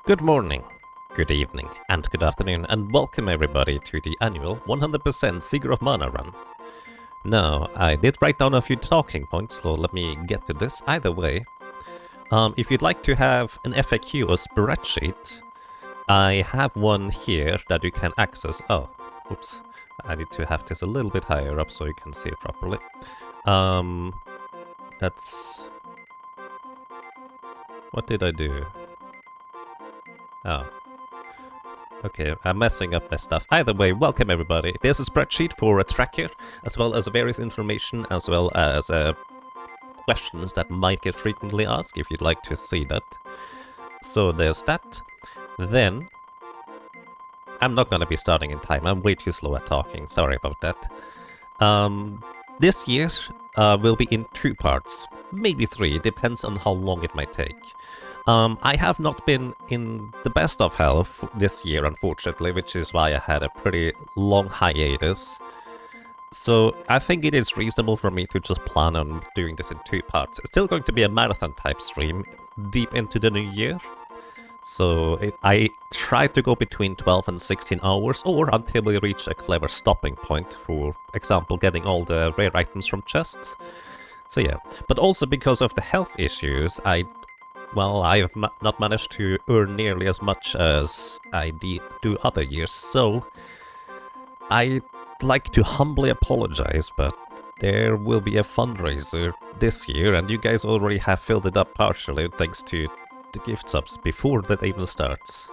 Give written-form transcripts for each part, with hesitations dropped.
Good morning, good evening, and good afternoon, and welcome everybody to the annual 100% Seeker of Mana run. Now, I did write down a few talking points, so let me get to this. Either way, if you'd like to have an FAQ or spreadsheet, I have one here that you can access. Oh, oops. I need to have this a little bit higher up so you can see it properly. That's... What did I do? Oh. Okay, I'm messing up my stuff. Either way, welcome everybody. There's a spreadsheet for a tracker, as well as various information, as well as questions that might get frequently asked, if you'd like to see that. So there's that. Then, I'm not gonna be starting in time. I'm way too slow at talking. Sorry about that. This year will be in 2 parts. Maybe 3. It depends on how long it might take. I have not been in the best of health this year, unfortunately, which is why I had a pretty long hiatus. So I think it is reasonable for me to just plan on doing this in 2 parts. It's still going to be a marathon type stream deep into the new year. So I try to go between 12 and 16 hours, or until we reach a clever stopping point, for example, getting all the rare items from chests. So yeah, but also because of the health issues, I have not managed to earn nearly as much as I do other years, so I'd like to humbly apologize, but there will be a fundraiser this year, and you guys already have filled it up partially thanks to the gift subs before that even starts.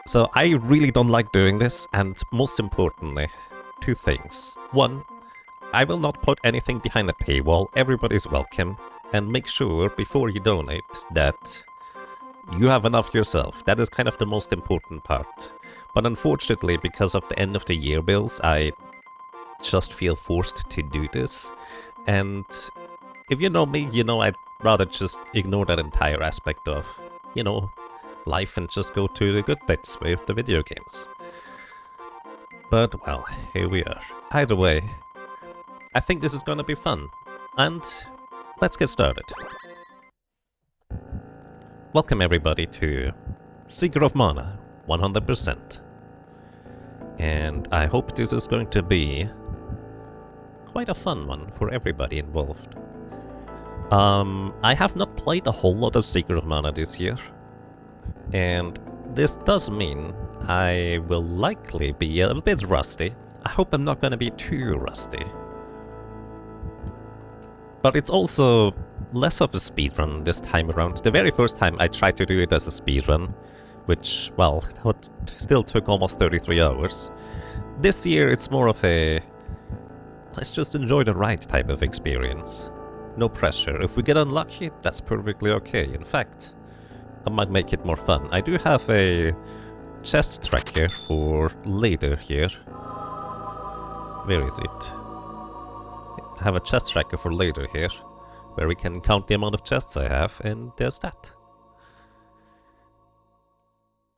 So I really don't like doing this, and most importantly, 2 things. 1, I will not put anything behind a paywall. Everybody's welcome. And make sure, before you donate, that you have enough yourself. That is kind of the most important part. But unfortunately, because of the end of the year bills, I just feel forced to do this. And if you know me, you know I'd rather just ignore that entire aspect of, life and just go to the good bits with the video games. But, well, here we are. Either way, I think this is gonna be fun. And let's get started. Welcome everybody to Seeker of Mana 100%. And I hope this is going to be quite a fun one for everybody involved. I have not played a whole lot of Seeker of Mana this year. And this does mean I will likely be a bit rusty. I hope I'm not going to be too rusty. But it's also less of a speedrun this time around. The very first time I tried to do it as a speedrun, which, well, still took almost 33 hours. This year it's more of a let's just enjoy the ride type of experience. No pressure. If we get unlucky, that's perfectly okay. In fact, I might make it more fun. I do have a chest tracker for later here. Where is it? I have a chest tracker for later here, where we can count the amount of chests I have, and there's that.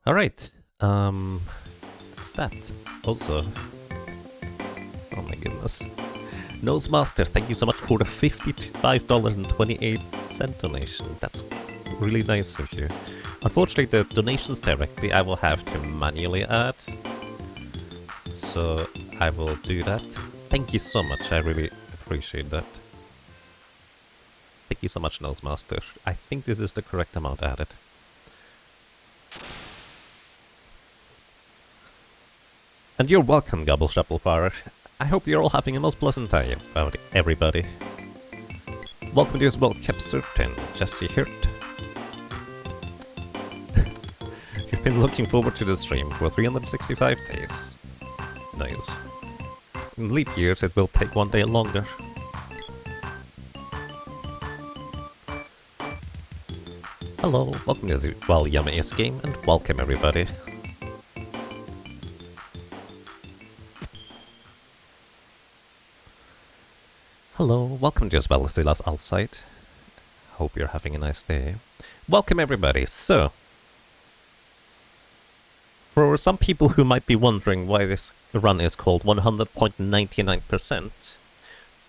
Alright, what's that? Also, oh my goodness. Nose Master, thank you so much for the $55.28 donation. That's really nice of you. Unfortunately, the donations directly I will have to manually add, so I will do that. Thank you so much, I really appreciate that. Thank you so much, Nose Master. I think this is the correct amount added. And you're welcome, Gobble Shufflefarer. I hope you're all having a most pleasant time, everybody. Welcome to as well, Kept Certain, Jesse Hirt. You've been looking forward to the stream for 365 days. Nice. In leap years, it will take 1 day longer. Hello, welcome to the Yummy is game, and welcome everybody. Hello, welcome to as well as outside. Hope you're having a nice day. Welcome everybody. So, for some people who might be wondering why this run is called 100.99%,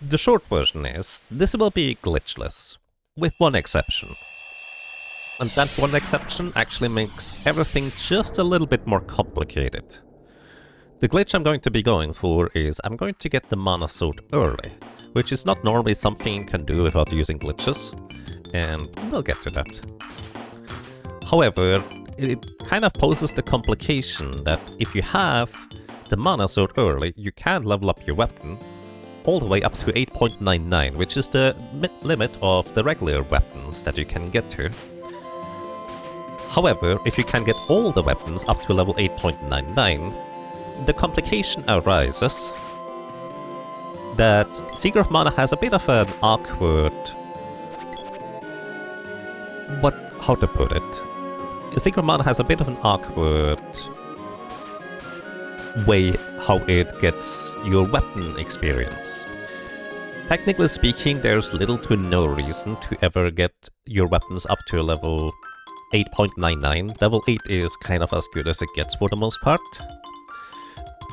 the short version is, this will be glitchless, with one exception. And that one exception actually makes everything just a little bit more complicated. The glitch I'm going to be going for is I'm going to get the mana sword early, which is not normally something you can do without using glitches, and we'll get to that. However, it kind of poses the complication that if you have the mana sword early, you can level up your weapon all the way up to 8.99, which is the limit of the regular weapons that you can get to. However, if you can get all the weapons up to level 8.99, the complication arises that Seeker of Mana has a bit of an awkward... how to put it? Seeker of Mana has a bit of an awkward way how it gets your weapon experience. Technically speaking, there's little to no reason to ever get your weapons up to level 8.99. Level 8 is kind of as good as it gets for the most part.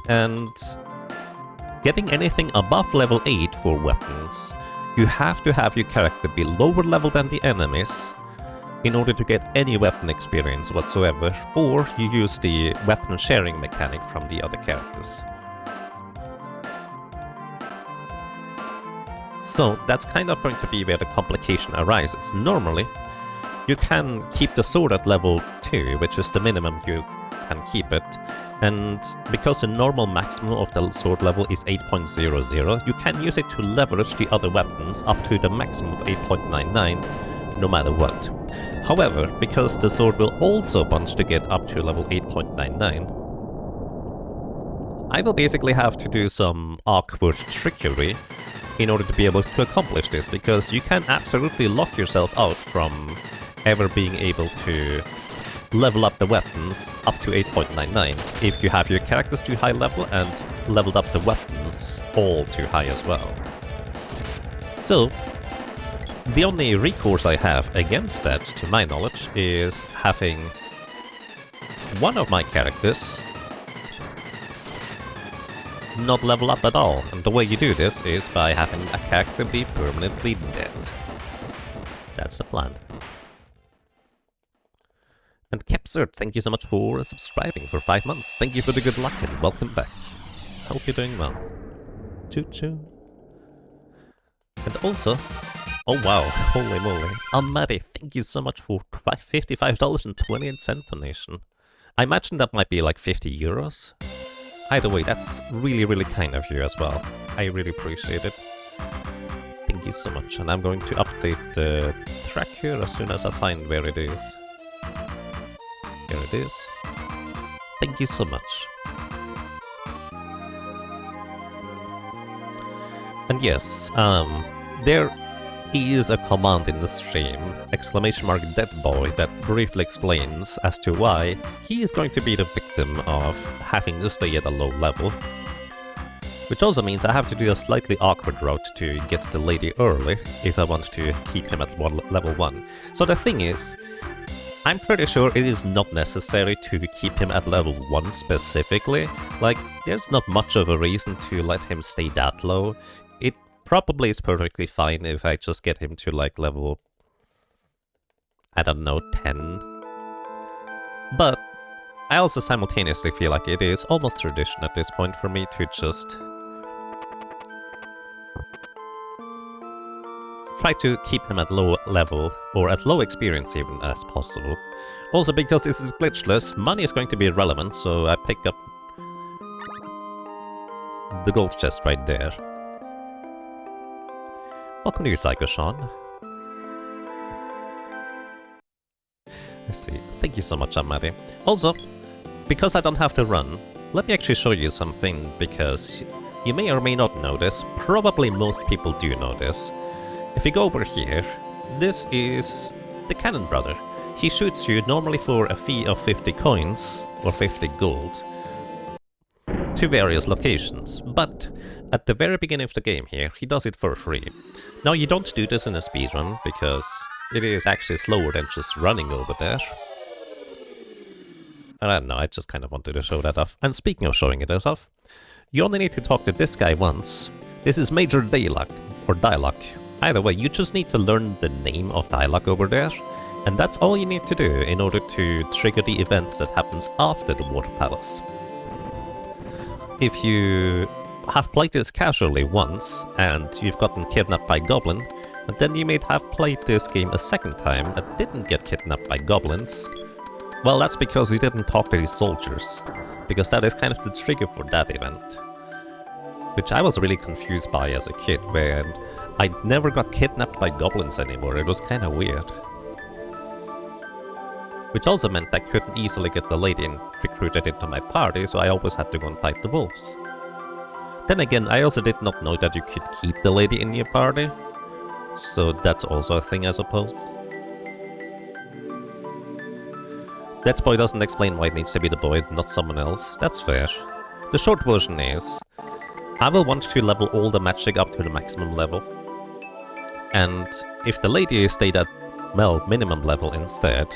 And getting anything above level 8 for weapons, you have to have your character be lower level than the enemies in order to get any weapon experience whatsoever, or you use the weapon sharing mechanic from the other characters. So that's kind of going to be where the complication arises. Normally, you can keep the sword at level 2, which is the minimum you can keep it, and because the normal maximum of the sword level is 8.00, you can use it to leverage the other weapons up to the maximum of 8.99, no matter what. However, because the sword will also want to get up to level 8.99, I will basically have to do some awkward trickery in order to be able to accomplish this, because you can absolutely lock yourself out from ever being able to level up the weapons up to 8.99 if you have your characters too high level and leveled up the weapons all too high as well. So, the only recourse I have against that, to my knowledge, is having one of my characters not level up at all. And the way you do this is by having a character be permanently dead. That's the plan. And Kepsert, thank you so much for subscribing for 5 months. Thank you for the good luck and welcome back. Hope you're doing well. Choo choo. And also, oh wow, holy moly. Amari, thank you so much for $55.28 donation. I imagine that might be like 50 euros. Either way, that's really, really kind of you as well. I really appreciate it. Thank you so much. And I'm going to update the track here as soon as I find where it is. Here it is. Thank you so much. And yes, there is a command in the stream, !deadboy, that briefly explains as to why he is going to be the victim of having to stay at a low level. Which also means I have to do a slightly awkward route to get the lady early if I want to keep him at level 1. So the thing is, I'm pretty sure it is not necessary to keep him at level 1 specifically. Like, there's not much of a reason to let him stay that low. It probably is perfectly fine if I just get him to, like, level, I don't know, 10. But I also simultaneously feel like it is almost tradition at this point for me to just try to keep him at low level, or at low experience even, as possible. Also, because this is glitchless, money is going to be irrelevant, so I pick up the gold chest right there. Welcome to you, Psycho Sean. Let's see. Thank you so much, Amari. Also, because I don't have to run, let me actually show you something, because you may or may not know this. Probably most people do know this. If you go over here, this is the Cannon Brother. He shoots you normally for a fee of 50 coins, or 50 gold, to various locations. But at the very beginning of the game here, he does it for free. Now, you don't do this in a speedrun, because it is actually slower than just running over there. I don't know, I just kind of wanted to show that off. And speaking of showing it off, you only need to talk to this guy once. This is Major Daylock, or Dialogue. Either way, you just need to learn the name of Dialogue over there, And that's all you need to do in order to trigger the event that happens after the water palace. If you have played this casually once, and you've gotten kidnapped by goblin, and then you may have played this game a second time and didn't get kidnapped by goblins, well, that's because you didn't talk to these soldiers, because that is kind of the trigger for that event. Which I was really confused by as a kid, when I never got kidnapped by goblins anymore. It was kind of weird. Which also meant I couldn't easily get the lady recruited into my party, so I always had to go and fight the wolves. Then again, I also did not know that you could keep the lady in your party, so that's also a thing, I suppose. That boy doesn't explain why it needs to be the boy, not someone else. That's fair. The short version is, I will want to level all the magic up to the maximum level. And if the lady stayed at, well, minimum level instead,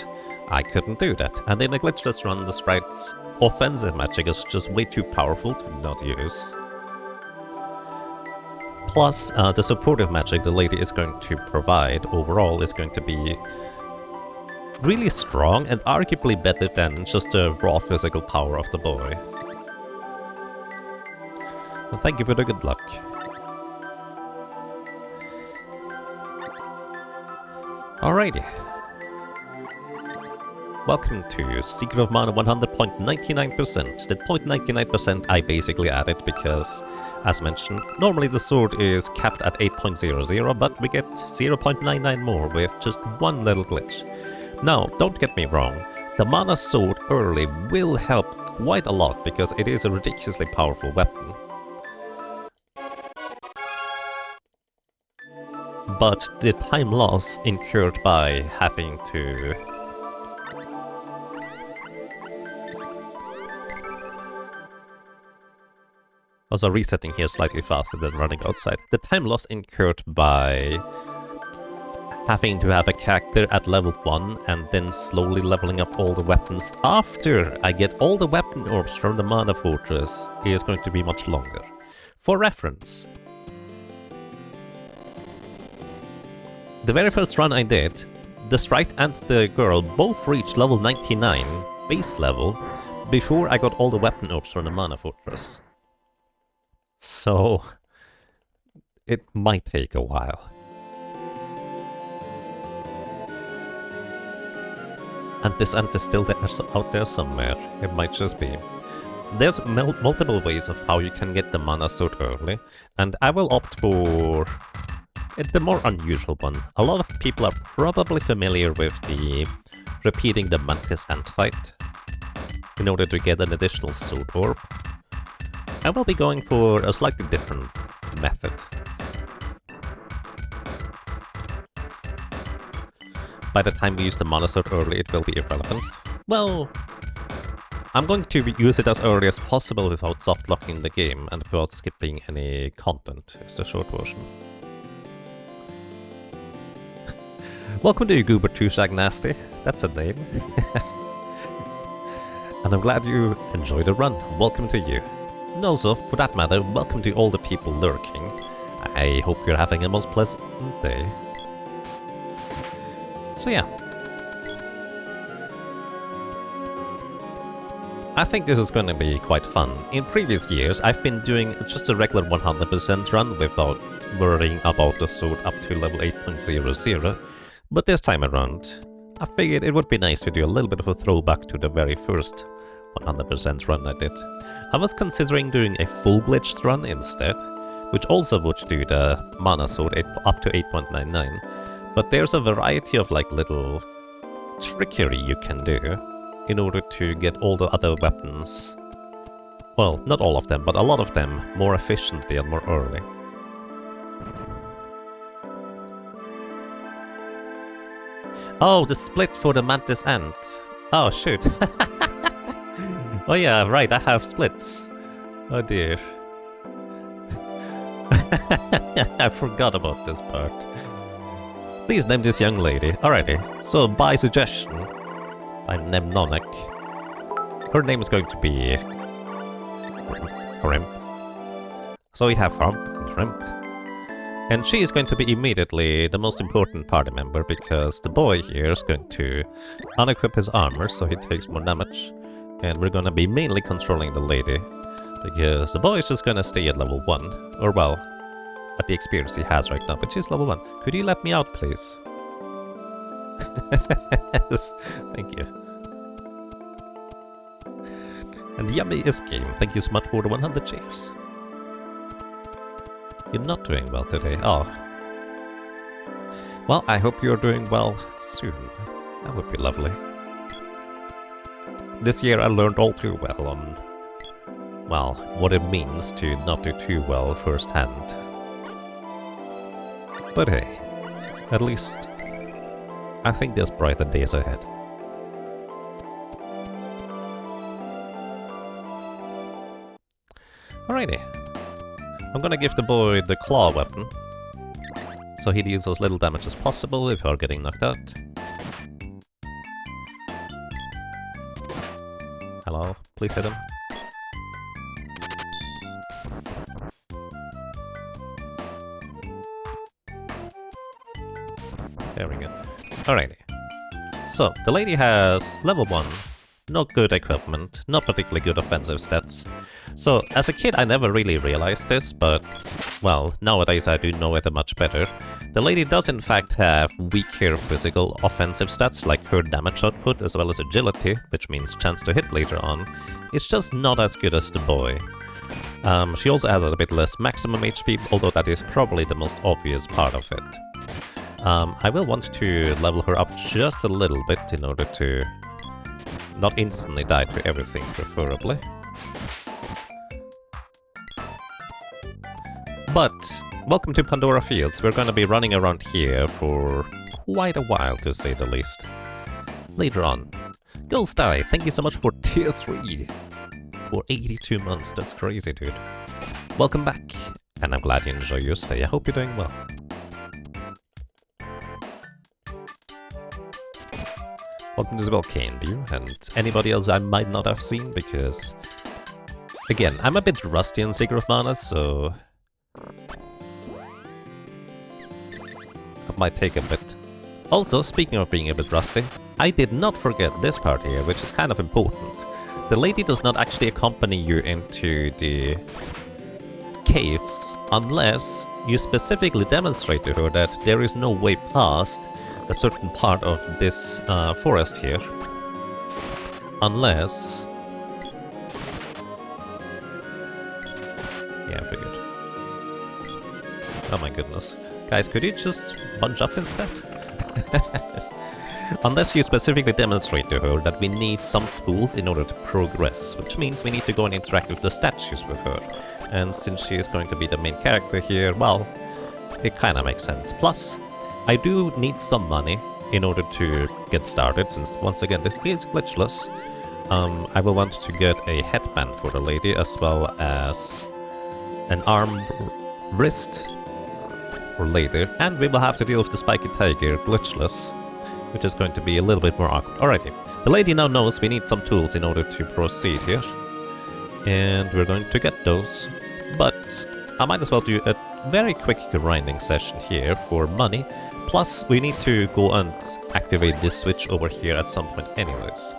I couldn't do that. And in a glitchless run, the sprite's offensive magic is just way too powerful to not use. Plus, the supportive magic the lady is going to provide overall is going to be really strong and arguably better than just the raw physical power of the boy. Well, thank you for the good luck. Alrighty. Welcome to Secret of Mana 100.99%. The 0.99% I basically added because, as mentioned, normally the sword is capped at 8.00, but we get 0.99 more with just one little glitch. Now, don't get me wrong, the Mana sword early will help quite a lot because it is a ridiculously powerful weapon. But the time loss incurred by having to also resetting here slightly faster than running outside. The time loss incurred by having to have a character at level 1 and then slowly leveling up all the weapons after I get all the weapon orbs from the Mana Fortress is going to be much longer. For reference, the very first run I did, the sprite and the girl both reached level 99, base level, before I got all the weapon orbs from the Mana Fortress. So, it might take a while. And this ant is still there, out there somewhere. It might just be. There's multiple ways of how you can get the Mana Sword early, and I will opt for the more unusual one. A lot of people are probably familiar with the repeating the Mantis Ant fight in order to get an additional sword orb. I will be going for a slightly different method. By the time we use the Mana Sword early, it will be irrelevant. Well, I'm going to use it as early as possible without soft locking the game and without skipping any content, is the short version. Welcome to Goober 2 Shag Nasty. That's a name. And I'm glad you enjoyed the run. Welcome to you. And also, for that matter, welcome to all the people lurking. I hope you're having a most pleasant day. So yeah. I think this is going to be quite fun. In previous years, I've been doing just a regular 100% run without worrying about the sword up to level 8.00. But this time around, I figured it would be nice to do a little bit of a throwback to the very first 100% run I did. I was considering doing a full glitched run instead, which also would do the Mana Sword up to 8.99. But there's a variety of like little trickery you can do in order to get all the other weapons, well, not all of them, but a lot of them more efficiently and more early. Oh, the split for the Mantis Ant. Oh, shoot. Oh yeah, right, I have splits. Oh dear. I forgot about this part. Please name this young lady. Alrighty, so by suggestion, by Mnemonic, her name is going to be Rimp. So we have Hump and Rimp. And she is going to be immediately the most important party member, because the boy here is going to unequip his armor so he takes more damage. And we're gonna be mainly controlling the lady, because the boy is just gonna stay at level 1. Or well, at the experience he has right now, but she's level 1. Could you let me out, please? Yes, thank you. And Yummy is game. Thank you so much for the 100 cheers. You're not doing well today. Oh. Well, I hope you're doing well soon. That would be lovely. This year I learned all too well on, well, what it means to not do too well firsthand. But hey, at least I think there's brighter days ahead. Alrighty. I'm gonna give the boy the claw weapon, so he deals as little damage as possible if you're getting knocked out. Hello, please hit him. There we go. Alrighty. So, the lady has level 1, not good equipment, not particularly good offensive stats. So, as a kid I never really realized this, but, well, nowadays I do know it much better. The lady does in fact have weaker physical offensive stats, like her damage output as well as agility, which means chance to hit later on. It's just not as good as the boy. She also has a bit less maximum HP, although that is probably the most obvious part of it. I will want to level her up just a little bit in order to not instantly die to everything, preferably. But, welcome to Pandora Fields. We're gonna be running around here for quite a while, to say the least. Later on. Ghost Eye, thank you so much for tier 3. For 82 months, that's crazy, dude. Welcome back, and I'm glad you enjoy your stay. I hope you're doing well. Welcome to the Volcane View, and anybody else I might not have seen, because, again, I'm a bit rusty on Secret of Mana, so it might take a bit. Also, speaking of being a bit rusty, I did not forget this part here, which is kind of important. The lady does not actually accompany you into the caves unless you specifically demonstrate to her that there is no way past a certain part of this forest here. Unless... yeah, I figured. Oh my goodness. Guys, could you just bunch up instead? Unless you specifically demonstrate to her that we need some tools in order to progress, which means we need to go and interact with the statues with her. And since she is going to be the main character here, well, it kinda makes sense. Plus, I do need some money in order to get started, since once again this is glitchless. I will want to get a headband for the lady, as well as an arm wrist for later, and we will have to deal with the Spiky Tiger glitchless, which is going to be a little bit more awkward. Alrighty, the lady now knows we need some tools in order to proceed here, and we're going to get those, but I might as well do a very quick grinding session here for money. Plus, we need to go and activate this switch over here at some point anyways.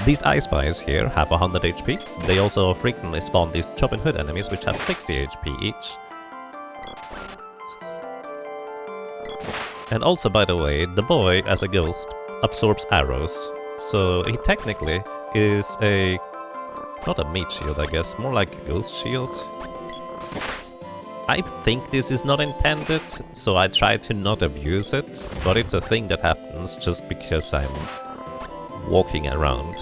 These I Spies here have 100 HP. They also frequently spawn these Chopping Hood enemies, which have 60 HP each. And also, by the way, the boy, as a ghost, absorbs arrows. So he technically is a... not a meat shield, I guess, more like a ghost shield. I think this is not intended, so I try to not abuse it, but it's a thing that happens just because I'm walking around.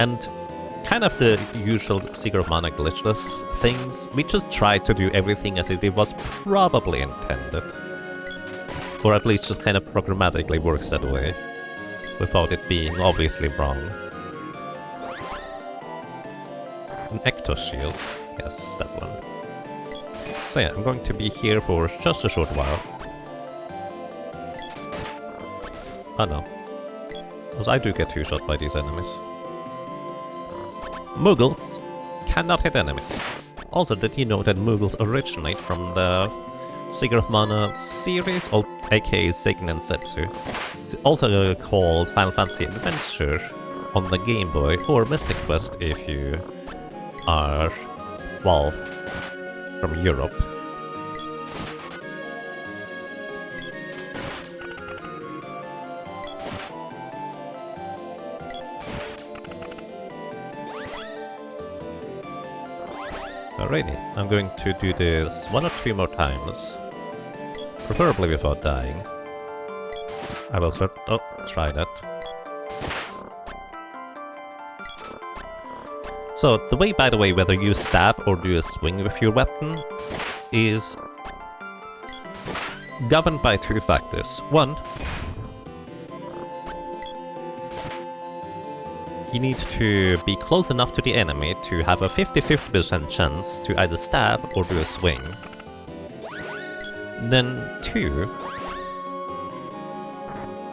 And kind of the usual Secret of Mana glitchless things, we just try to do everything as it was probably intended. Or at least just kind of programmatically works that way, without it being obviously wrong. An Ecto Shield, yes, that one. So yeah, I'm going to be here for just a short while. Oh no. Because I do get two-shot by these enemies. Muggles cannot hit enemies. Also, did you know that Muggles originate from the Sigurd of Mana series, aka Seiken and Setsu. It's also called Final Fantasy Adventure on the Game Boy, or Mystic Quest if you are, well, from Europe. Alrighty, I'm going to do this 1 or 2 more times, preferably without dying. I will start. Oh, try that. So, the way, by the way, whether you stab or do a swing with your weapon is governed by 2 factors. One, you need to be close enough to the enemy to have a 50-50% chance to either stab or do a swing. Then 2,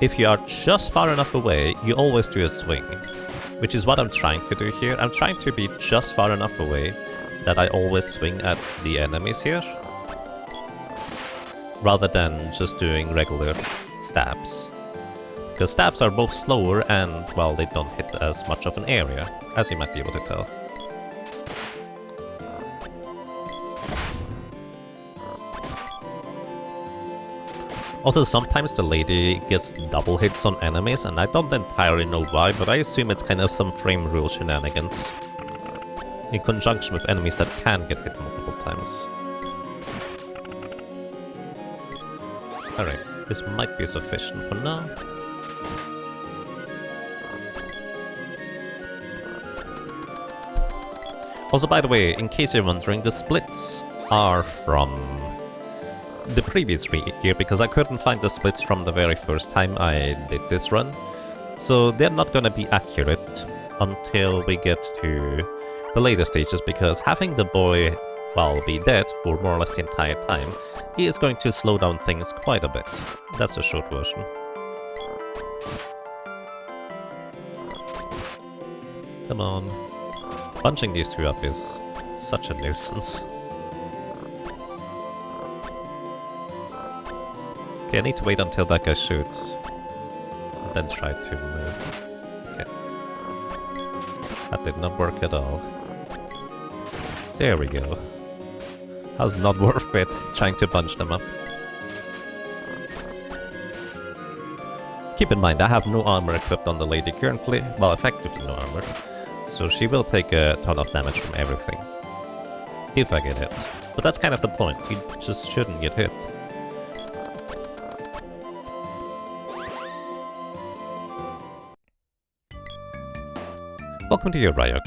if you are just far enough away, you always do a swing. Which is what I'm trying to do here. I'm trying to be just far enough away that I always swing at the enemies here, rather than just doing regular stabs. Because stabs are both slower and, well, they don't hit as much of an area, as you might be able to tell. Also, sometimes the lady gets double hits on enemies, and I don't entirely know why, but I assume it's kind of some frame rule shenanigans, in conjunction with enemies that can get hit multiple times. Alright, this might be sufficient for now. Also, by the way, in case you're wondering, the splits are from the previous year, because I couldn't find the splits from the very first time I did this run. So they're not gonna be accurate until we get to the later stages, because having the boy, well, be dead for more or less the entire time is going to slow down things quite a bit. That's a short version. Come on. Punching these 2 up is such a nuisance. Okay, I need to wait until that guy shoots, and then try to move. Okay. That did not work at all. There we go. That was not worth it, trying to punch them up. Keep in mind, I have no armor equipped on the lady currently. Well, effectively no armor. So she will take a ton of damage from everything, if I get hit. But that's kind of the point, you just shouldn't get hit. Welcome to your Ryok.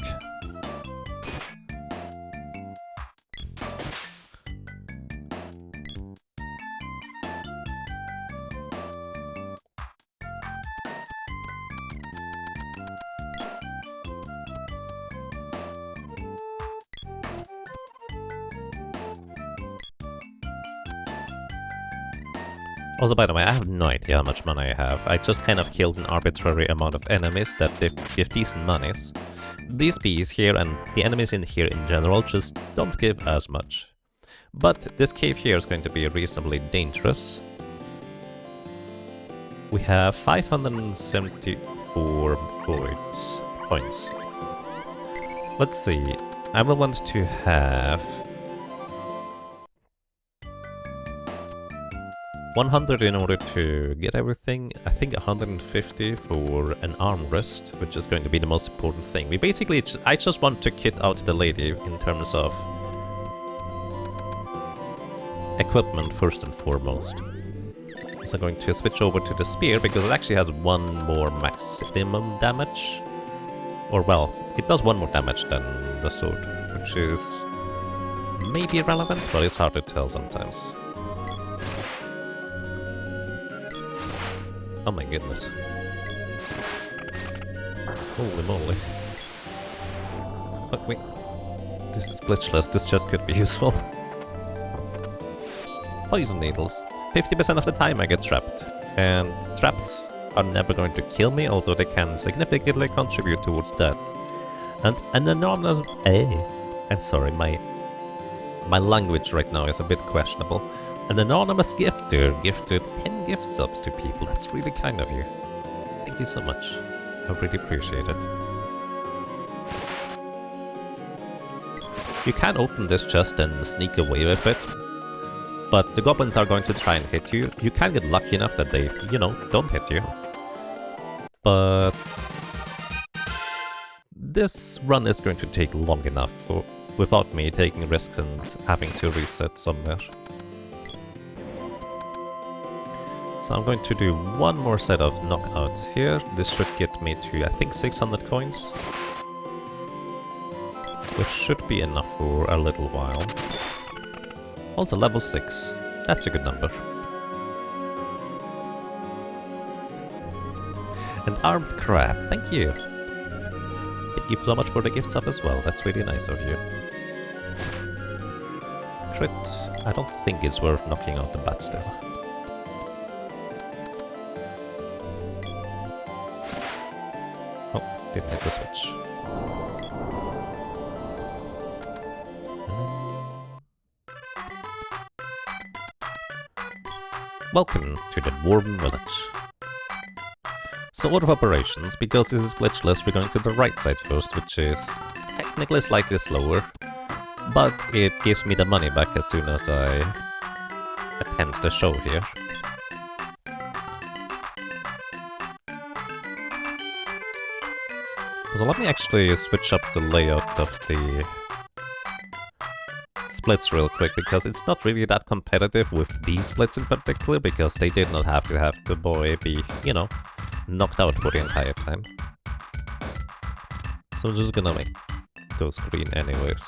Also, by the way, I have no idea how much money I have. I just kind of killed an arbitrary amount of enemies that give decent monies. These bees here and the enemies in here in general just don't give as much. But this cave here is going to be reasonably dangerous. We have 574 points. Let's see. I will want to have 100 in order to get everything. I think 150 for an armrest, which is going to be the most important thing. We basically, I just want to kit out the lady in terms of equipment first and foremost. So I'm going to switch over to the spear because it actually has 1 more maximum damage. Or well, it does 1 more damage than the sword, which is maybe relevant, but it's hard to tell sometimes. Oh my goodness. Holy moly. Look, wait. This is glitchless, this just could be useful. Poison needles. 50% of the time I get trapped. And traps are never going to kill me, although they can significantly contribute towards death. And an enormous... I'm sorry, my language right now is a bit questionable. An anonymous gifter gifted 10 gift subs to people. That's really kind of you. Thank you so much. I really appreciate it. You can open this chest and sneak away with it, but the goblins are going to try and hit you. You can get lucky enough that they, you know, don't hit you. But this run is going to take long enough without me taking risks and having to reset somewhere. So I'm going to do one more set of knockouts here. This should get me to, I think, 600 coins. Which should be enough for a little while. Also level 6. That's a good number. An armed crab, thank you. Thank you so much for the gift sub as well, that's really nice of you. Crit, I don't think it's worth knocking out the bat still. Oh, didn't hit the switch. Welcome to the Dwarven Village. So order of operations, because this is glitchless, we're going to the right side first, which is technically slightly slower, but it gives me the money back as soon as I attend the show here. So let me actually switch up the layout of the splits real quick, because it's not really that competitive with these splits in particular, because they did not have to have the boy be, you know, knocked out for the entire time. So I'm just gonna make those green anyways.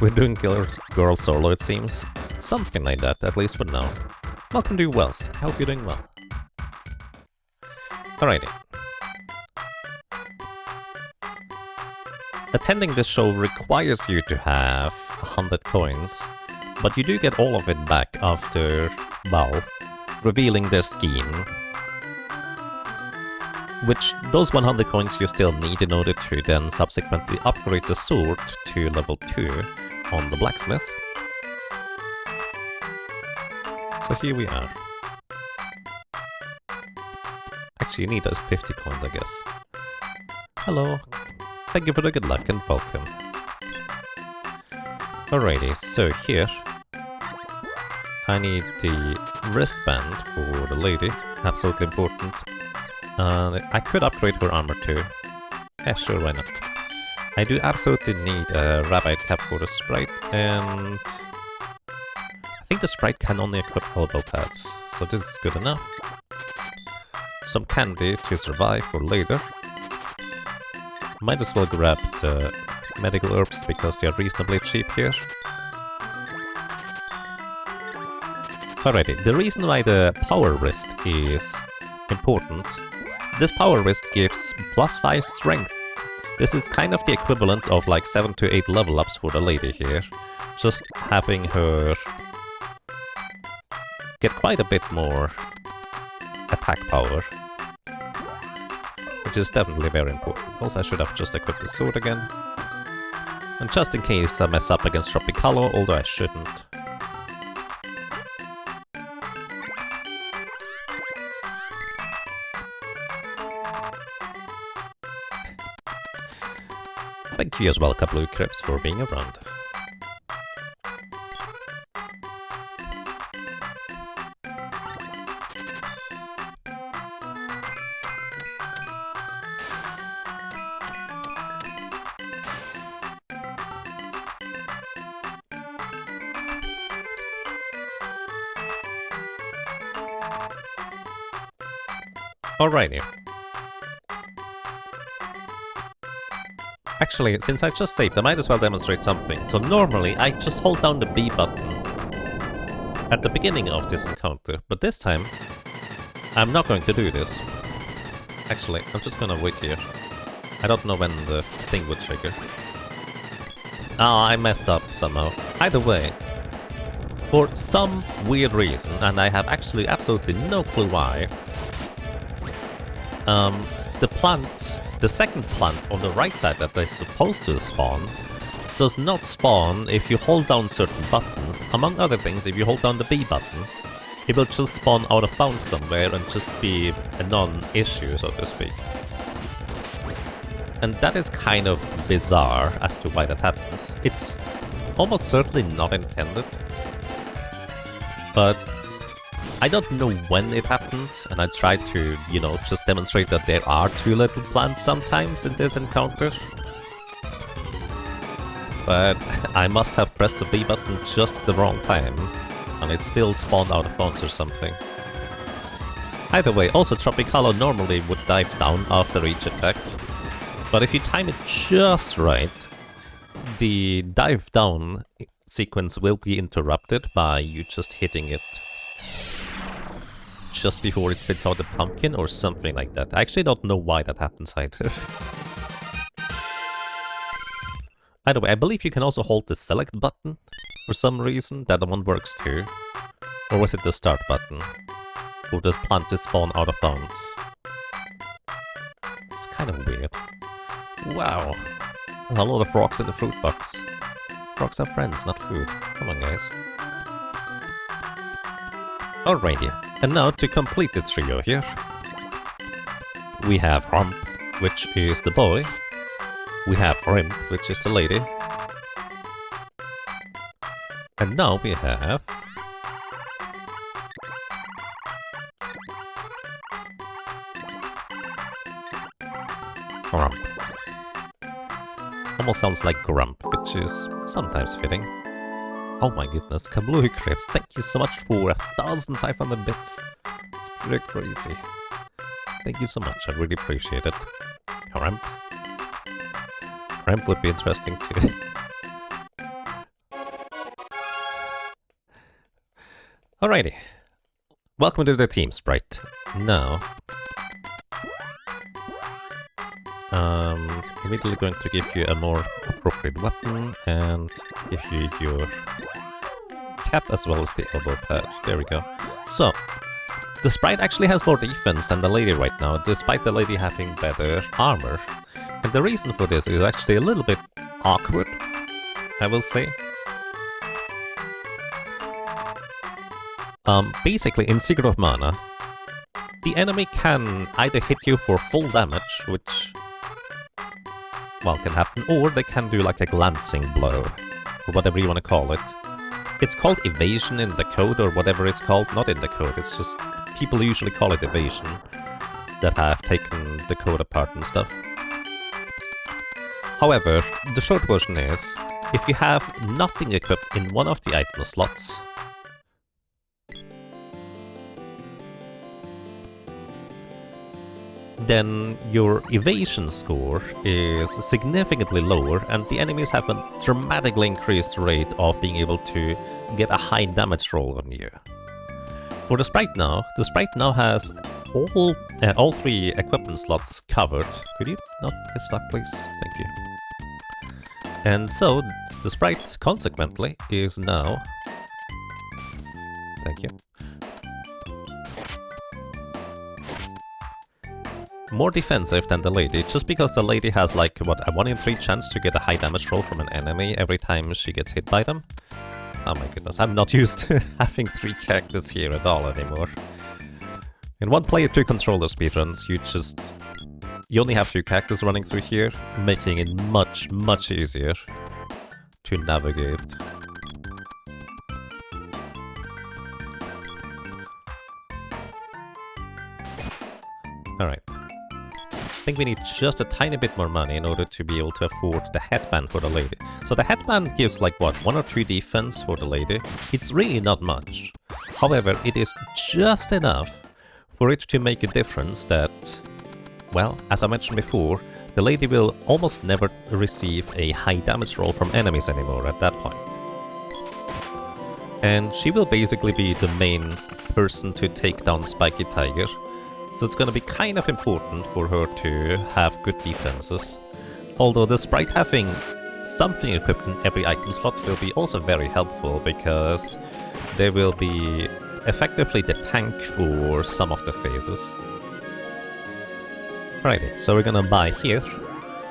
We're doing girl solo, it seems. Something like that, at least for now. Welcome to Wealth. I hope you're doing well. Alrighty. Attending this show requires you to have 100 coins, but you do get all of it back after, well, revealing their scheme. Which, those 100 coins you still need in order to then subsequently upgrade the sword to level 2 on the blacksmith. So here we are. Actually, you need those 50 coins, I guess. Hello. Thank you for the good luck and welcome. Alrighty, so here I need the wristband for the lady, absolutely important. I could upgrade her armor too. Yeah, sure, why not? I do absolutely need a rabbit cap for the sprite, and I think the sprite can only equip elbow pads, so this is good enough. Some candy to survive for later. Might as well grab the medical herbs because they are reasonably cheap here. Alrighty, the reason why the power wrist is important, this power wrist gives +5 strength. This is kind of the equivalent of like 7 to 8 level ups for the lady here. Just having her get quite a bit more attack power. Which is definitely very important. Also, I should have just equipped the sword again. And just in case I mess up against Tropicalo, although I shouldn't. Thank you as well, Blue Crips, for being around. Alrighty. Actually, since I just saved, I might as well demonstrate something. So normally, I just hold down the B button at the beginning of this encounter, but this time, I'm not going to do this. Actually, I'm just gonna wait here. I don't know when the thing would trigger. Ah, I messed up somehow. Either way, for some weird reason, and I have actually absolutely no clue why, the plant the second plant on the right side that they're supposed to spawn does not spawn if you hold down certain buttons. Among other things, if you hold down the B button, it will just spawn out of bounds somewhere and just be a non-issue, so to speak. And that is kind of bizarre as to why that happens. It's almost certainly not intended, but I don't know when it happened, and I tried to, you know, just demonstrate that there are two little plants sometimes in this encounter. But I must have pressed the B button just at the wrong time, and it still spawned out of bounds or something. Either way, also Tropicalo normally would dive down after each attack, but if you time it just right, the dive down sequence will be interrupted by you just hitting it just before it spits out the pumpkin or something like that. I actually don't know why that happens either. Either way, I believe you can also hold the select button for some reason. That one works too. Or was it the start button? Or does plant just spawn out of bounds? It's kind of weird. Wow. A lot of rocks in the fruit box. Rocks are friends, not food. Come on, guys. Alrighty. And now to complete the trio here. We have Rump, which is the boy. We have Rimp, which is the lady. And now we have... Grump. Almost sounds like Grump, which is sometimes fitting. Oh my goodness, Kablooey Crepes, thank you so much for 1,500 bits. It's pretty crazy. Thank you so much, I really appreciate it. Grump. Ramp would be interesting too. Alrighty. Welcome to the team, Sprite. Now... immediately going to give you a more appropriate weapon and give you your cap as well as the elbow pad. There we go. So, the Sprite actually has more defense than the lady right now, despite the lady having better armor. And the reason for this is actually a little bit awkward, I will say. Basically, in Secret of Mana, the enemy can either hit you for full damage, which, well, can happen, or they can do like a glancing blow, or whatever you want to call it. It's called evasion in the code, or whatever it's called. Not in the code, it's just people usually call it evasion that have taken the code apart and stuff. However, the short version is, if you have nothing equipped in one of the item slots, then your evasion score is significantly lower, and the enemies have a dramatically increased rate of being able to get a high damage roll on you. For the Sprite now has all three equipment slots covered. Could you not get stuck, please? Thank you. And so, the Sprite, consequently, is now... Thank you. More defensive than the lady, just because the lady has like, what, a 1 in 3 chance to get a high damage roll from an enemy every time she gets hit by them. Oh my goodness, I'm not used to having 3 cactus here at all anymore. In 1 player 2 controller speedruns, you only have 2 cactus running through here, making it much, much easier to navigate. Alright. I think we need just a tiny bit more money in order to be able to afford the headband for the lady. So the headband gives like, what, 1 or 2 defense for the lady? It's really not much. However, it is just enough for it to make a difference that, well, as I mentioned before, the lady will almost never receive a high damage roll from enemies anymore at that point. And she will basically be the main person to take down Spiky Tiger. So it's gonna be kind of important for her to have good defenses. Although the Sprite having something equipped in every item slot will be also very helpful, because they will be effectively the tank for some of the phases. Alrighty, so we're gonna buy here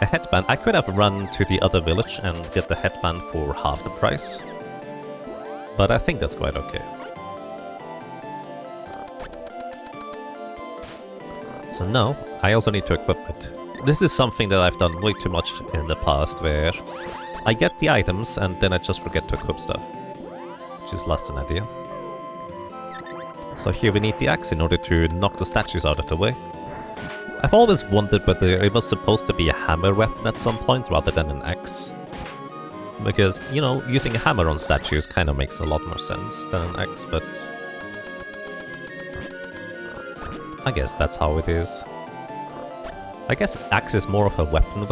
a headband. I could have run to the other village and get the headband for half the price, but I think that's quite okay. So now, I also need to equip it. This is something that I've done way too much in the past, where I get the items and then I just forget to equip stuff, which is less an idea. So here we need the axe in order to knock the statues out of the way. I've always wondered whether it was supposed to be a hammer weapon at some point rather than an axe. Because, you know, using a hammer on statues kind of makes a lot more sense than an axe, but I guess that's how it is. I guess axe is more of a weapon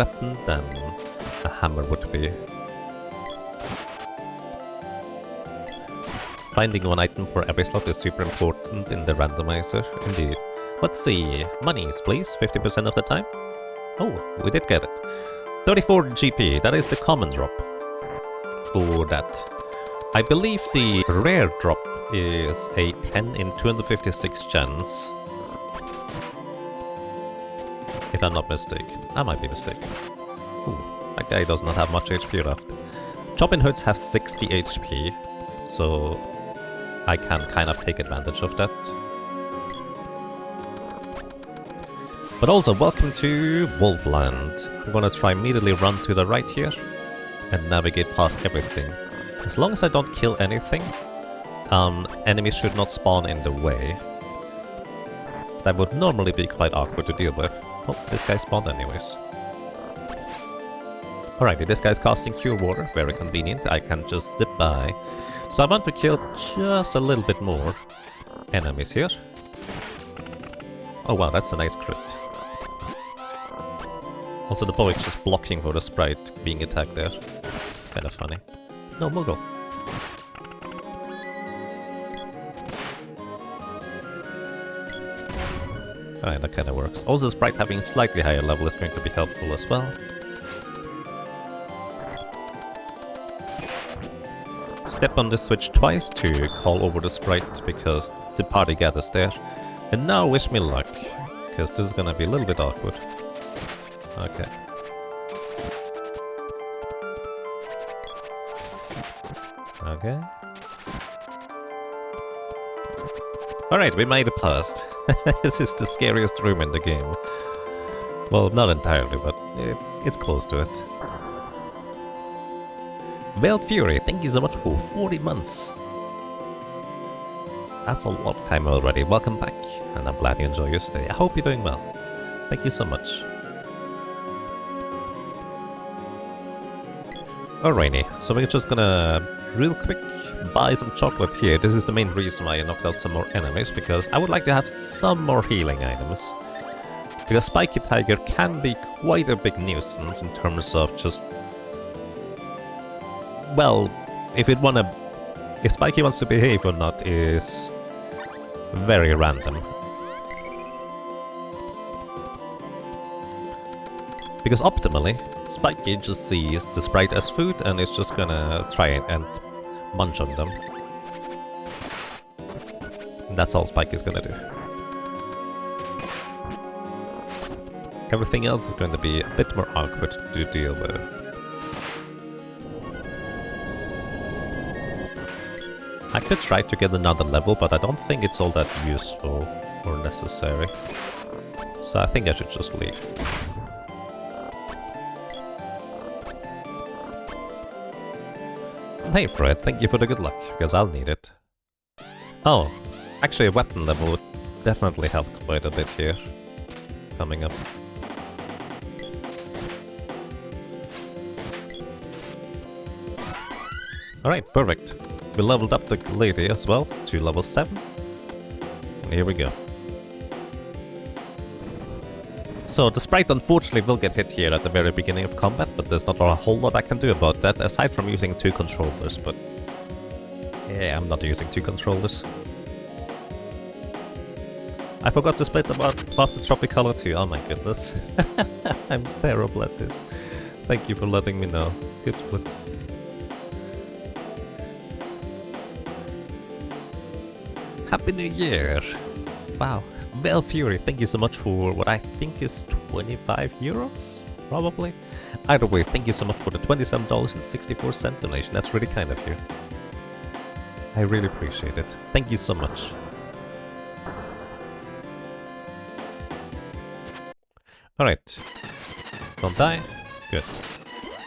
than a hammer would be. Finding one item for every slot is super important in the randomizer, indeed. Let's see, monies please, 50% of the time. Oh, we did get it. 34 GP, that is the common drop for that. I believe the rare drop is a 10 in 256 chance. If I'm not mistaken. I might be mistaken. Ooh, that guy does not have much HP left. Chopping Hoods have 60 HP, so I can kind of take advantage of that. But also, welcome to Wolfland. I'm gonna try immediately run to the right here and navigate past everything. As long as I don't kill anything, enemies should not spawn in the way. That would normally be quite awkward to deal with. Oh, this guy spawned anyways. Alrighty, this guy's casting Cure Water, very convenient. I can just zip by. So I want to kill just a little bit more enemies here. Oh wow, that's a nice crit. Also, the bow is just blocking for the sprite being attacked there. It's kind of funny. No, Moogle. Alright, that kind of works. Also, the sprite having slightly higher level is going to be helpful as well. Step on the switch twice to call over the sprite because the party gathers there. And now wish me luck, because this is gonna be a little bit awkward. Okay. Okay. Alright, we made it past. This is the scariest room in the game. Well, not entirely, but it's close to it. Veiled Fury, thank you so much for 40 months. That's a lot of time already. Welcome back, and I'm glad you enjoy your stay. I hope you're doing well. Thank you so much. Alrighty, so we're just gonna, real quick, buy some chocolate here. This is the main reason why I knocked out some more enemies, because I would like to have some more healing items. Because Spiky Tiger can be quite a big nuisance in terms of just... Well, if Spiky wants to behave or not is very random. Because optimally, Spiky just sees the sprite as food and is just gonna try and munch on them. And that's all Spiky's gonna do. Everything else is going to be a bit more awkward to deal with. I could try to get another level, but I don't think it's all that useful or necessary. So I think I should just leave. Hey Fred, thank you for the good luck, because I'll need it. Oh, actually a weapon level would definitely help quite a bit here. Coming up. Alright, perfect. We leveled up the lady as well to level 7. And here we go. So the sprite unfortunately will get hit here at the very beginning of combat, but there's not a whole lot I can do about that, aside from using 2 controllers, but... Yeah, I'm not using 2 controllers. I forgot to split about the Tropicolor too, oh my goodness. I'm terrible at this. Thank you for letting me know. Skip split. Happy New Year! Wow. Veiled Fury, thank you so much for what I think is 25 euros? Probably. Either way, thank you so much for the $27.64 donation. That's really kind of you. I really appreciate it. Thank you so much. Alright. Don't die. Good.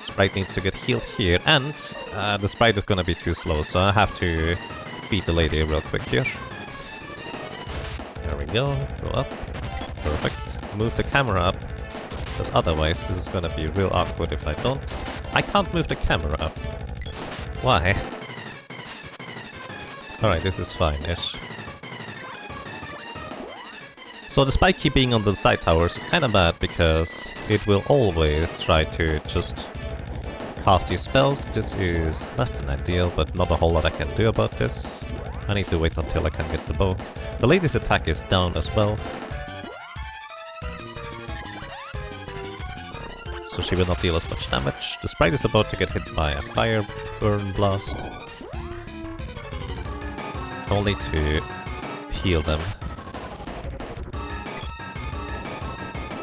Sprite needs to get healed here, and the sprite is gonna be too slow, so I have to feed the lady real quick here. There we go. Go up. Perfect. Move the camera up. Because otherwise this is gonna be real awkward if I don't. I can't move the camera up. Why? Alright, this is fine-ish. So the Spiky being on the side towers is kinda bad because it will always try to just cast these spells. This is less than ideal, but not a whole lot I can do about this. I need to wait until I can get the bow. The lady's attack is down as well. So she will not deal as much damage. The sprite is about to get hit by a fire burn blast. I'll need to heal them.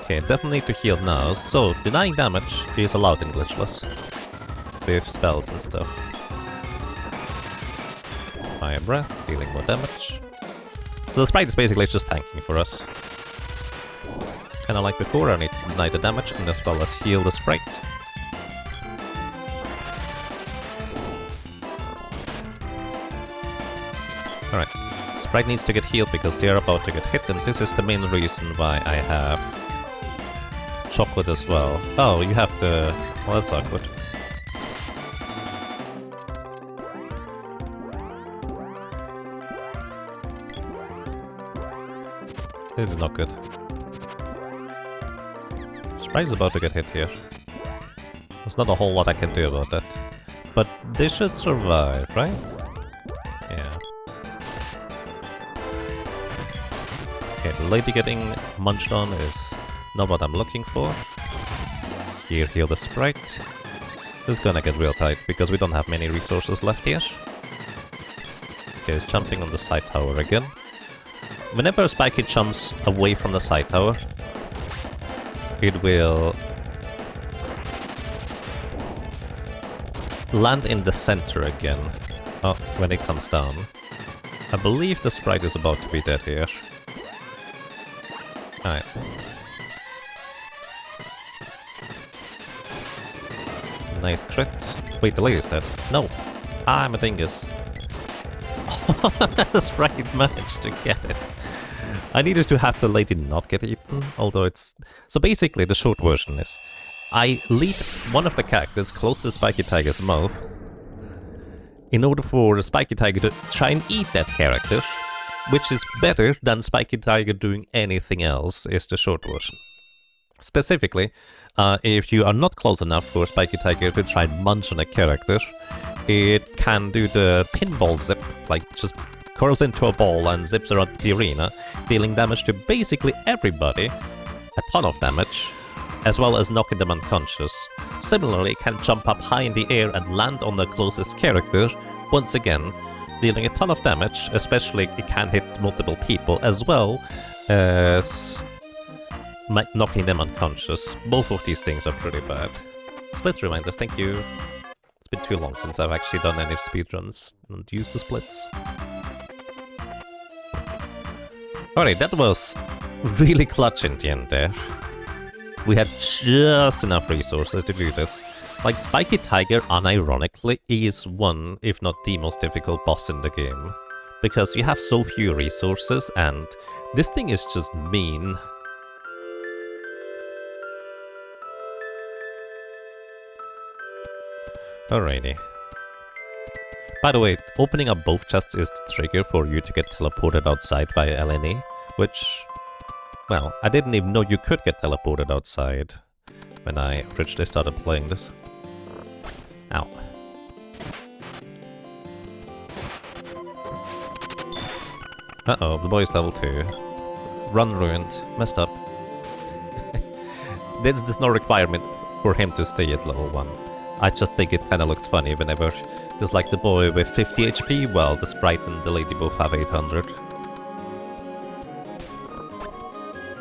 Okay, definitely need to heal now. So, denying damage is allowed in Glitchless. With spells and stuff. Fire breath, dealing more damage. So the sprite is basically just tanking for us. Kinda like before, I need to deny the damage and as well as heal the sprite. Alright, sprite needs to get healed because they are about to get hit, and this is the main reason why I have chocolate as well. Oh, you have the... well, that's awkward. This is not good. Sprite is about to get hit here. There's not a whole lot I can do about that. But they should survive, right? Yeah. Okay, the lady getting munched on is not what I'm looking for. Here, heal the sprite. This is gonna get real tight, because we don't have many resources left here. Okay, it's jumping on the side tower again. Whenever a Spiky jumps away from the side tower, it will land in the center again. Oh, when it comes down. I believe the sprite is about to be dead here. Alright. Nice crit. Wait, the lady's dead. No! I'm a dingus. The sprite managed to get it. I needed to have the lady not get eaten, although it's... So basically, the short version is... I lead one of the characters close to Spiky Tiger's mouth in order for the Spiky Tiger to try and eat that character, which is better than Spiky Tiger doing anything else, is the short version. Specifically, if you are not close enough for Spiky Tiger to try and munch on a character, it can do the pinball zip, like just curls into a ball and zips around the arena, dealing damage to basically everybody, a ton of damage, as well as knocking them unconscious. Similarly, it can jump up high in the air and land on the closest character, once again, dealing a ton of damage, especially it can hit multiple people, as well as knocking them unconscious. Both of these things are pretty bad. Split reminder, thank you. It's been too long since I've actually done any speedruns and used the splits. Alright, that was really clutch in the end there. We had just enough resources to do this. Like, Spiky Tiger, unironically, is one, if not the most difficult boss in the game. Because you have so few resources, and this thing is just mean. Alrighty. By the way, opening up both chests is the trigger for you to get teleported outside by LNE, which... well, I didn't even know you could get teleported outside when I originally started playing this. Ow. Uh-oh, the boy's level 2. Run ruined. Messed up. There's no requirement for him to stay at level 1. I just think it kinda looks funny whenever there's like the boy with 50 HP, while the sprite and the lady both have 800.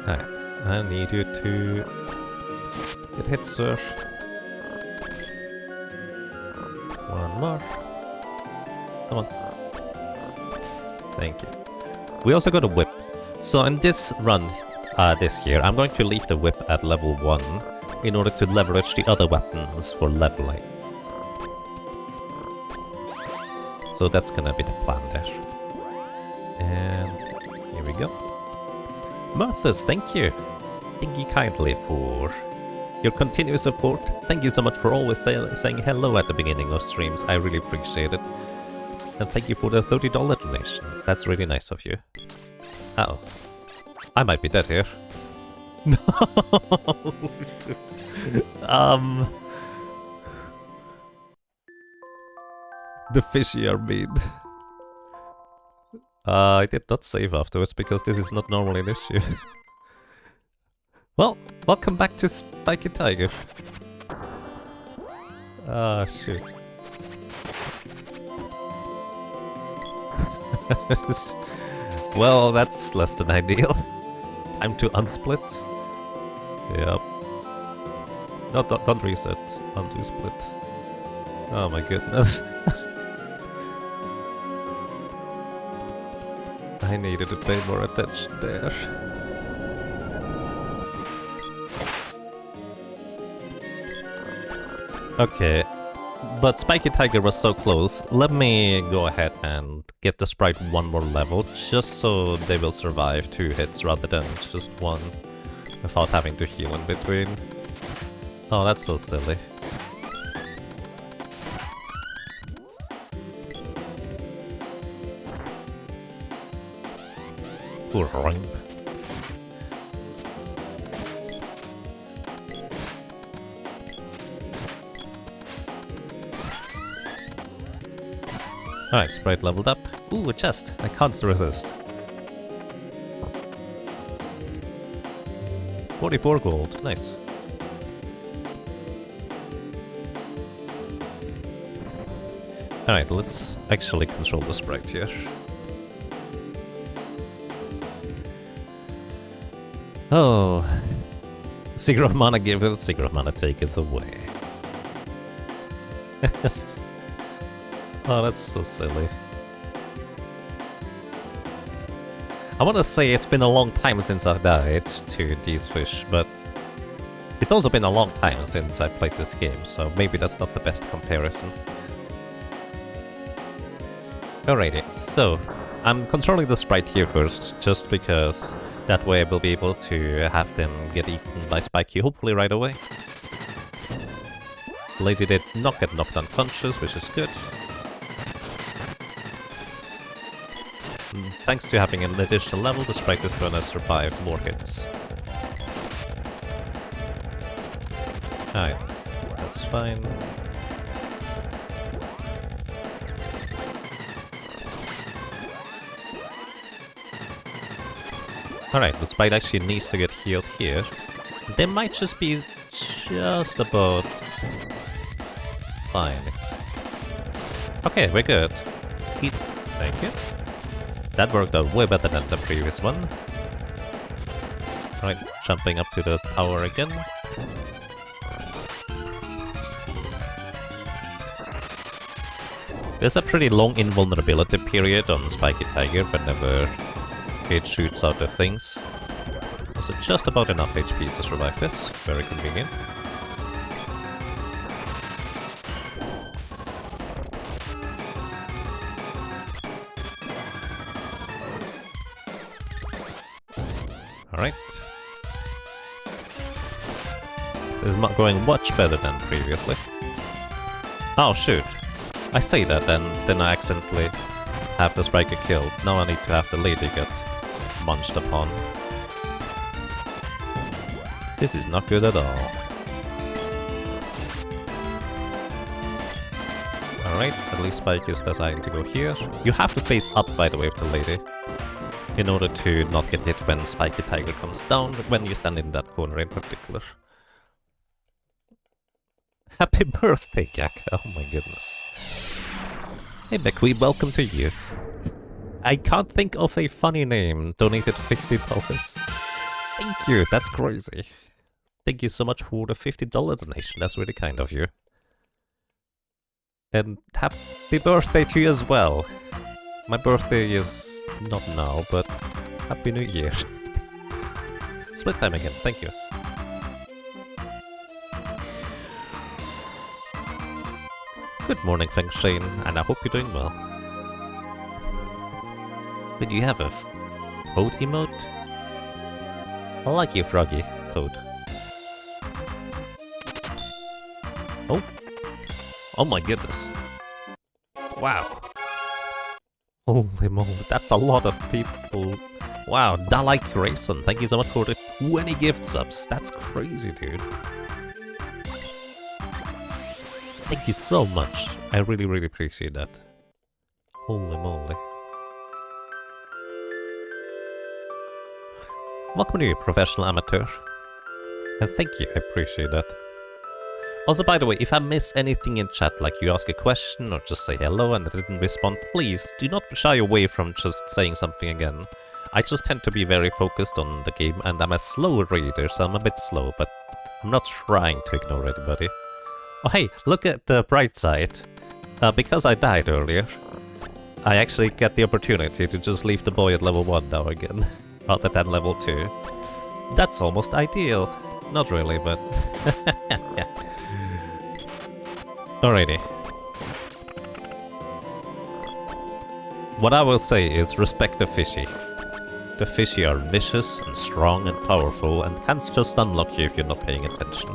Alright, I need you to get hit, sir. One more. Come on. Thank you. We also got a whip. So in this run, this year, I'm going to leave the whip at level 1 in order to leverage the other weapons for leveling. So that's gonna be the plan there. And here we go. Marthas, thank you. Thank you kindly for your continuous support. Thank you so much for always saying hello at the beginning of streams. I really appreciate it. And thank you for the $30 donation. That's really nice of you. Uh-oh. I might be dead here. No! The fishy are mean. I did not save afterwards because this is not normally an issue. Well, welcome back to Spiky Tiger. Ah, shoot. Well, that's less than ideal. Time to unsplit. Yep. No, don't reset. Undo split. Oh my goodness. I needed to pay more attention there. Okay, but Spiky Tiger was so close. Let me go ahead and get the sprite one more level, just so they will survive 2 hits rather than just 1, without having to heal in between. Oh, that's so silly. Poor Rimp. Alright, sprite leveled up. Ooh, a chest. I can't resist. 44 gold. Nice. Alright, let's actually control the sprite here. Oh. Zero mana giveth, zero mana taketh away. Oh, that's so silly. I want to say it's been a long time since I've died to these fish, but it's also been a long time since I played this game, so maybe that's not the best comparison. Alrighty, so I'm controlling the sprite here first, just because that way I will be able to have them get eaten by Spiky hopefully right away. Lady did not get knocked unconscious, which is good. Thanks to having an additional level, the sprite is gonna survive more hits. Alright, that's fine. Alright, the sprite actually needs to get healed here. They might just be just about fine. Okay, we're good. Thank you. That worked out way better than the previous one. Alright, jumping up to the tower again. There's a pretty long invulnerability period on Spiky Tiger whenever it shoots out the things. Also just about enough HP to survive this. Very convenient. Alright. This is going much better than previously. Oh shoot. I say that and then I accidentally have the Spiker killed. Now I need to have the lady get munched upon. This is not good at all. Alright, at least Spike is deciding to go here. You have to face up, by the way, with the lady, in order to not get hit when Spiky Tiger comes down, when you stand in that corner in particular. Happy birthday, Jack! Oh my goodness. Hey Beckweed, welcome to you. I can't think of a funny name. Donated $50. Thank you, that's crazy. Thank you so much for the $50 donation, that's really kind of you. And happy birthday to you as well. My birthday is not now, but Happy New Year. Split time again, thank you. Good morning, Feng Shane, and I hope you're doing well. But you have a Toad emote? I like you, Froggy, Toad. Oh. Oh my goodness. Wow. Holy moly, that's a lot of people. Wow, Dalai Grayson, thank you so much for the 20 gift subs. That's crazy, dude. Thank you so much. I really, really appreciate that. Holy moly. Welcome to you, professional amateur. And thank you, I appreciate that. Also, by the way, if I miss anything in chat, like you ask a question or just say hello and I didn't respond, please do not shy away from just saying something again. I just tend to be very focused on the game and I'm a slow reader, so I'm a bit slow, but I'm not trying to ignore anybody. Oh hey, look at the bright side. Because I died earlier, I actually get the opportunity to just leave the boy at level 1 now again, rather than level 2. That's almost ideal. Not really, but... yeah. Alrighty. What I will say is respect the fishy. The fishy are vicious and strong and powerful and can just unlock you if you're not paying attention.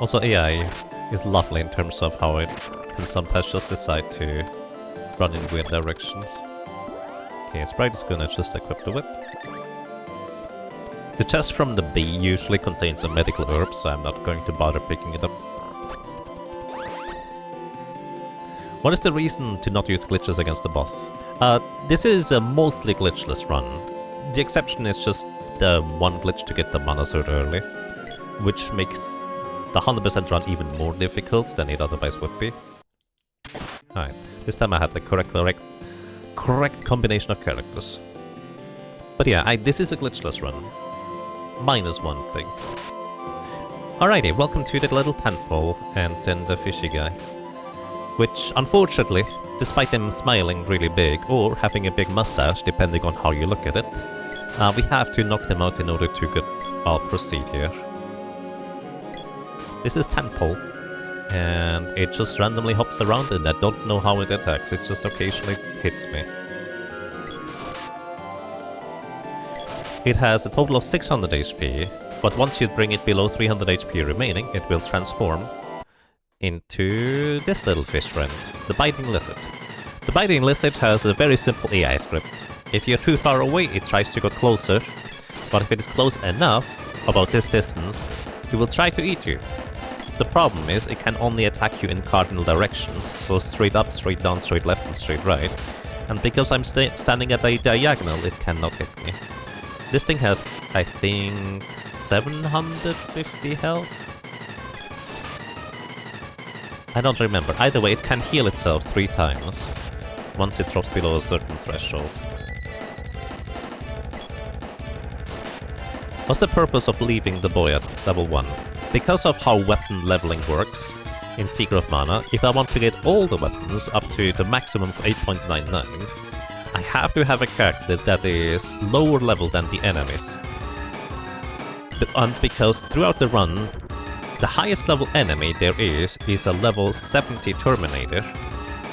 Also, AI is lovely in terms of how it can sometimes just decide to run in weird directions. Okay, Sprite is gonna just equip the whip. The chest from the bee usually contains a medical herb, so I'm not going to bother picking it up. What is the reason to not use glitches against the boss? This is a mostly glitchless run. The exception is just the one glitch to get the mana sword early, which makes the 100% run even more difficult than it otherwise would be. Alright, this time I had the correct combination of characters. But yeah, this is a glitchless run. Minus one thing. Alrighty, welcome to the little tadpole and then the fishy guy. Which, unfortunately, despite them smiling really big or having a big mustache, depending on how you look at it, we have to knock them out in order to proceed here. This is tadpole, and it just randomly hops around and I don't know how it attacks, it just occasionally hits me. It has a total of 600 HP, but once you bring it below 300 HP remaining, it will transform into this little fish friend, the biting lizard. The biting lizard has a very simple AI script. If you're too far away, it tries to get closer, but if it is close enough, about this distance, it will try to eat you. The problem is, it can only attack you in cardinal directions, so straight up, straight down, straight left, and straight right. And because I'm standing at a diagonal, it cannot hit me. This thing has, I think, 750 health? I don't remember. Either way, it can heal itself 3 times, once it drops below a certain threshold. What's the purpose of leaving the boy at level 1? Because of how weapon leveling works in Secret of Mana, if I want to get all the weapons up to the maximum of 8.99, I have to have a character that is lower level than the enemies. And because throughout the run, the highest level enemy there is a level 70 Terminator.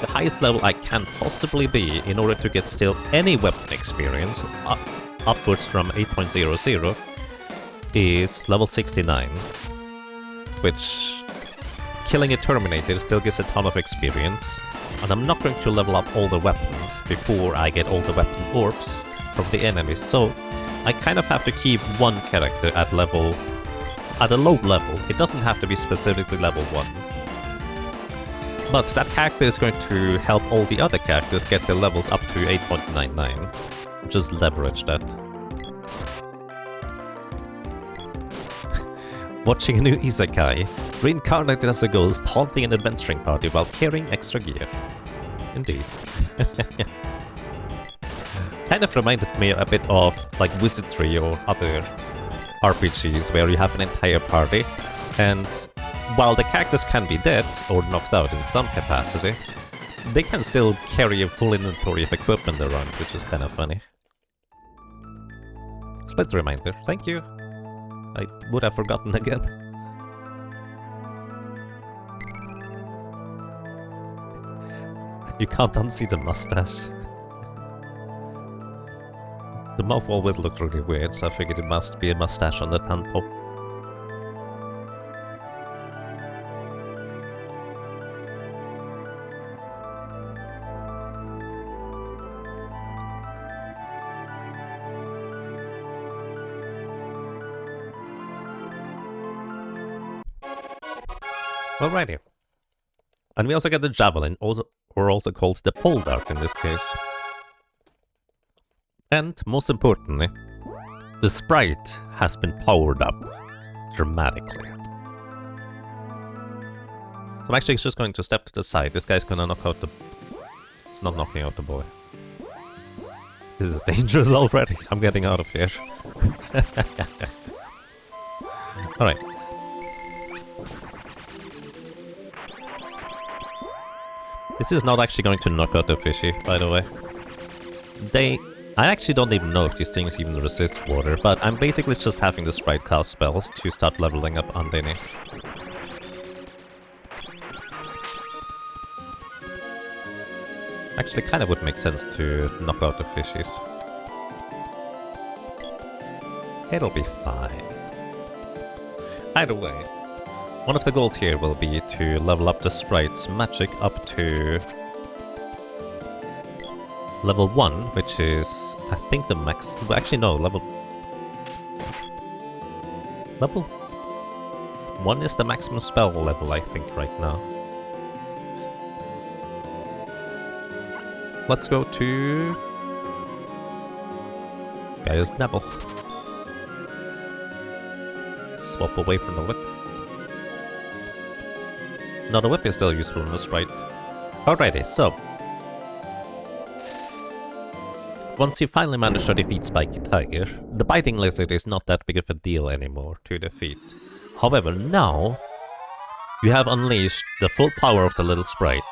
The highest level I can possibly be in order to get still any weapon experience, upwards from 8.00, is level 69. Which, killing a Terminator still gives a ton of experience. And I'm not going to level up all the weapons before I get all the weapon orbs from the enemies, so I kind of have to keep one character at a low level. It doesn't have to be specifically level 1. But that character is going to help all the other characters get their levels up to 8.99. Just leverage that. Watching a new isekai, reincarnated as a ghost, haunting an adventuring party while carrying extra gear. Indeed. Kind of reminded me a bit of like Wizardry or other RPGs where you have an entire party, and while the characters can be dead or knocked out in some capacity, they can still carry a full inventory of equipment around, which is kind of funny. Split reminder, thank you. I would have forgotten again. You can't unsee the mustache. The mouth always looked really weird, so I figured it must be a mustache on the temple. Alrighty. And we also get the javelin, or also called the pole dart in this case. And, most importantly, the sprite has been powered up dramatically. So I'm actually just going to step to the side. This guy's gonna knock out the... It's not knocking out the boy. This is dangerous already. I'm getting out of here. Alright. This is not actually going to knock out the fishy, by the way. I actually don't even know if these things even resist water, but I'm basically just having the sprite cast spells to start leveling up underneath. Actually, kind of would make sense to knock out the fishies. It'll be fine. Either way, one of the goals here will be to level up the sprite's magic up to level 1, which is, I think, the max... Well, actually, no, level 1 is the maximum spell level, I think, right now. Let's go to... Gaia's Nebel. Swap away from the whip. No, the whip is still useful in the sprite. Alrighty, so... Once you finally manage to defeat Spiky Tiger, the biting lizard is not that big of a deal anymore to defeat. However, now you have unleashed the full power of the little sprite,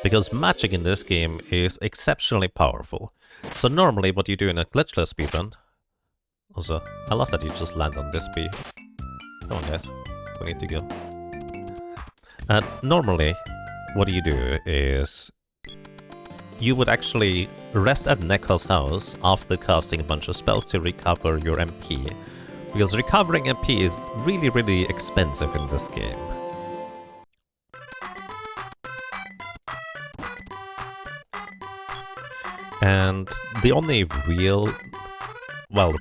because magic in this game is exceptionally powerful. So normally what you do in a glitchless speedrun... Also, I love that you just land on this bee. Come on guys, we need to go. Normally, what you do is... You would actually rest at Neko's house after casting a bunch of spells to recover your MP. Because recovering MP is really, really expensive in this game. And the only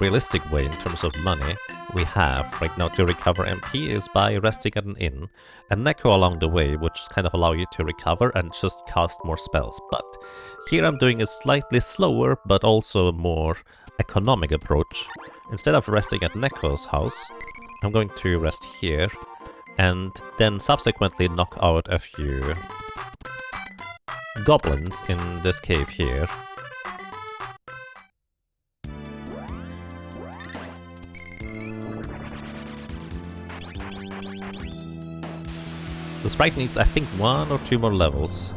realistic way in terms of money we have right now to recover MP is by resting at an inn, and Neko along the way would just kind of allow you to recover and just cast more spells. But here I'm doing a slightly slower but also more economic approach. Instead of resting at Neko's house, I'm going to rest here and then subsequently knock out a few goblins in this cave here. The sprite needs, I think, 1 or 2 more levels.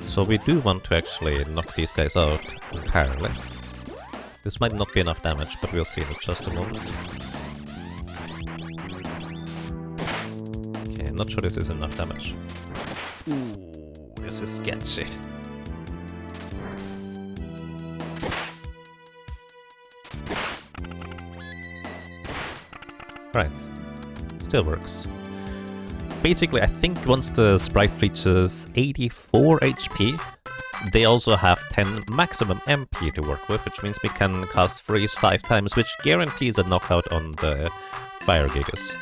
So we do want to actually knock these guys out entirely. This might not be enough damage, but we'll see in just a moment. Okay, I'm not sure this is enough damage. Ooh, this is sketchy. Right, still works. Basically, I think once the sprite reaches 84 HP, they also have 10 maximum MP to work with, which means we can cast Freeze 5 times, which guarantees a knockout on the fire gigas.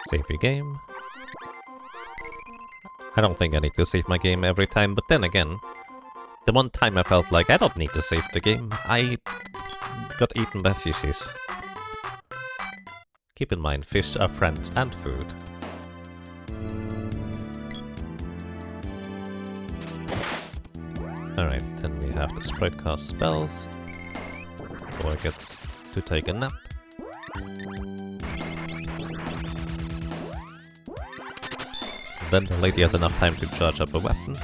Save your game. I don't think I need to save my game every time, but then again, the one time I felt like I don't need to save the game, I got eaten by fishes. Keep in mind, fish are friends and food. Alright, then we have the sprite cast spells. Boy gets to take a nap. Then the lady has enough time to charge up a weapon.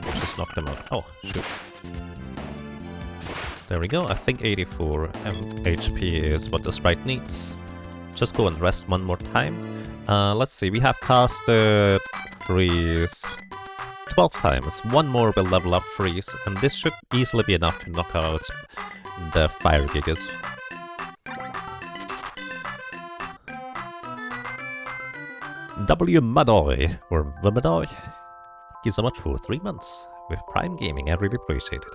Just knock them out. Oh, shoot. There we go. I think 84 HP is what the sprite needs. Just go and rest one more time. Let's see. We have casted Freeze 12 times. One more will level up Freeze, and this should easily be enough to knock out the Fire Gigas. W. Madoy, or Vamadoy, thank you so much for 3 months with Prime Gaming. I really appreciate it.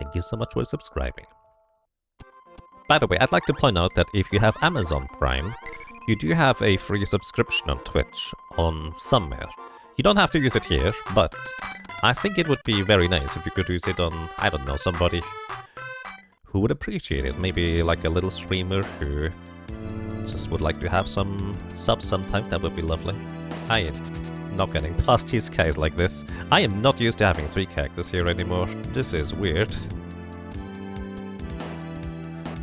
Thank you so much for subscribing. By the way, I'd like to point out that if you have Amazon Prime, you do have a free subscription on Twitch on somewhere. You don't have to use it here, but I think it would be very nice if you could use it on, I don't know, somebody who would appreciate it. Maybe like a little streamer who just would like to have some subs sometime. That would be lovely. I am not getting past these guys like this. I am not used to having 3 characters here anymore. This is weird.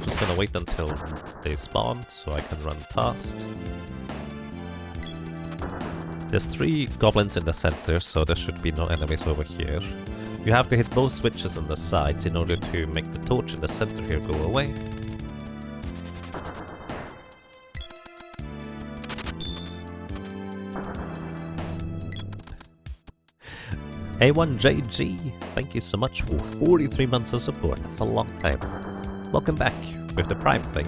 Just gonna wait until they spawn so I can run past. There's 3 goblins in the center, so there should be no enemies over here. You have to hit both switches on the sides in order to make the torch in the center here go away. A1JG, thank you so much for 43 months of support. That's a long time. Welcome back with the Prime thing.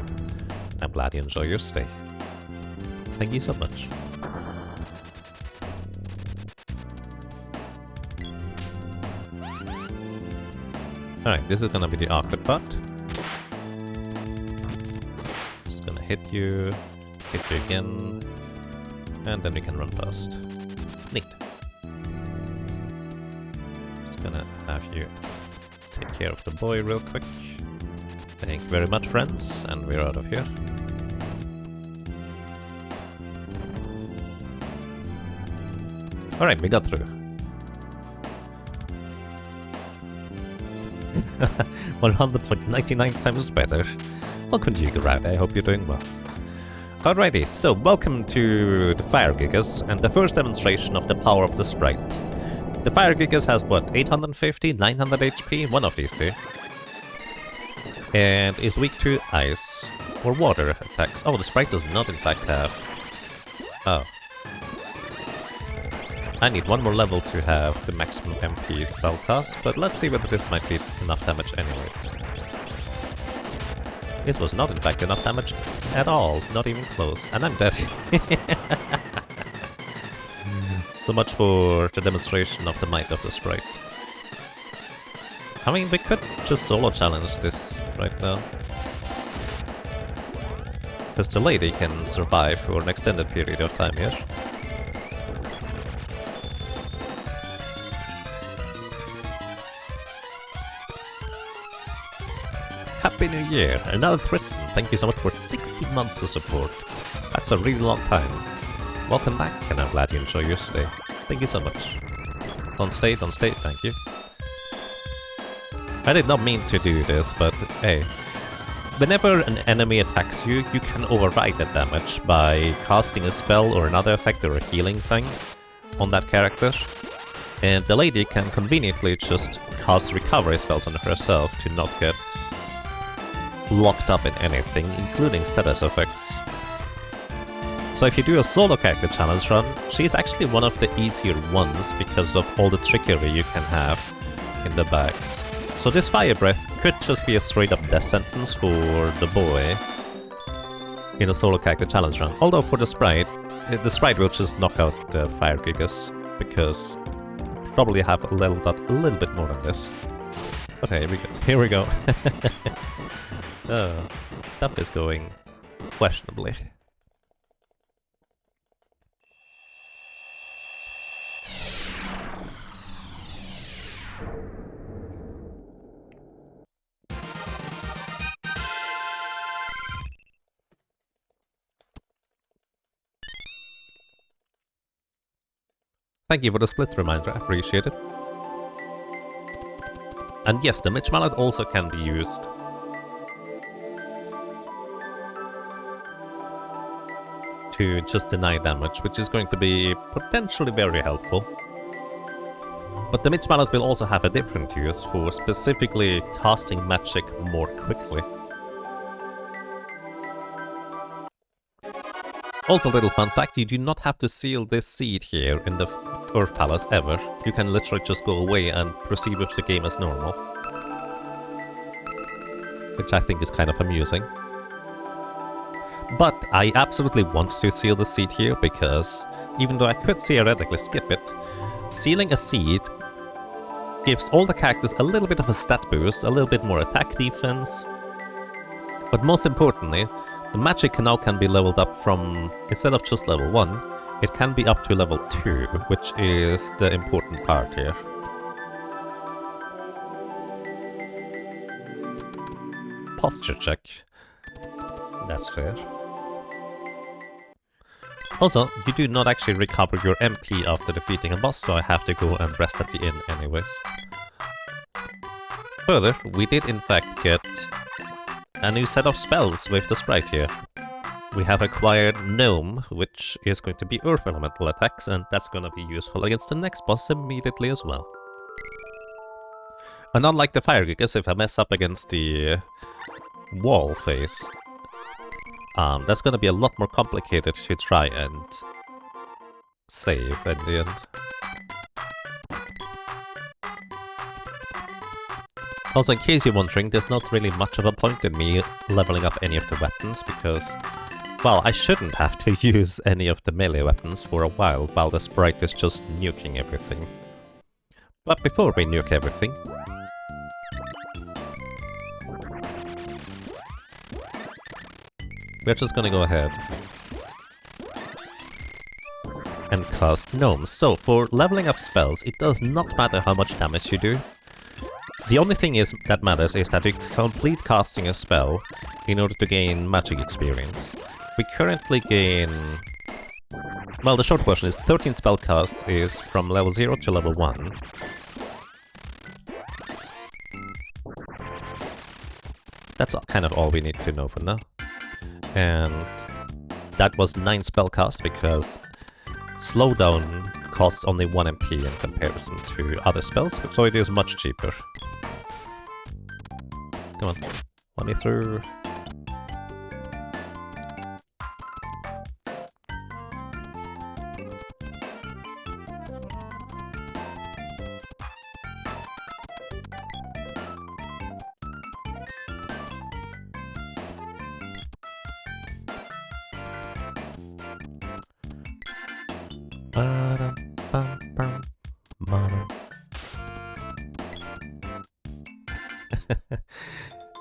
I'm glad you enjoy your stay. Thank you so much. Alright, this is gonna be the awkward part. Just gonna hit you again, and then we can run past. Neat. Gonna have you take care of the boy real quick. Thank you very much, friends, and we're out of here. Alright, we got through. 100.99 times better. Welcome to you, Garad. I hope you're doing well. Alrighty, so welcome to the Fire Gigas and the first demonstration of the power of the sprite. The Fire Gigas has what, 850, 900 HP? One of these two. And is weak to ice or water attacks. Oh, the sprite does not in fact have... Oh. I need one more level to have the maximum MP spellcast, but let's see whether this might be enough damage anyways. This was not in fact enough damage at all, not even close, and I'm dead. So much for the demonstration of the might of the sprite. I mean, we could just solo challenge this right now. Because the lady can survive for an extended period of time here. Happy New Year! Another Tristan, thank you so much for 16 months of support. That's a really long time. Welcome back, and I'm glad you enjoy your stay. Thank you so much. Don't stay, thank you. I did not mean to do this, but hey. Whenever an enemy attacks you, you can override that damage by casting a spell or another effect or a healing thing on that character. And the lady can conveniently just cast recovery spells on herself to not get locked up in anything, including status effects. So if you do a solo character challenge run, she's actually one of the easier ones because of all the trickery you can have in the bags. So this Fire Breath could just be a straight up death sentence for the boy in a solo character challenge run. Although for the sprite will just knock out the Fire Gigas because probably have leveled up a little bit more than this. But hey, here we go. Oh, stuff is going questionably. Thank you for the split reminder, I appreciate it. And yes, the Mitch Mallet also can be used. To just deny damage, which is going to be potentially very helpful. But the Mitch Mallet will also have a different use for specifically casting magic more quickly. Also, little fun fact, you do not have to seal this seed here in the Earth Palace ever. You can literally just go away and proceed with the game as normal. Which I think is kind of amusing. But I absolutely want to seal the seed here, because even though I could theoretically skip it, sealing a seed gives all the characters a little bit of a stat boost, a little bit more attack defense. But most importantly, the magic now can be leveled up from, instead of just level 1, it can be up to level 2, which is the important part here. Posture check. That's fair. Also, you do not actually recover your MP after defeating a boss, so I have to go and rest at the inn anyways. Further, we did in fact get a new set of spells with the sprite here. We have acquired Gnome, which is going to be Earth Elemental attacks, and that's gonna be useful against the next boss immediately as well. And unlike the Fire Gigas, if I mess up against the wall face, that's gonna be a lot more complicated to try and save at the end. Also, in case you're wondering, there's not really much of a point in me leveling up any of the weapons, because, well, I shouldn't have to use any of the melee weapons for a while the sprite is just nuking everything. But before we nuke everything, we're just gonna go ahead and cast gnomes. So, for leveling up spells, it does not matter how much damage you do. The only thing that matters is that you complete casting a spell in order to gain magic experience. We currently gain... Well, the short version is 13 spell casts is from level 0 to level 1. That's kind of all we need to know for now. And that was 9 spellcast because slowdown costs only 1 MP in comparison to other spells, so it is much cheaper. Come on, let me through.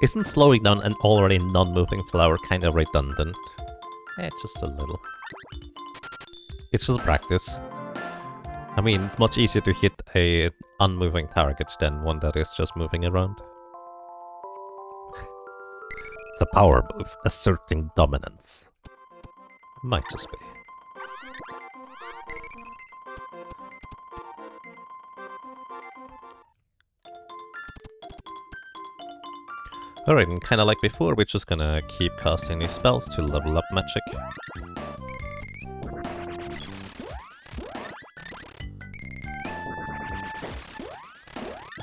Isn't slowing down an already non-moving flower kind of redundant? Just a little. It's just practice. I mean, it's much easier to hit a unmoving target than one that is just moving around. It's a power move, asserting dominance. Might just be. Alright, and kinda like before, we're just gonna keep casting these spells to level up magic.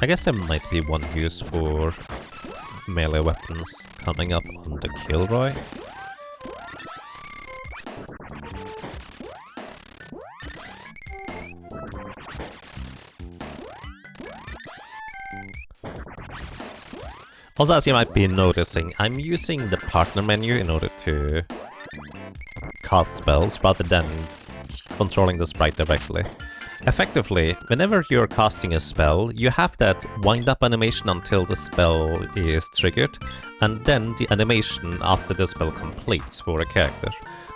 I guess there might be one use for melee weapons coming up on the Kilroy. Also, as you might be noticing, I'm using the partner menu in order to cast spells rather than controlling the sprite directly. Effectively, whenever you're casting a spell, you have that wind up animation until the spell is triggered, and then the animation after the spell completes for a character.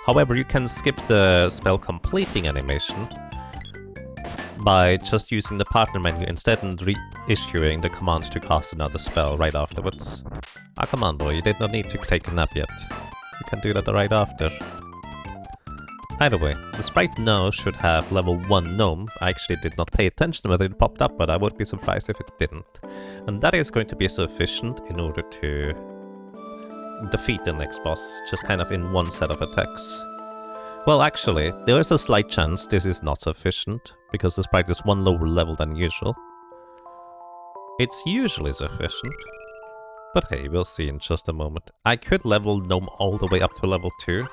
However, you can skip the spell completing animation by just using the partner menu instead and reissuing the command to cast another spell right afterwards. Ah, come on boy, you did not need to take a nap yet. You can do that right after. Either way, the sprite now should have level 1 gnome. I actually did not pay attention whether it popped up, but I would be surprised if it didn't. And that is going to be sufficient in order to defeat the next boss, just kind of in one set of attacks. Well, actually, there is a slight chance this is not sufficient, because the sprite is one lower level than usual. It's usually sufficient, but hey, we'll see in just a moment. I could level gnome all the way up to level 2,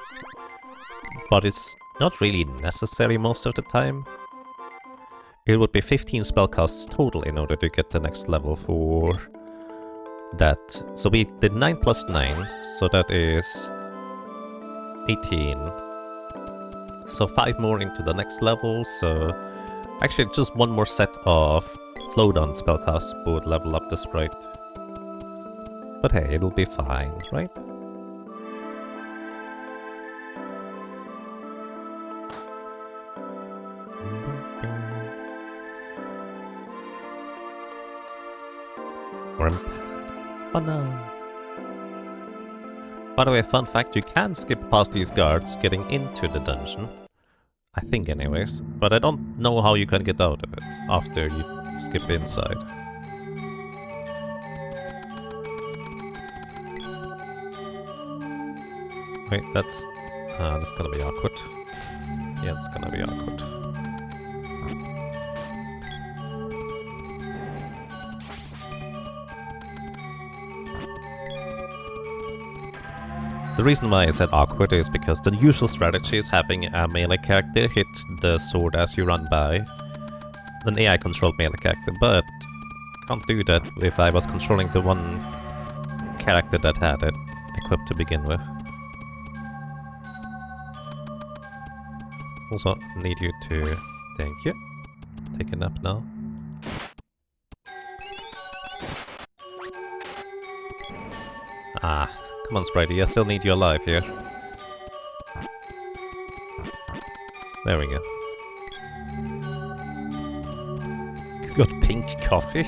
but it's not really necessary most of the time. It would be 15 spellcasts total in order to get the next level for that. So we did 9 plus 9, so that is 18. So 5 more into the next level, so actually just one more set of slowdown spellcasts would level up the sprite. But hey, it'll be fine, right? Oh no. By the way, fun fact, you can skip past these guards getting into the dungeon. I think anyways, but I don't know how you can get out of it after you skip inside. Wait, that's gonna be awkward. Yeah, it's gonna be awkward. The reason why I said awkward is because the usual strategy is having a melee character hit the sword as you run by. An AI-controlled melee character, but can't do that if I was controlling the one character that had it equipped to begin with. Also, need you to... Thank you. Take a nap now. Ah. Come on, Spritey, I still need you alive here. There we go. You got pink coffee?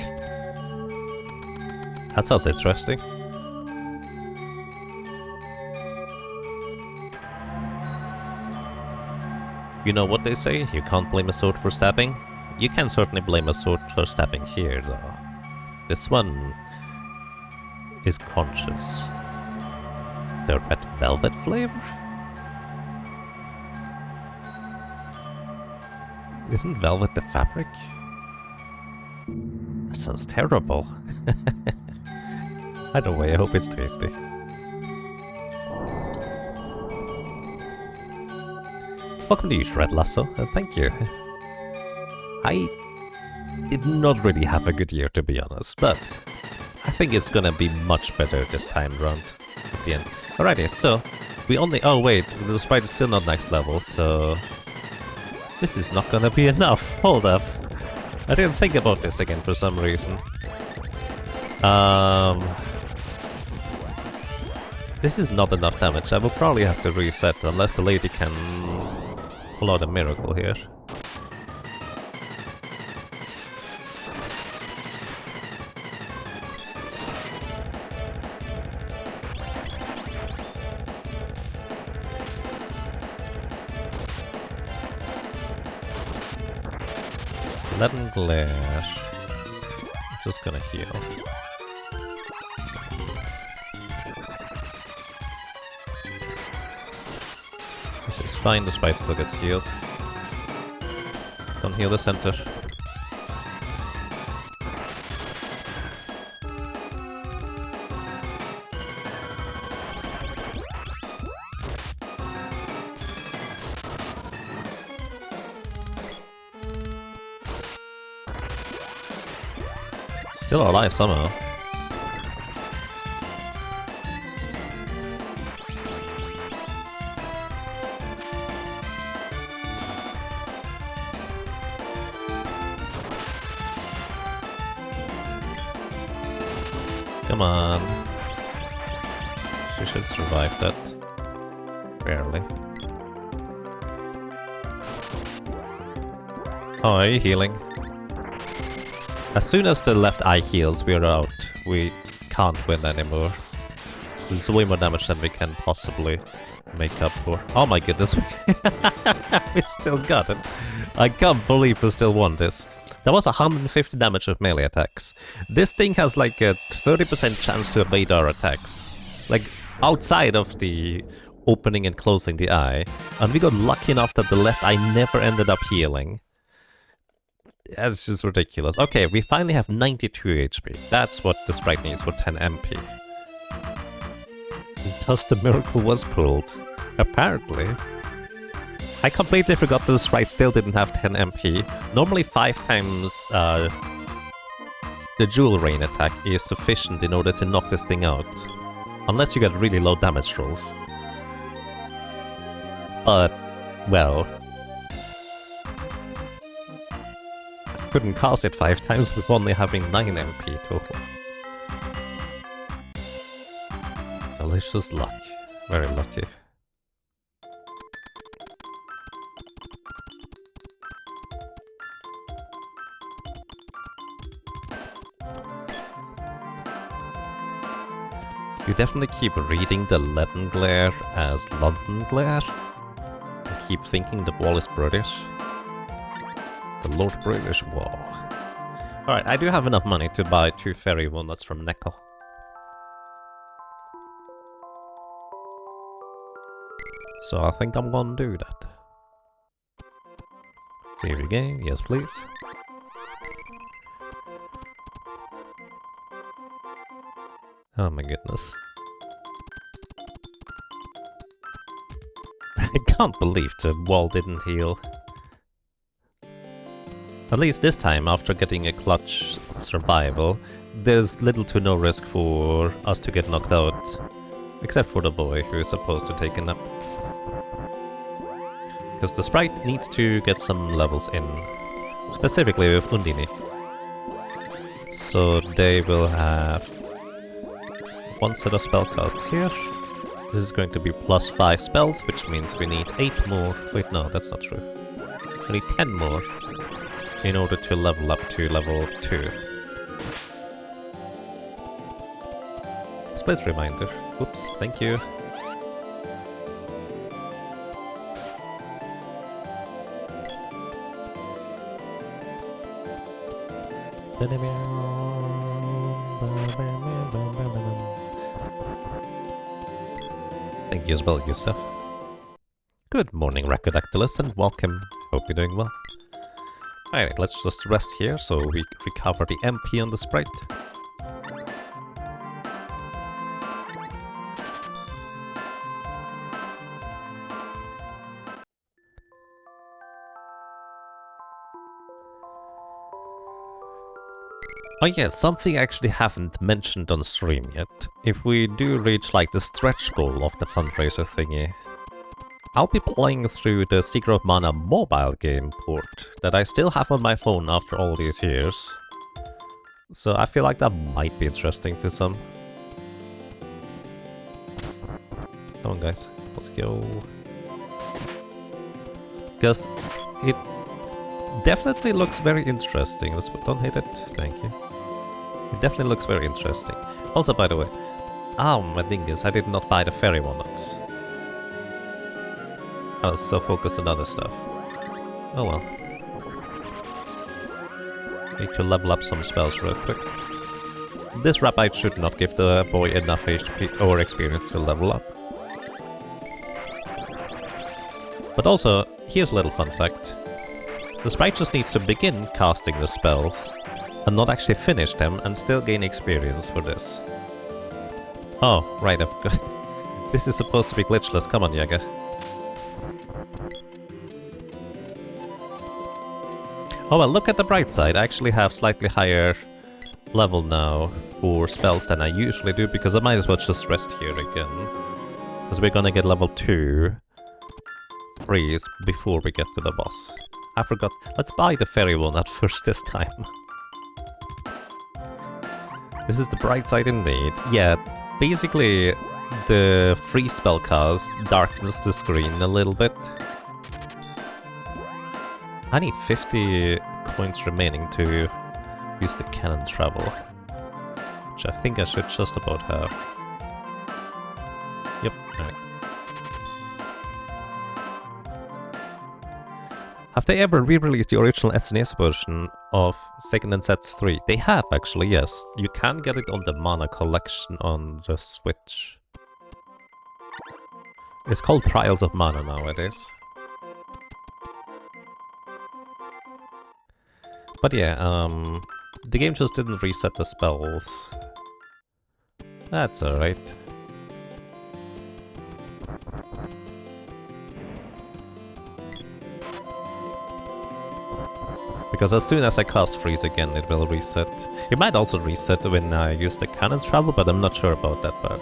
That sounds interesting. You know what they say? You can't blame a sword for stabbing. You can certainly blame a sword for stabbing here, though. This one is conscious. The red velvet flavor? Isn't velvet the fabric? That sounds terrible. Either way, I hope it's tasty. Welcome to you, Shred Lasso. Thank you. I did not really have a good year, to be honest, but I think it's gonna be much better this time around at the end. Alrighty, so we only... Oh wait, the sprite is still not next level, so... This is not gonna be enough. Hold up. I didn't think about this again for some reason. This is not enough damage. I will probably have to reset unless the lady can pull out a miracle here. Let him glare. I'm just gonna heal. This is fine, the sprite still gets healed. Don't heal the center. Still alive somehow. Come on. She should survive that. Barely. Oh, are you healing? As soon as the left eye heals, we're out. We can't win anymore. There's way more damage than we can possibly make up for. Oh my goodness. We still got it. I can't believe we still won this. That was 150 damage of melee attacks. This thing has like a 30% chance to evade our attacks. Like, outside of the opening and closing the eye. And we got lucky enough that the left eye never ended up healing. That's just ridiculous. Okay, we finally have 92 HP. That's what the sprite needs for 10 MP. Thus the miracle was pulled. Apparently. I completely forgot that the sprite still didn't have 10 MP. Normally 5 times the jewel rain attack is sufficient in order to knock this thing out. Unless you get really low damage rolls. But, well... I couldn't cast it 5 times with only having 9 MP total. Delicious luck. Very lucky. You definitely keep reading the Leaden Glare as London Glare. And keep thinking the wall is British. The Lord British Wall. Alright, I do have enough money to buy 2 fairy walnuts from Neko. So I think I'm gonna do that. Save your game, yes please. Oh my goodness. I can't believe the wall didn't heal. At least this time, after getting a clutch survival, there's little to no risk for us to get knocked out. Except for the boy, who is supposed to take a nap. Because the sprite needs to get some levels in. Specifically with Undine. So they will have 1 set of spellcasts here. This is going to be plus 5 spells, which means we need 8 more. Wait, no, that's not true. We need 10 more in order to level up to level 2. Split reminder. Oops, thank you. Thank you as well, Yusuf. Good morning, Racodactylus, and welcome. Hope you're doing well. Alright, let's just rest here so we recover the MP on the sprite. Oh yeah, something I actually haven't mentioned on stream yet. If we do reach like the stretch goal of the fundraiser thingy, I'll be playing through the Secret of Mana mobile game port that I still have on my phone after all these years. So I feel like that might be interesting to some. Come on guys, let's go. Because it definitely looks very interesting. Don't hit it, thank you. It definitely looks very interesting. Also, by the way, my thing is, I did not buy the fairy walnuts. I was so focused on other stuff. Oh well. Need to level up some spells real quick. This rabbi should not give the boy enough HP or experience to level up. But also, here's a little fun fact. The sprite just needs to begin casting the spells, and not actually finish them, and still gain experience for this. Oh, right, I've got... This is supposed to be glitchless, come on, Jäger. Oh well, look at the bright side, I actually have slightly higher level now for spells than I usually do, because I might as well just rest here again. Because we're gonna get level 2 freeze before we get to the boss. I forgot. Let's buy the fairy walnut first this time. This is the bright side indeed. Yeah, basically the free spell cast darkens the screen a little bit. I need 50 coins remaining to use the cannon travel, which I think I should just about have. Yep, alright. Have they ever re-released the original SNES version of Seiken Densetsu 3? They have actually, yes. You can get it on the Mana collection on the Switch. It's called Trials of Mana nowadays. But yeah, the game just didn't reset the spells. That's alright. Because as soon as I cast Freeze again, it will reset. It might also reset when I use the cannon travel, but I'm not sure about that part.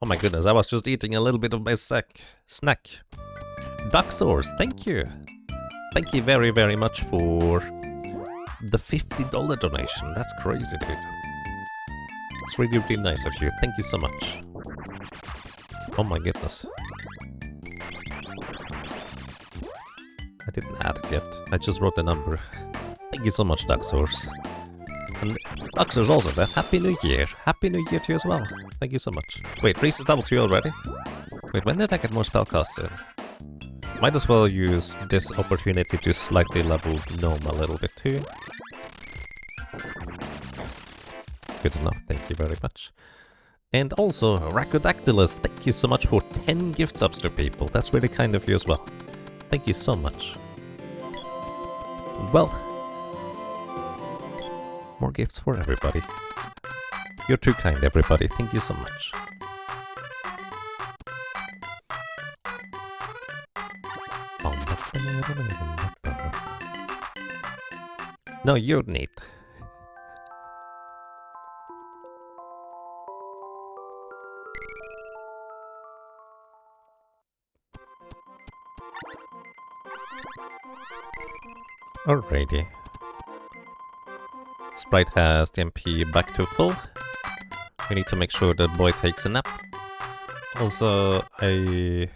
Oh my goodness, I was just eating a little bit of my snack. Duck Source, thank you! Thank you very, very much for the $50 donation. That's crazy, dude. It's really, really nice of you. Thank you so much. Oh my goodness. I didn't add it yet. I just wrote the number. Thank you so much, Duck Source. And Duck Source also says Happy New Year. Happy New Year to you as well. Thank you so much. Wait, Reese is level 3 already? Wait, when did I get more spellcasts in? Might as well use this opportunity to slightly level Gnome a little bit too. Good enough, thank you very much. And also, Racodactylus, thank you so much for 10 gift subs to people. That's really kind of you as well. Thank you so much. Well, more gifts for everybody. You're too kind, everybody. Thank you so much. No, you're neat. Alrighty. Sprite has the MP back to full. We need to make sure the boy takes a nap. Also, I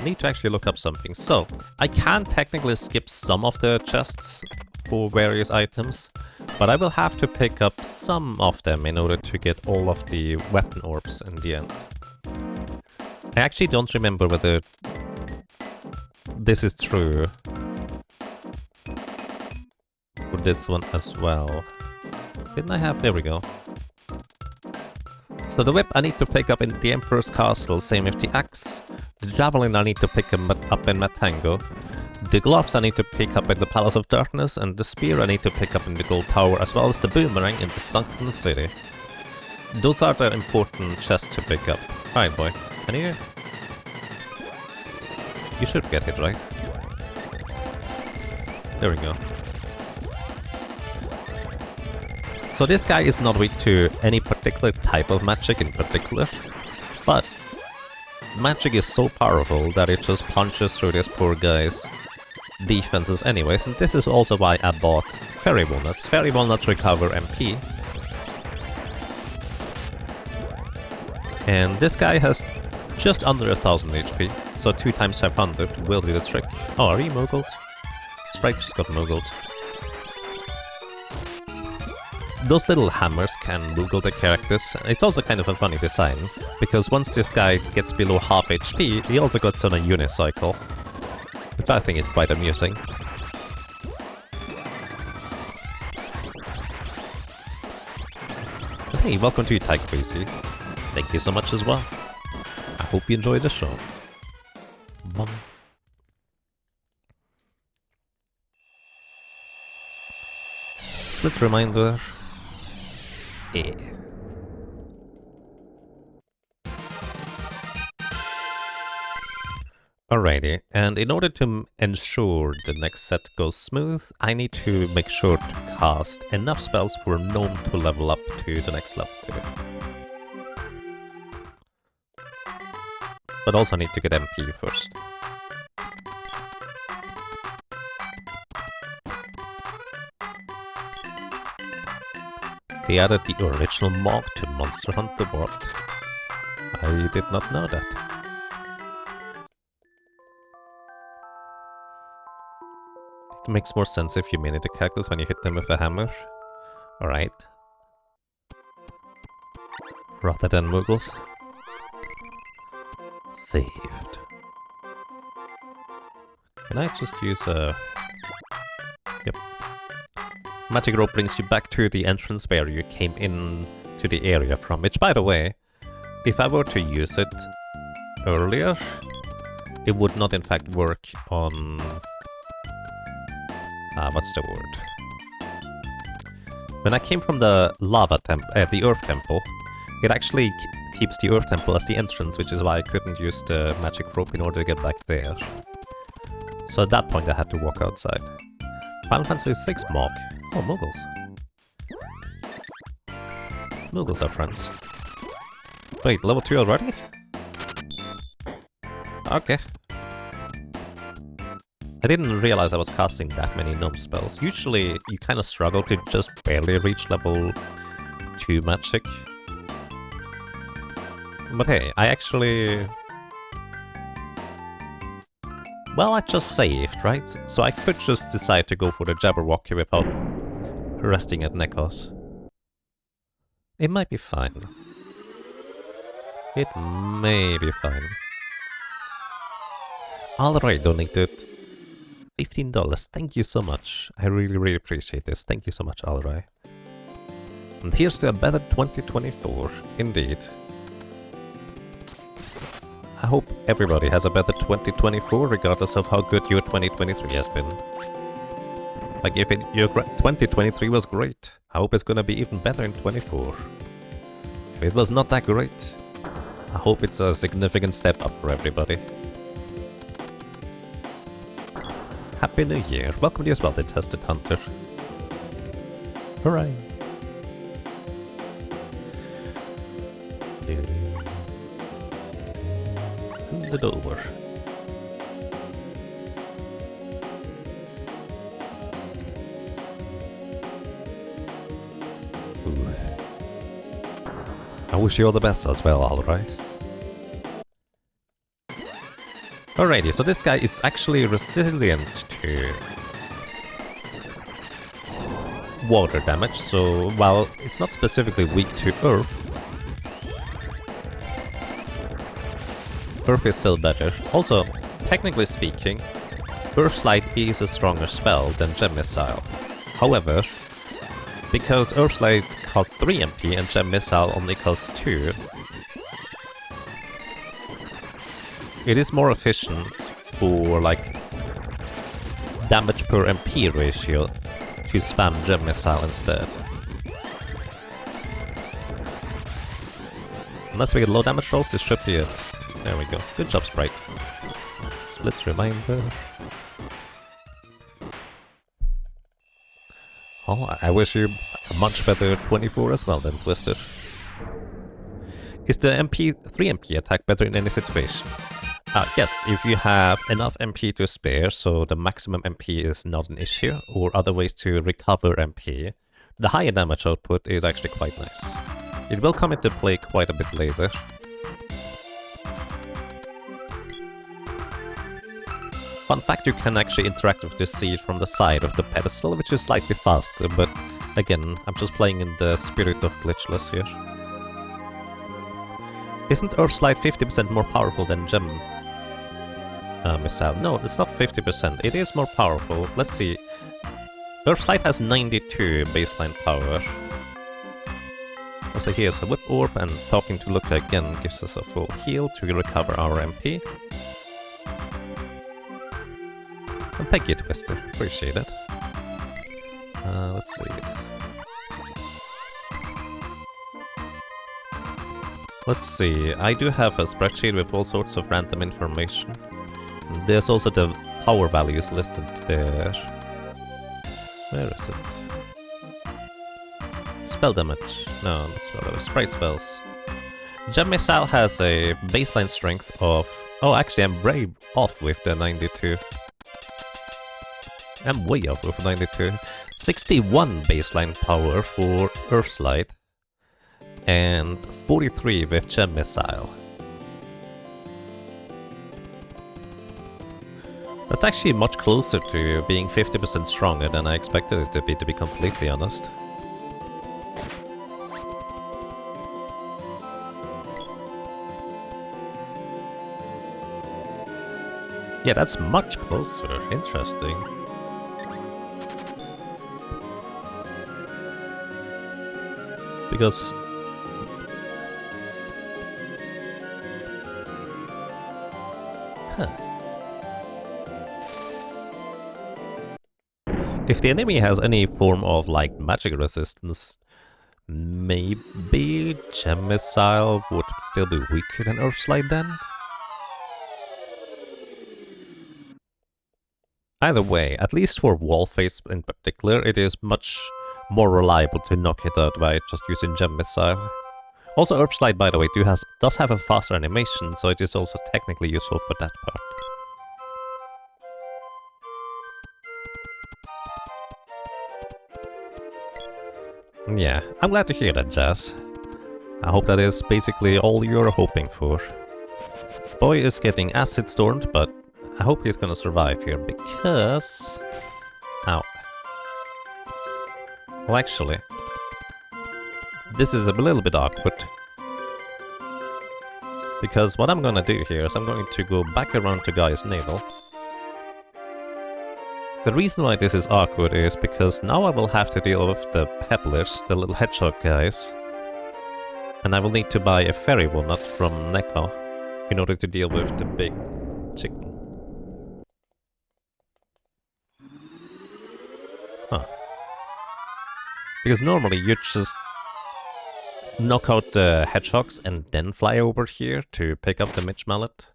need to actually look up something. So, I can technically skip some of the chests for various items, but I will have to pick up some of them in order to get all of the weapon orbs in the end. I actually don't remember whether this is true for this one as well. Didn't I have? There we go. So the whip I need to pick up in the Emperor's Castle, same with the axe. The javelin I need to pick up in Matango. The gloves I need to pick up in the Palace of Darkness, and the spear I need to pick up in the Gold Tower, as well as the boomerang in the Sunken City. Those are the important chests to pick up. Alright boy, can you... You should get hit, right? There we go. So this guy is not weak to any particular type of magic in particular, but magic is so powerful that it just punches through this poor guy's defenses anyways, and this is also why I bought Fairy Walnuts. Fairy Walnuts recover MP. And this guy has just under 1000 HP, so 2 times 500 will do the trick. Oh, are you Moogled? Sprite just got Moogled. Those little hammers can Moogle the characters. It's also kind of a funny design, because once this guy gets below half HP, he also gets on a unicycle, which I think is quite amusing. But hey, welcome to you, Tiger Crazy. Thank you so much as well. I hope you enjoyed the show. Bum. Split reminder. Yeah. Alrighty, and in order to ensure the next set goes smooth, I need to make sure to cast enough spells for Gnome to level up to the next level too. But also I need to get MP first. They added the original Mog to Monster Hunter World. I did not know that. It makes more sense if you mini the characters when you hit them with a hammer. Alright. Rather than Muggles. Saved. Can I just use a... Yep. Magic rope brings you back to the entrance where you came in to the area from, which, by the way, if I were to use it earlier, it would not in fact work on... what's the word? When I came from the the Earth Temple, it actually keeps the Earth Temple as the entrance, which is why I couldn't use the magic rope in order to get back there. So at that point I had to walk outside. Final Fantasy VI Mog. Oh, Muggles. Muggles are friends. Wait, level 2 already? Okay. I didn't realize I was casting that many gnome spells. Usually you kind of struggle to just barely reach level 2 magic. But hey, I actually... Well, I just saved, right? So I could just decide to go for the Jabberwocky without resting at Nekos. It might be fine. It may be fine. Alright, donated $15. Thank you so much. I really appreciate this. Thank you so much, Alright. And here's to a better 2024. Indeed. I hope everybody has a better 2024, regardless of how good your 2023 has been. Like, if your 2023 was great, I hope it's gonna be even better in 24. If it was not that great, I hope it's a significant step up for everybody. Happy New Year. Welcome to you as well, the Tested Hunter. Hooray. The door. Ooh. I wish you all the best as well, alright? Alrighty, so this guy is actually resilient to water damage, so while it's not specifically weak to earth, Earth is still better. Also, technically speaking, Earth Slide is a stronger spell than Gem Missile. However, because Earth Slide costs 3 MP and Gem Missile only costs 2, it is more efficient for, like, damage per MP ratio to spam Gem Missile instead. Unless we get low damage rolls, this should be it. There we go. Good job, Sprite. Split reminder. Oh, I wish you a much better 24 as well then, Twisted. Is the MP 3 MP attack better in any situation? Yes, if you have enough MP to spare, so the maximum MP is not an issue, or other ways to recover MP, the higher damage output is actually quite nice. It will come into play quite a bit later. Fun fact, you can actually interact with the seed from the side of the pedestal, which is slightly faster, but again, I'm just playing in the spirit of Glitchless here. Isn't Earth Slide 50% more powerful than Gem Missile? No, it's not 50%, it is more powerful. Let's see. Earth Slide has 92 baseline power. So here's a Whip Orb, and talking to Luca again gives us a full heal to recover our MP. And thank you, Twister. Appreciate it. Let's see. Let's see. I do have a spreadsheet with all sorts of random information. There's also the power values listed there. Where is it? Spell damage. No, not spell damage. Sprite spells. Gem Missile has a baseline strength of... Oh, actually, I'm way off with the 92. I'm way off with 92. 61 baseline power for Earth Slide. And 43 with Gem Missile. That's actually much closer to being 50% stronger than I expected it to be completely honest. Yeah, that's much closer. Interesting. Because... Huh. If the enemy has any form of, like, magic resistance, maybe Gem Missile would still be weaker than Earth Slide then? Either way, at least for wall face in particular, it is much more reliable to knock it out by just using Gem Missile. Also, Earth Slide, by the way, does have a faster animation, so it is also technically useful for that part. Yeah, I'm glad to hear that, Jazz. I hope that is basically all you're hoping for. Boy is getting acid stormed, but I hope he's gonna survive here, because... Ow. Well, actually... This is a little bit awkward. Because what I'm gonna do here is I'm going to go back around to Guy's navel. The reason why this is awkward is because now I will have to deal with the pebblers, the little hedgehog guys. And I will need to buy a fairy walnut from Neko in order to deal with the big chicken. Huh. Because normally you just knock out the hedgehogs and then fly over here to pick up the Mitch Mallet.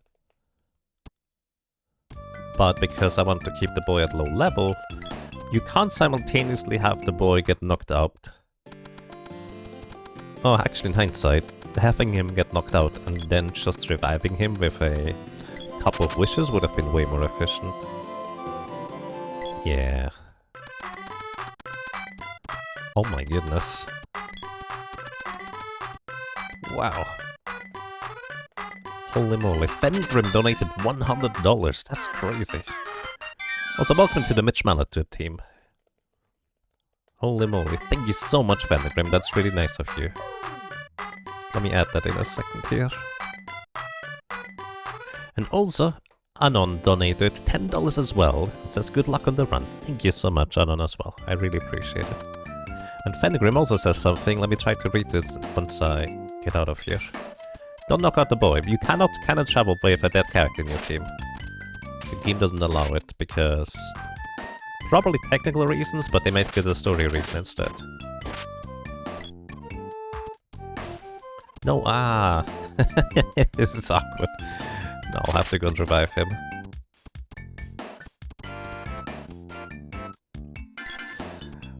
But because I want to keep the boy at low level, you can't simultaneously have the boy get knocked out. Oh, actually in hindsight, having him get knocked out and then just reviving him with a couple of wishes would have been way more efficient. Yeah. Oh my goodness. Wow. Holy moly, Fengrim donated $100, that's crazy. Also, welcome to the Mitch Mallet team. Holy moly, thank you so much, Fengrim, that's really nice of you. Let me add that in a second here. And also, Anon donated $10 as well. It says good luck on the run. Thank you so much, Anon, as well. I really appreciate it. And Fengrim also says something. Let me try to read this once I get out of here. Don't knock out the boy. You cannot travel with a dead character in your team. The game doesn't allow it because... probably technical reasons, but they make it a story reason instead. No, this is awkward. No, I'll have to go and revive him.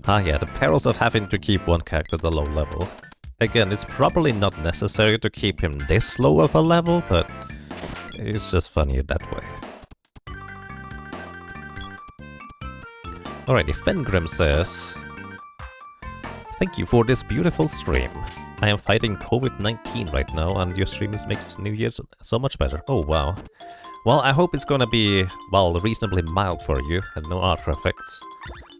Ah yeah, the perils of having to keep one character at a low level. Again, it's probably not necessary to keep him this low of a level, but it's just funny that way. Alrighty, Fengrim says... Thank you for this beautiful stream. I am fighting COVID-19 right now, and your stream makes New Year's so much better. Oh, wow. Well, I hope it's gonna be, well, reasonably mild for you, and no after effects.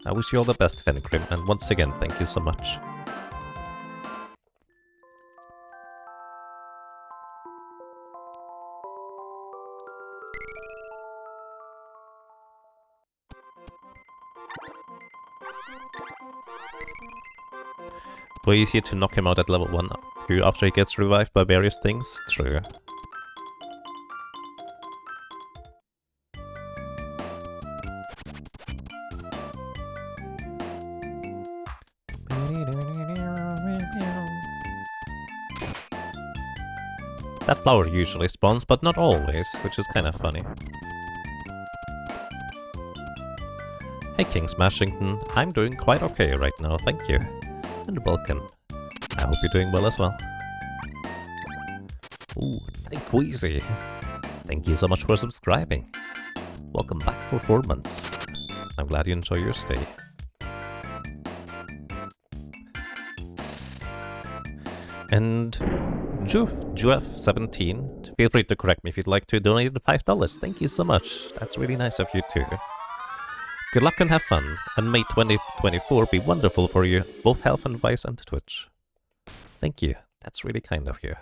I wish you all the best, Fengrim, and once again, thank you so much. Way easier to knock him out at level 1 2 after he gets revived by various things? True. That flower usually spawns, but not always, which is kind of funny. Hey King Smashington, I'm doing quite okay right now, thank you. And welcome. I hope you're doing well as well. Ooh, hey Queasy. Thank you so much for subscribing. Welcome back for 4 months. I'm glad you enjoy your stay. And Juef17, feel free to correct me if you'd like to donate the $5. Thank you so much. That's really nice of you too. Good luck and have fun, and may 2024 be wonderful for you, both health and wise and Twitch. Thank you. That's really kind of you.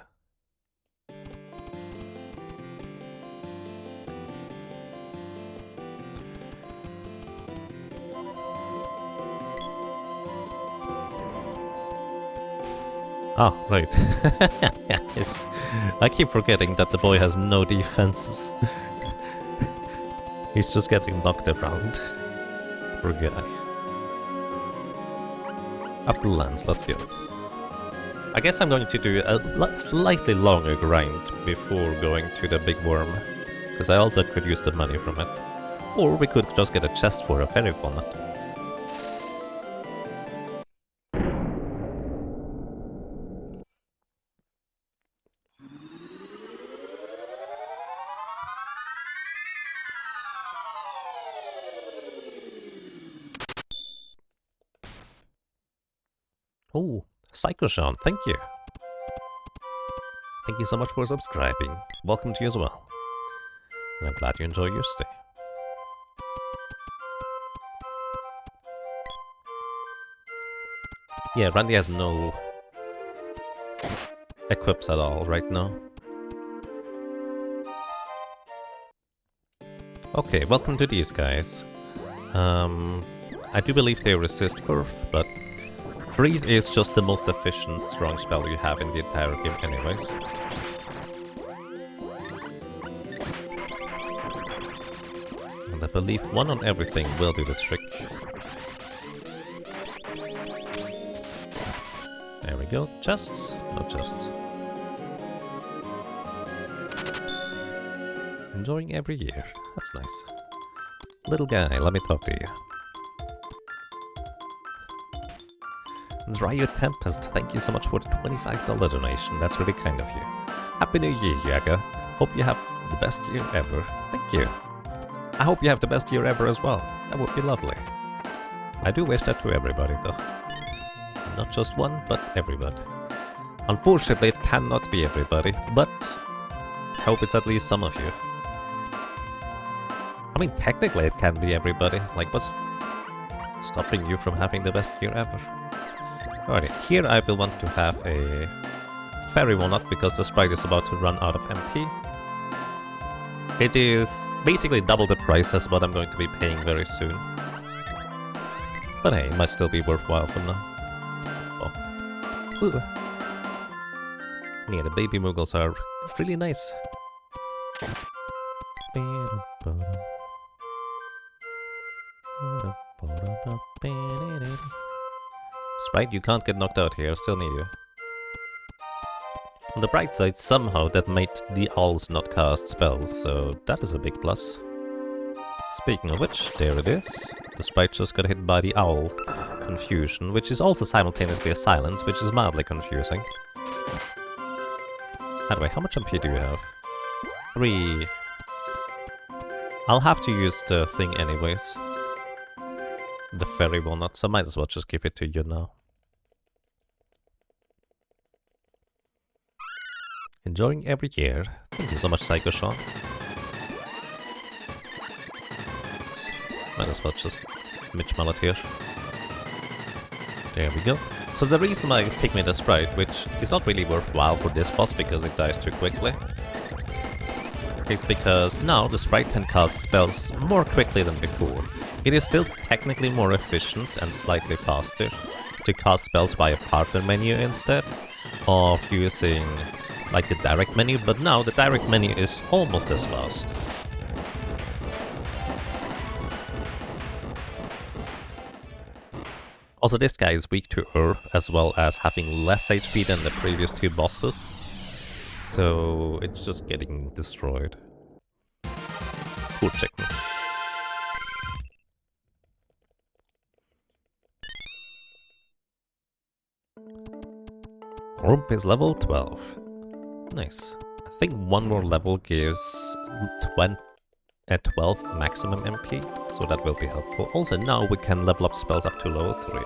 Oh, right. Yes. I keep forgetting that the boy has no defenses. He's just getting knocked around. Poor guy. Uplands, let's go. I guess I'm going to do a slightly longer grind before going to the big worm, because I also could use the money from it. Or we could just get a chest for a fairy walnut. Oh, Psycho-Sean, thank you. Thank you so much for subscribing. Welcome to you as well. And I'm glad you enjoy your stay. Yeah, Randy has no equips at all right now. Okay, welcome to these guys. I do believe they resist Earth, but Freeze is just the most efficient strong spell you have in the entire game anyways. And I believe one on everything will do the trick. There we go. Chests? No chests. Enjoying every year. That's nice. Little guy, let me talk to you. Ryu Tempest, thank you so much for the $25 donation. That's really kind of you. Happy New Year, Yaga. Hope you have the best year ever. Thank you. I hope you have the best year ever as well. That would be lovely. I do wish that to everybody, though. Not just one, but everybody. Unfortunately, it cannot be everybody, but I hope it's at least some of you. I mean, technically it can be everybody. Like, what's stopping you from having the best year ever? Alright, here I will want to have a fairy walnut because the sprite is about to run out of MP. It is basically double the price as what I'm going to be paying very soon. But hey, it might still be worthwhile for now. Oh. Ooh. Yeah, the baby Moogles are really nice. Sprite, you can't get knocked out here, still need you. On the bright side, somehow that made the owls not cast spells, so that is a big plus. Speaking of which, there it is. The sprite just got hit by the owl confusion, which is also simultaneously a silence, which is mildly confusing. Anyway, how much MP do you have? 3. I'll have to use the thing anyways. The fairy walnut, so might as well just give it to you now. Enjoying every year. Thank you so much, Psycho-Sean. Might as well just Mitch-Mull it here. There we go. So the reason why I picked me the sprite, which is not really worthwhile for this boss because it dies too quickly, is because now the sprite can cast spells more quickly than before. It is still technically more efficient and slightly faster to cast spells via partner menu instead of using like the direct menu, but now the direct menu is almost as fast. Also, this guy is weak to Earth, as well as having less HP than the previous 2 bosses. So it's just getting destroyed. Poor chicken. Orb is level 12. Nice. I think one more level gives 12 maximum MP, so that will be helpful. Also, now we can level up spells up to level 3.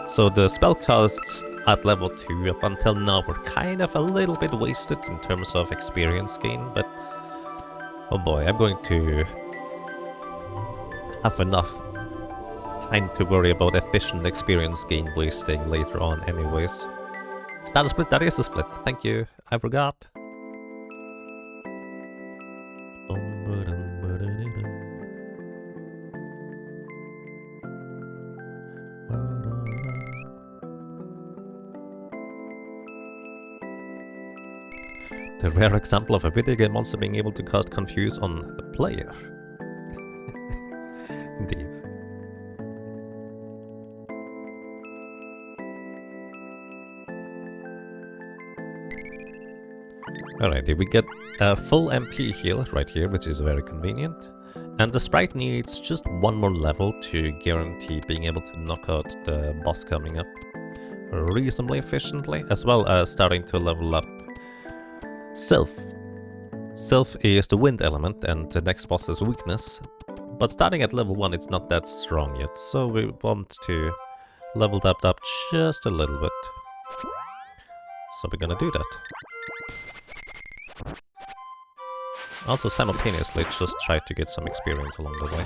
So the spell casts at level 2 up until now were kind of a little bit wasted in terms of experience gain, but oh boy, I'm going to have enough time to worry about efficient experience gain wasting later on anyways. Is that a split? That is a split. Thank you. I forgot. The rare example of a video game monster being able to cast Confuse on the player. Indeed. Alrighty, we get a full MP heal right here, which is very convenient. And the sprite needs just one more level to guarantee being able to knock out the boss coming up reasonably efficiently, as well as starting to level up Sylph. Sylph is the wind element and the next boss is weakness, but starting at level 1 it's not that strong yet, so we want to level that up just a little bit. So we're gonna do that. Also simultaneously just try to get some experience along the way.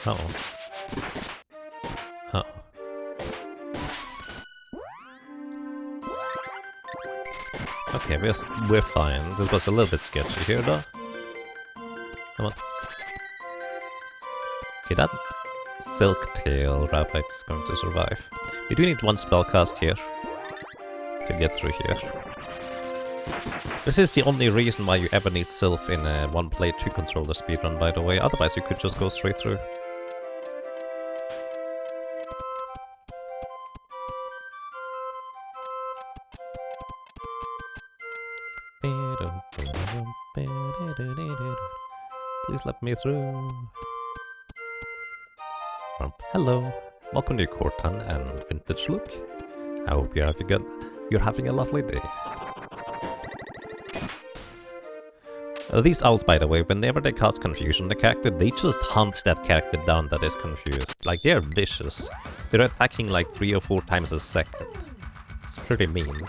Uh-oh. Uh-oh. Okay, we're fine. This was a little bit sketchy here though. Come on. Okay, that Silk-tail rabbit is going to survive. We do need one spellcast here to get through here. This is the only reason why you ever need Sylph in one play to control the speedrun, by the way. Otherwise you could just go straight through. Please let me through. Hello, welcome to Cortan and Vintage Look. I hope you're having a lovely day. These owls, by the way, whenever they cast confusion on the character, they just hunt that character down that is confused. Like, they're vicious. They're attacking like 3 or 4 times a second. It's pretty mean.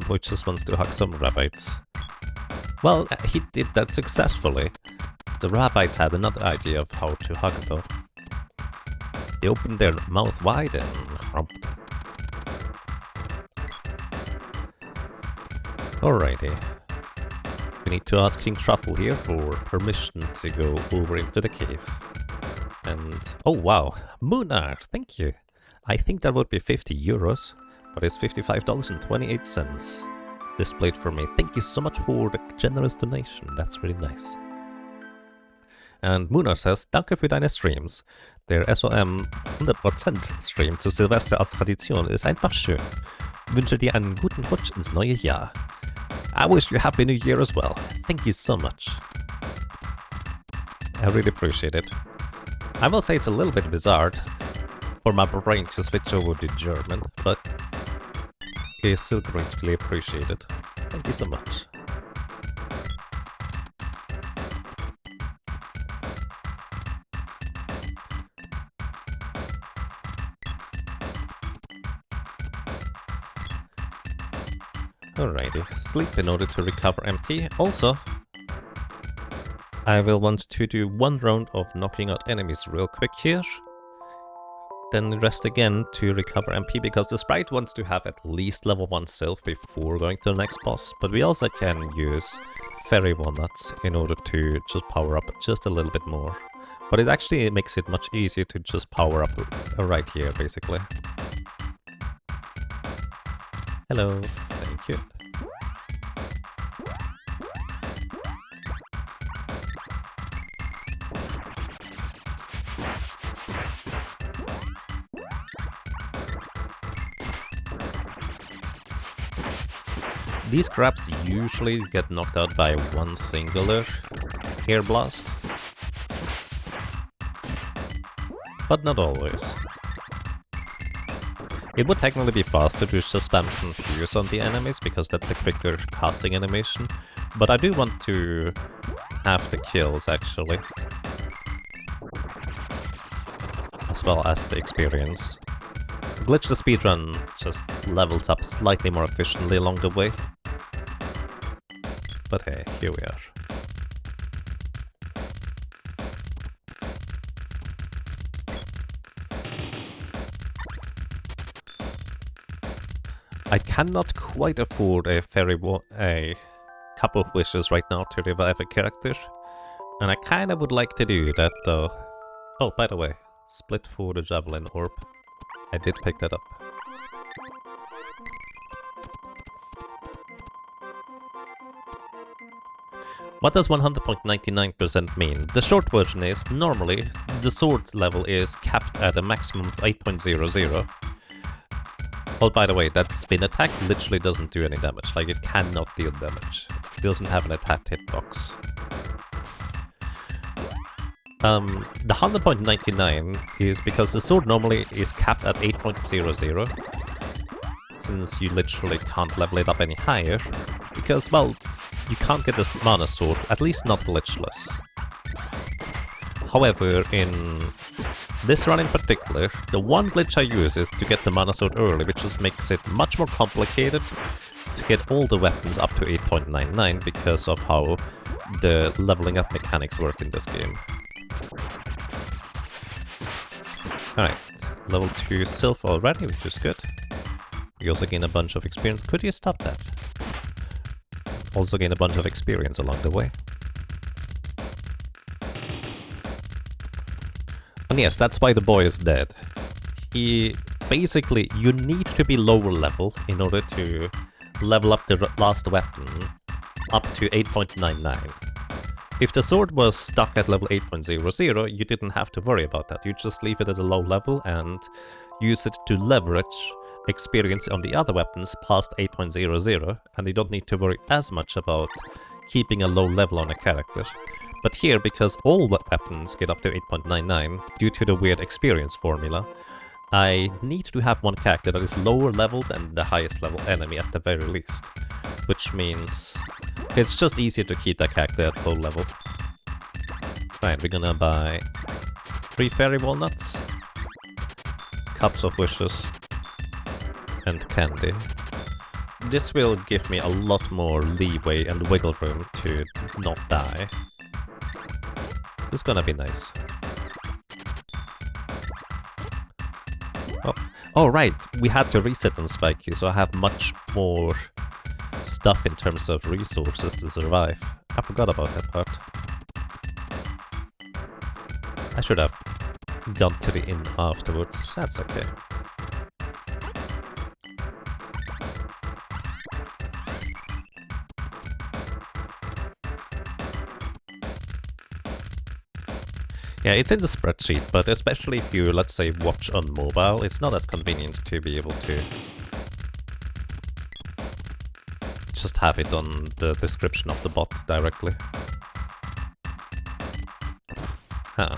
Boy just wants to hug some rabbits. Well, he did that successfully. The rabbits had another idea of how to hug though. They opened their mouth wide and humped. Alrighty. We need to ask King Truffle here for permission to go over into the cave. And... oh wow! Moonar! Thank you! I think that would be 50 euros, but it's $55.28. Displayed for me. Thank you so much for the generous donation. That's really nice. And Moonar says, danke für deine Streams. Der SOM 100% Stream zu Silvester als Tradition ist einfach schön. Wünsche dir einen guten Rutsch ins neue Jahr. I wish you a happy new year as well. Thank you so much. I really appreciate it. I will say it's a little bit bizarre for my brain to switch over to German, but it is still greatly appreciated. Thank you so much. Alrighty, sleep in order to recover MP. Also, I will want to do one round of knocking out enemies real quick here. Then rest again to recover MP, because the sprite wants to have at least level 1 Sylph before going to the next boss. But we also can use Fairy Walnuts in order to just power up just a little bit more. But it actually makes it much easier to just power up right here, basically. Hello, thank you. These crabs usually get knocked out by one singular air blast, but not always. It would technically be faster to just spam Confuse on the enemies, because that's a quicker casting animation, but I do want to have the kills actually, as well as the experience. Glitchless speedrun just levels up slightly more efficiently along the way. But hey, here we are. I cannot quite afford a cup of wishes right now to revive a character, and I kinda would like to do that though. Oh, by the way, split for the javelin orb. I did pick that up. What does 100.99% mean? The short version is, normally, the sword level is capped at a maximum of 8.00. Oh, by the way, that spin attack literally doesn't do any damage. Like, it cannot deal damage. It doesn't have an attack hitbox. The 100.99 is because the sword normally is capped at 8.00, since you literally can't level it up any higher, because, well, you can't get this mana sword, at least not glitchless. However, in this run in particular, the one glitch I use is to get the mana sword early, which just makes it much more complicated to get all the weapons up to 8.99 because of how the leveling up mechanics work in this game. Alright, level 2 Sylph already, which is good. We also gain a bunch of experience. Could you stop that? Also gain a bunch of experience along the way. And yes, that's why the boy is dead. Basically, you need to be lower level in order to level up the last weapon up to 8.99. If the sword was stuck at level 8.00, you didn't have to worry about that. You just leave it at a low level and use it to leverage experience on the other weapons past 8.00, and you don't need to worry as much about keeping a low level on a character. But here, because all weapons get up to 8.99 due to the weird experience formula, I need to have one character that is lower level than the highest level enemy at the very least. Which means it's just easier to keep that character at low level. Right, we're gonna buy 3 fairy walnuts, cups of wishes, and candy. This will give me a lot more leeway and wiggle room to not die. It's gonna be nice. Oh right, we had to reset on Spiky, so I have much more stuff in terms of resources to survive. I forgot about that part. I should have gone to the inn afterwards. That's okay. Yeah, it's in the spreadsheet, but especially if you, let's say, watch on mobile, it's not as convenient to be able to just have it on the description of the bot directly. Huh.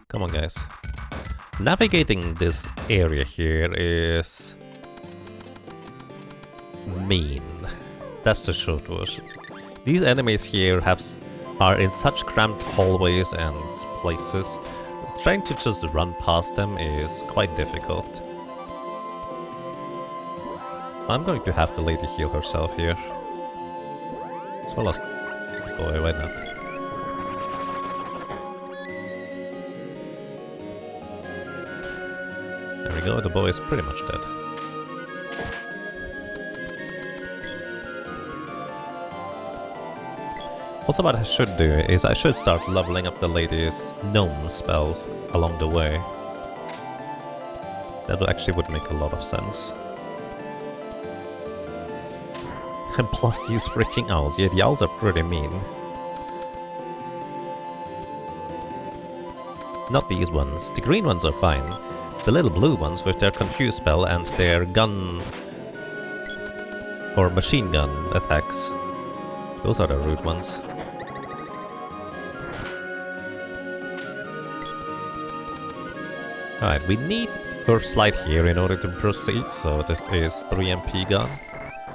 Come on, guys. Navigating this area here is mean. That's the short version. These enemies here are in such cramped hallways and places. Trying to just run past them is quite difficult. I'm going to have the lady heal herself here. As well as the boy, why not? There we go, the boy is pretty much dead. Also, what I should do is I should start leveling up the lady's gnome spells along the way. That actually would make a lot of sense. And plus these freaking owls. Yeah, the owls are pretty mean. Not these ones. The green ones are fine. The little blue ones with their confuse spell and their gun Or machine gun attacks. Those are the rude ones. Alright, we need Earth Slide here in order to proceed, so this is 3 MP gone.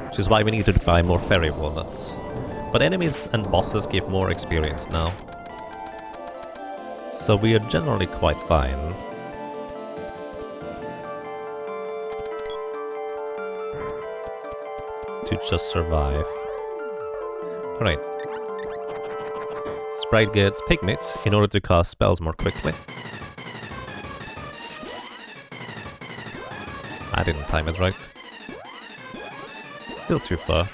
Which is why we need to buy more fairy walnuts. But enemies and bosses give more experience now. So we are generally quite fine. To just survive. Alright. Sprite gets Pigment in order to cast spells more quickly. I didn't time it right. Still too far.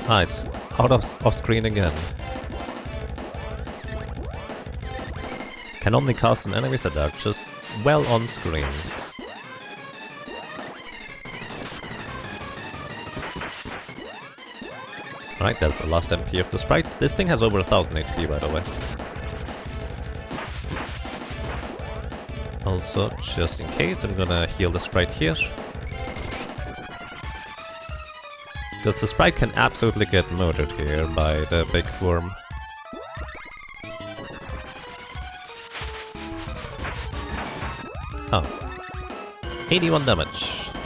Ah, it's out of screen again. Can only cast on enemies that are just well on screen. Right, that's the last MP of the sprite. This thing has over 1000 HP, by the way. Also, just in case, I'm gonna heal the sprite here. Because the sprite can absolutely get murdered here by the big worm. Oh. 81 damage.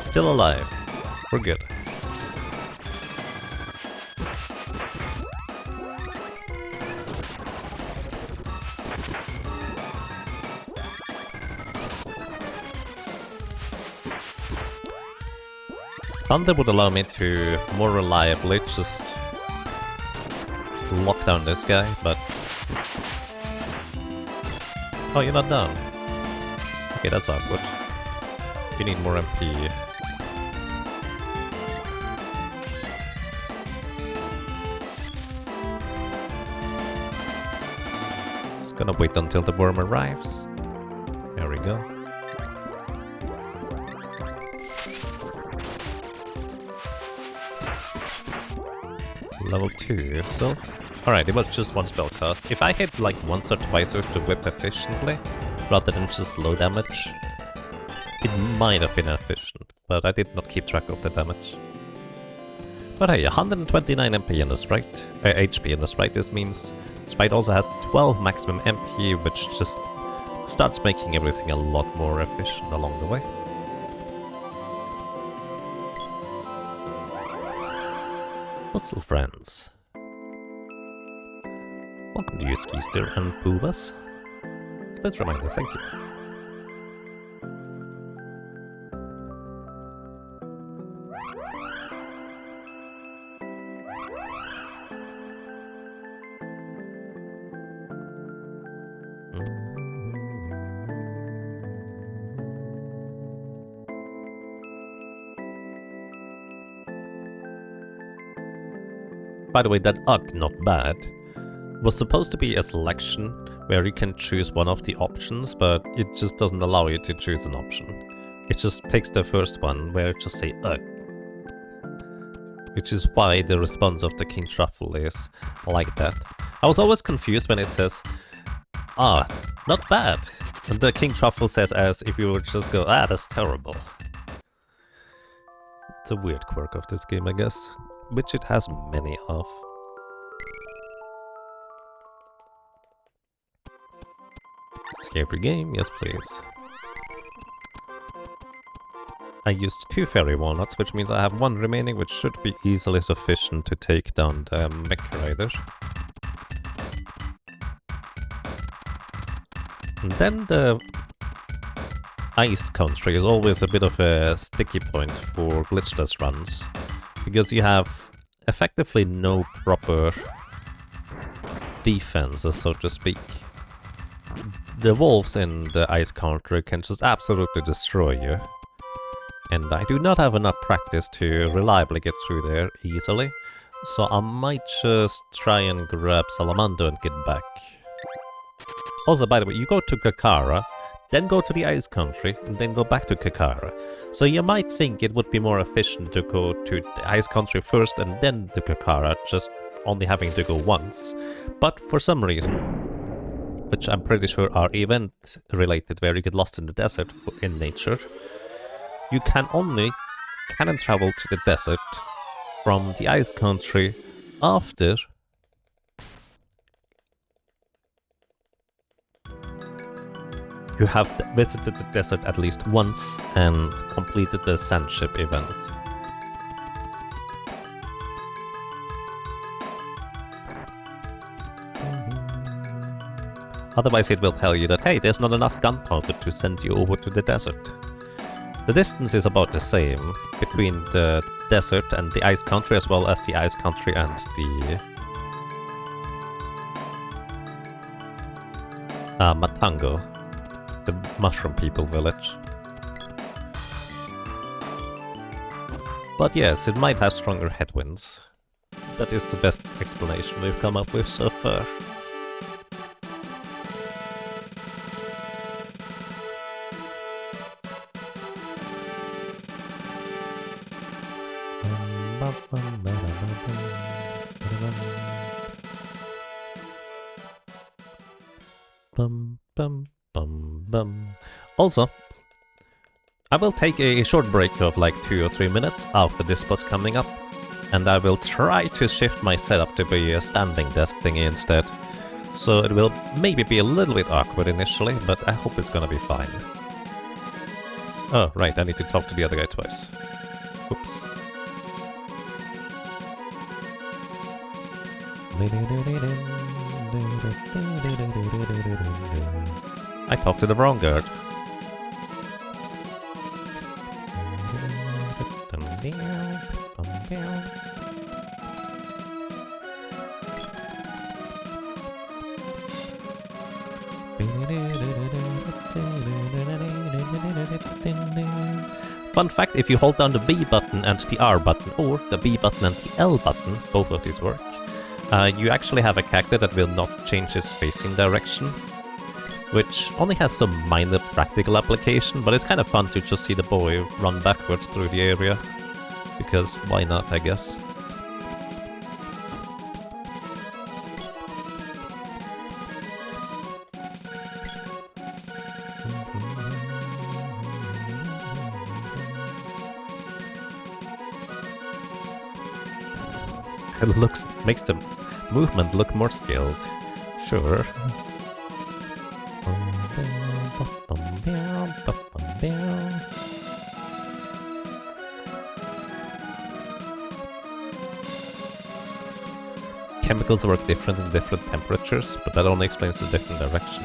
Still alive. We're good. Thunder would allow me to more reliably just lock down this guy, but... Oh, you're not down. Okay, that's awkward. You need more MP. Just gonna wait until the worm arrives. There we go. Level 2, so... Alright, it was just one spell cast. If I hit like once or twice with the whip efficiently, rather than just low damage, it might have been efficient, but I did not keep track of the damage. But hey, 129 MP in the sprite, HP in the sprite, this means sprite also has 12 maximum MP, which just starts making everything a lot more efficient along the way. Little friends. Welcome to you, Skister and Poobas. Split reminder, thank you. By the way, that UG, not bad, was supposed to be a selection where you can choose one of the options, but it just doesn't allow you to choose an option. It just picks the first one where it just say UG. Which is why the response of the King Truffle is like that. I was always confused when it says, ah, not bad. And the King Truffle says as if you would just go, ah, that's terrible. It's a weird quirk of this game, I guess. Which it has many of. Scary game, yes please. I used 2 fairy walnuts, which means I have 1 remaining, which should be easily sufficient to take down the mech rider. And then the ice country is always a bit of a sticky point for glitchless runs. Because you have effectively no proper defenses, so to speak. The wolves in the ice country can just absolutely destroy you. And I do not have enough practice to reliably get through there easily, so I might just try and grab Salamando and get back. Also, by the way, you go to Kakara, then go to the ice country, and then go back to Kakara. So you might think it would be more efficient to go to the ice country first and then to Kakara, just only having to go once. But for some reason, which I'm pretty sure are event-related, where you get lost in the desert in nature, you can only cannon travel to the desert from the ice country after you have visited the desert at least once and completed the sand ship event. Otherwise it will tell you that, hey, there's not enough gunpowder to send you over to the desert. The distance is about the same between the desert and the ice country, as well as the ice country and the Matango, the mushroom people village. But yes, it might have stronger headwinds. That is the best explanation we've come up with so far. Also, I will take a short break of like 2 or 3 minutes after this boss coming up, and I will try to shift my setup to be a standing desk thingy instead. So it will maybe be a little bit awkward initially, but I hope it's gonna be fine. Oh, right, I need to talk to the other guy twice. Oops. I talked to the wrong guard. Fun fact, if you hold down the B button and the R button, or the B button and the L button, both of these work, you actually have a character that will not change its facing direction, which only has some minor practical application, but it's kind of fun to just see the boy run backwards through the area, because why not, I guess. It makes the movement look more skilled. Sure. Chemicals work different in different temperatures, but that only explains the different direction.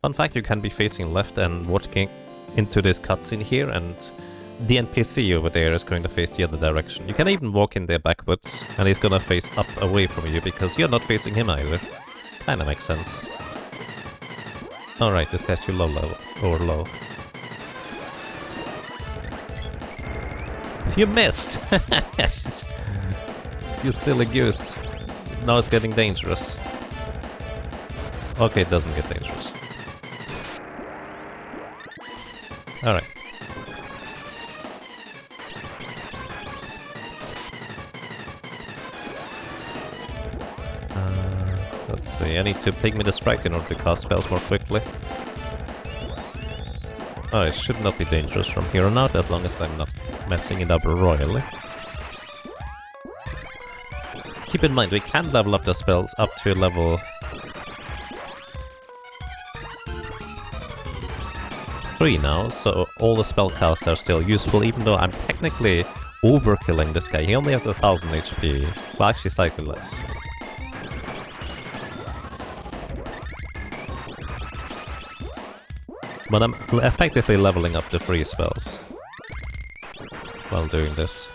Fun fact, you can be facing left and watching into this cutscene here, and the NPC over there is going to face the other direction. You can even walk in there backwards, and he's gonna face up away from you, because you're not facing him either. Kinda makes sense. Alright, this guy's too low level, or low. You missed! Yes! You silly goose. Now it's getting dangerous. Okay, it doesn't get dangerous. Alright. Let's see, I need to ping me the sprite in order to cast spells more quickly. Oh, it should not be dangerous from here on out, as long as I'm not messing it up royally. Keep in mind, we can level up the spells up to level 3 now, so all the spellcasts are still useful, even though I'm technically overkilling this guy. He only has 1000 HP, well actually slightly less. But I'm effectively leveling up the free spells while doing this.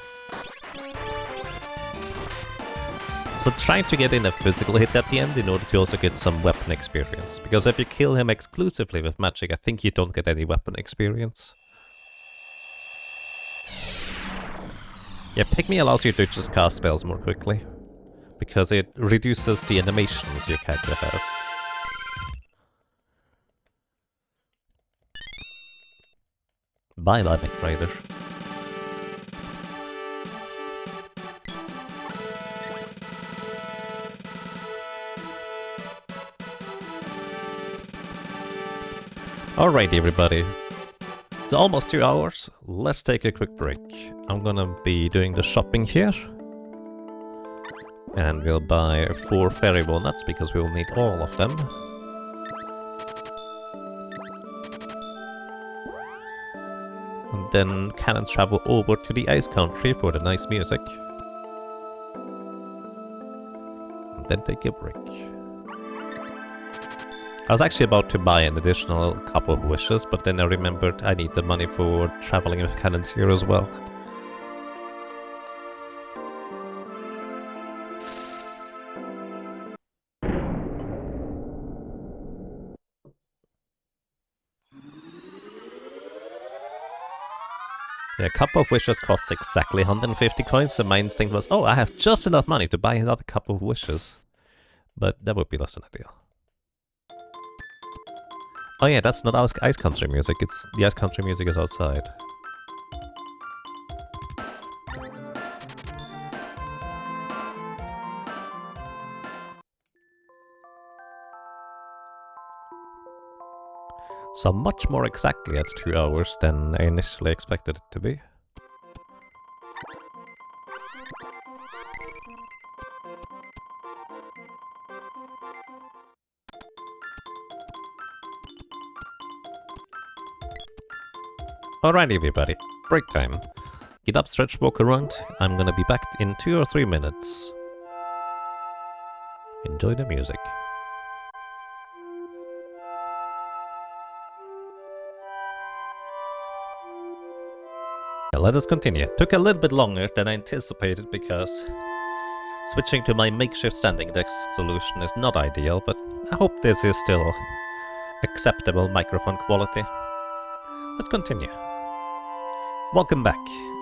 So trying to get in a physical hit at the end in order to also get some weapon experience. Because if you kill him exclusively with magic, I think you don't get any weapon experience. Yeah, Pick Me allows you to just cast spells more quickly. Because it reduces the animations your character has. Bye-bye, Nick Rider. Alright, everybody. It's almost 2 hours. Let's take a quick break. I'm gonna be doing the shopping here. And we'll buy 4 fairy walnuts because we will need all of them. And then can travel over to the ice country for the nice music. And then take a break. I was actually about to buy an additional couple of wishes, but then I remembered I need the money for traveling with cannons here as well. Yeah, a couple of wishes costs exactly 150 coins, so my instinct was, oh, I have just enough money to buy another couple of wishes. But that would be less than ideal. Oh yeah, that's not ice country music, it's the ice country music is outside. So much more exactly at 2 hours than I initially expected it to be. Alright everybody, break time. Get up, stretch, walk around. I'm gonna be back in 2 or 3 minutes. Enjoy the music. Let us continue. Took a little bit longer than I anticipated because switching to my makeshift standing desk solution is not ideal, but I hope this is still acceptable microphone quality. Let's continue. Welcome back.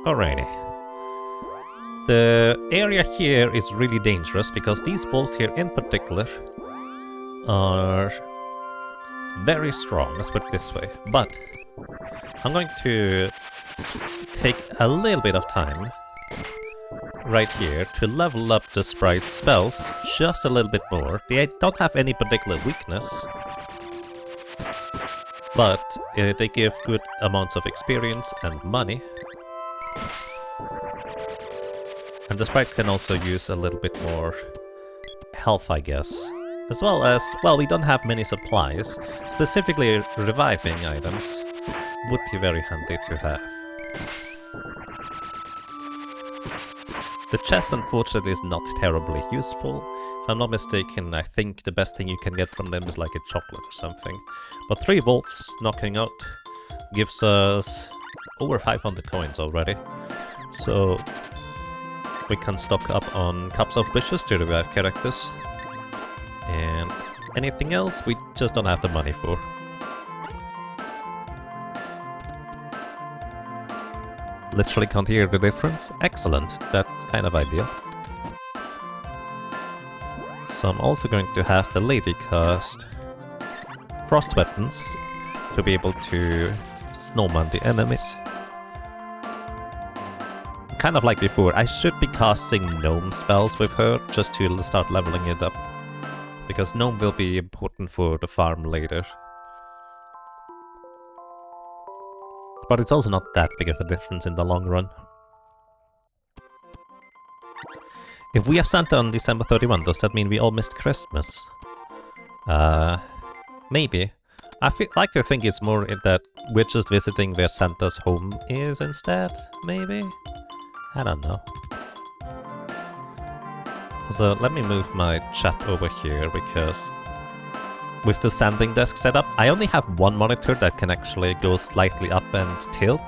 Alrighty. The area here is really dangerous because these wolves here in particular are very strong, let's put it this way. But I'm going to take a little bit of time right here to level up the sprite's spells just a little bit more. They don't have any particular weakness, but they give good amounts of experience and money. And the sprite can also use a little bit more health, I guess. As well as, well, we don't have many supplies. Specifically, reviving items would be very handy to have. The chest, unfortunately, is not terribly useful. If I'm not mistaken, I think the best thing you can get from them is like a chocolate or something. But 3 wolves knocking out gives us over 500 coins already. So we can stock up on cups of wishes to revive characters. And anything else we just don't have the money for. Literally can't hear the difference. Excellent, that's kind of ideal. So I'm also going to have the lady cast frost weapons to be able to snowman the enemies. Kind of like before, I should be casting gnome spells with her just to start leveling it up. Because gnome will be important for the farm later. But it's also not that big of a difference in the long run. If we have Santa on December 31, does that mean we all missed Christmas? Maybe. I like to think it's more that we're just visiting where Santa's home is instead, maybe? I don't know. So let me move my chat over here because with the standing desk setup, I only have one monitor that can actually go slightly up and tilt,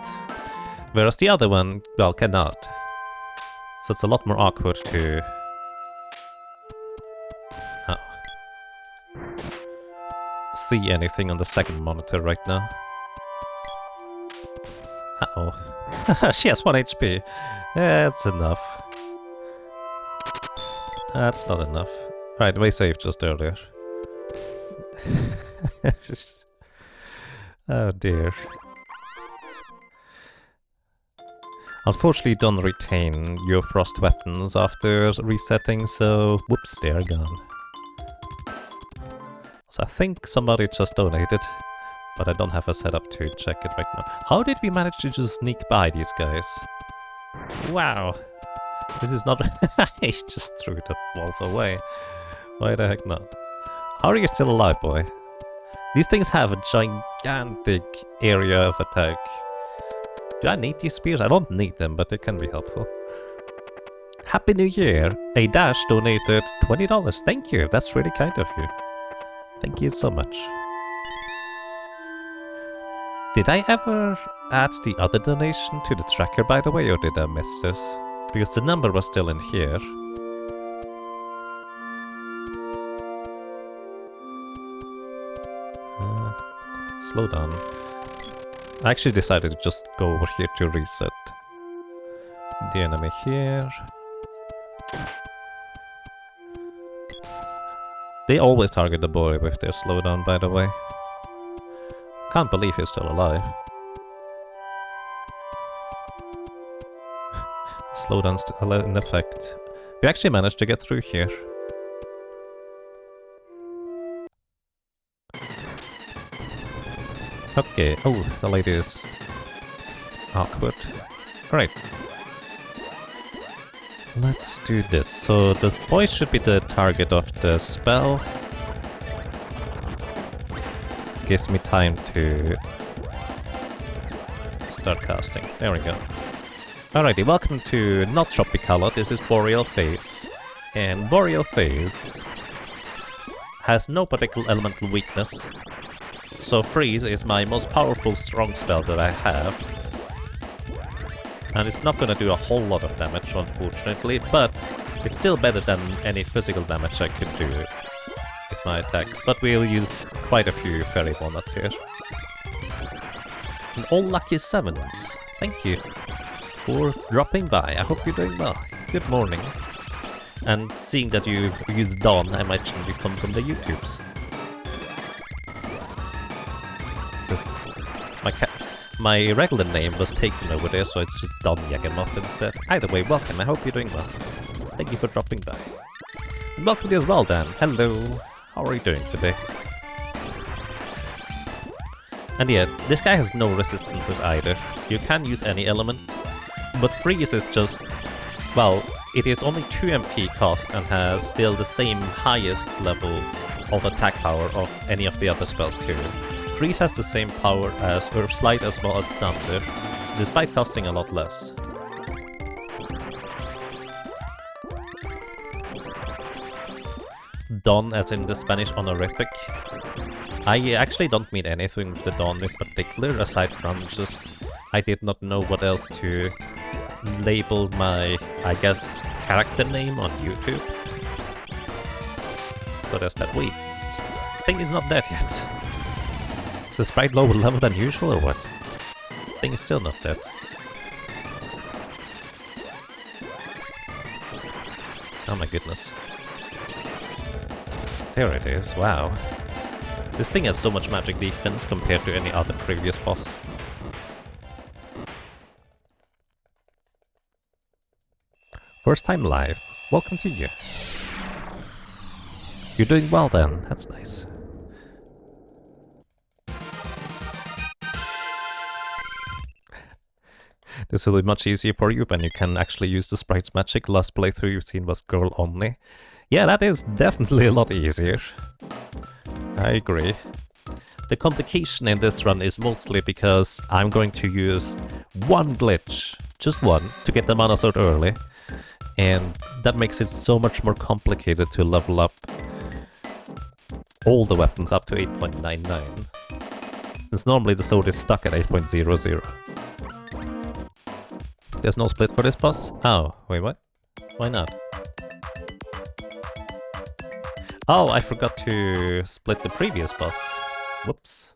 whereas the other one, well, cannot. So it's a lot more awkward to... see anything on the second monitor right now. Uh-oh. She has 1 HP. That's enough. That's not enough. Right, we saved just earlier. Oh dear. Unfortunately, you don't retain your frost weapons after resetting, so whoops, they're gone. So I think somebody just donated, but I don't have a setup to check it right now. How did we manage to just sneak by these guys? Wow. This is not... He just threw the wolf away. Why the heck not? How are you still alive, boy? These things have a gigantic area of attack. Do I need these spears? I don't need them, but they can be helpful. Happy New Year! A Dash donated $20. Thank you, that's really kind of you. Thank you so much. Did I ever add the other donation to the tracker, by the way, or did I miss this? Because the number was still in here. Slow down. I actually decided to just go over here to reset the enemy here. They always target the boy with their slowdown, by the way. Can't believe he's still alive. Slowdown's still in effect. We actually managed to get through here. Okay, oh, the lady is awkward. Alright. Let's do this. So the boy should be the target of the spell. Gives me time to start casting. There we go. Alrighty, welcome to not Tropicala, this is Boreal Phase. And Boreal Phase has no particular elemental weakness. So Freeze is my most powerful strong spell that I have. And it's not gonna do a whole lot of damage, unfortunately, but it's still better than any physical damage I could do with my attacks. But we'll use quite a few fairy walnuts here. And all lucky 7s. Thank you for dropping by. I hope you're doing well. Good morning. And seeing that you use Dawn, I imagine you come from the YouTubes. My regular name was taken over there, so it's just Don Yagamov instead. Either way, welcome, I hope you're doing well. Thank you for dropping by. And welcome to you as well, Dan. Hello. How are you doing today? And yeah, this guy has no resistances either. You can use any element, but Freeze is just... well, it is only 2 MP cost and has still the same highest level of attack power of any of the other spells too. Freeze has the same power as Earth Slide as well as Thunder, despite costing a lot less. Dawn as in the Spanish honorific. I actually don't mean anything with the Dawn in particular, aside from just I did not know what else to label my, I guess, character name on YouTube. So there's that. Wait, thing is not dead yet. Is the sprite lower level than usual or what? Thing is still not dead. Oh my goodness. There it is, wow. This thing has so much magic defense compared to any other previous boss. First time live. Welcome to you. You're doing well then, that's nice. This will be much easier for you when you can actually use the sprite's magic. Last playthrough you've seen was girl only. Yeah, that is definitely a lot easier. I agree. The complication in this run is mostly because I'm going to use one glitch, just one, to get the mana sword early. And that makes it so much more complicated to level up all the weapons up to 8.99. Since normally the sword is stuck at 8.00. There's no split for this boss? Oh, wait, what? Why not? Oh, I forgot to split the previous boss. Whoops.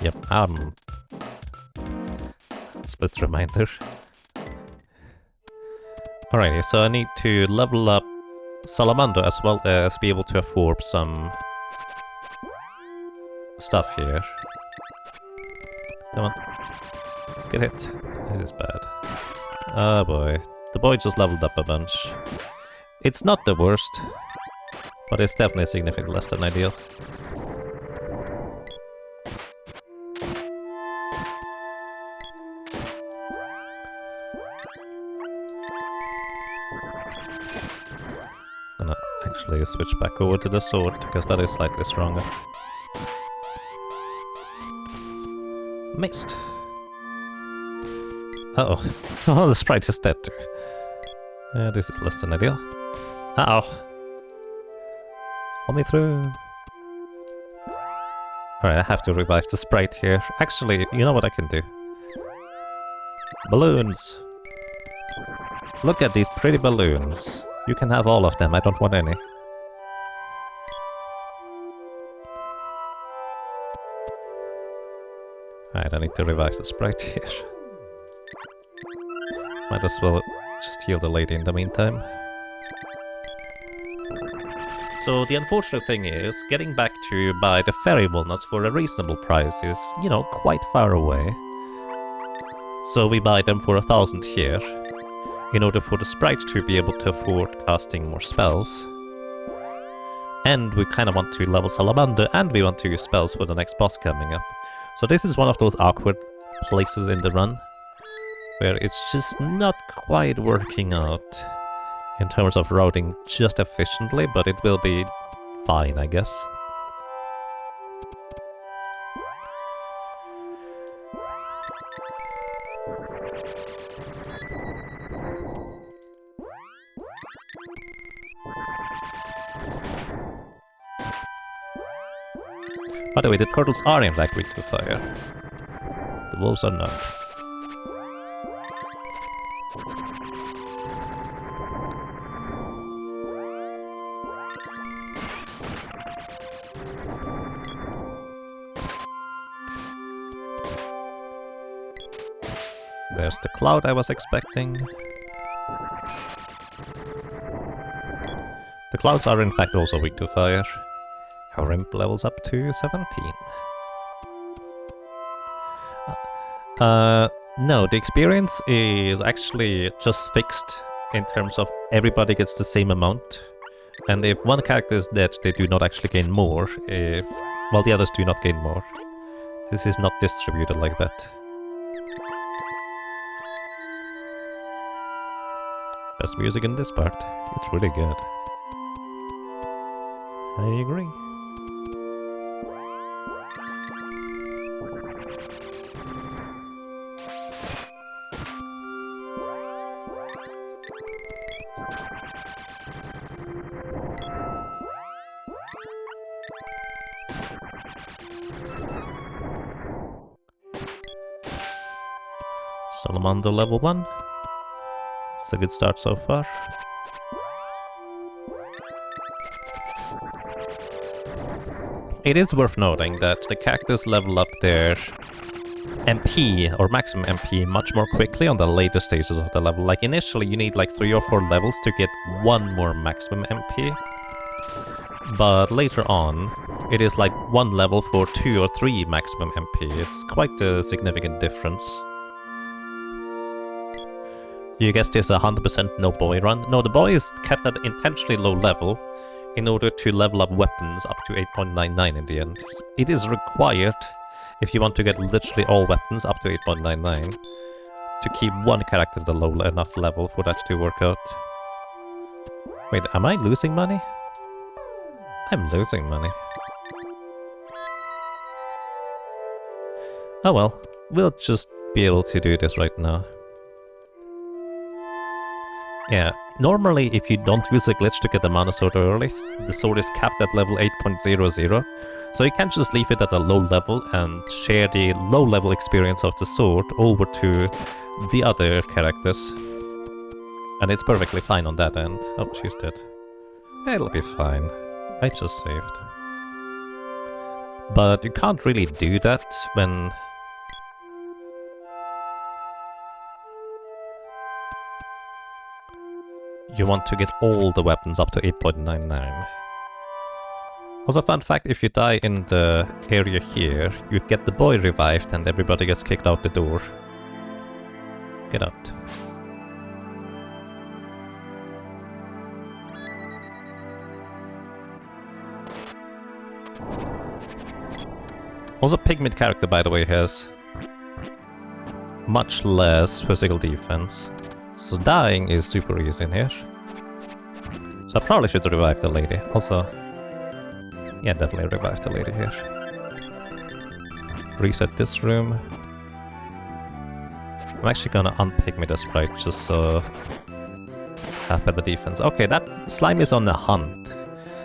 Yep, split reminder. Alrighty, so I need to level up Salamander as well as be able to afford some stuff here. Come on. Get hit. This is bad. Oh boy. The boy just leveled up a bunch. It's not the worst, but it's definitely significantly less than ideal. I'm gonna actually switch back over to the sword, because that is slightly stronger. Missed. Uh-oh. Oh, the sprite is dead too. This is less than ideal. Uh-oh. Hold me through. Alright, I have to revive the sprite here. Actually, you know what I can do? Balloons! Look at these pretty balloons. You can have all of them, I don't want any. Alright, I need to revive the sprite here. Might as well just heal the lady in the meantime. So the unfortunate thing is, getting back to buy the fairy walnuts for a reasonable price is, you know, quite far away. So we buy them for 1,000 here, in order for the sprite to be able to afford casting more spells. And we kind of want to level Salamander, and we want to use spells for the next boss coming up. So this is one of those awkward places in the run, where it's just not quite working out in terms of routing just efficiently, but it will be fine, I guess. By the way, the turtles are in fact weak to fire. The wolves are not. There's the cloud I was expecting. The clouds are in fact also weak to fire. Our imp levels up to 17. No, the experience is actually just fixed in terms of everybody gets the same amount. And if one character is dead, they do not actually gain more, while the others do not gain more. This is not distributed like that. Best music in this part. It's really good. I agree. Salamander level 1. It's a good start so far. It is worth noting that the characters level up their MP, or maximum MP, much more quickly on the later stages of the level. Like initially you need like 3 or 4 levels to get 1 more maximum MP. But later on, it is like 1 level for 2 or 3 maximum MP. It's quite a significant difference. You guessed this 100% no boy run? No, the boy is kept at intentionally low level in order to level up weapons up to 8.99 in the end. It is required, if you want to get literally all weapons up to 8.99, to keep one character at a low enough level for that to work out. Wait, am I losing money? I'm losing money. Oh well, we'll just be able to do this right now. Yeah, normally if you don't use a glitch to get the mana sword early, the sword is capped at level 8.00, so you can't just leave it at a low level and share the low level experience of the sword over to the other characters. And it's perfectly fine on that end. Oh, she's dead. It'll be fine. I just saved. But you can't really do that when... you want to get all the weapons up to 8.99. Also, fun fact, if you die in the area here, you get the boy revived and everybody gets kicked out the door. Get out. Also, Pygmid character, by the way, has much less physical defense. So dying is super easy in here. So I probably should revive the lady. Also, yeah, definitely revive the lady here. Reset this room. I'm actually gonna unpick me the sprite just so have better defense. Okay, that slime is on a hunt.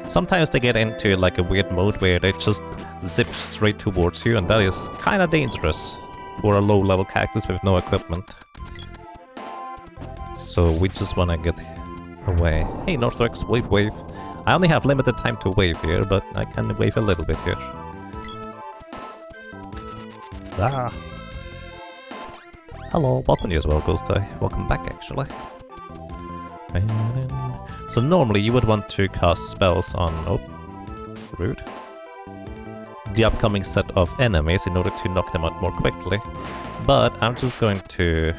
Sometimes they get into like a weird mode where they just zip straight towards you, and that is kinda dangerous for a low-level cactus with no equipment. So we just wanna get away. Hey, Northrex, wave, wave. I only have limited time to wave here, but I can wave a little bit here. Ah. Hello, welcome to you as well, Ghost Eye. Welcome back, actually. So normally you would want to cast spells on... oh, rude. The upcoming set of enemies in order to knock them out more quickly. But I'm just going to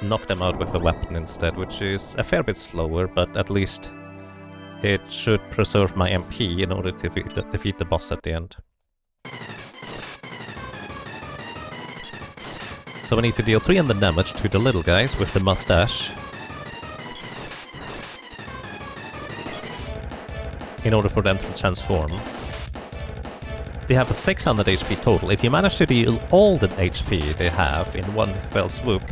knock them out with a weapon instead, which is a fair bit slower, but at least it should preserve my MP in order to defeat the boss at the end. So we need to deal 300 damage to the little guys with the mustache in order for them to transform. They have a 600 HP total. If you manage to deal all the HP they have in one fell swoop,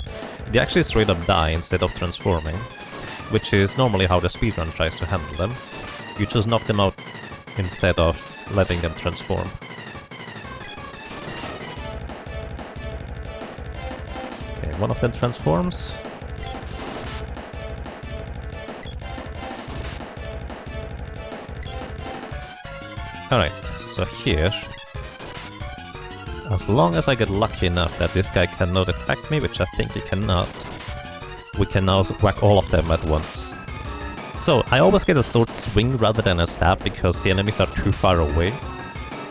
they actually straight up die instead of transforming, which is normally how the speedrun tries to handle them. You just knock them out instead of letting them transform. Okay, one of them transforms. Alright, so here, as long as I get lucky enough that this guy cannot attack me, which I think he cannot, we can now whack all of them at once. So, I always get a sword swing rather than a stab because the enemies are too far away.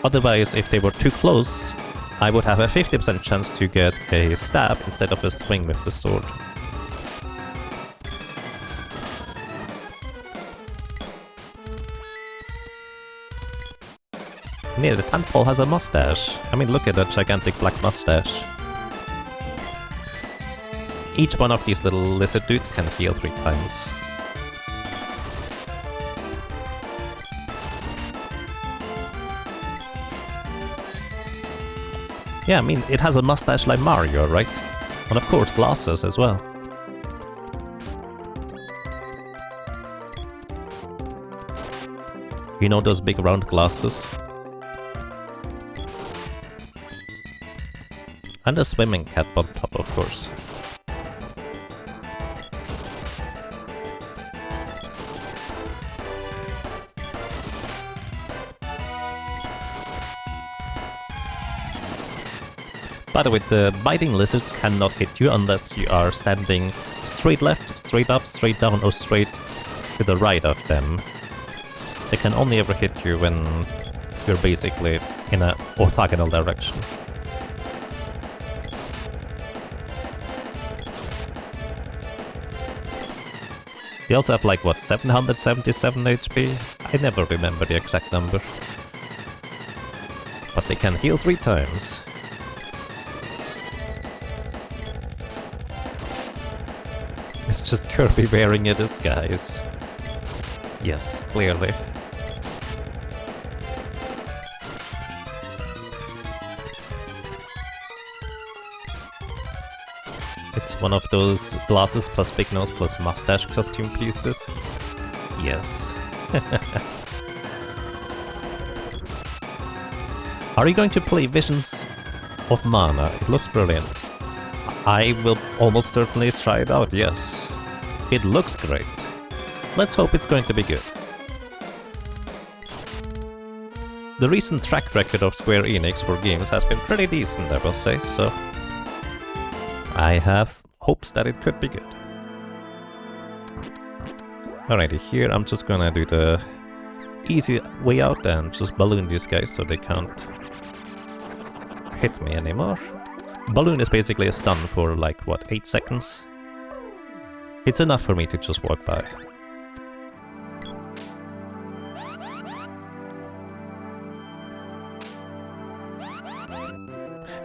Otherwise, if they were too close, I would have a 50% chance to get a stab instead of a swing with the sword. Near the tentpole has a mustache. I mean, look at that gigantic black mustache. Each one of these little lizard dudes can heal 3 times. Yeah, I mean, it has a mustache like Mario, right? And of course, glasses as well. You know those big round glasses? And a swimming cap on top, of course. By the way, the biting lizards cannot hit you unless you are standing straight left, straight up, straight down, or straight to the right of them. They can only ever hit you when you're basically in an orthogonal direction. They also have like, what, 777 HP? I never remember the exact number. But they can heal 3 times. It's just Kirby wearing a disguise. Yes, clearly. It's one of those glasses plus big nose plus mustache costume pieces. Yes. Are you going to play Visions of Mana? It looks brilliant. I will almost certainly try it out, yes. It looks great. Let's hope it's going to be good. The recent track record of Square Enix for games has been pretty decent, I will say, so I have hopes that it could be good. Alrighty, here I'm just gonna do the easy way out and just balloon these guys so they can't hit me anymore. Balloon is basically a stun for like, what, 8 seconds? It's enough for me to just walk by.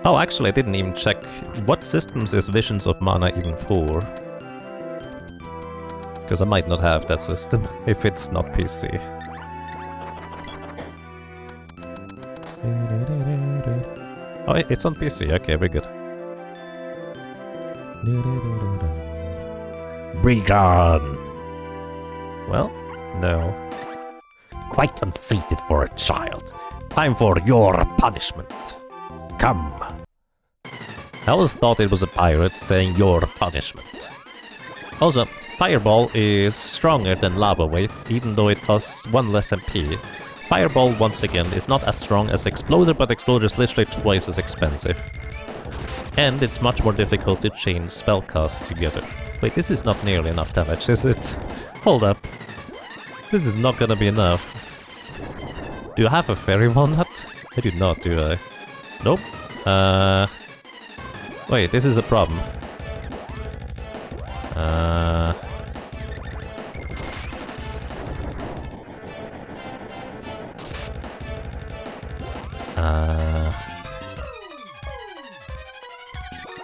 Oh, actually I didn't even check what systems is Visions of Mana even for. Because I might not have that system if it's not PC. Oh, it's on PC. Okay, very good. Begone! Well, no. Quite conceited for a child. Time for your punishment. Come. I always thought it was a pirate saying your punishment. Also, Fireball is stronger than Lava Wave, even though it costs 1 less MP. Fireball, once again, is not as strong as Exploder, but Exploder is literally twice as expensive. And it's much more difficult to chain spellcasts together. Wait, this is not nearly enough damage, is it? Hold up. This is not gonna be enough. Do I have a fairy walnut? I do not, do I? Nope. Wait, this is a problem.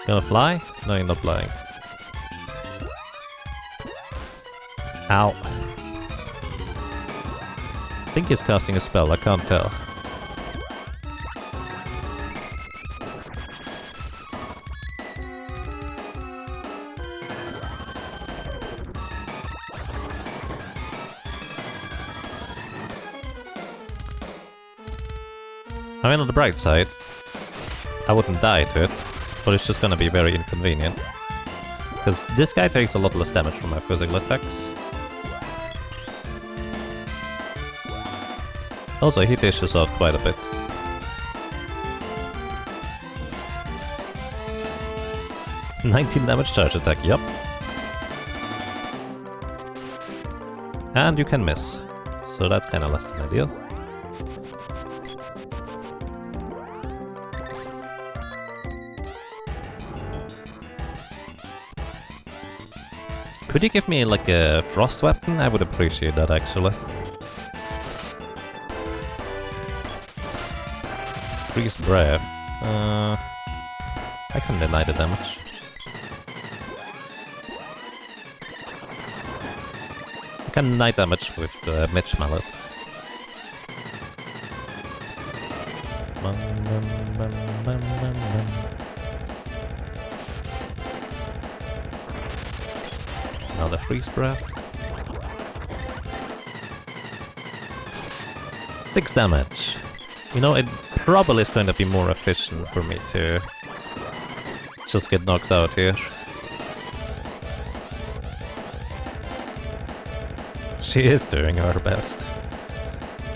Gonna fly? No, you're not flying. Ow. I think he's casting a spell, I can't tell. I mean, on the bright side, I wouldn't die to it, but it's just gonna be very inconvenient. Because this guy takes a lot less damage from my physical attacks. Also, he dishes out quite a bit. $19 damage charge attack, yup. And you can miss, so that's kinda less than ideal. Could you give me, like, a frost weapon? I would appreciate that, actually. Freeze breath. I can deny the damage. I can deny damage with the Mitch Mallet. Another freeze breath. 6 damage. You know, it probably is going to be more efficient for me to just get knocked out here. She is doing her best.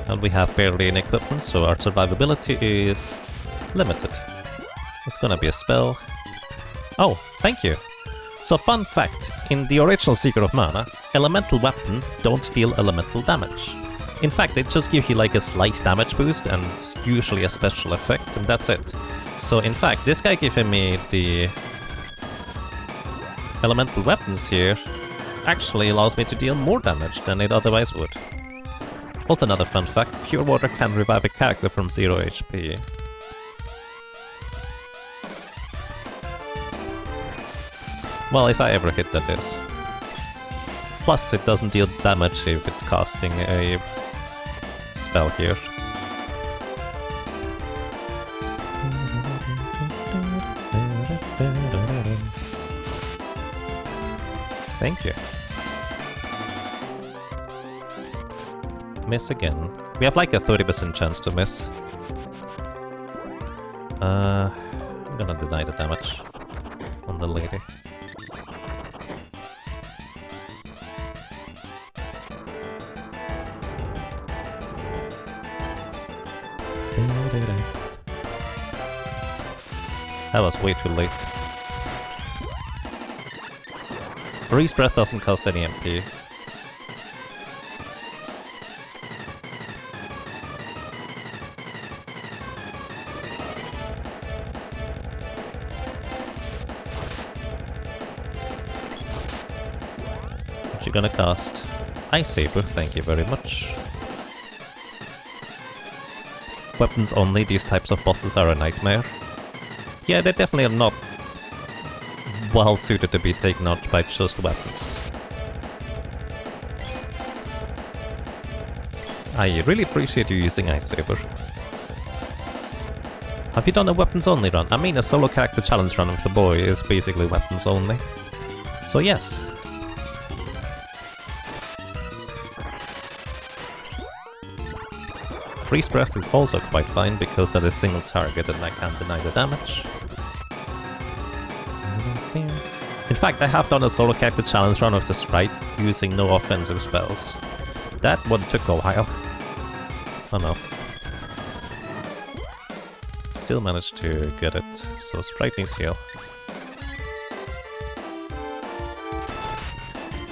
And we have barely any equipment, so our survivability is limited. It's gonna be a spell. Oh, thank you! So fun fact, in the original Secret of Mana, elemental weapons don't deal elemental damage. In fact, they just give you like a slight damage boost and usually a special effect, and that's it. So in fact, this guy giving me the elemental weapons here actually allows me to deal more damage than it otherwise would. Also another fun fact, pure water can revive a character from 0 HP. Well, if I ever hit, that is. Plus, it doesn't deal damage if it's casting a spell here. Thank you. Miss again. We have like a 30% chance to miss. I'm gonna deny the damage on the lady. That was way too late. Freeze breath doesn't cost any MP. What you gonna cast? Ice Saber, thank you very much. Weapons only, these types of bosses are a nightmare. Yeah, they definitely are not well suited to be taken out by just weapons. I really appreciate you using Ice Saber. Have you done a weapons only run? I mean, a solo character challenge run with the boy is basically weapons only. So yes. Freeze breath is also quite fine because that is single target and I can't deny the damage. In fact, I have done a solo character challenge run of the sprite using no offensive spells. That one took a while. Oh no. Still managed to get it, so sprite needs heal.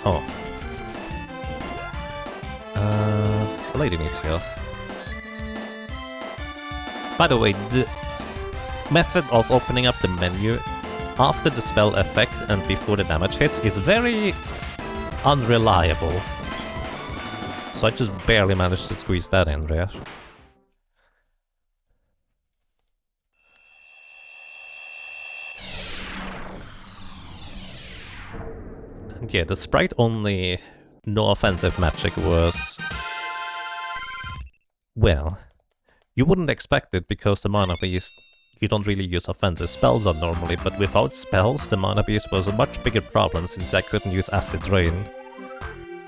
Oh. The lady needs heal. By the way, the method of opening up the menu after the spell effect and before the damage hits is very unreliable. So I just barely managed to squeeze that in there. And yeah, the sprite only no offensive magic was... well... you wouldn't expect it because the mana beast, you don't really use offensive spells on normally, but without spells, the mana beast was a much bigger problem since I couldn't use acid rain.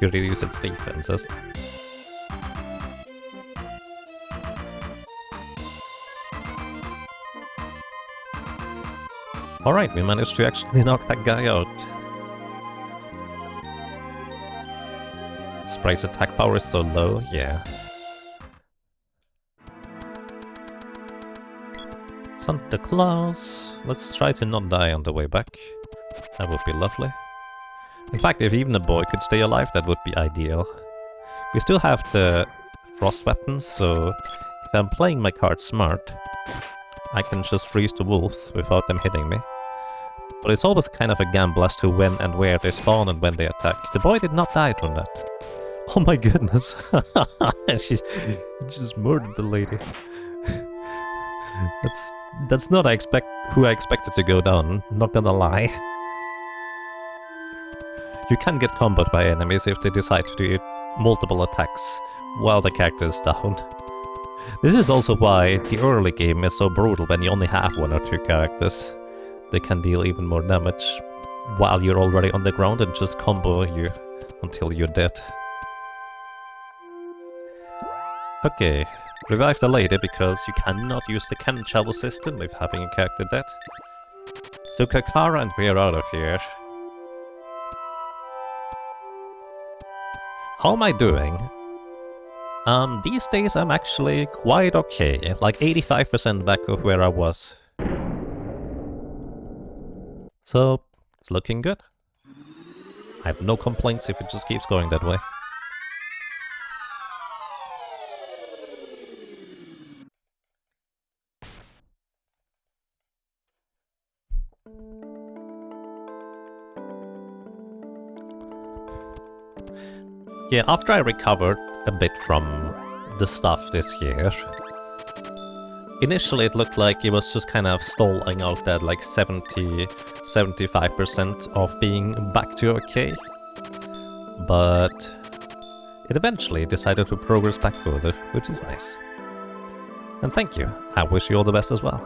You reduce its defenses. Alright, we managed to actually knock that guy out. Sprite's attack power is so low, yeah. Santa Claus. Let's try to not die on the way back. That would be lovely. In fact, if even a boy could stay alive, that would be ideal. We still have the frost weapons, so if I'm playing my cards smart, I can just freeze the wolves without them hitting me. But it's always kind of a gamble as to when and where they spawn and when they attack. The boy did not die from that. Oh my goodness. She just murdered the lady. That's not who I expected to go down, not gonna lie. You can get comboed by enemies if they decide to do multiple attacks while the character is down. This is also why the early game is so brutal when you only have one or two characters. They can deal even more damage while you're already on the ground and just combo you until you're dead. Okay. Revive the lady because you cannot use the cannon shovel system with having a character dead. So Kakara and we're out of here. How am I doing? These days I'm actually quite okay, like 85% back of where I was. So, it's looking good. I have no complaints if it just keeps going that way. Yeah, after I recovered a bit from the stuff this year, initially it looked like it was just kind of stalling out at like 70-75% of being back to okay. But it eventually decided to progress back further, which is nice. And thank you. I wish you all the best as well.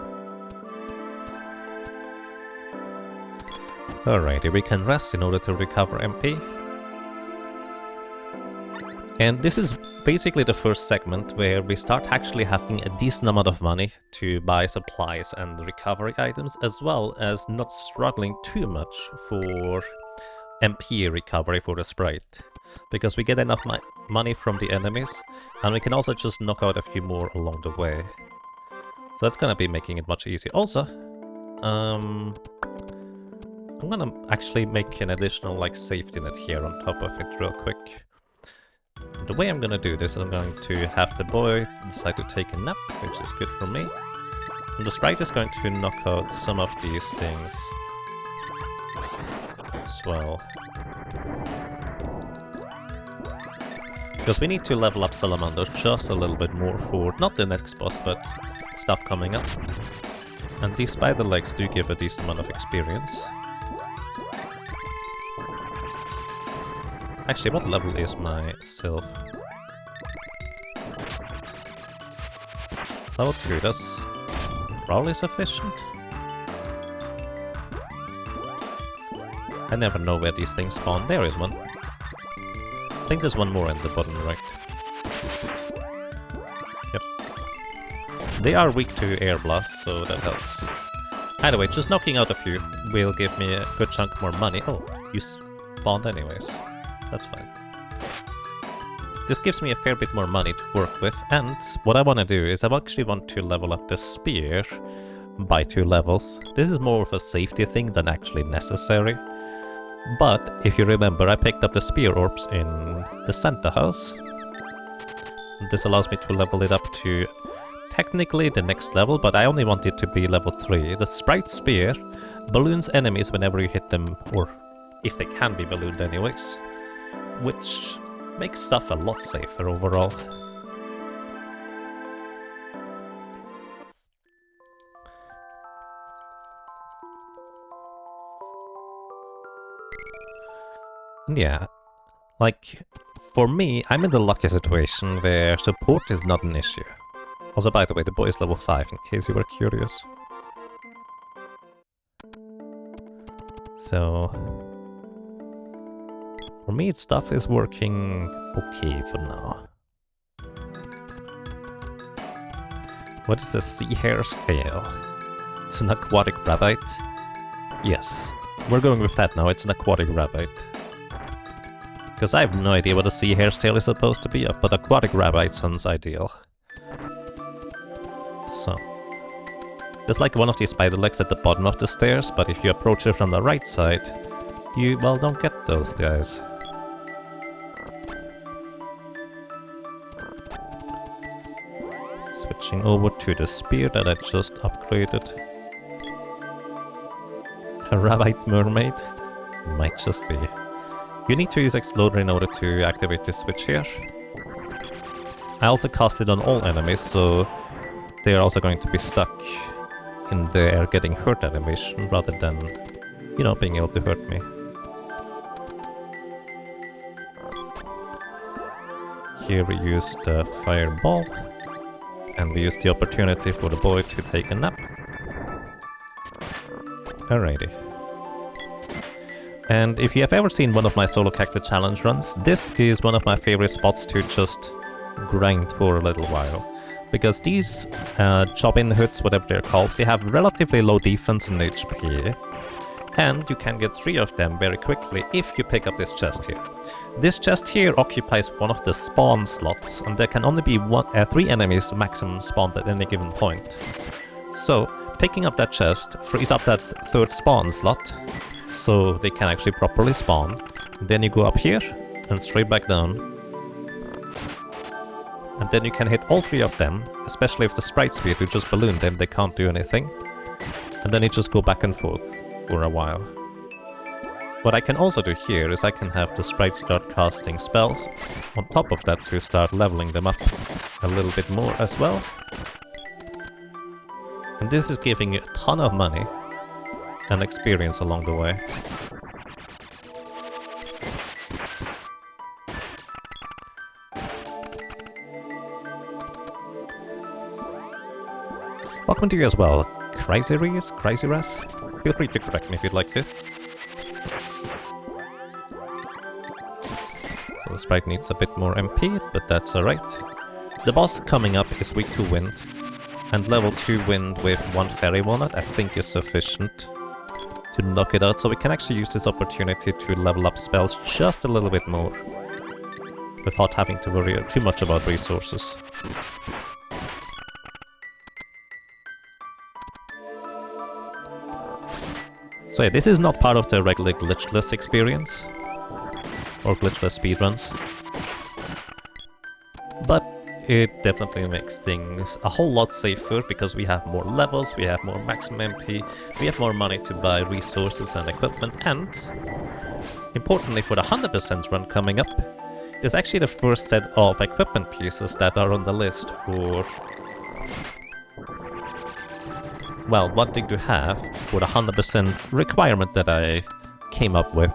Alrighty, we can rest in order to recover MP. And this is basically the first segment where we start actually having a decent amount of money to buy supplies and recovery items, as well as not struggling too much for MP recovery for the sprite. Because we get enough money from the enemies, and we can also just knock out a few more along the way. So that's gonna be making it much easier. Also, gonna I'm gonna actually make an additional like safety net here on top of it real quick. The way I'm gonna do this is I'm going to have the boy decide to take a nap, which is good for me. And the sprite is going to knock out some of these things as well. Because we need to level up Salamander just a little bit more for, not the next boss, but stuff coming up. And these spider legs do give a decent amount of experience. Actually, what level is my Sylph? Level 2, that's probably sufficient. I never know where these things spawn. There is one. I think there's one more in the bottom right. Yep. They are weak to air blasts, so that helps. Either way, just knocking out a few will give me a good chunk more money. Oh, you spawned anyways. That's fine. This gives me a fair bit more money to work with, and what I want to do is I actually want to level up the spear by 2 levels. This is more of a safety thing than actually necessary. But if you remember, I picked up the spear orbs in the Santa house. This allows me to level it up to technically the next level, but I only want it to be level 3. The sprite spear balloons enemies whenever you hit them, or if they can be ballooned anyways, which makes stuff a lot safer overall. Yeah, like, for me, I'm in the lucky situation where support is not an issue. Also, by the way, the boy is level 5, in case you were curious. So, for me, stuff is working okay for now. What is a sea hare's tail? It's an aquatic rabbit. Yes, we're going with that now, it's an aquatic rabbit. Because I have no idea what a sea hare's tail is supposed to be, but aquatic rabbit sounds ideal. So, there's like one of these spider legs at the bottom of the stairs, but if you approach it from the right side, you, well, don't get those guys. Switching over to the spear that I just upgraded. A rabbit mermaid? Might just be. You need to use Exploder in order to activate this switch here. I also cast it on all enemies, so they're also going to be stuck in the air getting hurt animation rather than, you know, being able to hurt me. Here we use the fireball, and we use the opportunity for the boy to take a nap. Alrighty. And if you have ever seen one of my solo character challenge runs, this is one of my favorite spots to just grind for a little while. Because these job-in hoods, whatever they're called, they have relatively low defense and HP. And you can get 3 of them very quickly if you pick up this chest here. This chest here occupies one of the spawn slots, and there can only be 3 enemies maximum spawned at any given point. So, picking up that chest frees up that 3rd spawn slot, so they can actually properly spawn. Then you go up here and straight back down. And then you can hit all 3 of them, especially if the sprite spear to just balloon them, they can't do anything. And then you just go back and forth for a while. What I can also do here is I can have the sprite start casting spells on top of that to start leveling them up a little bit more as well. And this is giving you a ton of money and experience along the way. Welcome to you as well, Crazy Ras? Feel free to correct me if you'd like to. So the sprite needs a bit more MP, but that's alright. The boss coming up is weak to wind, and level 2 wind with 1 fairy walnut I think is sufficient to knock it out, so we can actually use this opportunity to level up spells just a little bit more without having to worry too much about resources. So yeah, this is not part of the regular Glitchless experience, or Glitchless speedruns, but it definitely makes things a whole lot safer because we have more levels, we have more maximum MP, we have more money to buy resources and equipment, and importantly for the 100% run coming up, there's actually the first set of equipment pieces that are on the list for, well, wanting to have for the 100% requirement that I came up with.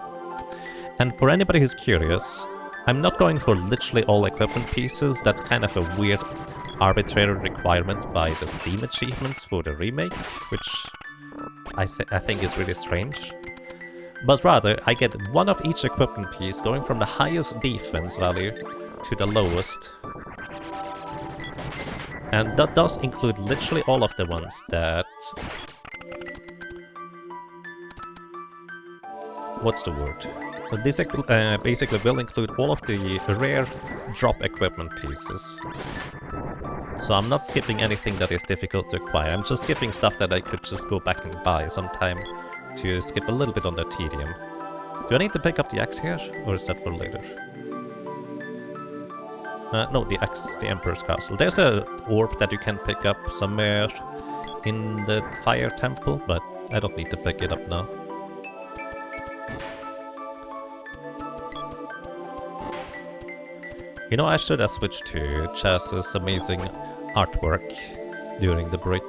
And for anybody who's curious, I'm not going for literally all equipment pieces. That's kind of a weird arbitrary requirement by the Steam achievements for the remake, which I think is really strange. But rather, I get one of each equipment piece going from the highest defense value to the lowest. And that does include literally all of the ones that... What's the word? This basically will include all of the rare drop equipment pieces. So I'm not skipping anything that is difficult to acquire, I'm just skipping stuff that I could just go back and buy sometime to skip a little bit on the tedium. Do I need to pick up the axe here, or is that for later? No, the axe, the Emperor's Castle. There's a orb that you can pick up somewhere in the Fire Temple, but I don't need to pick it up now. You know, I should have switched to Chaz's amazing artwork during the break.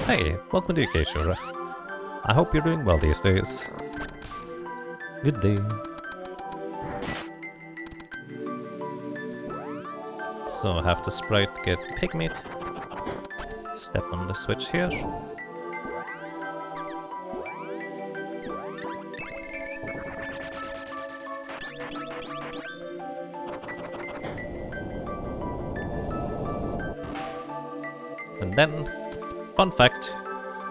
Hey, welcome to Keishura. I hope you're doing well these days. Good day. So have the sprite get pigmeat. Step on the switch here. And then, fun fact,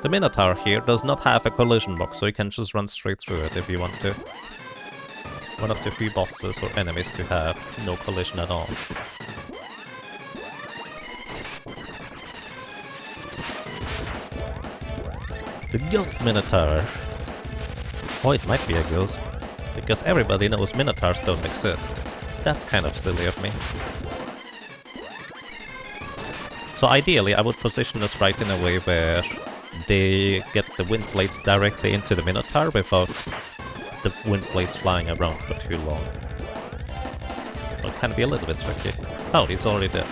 the Minotaur here does not have a collision box, so you can just run straight through it if you want to. One of the few bosses or enemies to have no collision at all. The Ghost Minotaur. Oh, it might be a ghost, because everybody knows Minotaurs don't exist. That's kind of silly of me. So ideally, I would position the sprite in a way where they get the wind blades directly into the Minotaur without the wind blades flying around for too long. So it can be a little bit tricky. Oh, he's already dead.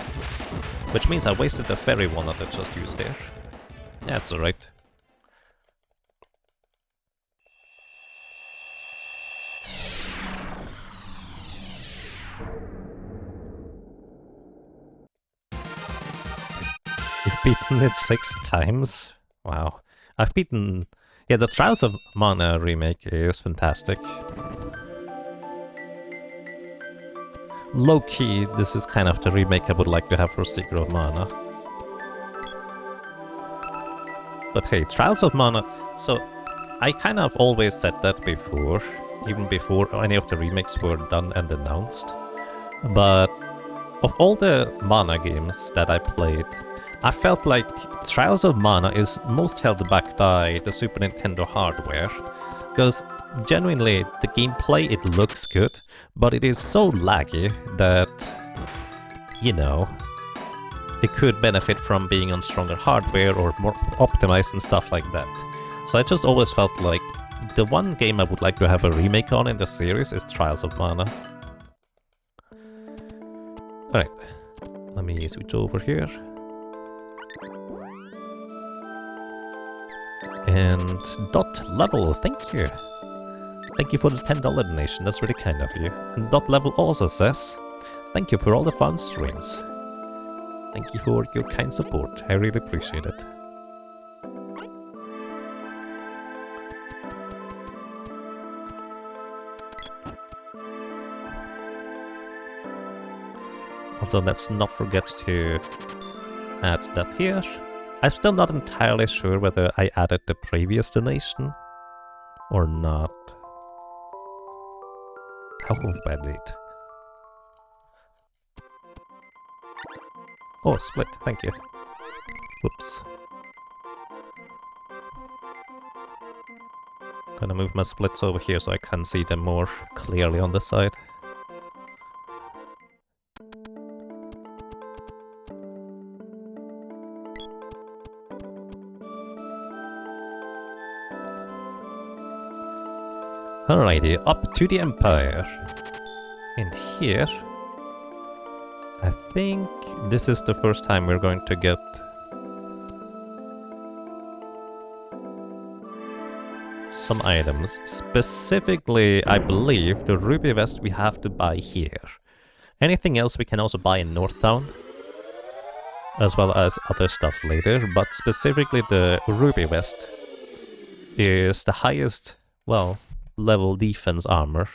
Which means I wasted the fairy walnut I just used there. Yeah, it's alright. You've beaten it 6 times? Wow. I've beaten... Yeah, the Trials of Mana remake is fantastic. Low-key, this is kind of the remake I would like to have for Secret of Mana. But hey, Trials of Mana... So, I kind of always said that before, even before any of the remakes were done and announced. But of all the Mana games that I played, I felt like Trials of Mana is most held back by the Super Nintendo hardware, because genuinely the gameplay, it looks good, but it is so laggy that, you know, it could benefit from being on stronger hardware or more optimized and stuff like that. So I just always felt like the one game I would like to have a remake on in the series is Trials of Mana. Alright, let me switch over here. And Dot Level, thank you. Thank you for the $10 donation, that's really kind of you. And Dot Level also says, thank you for all the fun streams. Thank you for your kind support, I really appreciate it. Also, let's not forget to add that here. I'm still not entirely sure whether I added the previous donation or not. How valid. Oh, split, thank you. Whoops. Gonna move my splits over here so I can see them more clearly on the side. Alrighty, up to the Empire. And here, I think this is the first time we're going to get some items. Specifically, I believe the ruby vest we have to buy here. Anything else we can also buy in North Town, as well as other stuff later, but specifically the ruby vest is the highest, well, level defense armor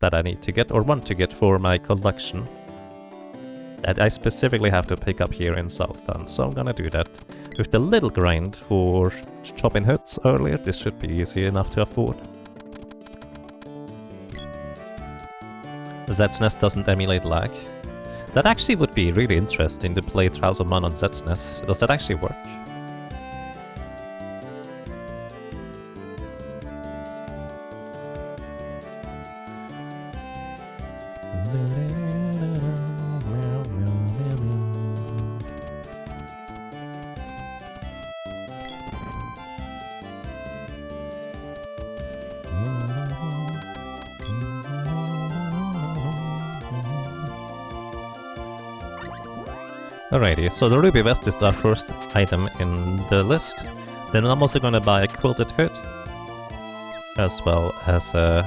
that I need to get or want to get for my collection that I specifically have to pick up here in South Town, so I'm gonna do that. With the little grind for chopping hoods earlier, this should be easy enough to afford. Zetsness doesn't emulate lag. That actually would be really interesting to play Trials of Mana on Zetsness. Does that actually work? Alrighty, so the ruby vest is our first item in the list. Then I'm also gonna buy a quilted hood, as well as a...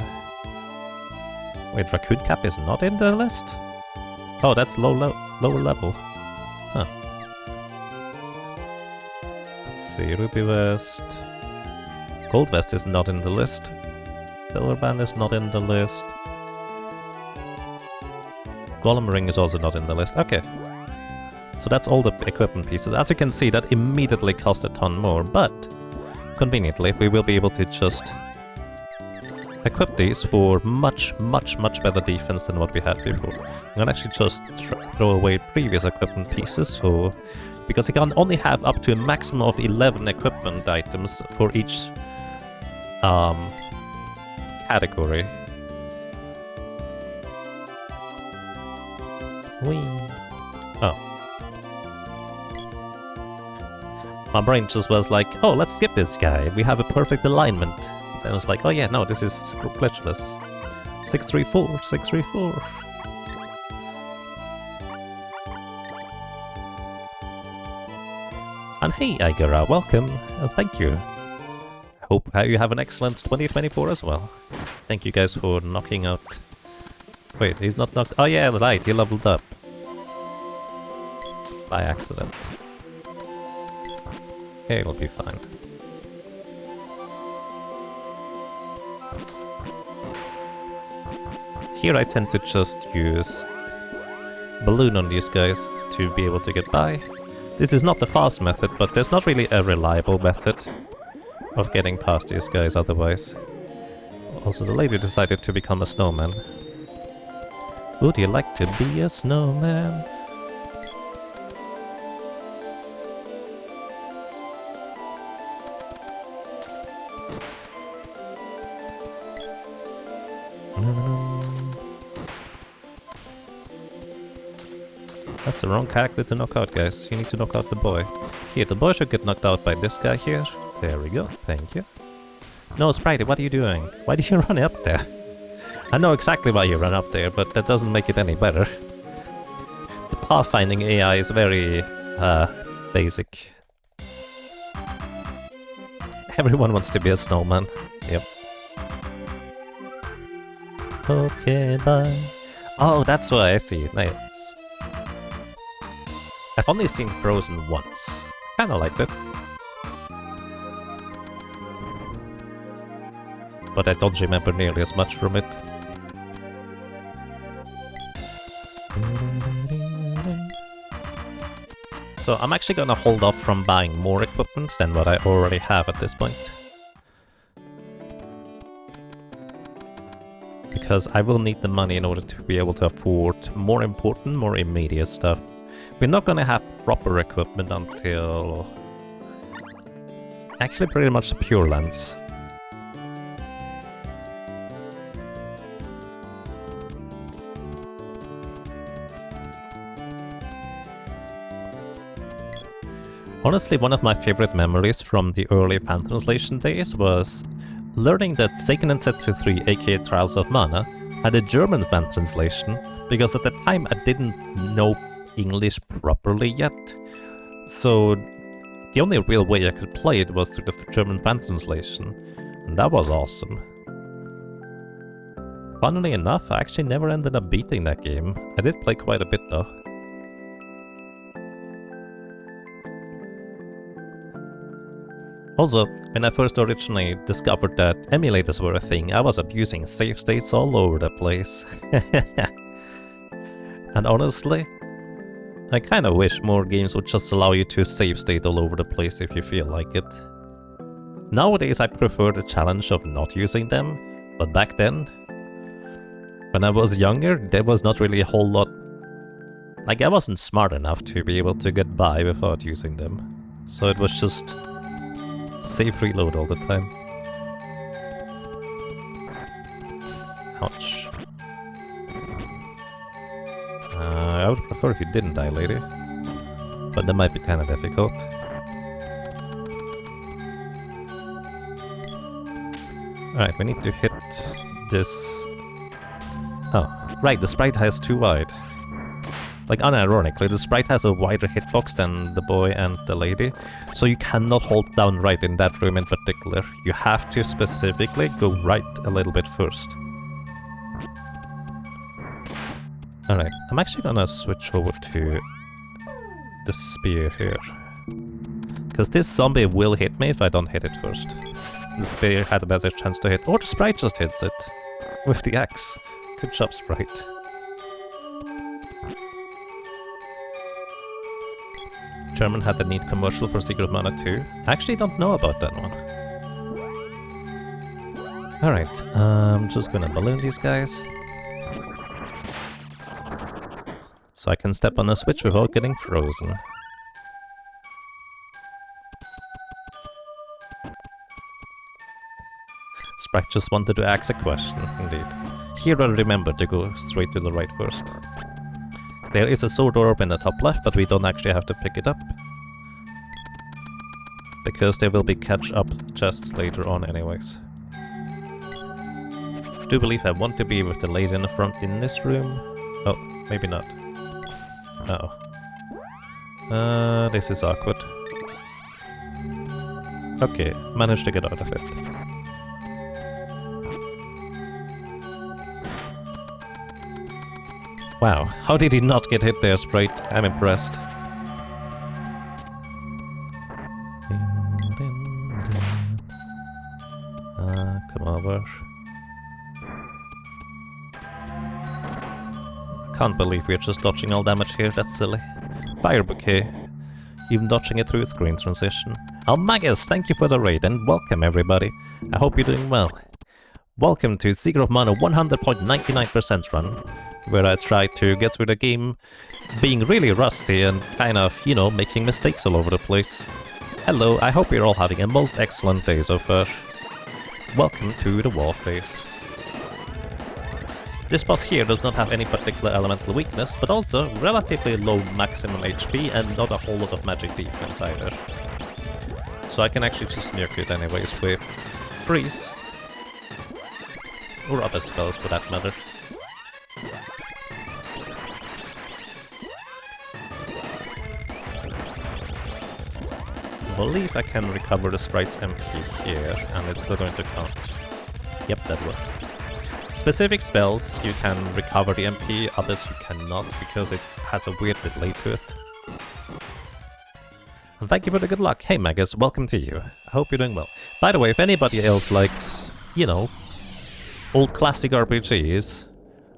Wait, raccoon cap is not in the list? Oh, that's lower level. Huh. Let's see, ruby vest... Gold vest is not in the list. Silver band is not in the list. Golem ring is also not in the list. Okay. So that's all the equipment pieces. As you can see, that immediately cost a ton more, but conveniently we will be able to just equip these for much better defense than what we had before. I'm gonna actually just throw away previous equipment pieces, so because you can only have up to a maximum of 11 equipment items for each category. Whee. Oh. My brain just was like, oh, let's skip this guy. We have a perfect alignment. Then I was like, oh yeah, no, this is glitchless. 634, 634. And hey, Igara, welcome, and thank you. I hope you have an excellent 2024 as well. Thank you guys for knocking out... Wait, he's not knocked... Oh yeah, right, he leveled up. By accident. Okay, it'll be fine. Here I tend to just use balloon on these guys to be able to get by. This is not the fast method, but there's not really a reliable method of getting past these guys otherwise. Also, the lady decided to become a snowman. Would you like to be a snowman? That's the wrong character to knock out, guys. You need to knock out the boy. Here, the boy should get knocked out by this guy here. There we go, thank you. No, Spritey, what are you doing? Why did you run up there? I know exactly why you ran up there, but that doesn't make it any better. The pathfinding AI is very, basic. Everyone wants to be a snowman. Yep. Okay, bye. Oh, that's why I see it. Nice. I've only seen Frozen once. Kinda liked it. But I don't remember nearly as much from it. So I'm actually gonna hold off from buying more equipment than what I already have at this point. Because I will need the money in order to be able to afford more important, more immediate stuff. We're not gonna have proper equipment until... actually pretty much the Pure Lands. Honestly, one of my favorite memories from the early fan translation days was learning that Seiken Densetsu 3, aka Trials of Mana, had a German fan translation, because at the time I didn't know English properly yet. So the only real way I could play it was through the German fan translation, and that was awesome. Funnily enough, I actually never ended up beating that game. I did play quite a bit though. Also, when I first originally discovered that emulators were a thing, I was abusing save states all over the place. And honestly, I kinda wish more games would just allow you to save state all over the place if you feel like it. Nowadays I prefer the challenge of not using them, but back then, when I was younger, there was not really a whole lot... like, I wasn't smart enough to be able to get by without using them. So it was just... save reload all the time. Ouch. I would prefer if you didn't die, lady. But that might be kind of difficult. Alright, we need to hit this... oh, right, the sprite has too wide. Like, unironically, the sprite has a wider hitbox than the boy and the lady, so you cannot hold down right in that room in particular. You have to specifically go right a little bit first. Alright, I'm actually gonna switch over to the spear here. Because this zombie will hit me if I don't hit it first. The spear had a better chance to hit, or the sprite just hits it with the axe. Good job, sprite. German had a neat commercial for Secret of Mana 2. I actually don't know about that one. Alright, I'm just gonna balloon these guys. So I can step on a switch without getting frozen. Sprite just wanted to ask a question, indeed. Here I remember to go straight to the right first. There is a sword orb in the top left, but we don't actually have to pick it up. Because there will be catch-up chests later on anyways. I do believe I want to be with the lady in the front in this room. Oh, maybe not. Uh-oh. This is awkward. Okay, managed to get out of it. Wow, how did he not get hit there, Sprite? I'm impressed. Come over. Can't believe we're just dodging all damage here, that's silly. Fire bouquet. Even dodging it through a screen transition. Almagus, thank you for the raid and welcome everybody. I hope you're doing well. Welcome to Secret of Mana 100.99% run, where I try to get through the game being really rusty and kind of, you know, making mistakes all over the place. Hello, I hope you're all having a most excellent day so far. Welcome to the war phase. This boss here does not have any particular elemental weakness, but also relatively low maximum HP and not a whole lot of magic defense either. So I can actually just nuke it anyways with freeze. Or other spells for that matter. I believe I can recover the sprite's MP here, and it's still going to count. Yep, that works. Specific spells you can recover the MP, others you cannot, because it has a weird delay to it. And thank you for the good luck. Hey Magus, welcome to you. I hope you're doing well. By the way, if anybody else likes, you know, old classic RPGs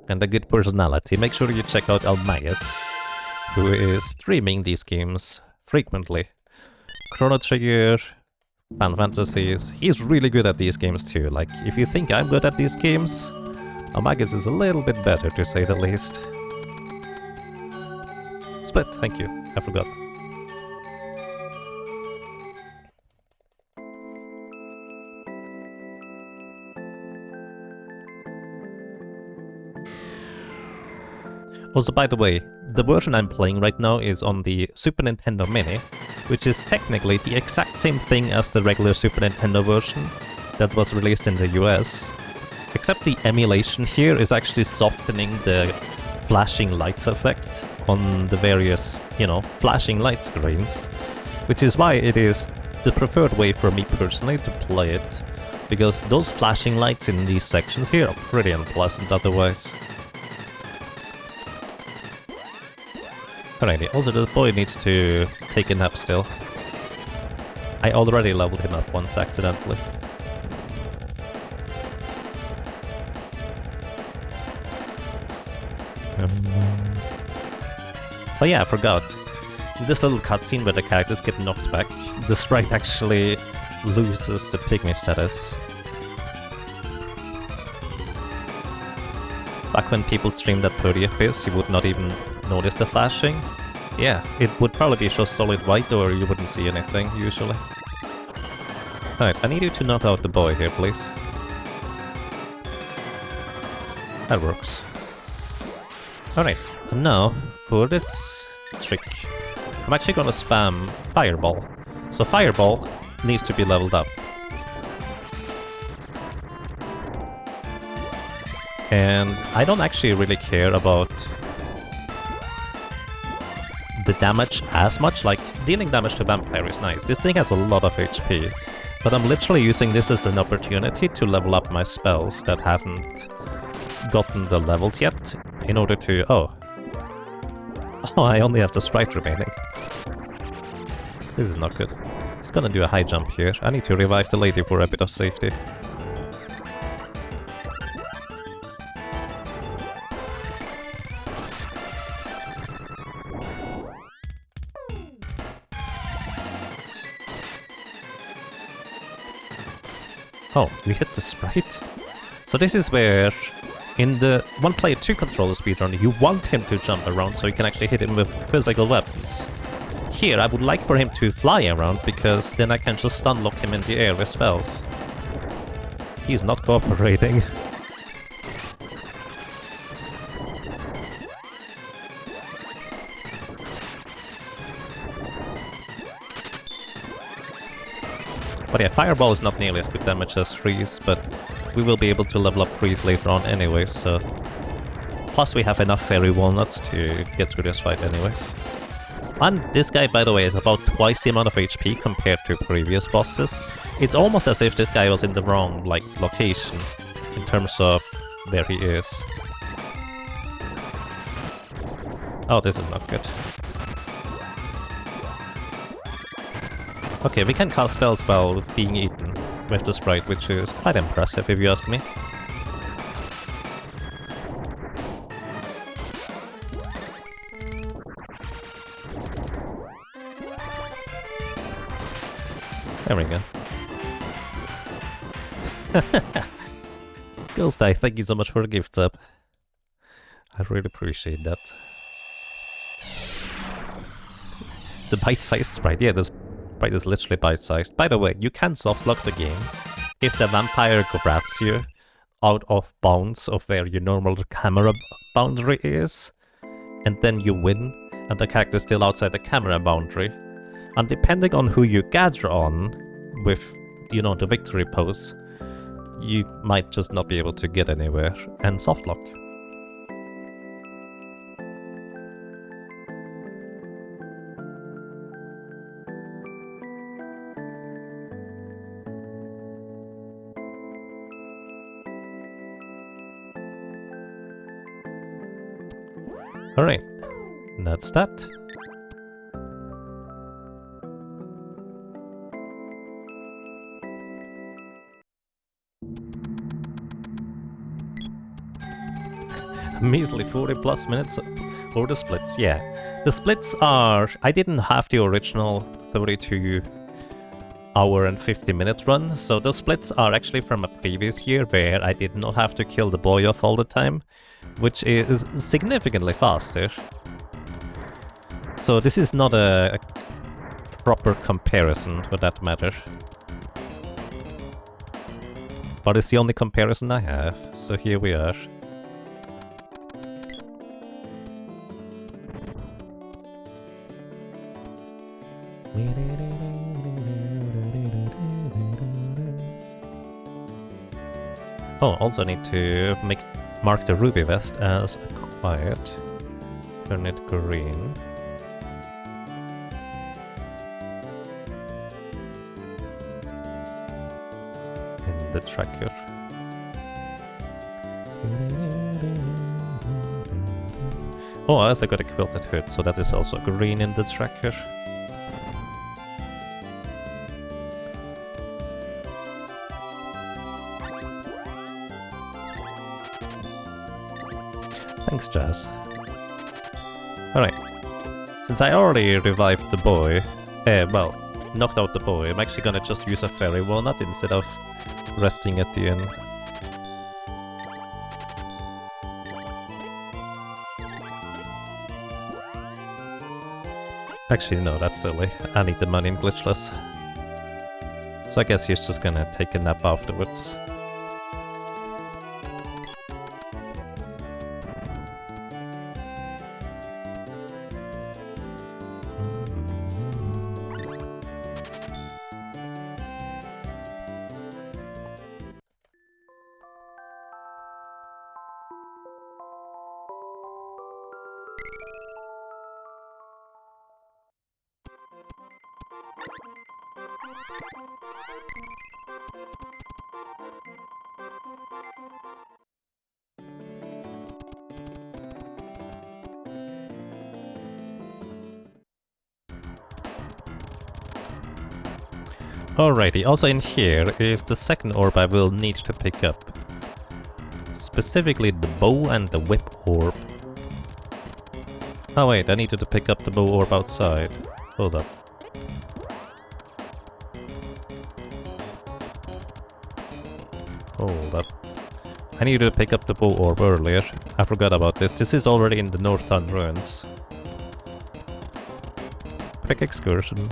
and a good personality, make sure you check out Almagus, who is streaming these games frequently. Chrono Trigger, Final Fantasies. He's really good at these games too. Like, if you think I'm good at these games, Amagus is a little bit better, to say the least. Split, thank you. I forgot. Also, by the way, the version I'm playing right now is on the Super Nintendo Mini, which is technically the exact same thing as the regular Super Nintendo version that was released in the US. Except the emulation here is actually softening the flashing lights effect on the various, flashing light screens, which is why it is the preferred way for me personally to play it, because those flashing lights in these sections here are pretty unpleasant otherwise. Alrighty, also the boy needs to take a nap still. I already leveled him up once accidentally. Oh yeah, I forgot. In this little cutscene where the characters get knocked back, the sprite actually loses the pygmy status. Back when people streamed at 30 FPS, you would not even notice the flashing. Yeah, it would probably be just solid white or you wouldn't see anything, usually. Alright, I need you to knock out the boy here, please. That works. Alright, and now, for this trick, I'm actually gonna spam Fireball. So Fireball needs to be leveled up. And I don't actually really care about the damage as much. Like, dealing damage to Vampire is nice. This thing has a lot of HP. But I'm literally using this as an opportunity to level up my spells that haven't gotten the levels yet, in order to... Oh, I only have the sprite remaining. This is not good. He's gonna do a high jump here. I need to revive the lady for a bit of safety. Oh, we hit the sprite? So this is where, in the one player 2 controller speedrun, you want him to jump around so you can actually hit him with physical weapons. Here, I would like for him to fly around, because then I can just stun lock him in the air with spells. He's not cooperating. But yeah, Fireball is not nearly as good damage as Freeze, but we will be able to level up Freeze later on anyways, so... Plus we have enough Fairy Walnuts to get through this fight anyways. And this guy, by the way, is about twice the amount of HP compared to previous bosses. It's almost as if this guy was in the wrong, location, in terms of where he is. Oh, this is not good. Okay, we can cast spells while being eaten with the sprite, which is quite impressive if you ask me. There we go. Ghosty, thank you so much for the gift sub. I really appreciate that. The bite-sized sprite, yeah, this sprite is literally bite-sized. By the way, you can softlock the game if the vampire grabs you out of bounds of where your normal camera boundary is, and then you win, and the character is still outside the camera boundary. And depending on who you gather on with, the victory pose, you might just not be able to get anywhere and softlock. Alright, that's that. Measly 40 plus minutes For the splits, yeah. The splits are... I didn't have the original 32 hour and 50 minute run, so the splits are actually from a previous year where I did not have to kill the boy off all the time, which is significantly faster. So this is not a proper comparison for that matter. But it's the only comparison I have, so here we are. Oh, also need to mark the ruby vest as acquired. Turn it green. In the tracker. Oh, I also got a quilted hood, so that is also green in the tracker. Thanks, Jazz. Alright. Since I already revived the boy, well, knocked out the boy, I'm actually gonna just use a fairy walnut instead of resting at the inn. Actually, no, that's silly. I need the money in Glitchless. So I guess he's just gonna take a nap afterwards. Alrighty, also in here is the second orb I will need to pick up. Specifically the bow and the whip orb. Oh wait, I needed to pick up the bow orb outside. Hold up. Hold up. I needed to pick up the bow orb earlier. I forgot about this. This is already in the Northtown ruins. Quick excursion.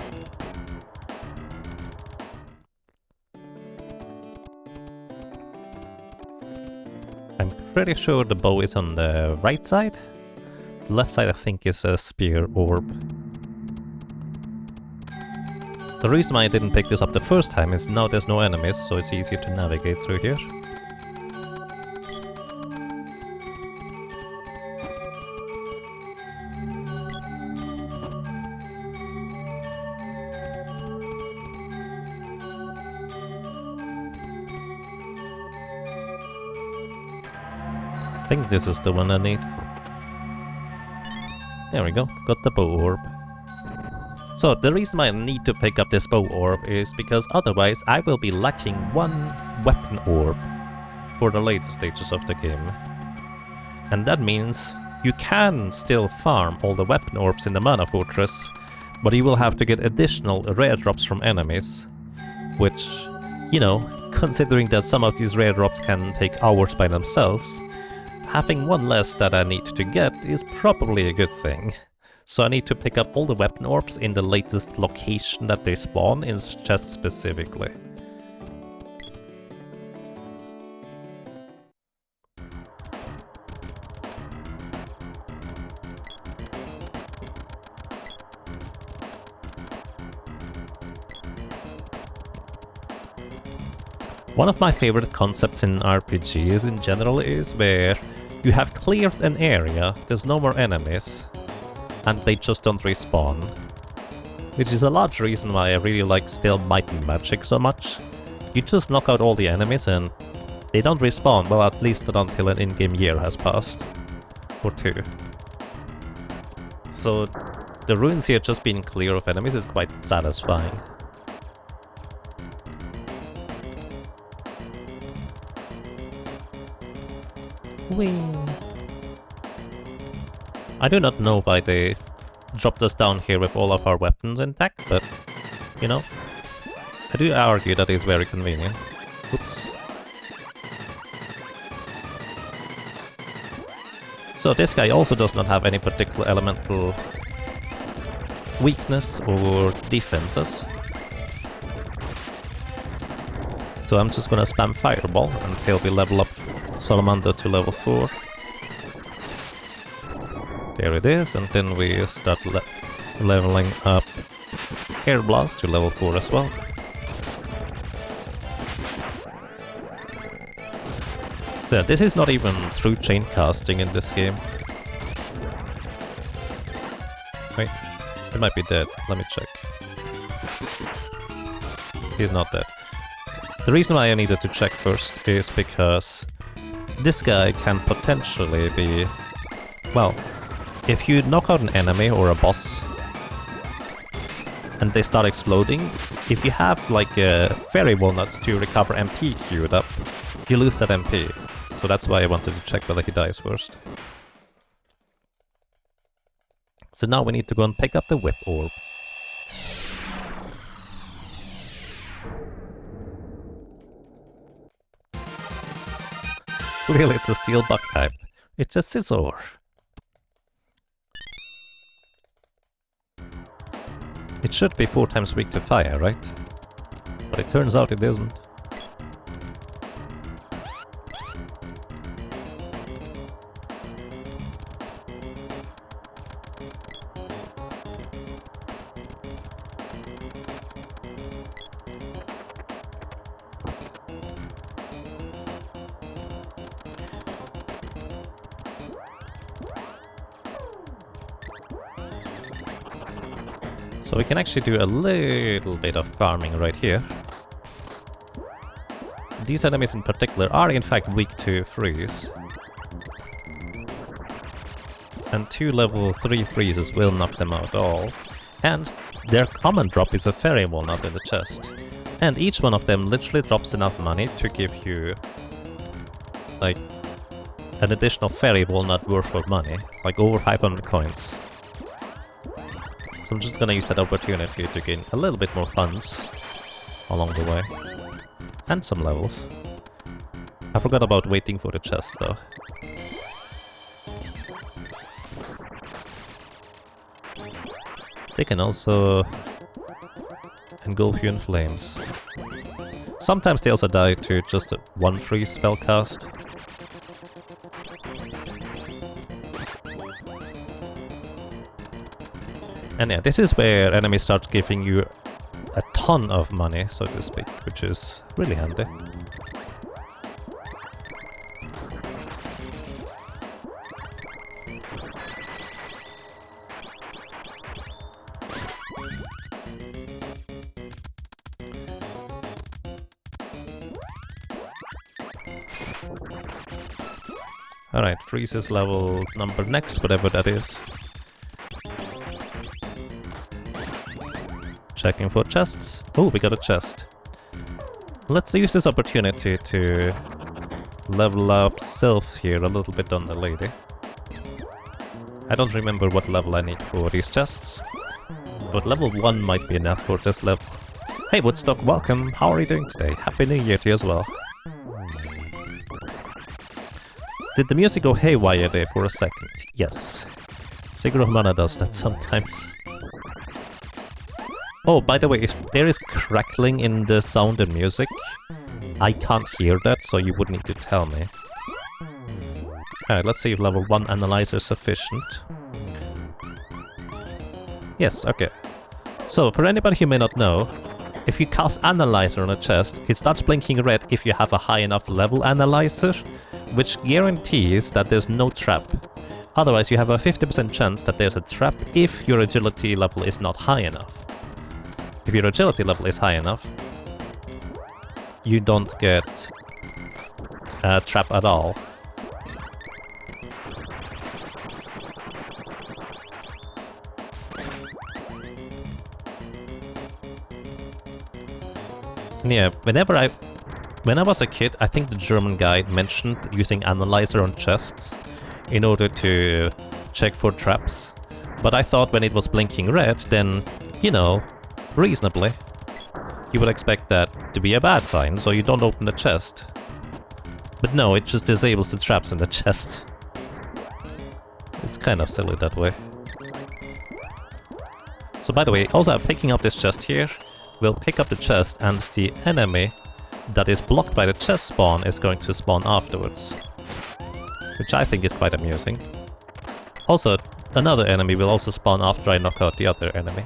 I'm pretty sure the bow is on the right side. The left side I think is a spear orb. The reason why I didn't pick this up the first time is now there's no enemies, so it's easier to navigate through here. I think this is the one I need. There we go, got the bow orb. So the reason why I need to pick up this bow orb is because otherwise I will be lacking one weapon orb for the later stages of the game. And that means you can still farm all the weapon orbs in the Mana Fortress, but you will have to get additional rare drops from enemies, which, you know, considering that some of these rare drops can take hours by themselves, having one less that I need to get is probably a good thing. So I need to pick up all the weapon orbs in the latest location that they spawn in chest specifically. One of my favorite concepts in RPGs in general is where you have cleared an area, there's no more enemies, and they just don't respawn. Which is a large reason why I really like Still Might and Magic so much. You just knock out all the enemies and they don't respawn, well at least not until an in-game year has passed. Or two. So the ruins here just being clear of enemies is quite satisfying. Whee! I do not know why they dropped us down here with all of our weapons intact, but, you know, I do argue that is very convenient. Oops. So this guy also does not have any particular elemental weakness or defenses. So I'm just gonna spam Fireball until we level up Salamander to level 4. There it is, and then we start leveling up Air Blast to level 4 as well. So this is not even true chain casting in this game. Wait, he might be dead. Let me check. He's not dead. The reason why I needed to check first is because this guy can potentially be... Well, if you knock out an enemy or a boss and they start exploding, if you have like a fairy walnut to recover MP queued up, you lose that MP. So that's why I wanted to check whether he dies first. So now we need to go and pick up the whip orb. Really, it's a steel bug type. It's a scissor. It should be 4 times weak to fire, right? But it turns out it isn't. So we can actually do a little bit of farming right here. These enemies in particular are in fact weak to freeze. And 2 level 3 freezes will knock them out all. And their common drop is a fairy walnut in the chest. And each one of them literally drops enough money to give you like an additional fairy walnut worth of money. Like over 500 coins. So I'm just gonna use that opportunity to gain a little bit more funds along the way. And some levels. I forgot about waiting for the chest though. They can also engulf you in flames. Sometimes they also die to just a 1 freeze spell cast. And yeah, this is where enemies start giving you a ton of money, so to speak, which is really handy. Alright, freezes level number next, whatever that is. Checking for chests. Oh, we got a chest. Let's use this opportunity to level up Sylph here a little bit on the lady. I don't remember what level I need for these chests, but level 1 might be enough for this level. Hey Woodstock, welcome! How are you doing today? Happy New Year to you as well. Did the music go haywire there for a second? Yes. Sigurd of Mana does that sometimes. Oh, by the way, if there is crackling in the sound and music, I can't hear that, so you would need to tell me. Alright, let's see if level 1 analyzer is sufficient. Yes, okay. So, for anybody who may not know, if you cast analyzer on a chest, it starts blinking red if you have a high enough level analyzer, which guarantees that there's no trap. Otherwise, you have a 50% chance that there's a trap if your agility level is not high enough. If your agility level is high enough, you don't get a trap at all. Yeah, when I was a kid, I think the German guide mentioned using analyzer on chests in order to check for traps. But I thought when it was blinking red, then, you know, reasonably, you would expect that to be a bad sign, so you don't open the chest. But no, it just disables the traps in the chest. It's kind of silly that way. So by the way, also picking up this chest here, we'll pick up the chest and the enemy that is blocked by the chest spawn is going to spawn afterwards. Which I think is quite amusing. Also, another enemy will also spawn after I knock out the other enemy.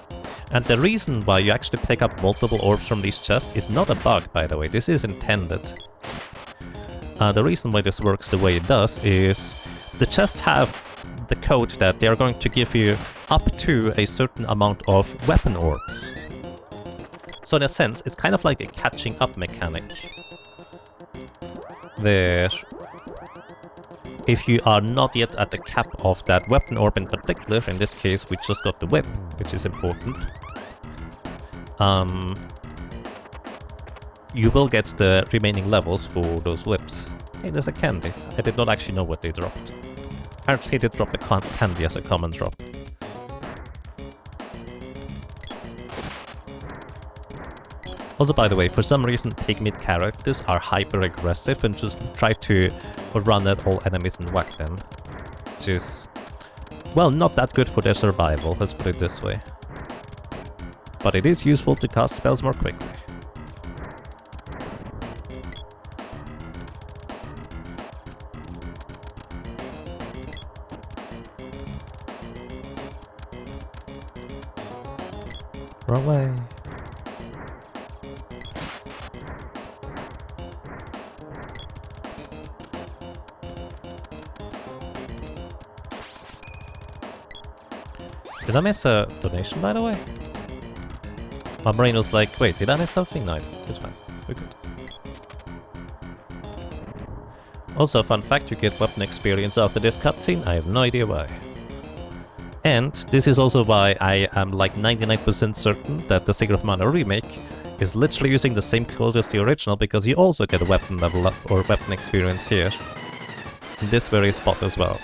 And the reason why you actually pick up multiple orbs from these chests is not a bug, by the way, this is intended. The reason why this works the way it does is the chests have the code that they are going to give you up to a certain amount of weapon orbs. So in a sense, it's kind of like a catching up mechanic. There, if you are not yet at the cap of that weapon orb in particular, in this case we just got the whip, which is important, you will get the remaining levels for those whips. Hey, there's a candy. I did not actually know what they dropped. Apparently they dropped a candy as a common drop. Also, by the way, for some reason pygmy characters are hyper aggressive and just try to run at all enemies and whack them. Which is, well, not that good for their survival, let's put it this way. But it is useful to cast spells more quickly. Wrong way. Did I miss a donation, by the way? My brain was like, wait, did I miss something? No, it's fine. We're good. Also, fun fact, you get weapon experience after this cutscene. I have no idea why. And this is also why I am like 99% certain that the Secret of Mana remake is literally using the same code as the original, because you also get a weapon level up or weapon experience here. In this very spot as well.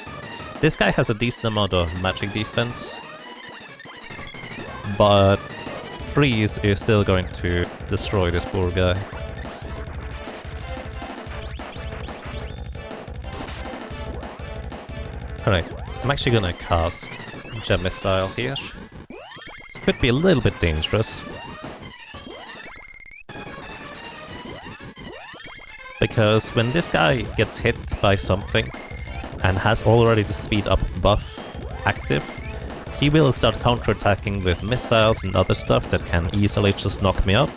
This guy has a decent amount of magic defense, but freeze is still going to destroy this poor guy. Alright, I'm actually gonna cast Gem Missile here. This could be a little bit dangerous, because when this guy gets hit by something and has already the speed up buff active, he will start counterattacking with missiles and other stuff that can easily just knock me out.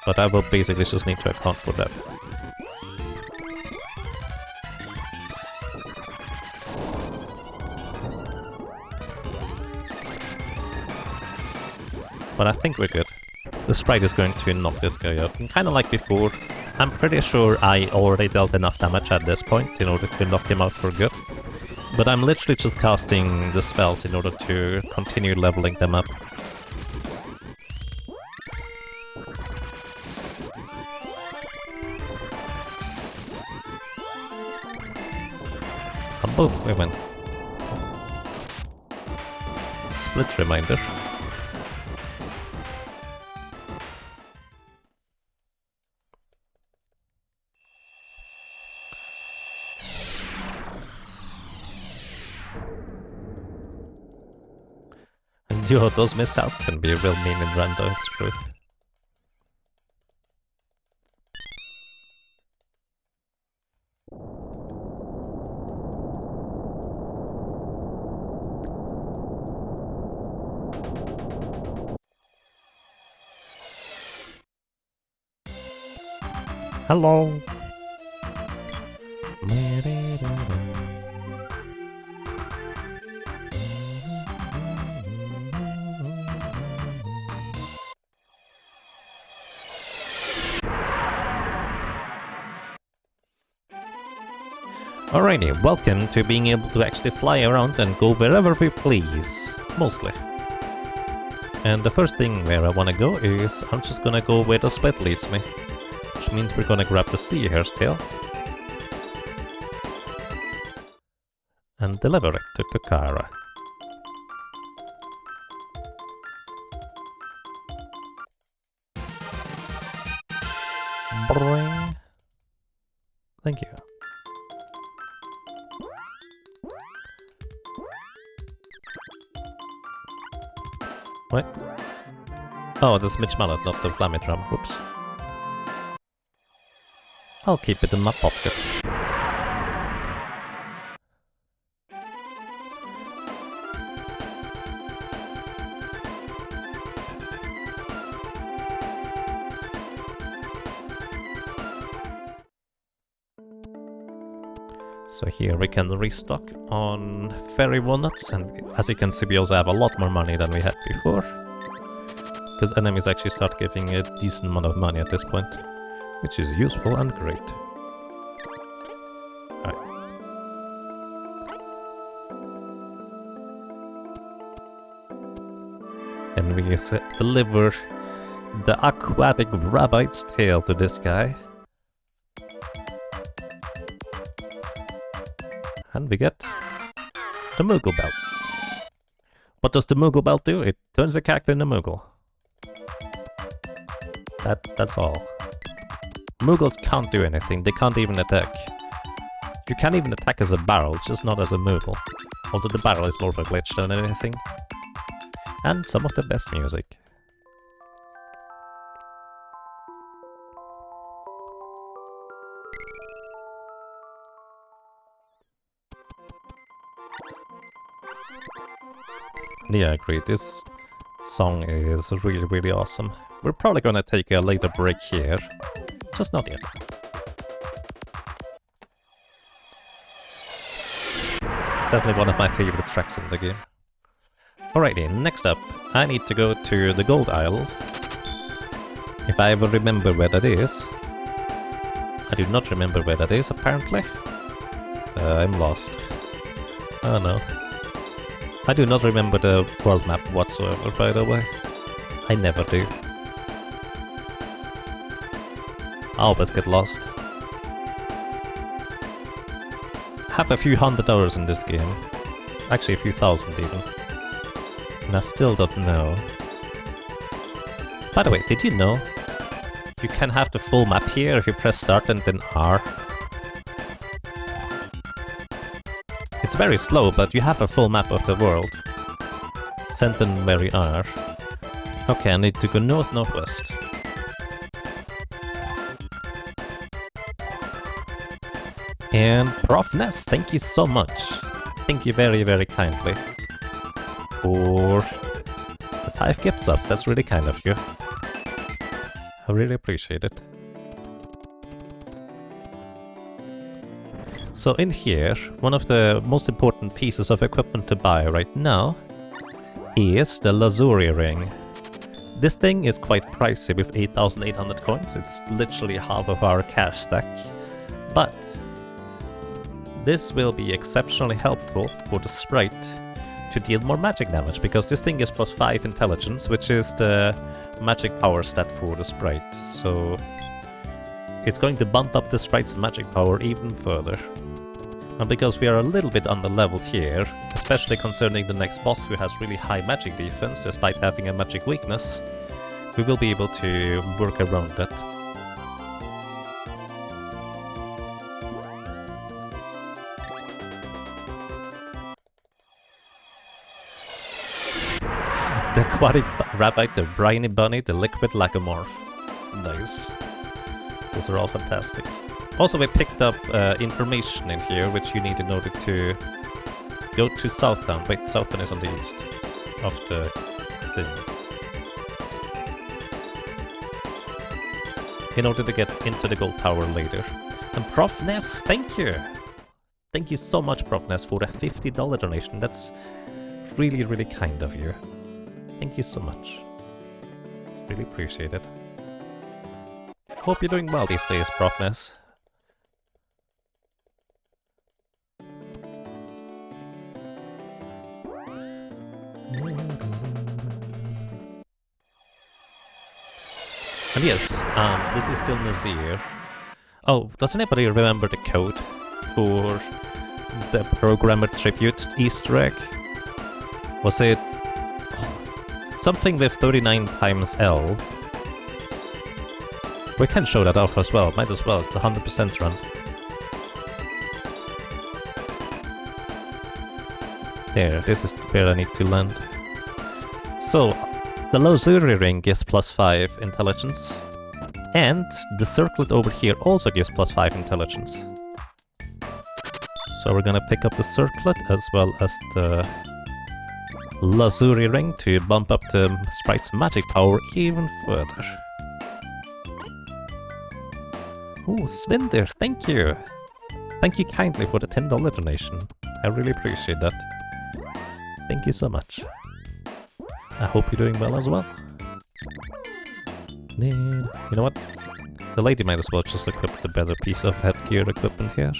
But I will basically just need to account for that. But I think we're good. The sprite is going to knock this guy out. And kind of like before, I'm pretty sure I already dealt enough damage at this point in order to knock him out for good. But I'm literally just casting the spells in order to continue leveling them up. Oh, we went. Split reminder. Yo, those missiles can be real mean in rando, it's true. Hello! Alrighty, welcome to being able to actually fly around and go wherever we please, mostly. And the first thing where I want to go is, I'm just gonna go where the split leads me. Which means we're gonna grab the sea hair's tail. and deliver it to Kakara. Boing. Thank you. What? Oh, that's Mitch Mallet, not the flammy drum. Whoops. I'll keep it in my pocket. So here we can restock on fairy walnuts, and as you can see we also have a lot more money than we had before. Because enemies actually start giving a decent amount of money at this point, which is useful and great. Alright. And we deliver the aquatic rabbit's tail to this guy. And we get the Moogle Belt. What does the Moogle Belt do? It turns the character into Moogle. That's all. Moogles can't do anything, they can't even attack. You can even attack as a barrel, just not as a Moogle. Although the barrel is more of a glitch than anything. And some of the best music. Yeah, I agree. This song is really, really awesome. We're probably gonna take a later break here. Just not yet. It's definitely one of my favorite tracks in the game. Alrighty, next up, I need to go to the Gold Isle. If I ever remember where that is. I do not remember where that is, apparently. I'm lost. Oh no. I do not remember the world map whatsoever, by the way. I never do. I always get lost. Have a few hundred hours in this game. Actually a few thousand even. And I still don't know. By the way, did you know you can have the full map here if you press start and then R? It's very slow, but you have a full map of the world. Send and Mary R. Okay, I need to go north-northwest. And Prof Ness, thank you so much. Thank you very, very kindly. For the 5 gift subs, that's really kind of you. I really appreciate it. So in here, one of the most important pieces of equipment to buy right now is the Lazuri ring. This thing is quite pricey with 8,800 coins, it's literally half of our cash stack. But this will be exceptionally helpful for the sprite to deal more magic damage, because this thing is +5 intelligence, which is the magic power stat for the sprite. So it's going to bump up the sprite's magic power even further. And because we are a little bit under-leveled here, especially concerning the next boss who has really high magic defense despite having a magic weakness, we will be able to work around that. The aquatic rabbit, the briny bunny, the liquid lacomorph. Nice. Those are all fantastic. Also, we picked up information in here, which you need in order to go to Southtown. Wait, Southtown is on the east of the thing. In order to get into the gold tower later. And Prof Ness, thank you! Thank you so much, Prof Ness, for the $50 donation. That's really, really kind of you. Thank you so much. Really appreciate it. Hope you're doing well these days, Prof Ness. And yes, this is still Nazir. Oh, does anybody remember the code for the programmer tribute Easter egg? Was it something with 39 times L? We can show that off as well, might as well, it's a 100% run. There, this is where I need to land. So, the Lazuri ring gives +5 intelligence, and the circlet over here also gives +5 intelligence. So we're gonna pick up the circlet as well as the Lazuri ring to bump up the sprite's magic power even further. Oh, Svinder, thank you! Thank you kindly for the $10 donation. I really appreciate that. Thank you so much. I hope you're doing well as well. You know what? The lady might as well just equip the better piece of headgear equipment here.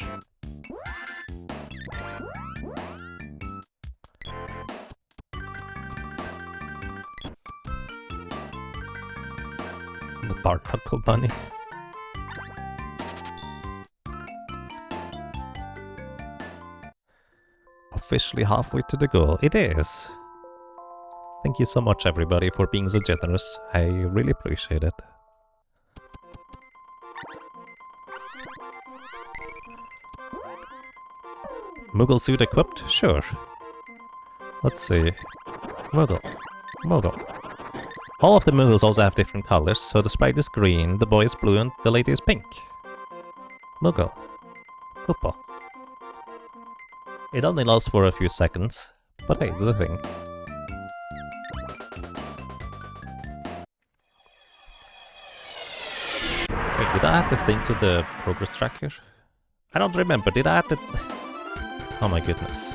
The Barnacle Bunny. Officially halfway to the goal. It is! Thank you so much everybody for being so generous. I really appreciate it. Moogle suit equipped? Sure. Let's see. Moogle. Moogle. All of the Moogles also have different colors, so the sprite is green, the boy is blue, and the lady is pink. Moogle. Koopa. It only lasts for a few seconds, but hey, it's a thing. Wait, did I add the thing to the progress tracker? I don't remember, did I add the... Oh my goodness.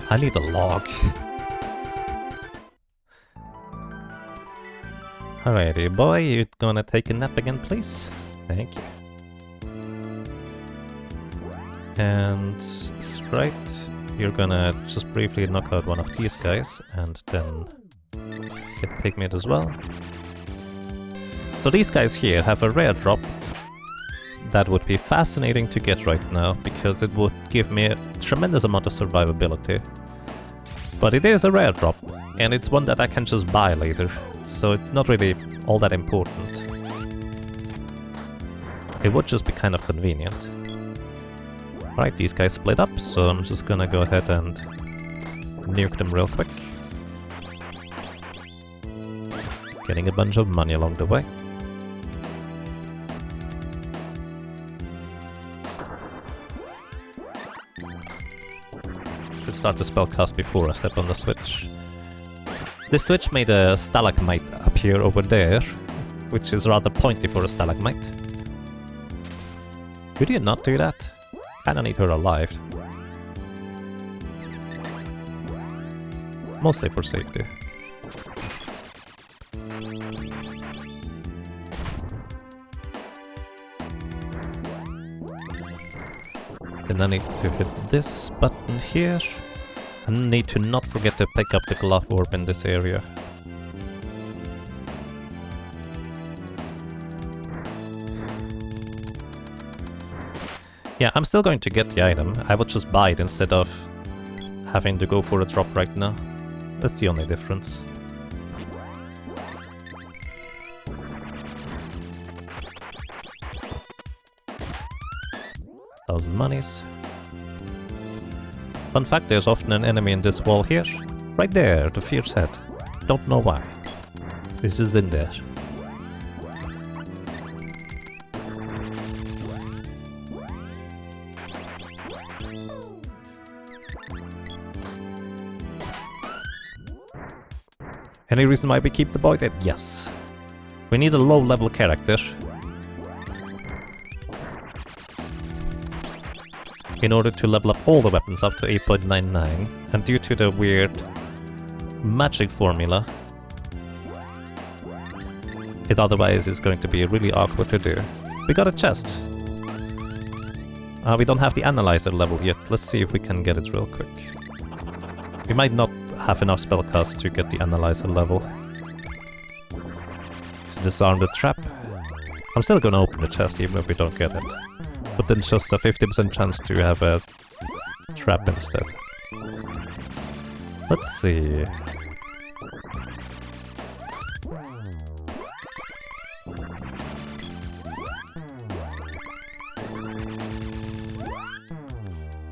I need a log. Alrighty, boy, you gonna take a nap again, please? Thank you. And Sprite, you're gonna just briefly knock out one of these guys, and then get Pigmeat as well. So these guys here have a rare drop that would be fascinating to get right now, because it would give me a tremendous amount of survivability. But it is a rare drop, and it's one that I can just buy later, so it's not really all that important. It would just be kind of convenient. Alright, these guys split up, so I'm just gonna go ahead and nuke them real quick. Getting a bunch of money along the way. Should start the spellcast before I step on the switch. This switch made a stalagmite appear over there, which is rather pointy for a stalagmite. Could you not do that? Kinda need her alive. Mostly for safety. Then I need to hit this button here. I need to not forget to pick up the glove orb in this area. Yeah, I'm still going to get the item. I would just buy it instead of having to go for a drop right now. That's the only difference. $1,000 monies. Fun fact, there's often an enemy in this wall here. Right there, the fierce head. Don't know why. This is in there. Any reason why we keep the boy dead? Yes. We need a low-level character in order to level up all the weapons up to 8.99, and due to the weird magic formula, it otherwise is going to be really awkward to do. We got a chest. We don't have the analyzer level yet. Let's see if we can get it real quick. We might not have enough spellcast to get the analyzer level to disarm the trap. I'm still gonna open the chest even if we don't get it. But then just a 50% chance to have a trap instead. Let's see.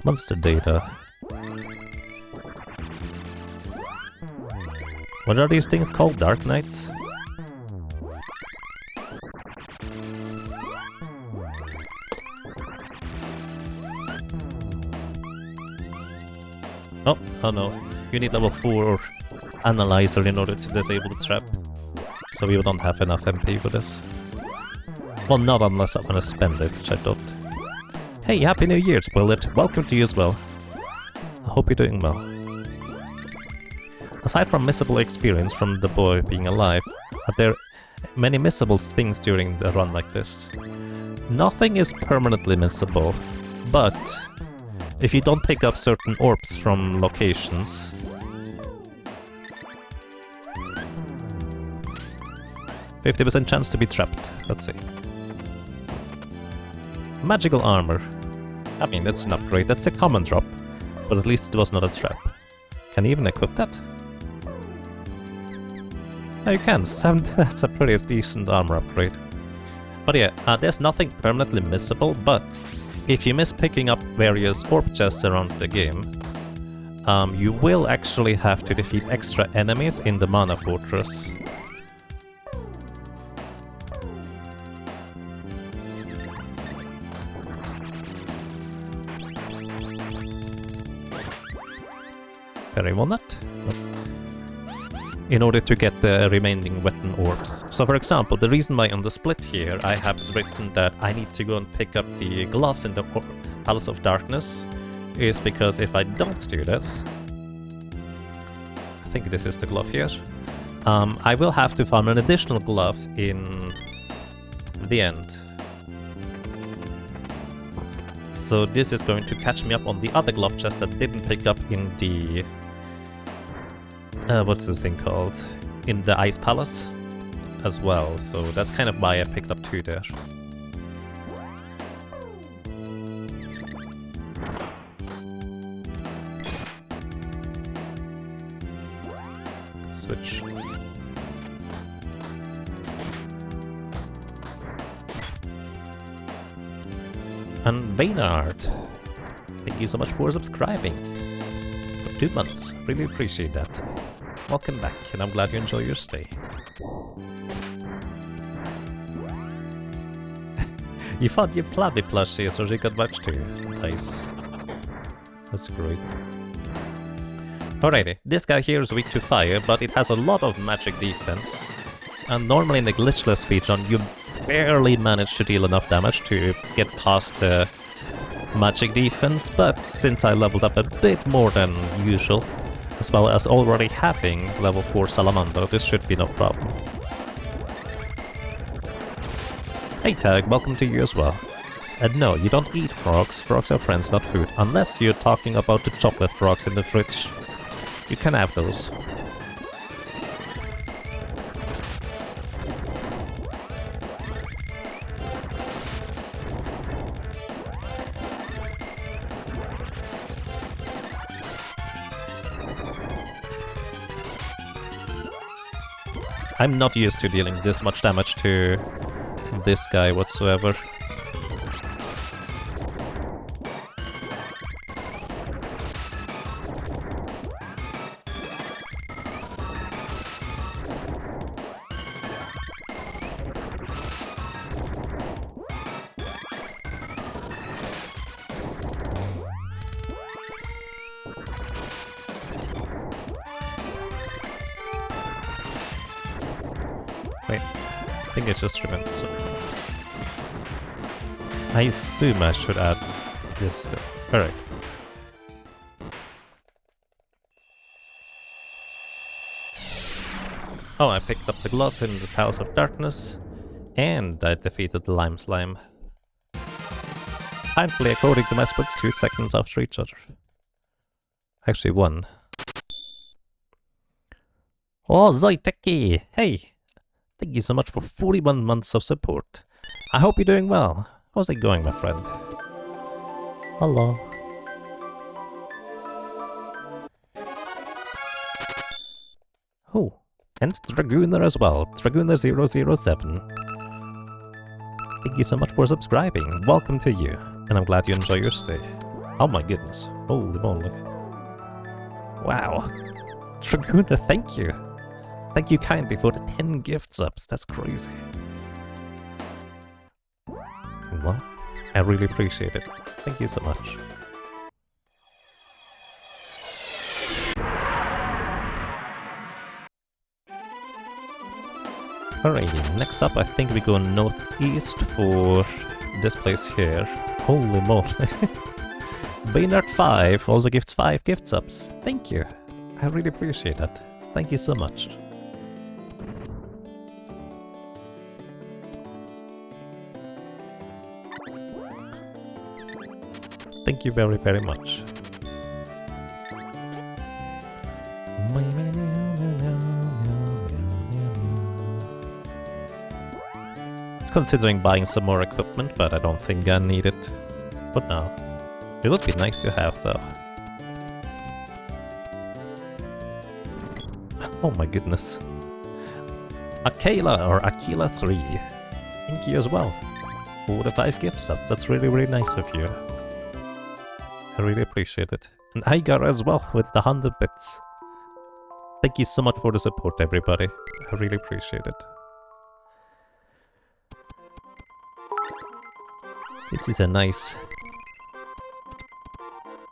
Monster data. What are these things called? Dark Knights? Oh no. You need level 4 analyzer in order to disable the trap. So we don't have enough MP for this. Well, not unless I'm gonna spend it, which I don't. Hey, Happy New Year, Spoilet. Welcome to you as well. I hope you're doing well. Aside from missable experience from the boy being alive, are there many missable things during the run like this? Nothing is permanently missable, but if you don't pick up certain orbs from locations, %50 chance to be trapped. Let's see. Magical armor. I mean, that's an upgrade. That's a common drop, but at least it was not a trap. Can you even equip that? Yeah, you can. That's a pretty decent armor upgrade. But yeah, there's nothing permanently missable, but if you miss picking up various orb chests around the game, you will actually have to defeat extra enemies in the Mana Fortress. Very walnut. In order to get the remaining weapon orbs. So for example, the reason why on the split here I have written that I need to go and pick up the gloves in the Palace of Darkness is because if I don't do this, I think this is the glove here, I will have to find an additional glove in the end. So this is going to catch me up on the other glove chest that didn't pick up in the what's this thing called? In the Ice Palace as well, so that's kind of why I picked up 2 there. Switch. And Vaynard, thank you so much for subscribing for 2 months. Really appreciate that. Welcome back, and I'm glad you enjoy your stay. You found your Plabby plushie, so she got much too. Nice. That's great. Alrighty, this guy here is weak to fire, but it has a lot of magic defense. And normally in the Glitchless speedrun, you barely manage to deal enough damage to get past the magic defense, but since I leveled up a bit more than usual, as well as already having level 4 Salamander, this should be no problem. Hey Tag, welcome to you as well. And no, you don't eat frogs. Frogs are friends, not food. Unless you're talking about the chocolate frogs in the fridge. You can have those. I'm not used to dealing this much damage to this guy whatsoever. Wait, I think I just remembered something. I assume I should add this still. Alright. Oh, I picked up the glove in the Palace of Darkness, and I defeated the Lime Slime. Apparently, according to my splits, 2 seconds after each other. Actually, 1. Oh, Zoiteki! Hey! Thank you so much for 41 months of support. I hope you're doing well. How's it going, my friend? Hello. Oh, and Dragooner as well. Dragooner007. Thank you so much for subscribing. Welcome to you. And I'm glad you enjoy your stay. Oh my goodness. Holy moly. Wow. Dragooner, thank you. Thank you kindly for the 10 gift subs. That's crazy. And well, I really appreciate it. Thank you so much. Alrighty, next up I think we go northeast for this place here. Holy moly. Baynard5 also gifts 5 gift subs. Thank you. I really appreciate that. Thank you so much. Thank you very, very much. It's considering buying some more equipment, but I don't think I need it. But no. It would be nice to have, though. Oh my goodness. Akela or Akila3. Thank you as well. For the 5 gift subs. That's really, really nice of you. I really appreciate it. And Igar as well with the 100 bits. Thank you so much for the support, everybody. I really appreciate it. This is a nice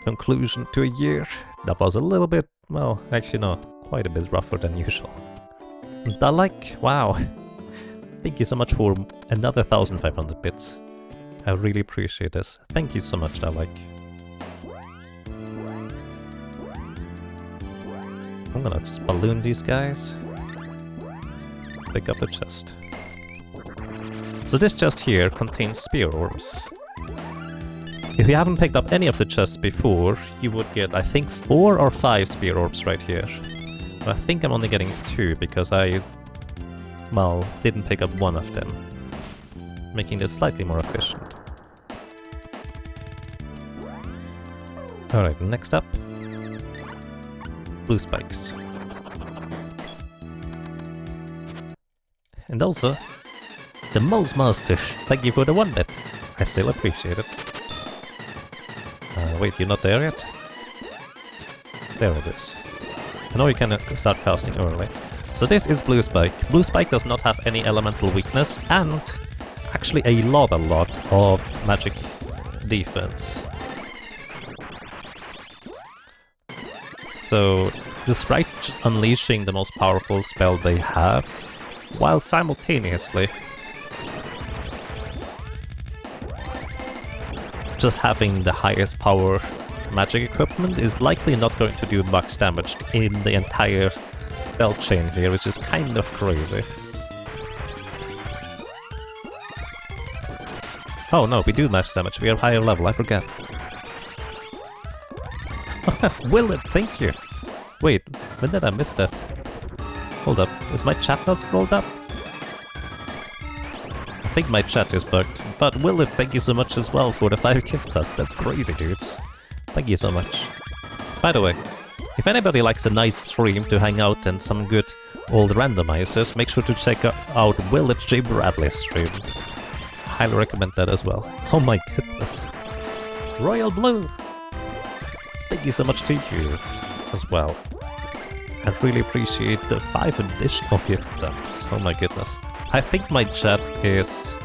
conclusion to a year that was a little bit, well, actually no, quite a bit rougher than usual. Dalek, wow. Thank you so much for another 1,500 bits. I really appreciate this. Thank you so much, Dalek. I'm gonna just balloon these guys. Pick up the chest. So this chest here contains spear orbs. If you haven't picked up any of the chests before, you would get, I think, 4 or 5 spear orbs right here. But I think I'm only getting 2 because I, well, didn't pick up one of them, making this slightly more efficient. Alright, next up. Blue spikes. And also, the Mouse Master. Thank you for the 1 bit. I still appreciate it. Wait, you're not there yet? There it is. I know you can start casting early. So this is Blue Spike. Blue Spike does not have any elemental weakness and actually a lot of magic defense. So despite just unleashing the most powerful spell they have, while simultaneously just having the highest power magic equipment is likely not going to do max damage in the entire spell chain here, which is kind of crazy. Oh no, we do max damage, we are higher level, I forgot. Will it? Thank you! Wait, when did I miss that? Hold up, is my chat not scrolled up? I think my chat is bugged, but Willard, thank you so much as well for the 5 gift subs. That's crazy, dudes. Thank you so much. By the way, if anybody likes a nice stream to hang out and some good old randomizers, make sure to check out Willard J. Bradley's stream. Highly recommend that as well. Oh my goodness. Royal Blue! Thank you so much to you as well. I really appreciate the 5 additional gift subs. Oh my goodness. I think my chat is...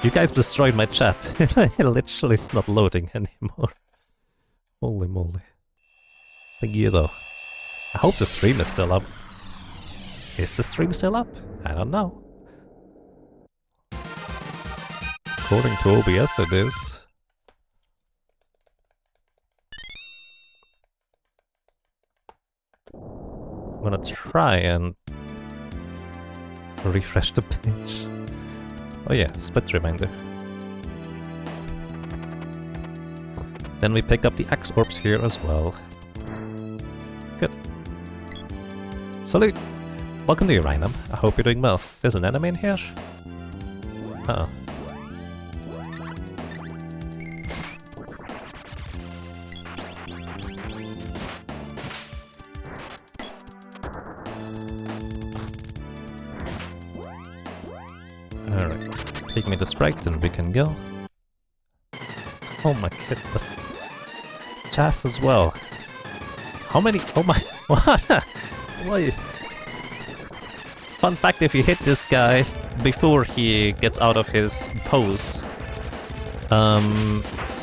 You guys destroyed my chat. It literally is not loading anymore. Holy moly. Thank you though. I hope the stream is still up. Is the stream still up? I don't know. According to OBS it is. I'm gonna try and refresh the page. Oh yeah, split reminder. Then we pick up the axe orbs here as well. Good. Salute! Welcome to you, Rhinum. I hope you're doing well. There's an enemy in here? Uh-oh. Alright. Take me the sprite and we can go. Oh my goodness. Chas as well. How many? Oh my... What? Why? Fun fact, if you hit this guy before he gets out of his pose,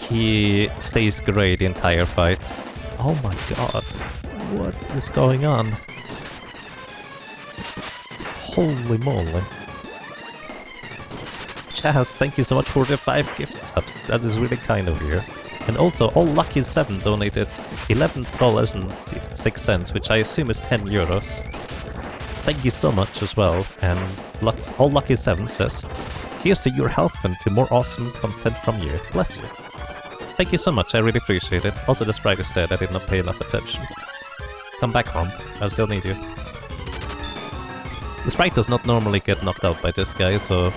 he stays grey the entire fight. Oh my god. What is going on? Holy moly. Chaz, thank you so much for the 5 gift subs. That is really kind of you. And also, All Lucky 7 donated $11.06, which I assume is 10 euros. Thank you so much as well. And All Lucky 7 says, here's to your health and to more awesome content from you. Bless you. Thank you so much, I really appreciate it. Also, the sprite is dead, I did not pay enough attention. Come back, Rom. I still need you. The sprite does not normally get knocked out by this guy, so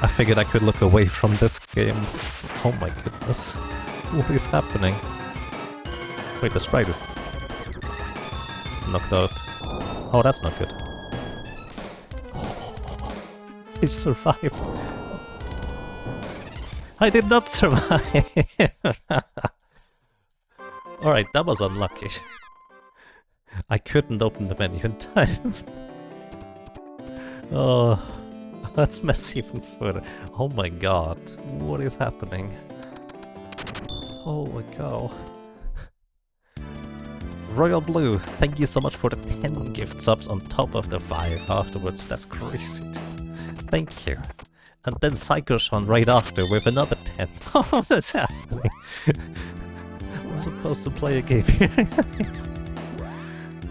I figured I could look away from this game. Oh my goodness. What is happening? Wait, the sprite is knocked out. Oh, that's not good. He survived. I did not survive! Alright, that was unlucky. I couldn't open the menu in time. Oh, that's messy even further. Oh my god, what is happening? Holy cow. Royal Blue, thank you so much for the 10 gift subs on top of the 5 afterwards. That's crazy. Thank you. And then Psychoshon right after with another 10. Oh, that's happening. I'm supposed to play a game here.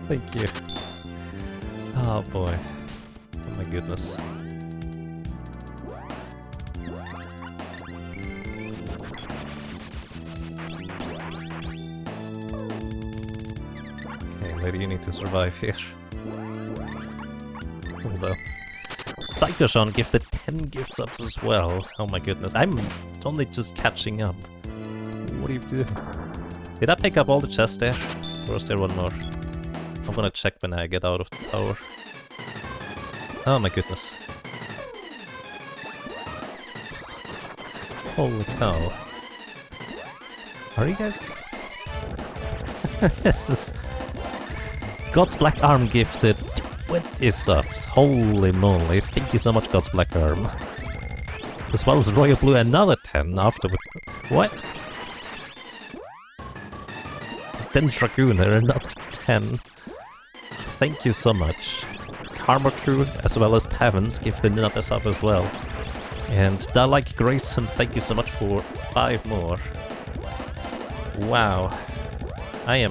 Thank you. Oh boy. Oh my goodness. Okay, lady, you need to survive here. Hold up. Psychoshon gifted 10 gift subs as well. Oh my goodness. I'm only just catching up. What do you do? Did I pick up all the chests there? Or is there one more? I'm gonna check when I get out of the tower. Oh my goodness. Holy cow. Are you guys? This is... God's Black Arm gifted 20 subs. Holy moly. Thank you so much, God's Black Arm. As well as Royal Blue, another 10 afterward. What? Then Dragooner, another 10. Thank you so much. Karma Crew, as well as Taverns, gifted another sub as well. And Dalek Grayson, thank you so much for 5 more. Wow. I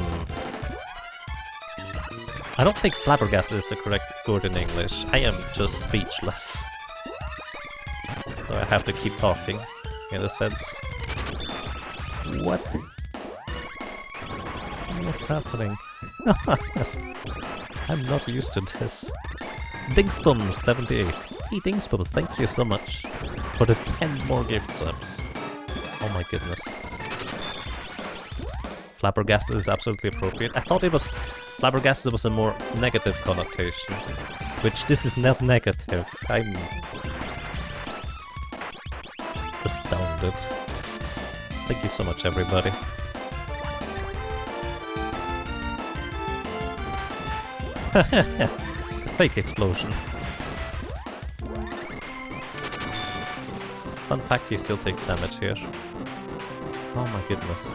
don't think flabbergasted is the correct word in English. I am just speechless. So I have to keep talking, in a sense. What? What's happening? I'm not used to this. Dingsbums78. Hey Dingsbums, thank you so much for the 10 more gift subs. Oh my goodness. Flabbergasted is absolutely appropriate. I thought it was... Flabbergasted was a more negative connotation. Which this is not negative. I'm... astounded. Thank you so much, everybody. The fake explosion. Fun fact, he still takes damage here. Oh my goodness.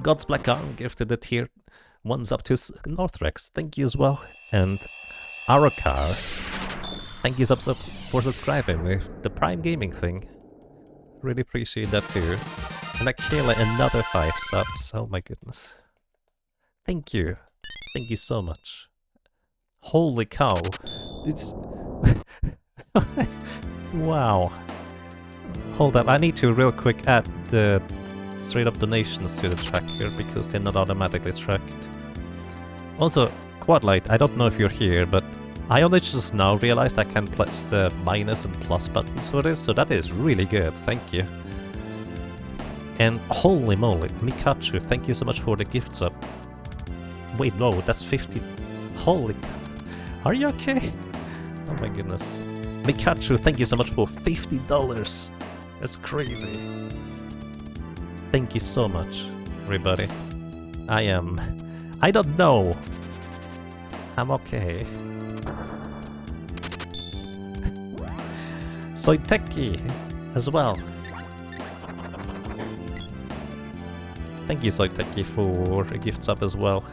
God's Black Arm gifted the tier 1s up to Northrex. Thank you as well. And Arakar, thank you for subscribing with the Prime Gaming thing. Really appreciate that too. And Akela, another 5 subs. Oh my goodness. Thank you. Thank you so much. Holy cow. It's... Wow. Hold up, I need to real quick add the straight up donations to the tracker because they're not automatically tracked. Also, Quadlight, I don't know if you're here, but I only just now realized I can press the minus and plus buttons for this, so that is really good, thank you. And holy moly, Mikachu, thank you so much for the gifts up. Wait, no, that's 50. Holy... Are you okay? Oh my goodness. Mikachu, thank you so much for $50. That's crazy. Thank you so much, everybody. I don't know. I'm okay. Soiteki as well. Thank you, Soiteki, for a gift sub as well.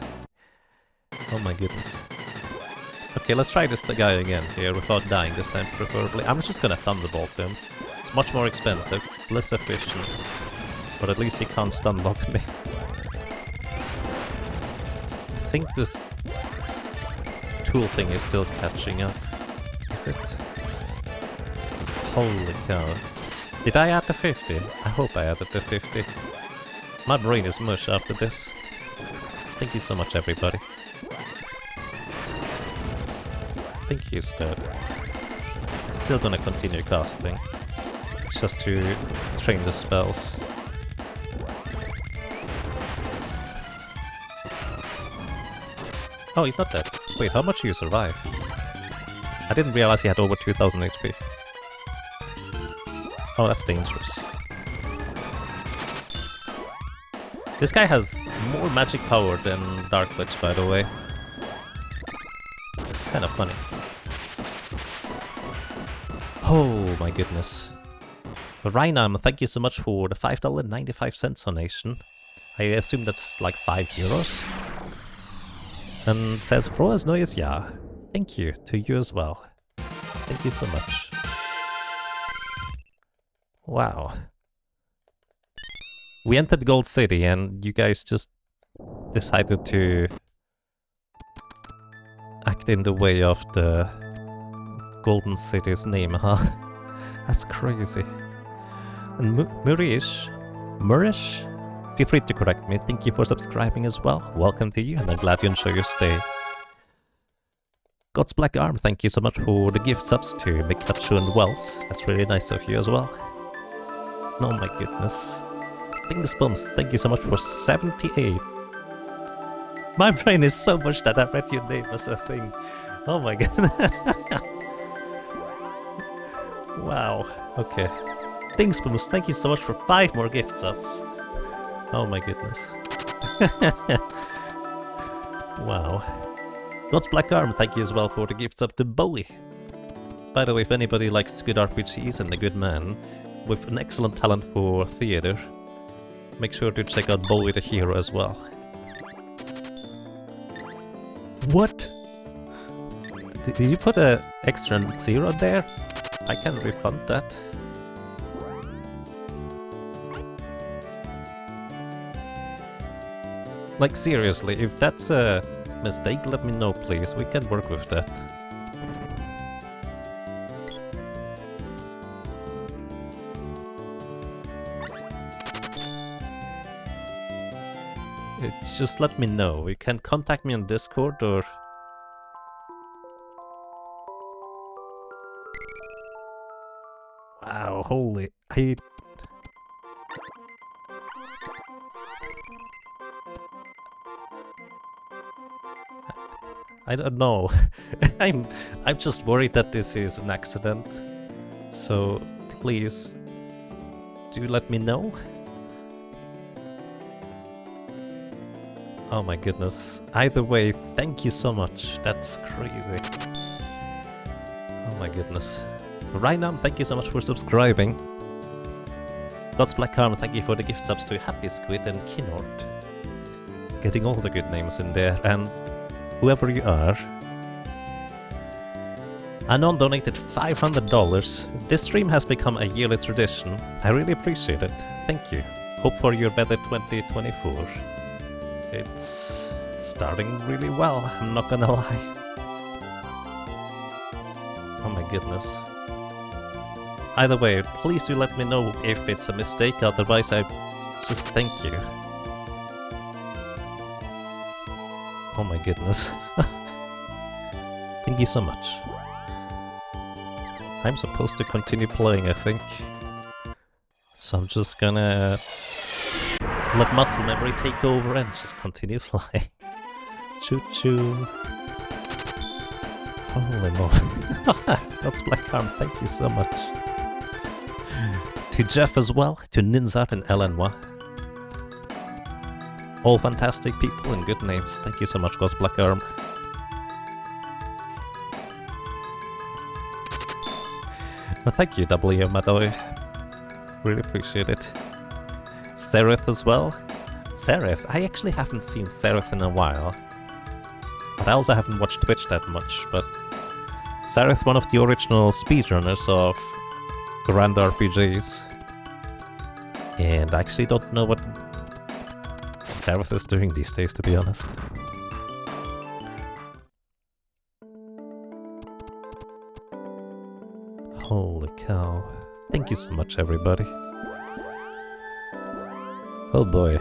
Oh my goodness. Okay, let's try this guy again here without dying this time, preferably. I'm just gonna Thunderbolt him. It's much more expensive, less efficient, but at least he can't stun lock me. I think this tool thing is still catching up. Is it? Holy cow. Did I add the 50? I hope I added the 50. My brain is mush after this. Thank you so much, everybody. I think he's dead. Still gonna continue casting. Just to train the spells. Oh, he's not dead. Wait, how much do you survive? I didn't realize he had over 2000 HP. Oh, that's dangerous. This guy has more magic power than Dark Glitch, by the way. It's kind of funny. Oh my goodness. Reinam, thank you so much for the $5.95 donation. I assume that's like €5. And says Frohes Neues Jahr. Thank you to you as well. Thank you so much. Wow. We entered Gold City and you guys just decided to act in the way of the Golden City's name, huh? That's crazy. And Murish, feel free to correct me. Thank you for subscribing as well. Welcome to you, and I'm glad you enjoy your stay. God's Black Arm, thank you so much for the gift subs to Mikachu and Wells. That's really nice of you as well. Oh my goodness. Things Bums, thank you so much for 78. My brain is so much that I read your name as a thing. Oh my god. Wow. Okay. Things Bums, thank you so much for 5 more gift subs. Oh my goodness. Wow. God's Black Arm, thank you as well for the gifts up to Bowie. By the way, if anybody likes good RPGs and a good man with an excellent talent for theater, make sure to check out Bowie the Hero as well. What? Did you put an extra 0 there? I can refund that. Like seriously, if that's a mistake, let me know please, we can work with that. Just let me know, you can contact me on Discord or... Wow, holy... I don't know. I'm just worried that this is an accident. So please do let me know. Oh my goodness. Either way, thank you so much. That's crazy. Oh my goodness. Reinam, thank you so much for subscribing. God's Black Arm, thank you for the gift subs to Happy Squid and Kinort. Getting all the good names in there, and whoever you are. Anon donated $500. This stream has become a yearly tradition. I really appreciate it. Thank you. Hope for your better 2024. It's starting really well, I'm not gonna lie. Oh my goodness. Either way, please do let me know if it's a mistake, otherwise I just thank you. Oh my goodness. Thank you so much. I'm supposed to continue playing, I think. So I'm just gonna let muscle memory take over and just continue flying. Choo choo. Holy moly. That's Black Arm, thank you so much. To Jeff as well, to Ninzart and Elenois. All fantastic people and good names. Thank you so much, Ghost Black Arm. Well, thank you, W. Madoy. Really appreciate it. Sereth as well. Sereth? I actually haven't seen Sereth in a while. But I also haven't watched Twitch that much, but... Sereth, one of the original speedrunners of Grand RPGs. And I actually don't know what Sereth is doing these days, to be honest. Holy cow. Thank you so much, everybody. Oh boy.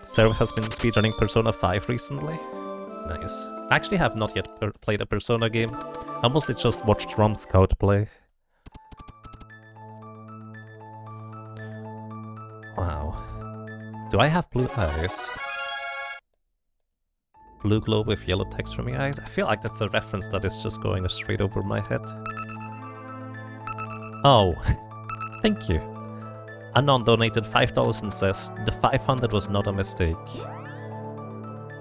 Sereth has been speedrunning Persona 5 recently. Nice. I actually have not yet played a Persona game. I mostly just watched Rom Scout play. Wow. Do I have blue eyes? Blue glow with yellow text from your eyes? I feel like that's a reference that is just going straight over my head. Oh, thank you. Anon donated $5 and says, the 500 was not a mistake.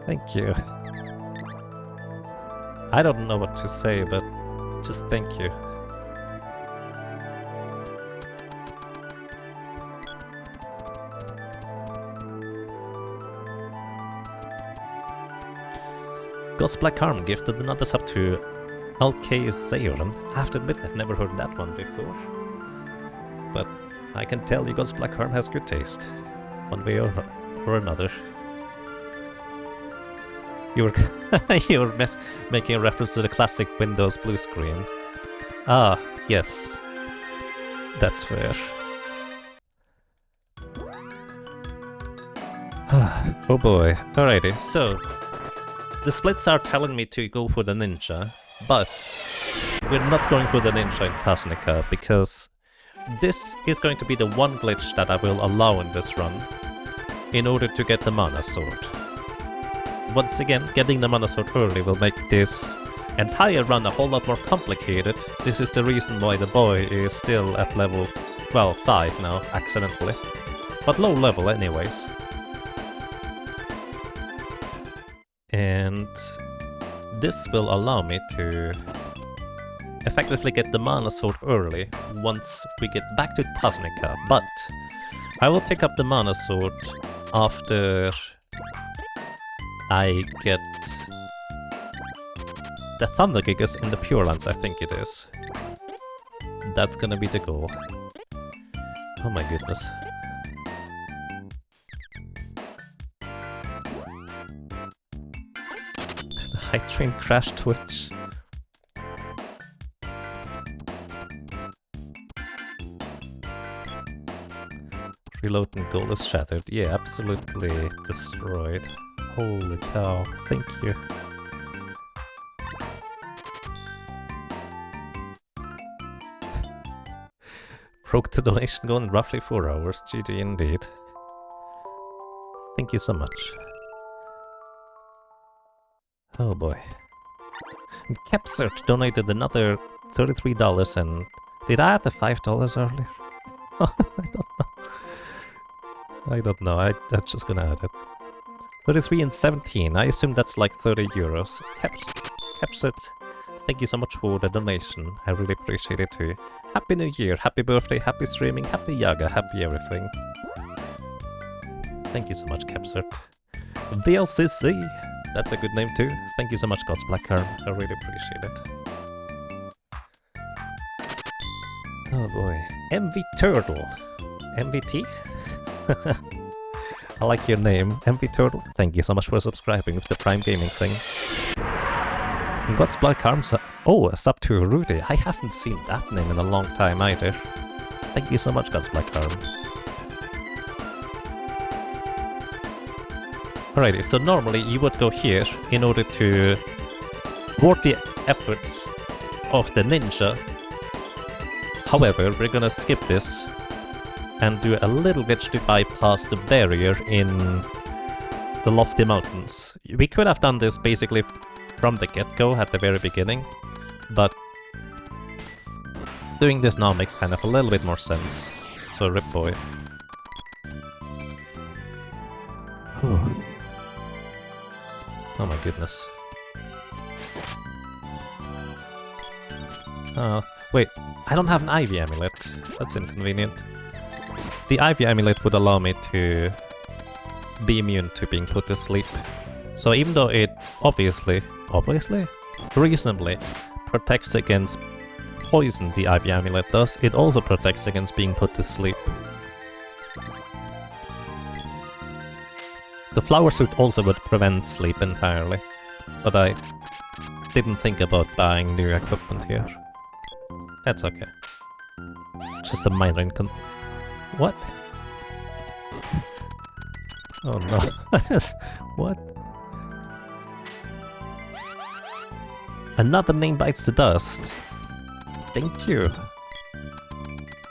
Thank you. I don't know what to say, but just thank you. God's Black Arm gifted another sub to LK Zayron. I have to admit I've never heard that one before. But I can tell you God's Black Arm has good taste. One way or another. You were making a reference to the classic Windows blue screen. Ah, yes. That's fair. Oh boy. Alrighty, so... The splits are telling me to go for the ninja, but we're not going for the ninja in Tasnica, because this is going to be the one glitch that I will allow in this run, in order to get the mana sword. Once again, getting the mana sword early will make this entire run a whole lot more complicated. This is the reason why the boy is still at level, well, 5 now, accidentally. But low level anyways. And this will allow me to effectively get the mana sword early once we get back to Tasnica, but I will pick up the mana sword after I get the Thunder Gigas in the Pure Lands, I think it is. That's gonna be the goal. Oh my goodness. The High Train crashed Twitch. Reload and goal is shattered. Yeah, absolutely destroyed. Holy cow, thank you. Broke the donation goal in roughly 4 hours. GG indeed. Thank you so much. Oh boy. And Capsert donated another $33 and... Did I add the $5 earlier? I don't know, I'm just gonna add it. 33 and 17, I assume that's like 30 euros. Capsert, thank you so much for the donation, I really appreciate it too. Happy New Year, happy birthday, happy streaming, happy Yaga, happy everything. Thank you so much, Capsert. VLCC, that's a good name too. Thank you so much, God's Black Arm, I really appreciate it. Oh boy. MV Turtle. MVT? I like your name, MV Turtle. Thank you so much for subscribing with the Prime Gaming thing. And God's Black Arms. Oh, a sub to Rudy. I haven't seen that name in a long time either. Thank you so much, God's Black Arm. Alrighty, so normally you would go here in order to thwart the efforts of the ninja. However, we're gonna skip this and do a little glitch to bypass the barrier in the lofty mountains. We could have done this basically from the get-go at the very beginning, but doing this now makes kind of a little bit more sense. So rip boy. Whew. Oh my goodness. Wait, I don't have an Ivy Amulet. That's inconvenient. The Ivy Amulet would allow me to be immune to being put to sleep. So even though it obviously, reasonably protects against poison, the Ivy Amulet does, it also protects against being put to sleep. The flower suit also would prevent sleep entirely, but I didn't think about buying new equipment here. That's okay. Just a minor What? Oh no. What? Another name bites the dust. Thank you.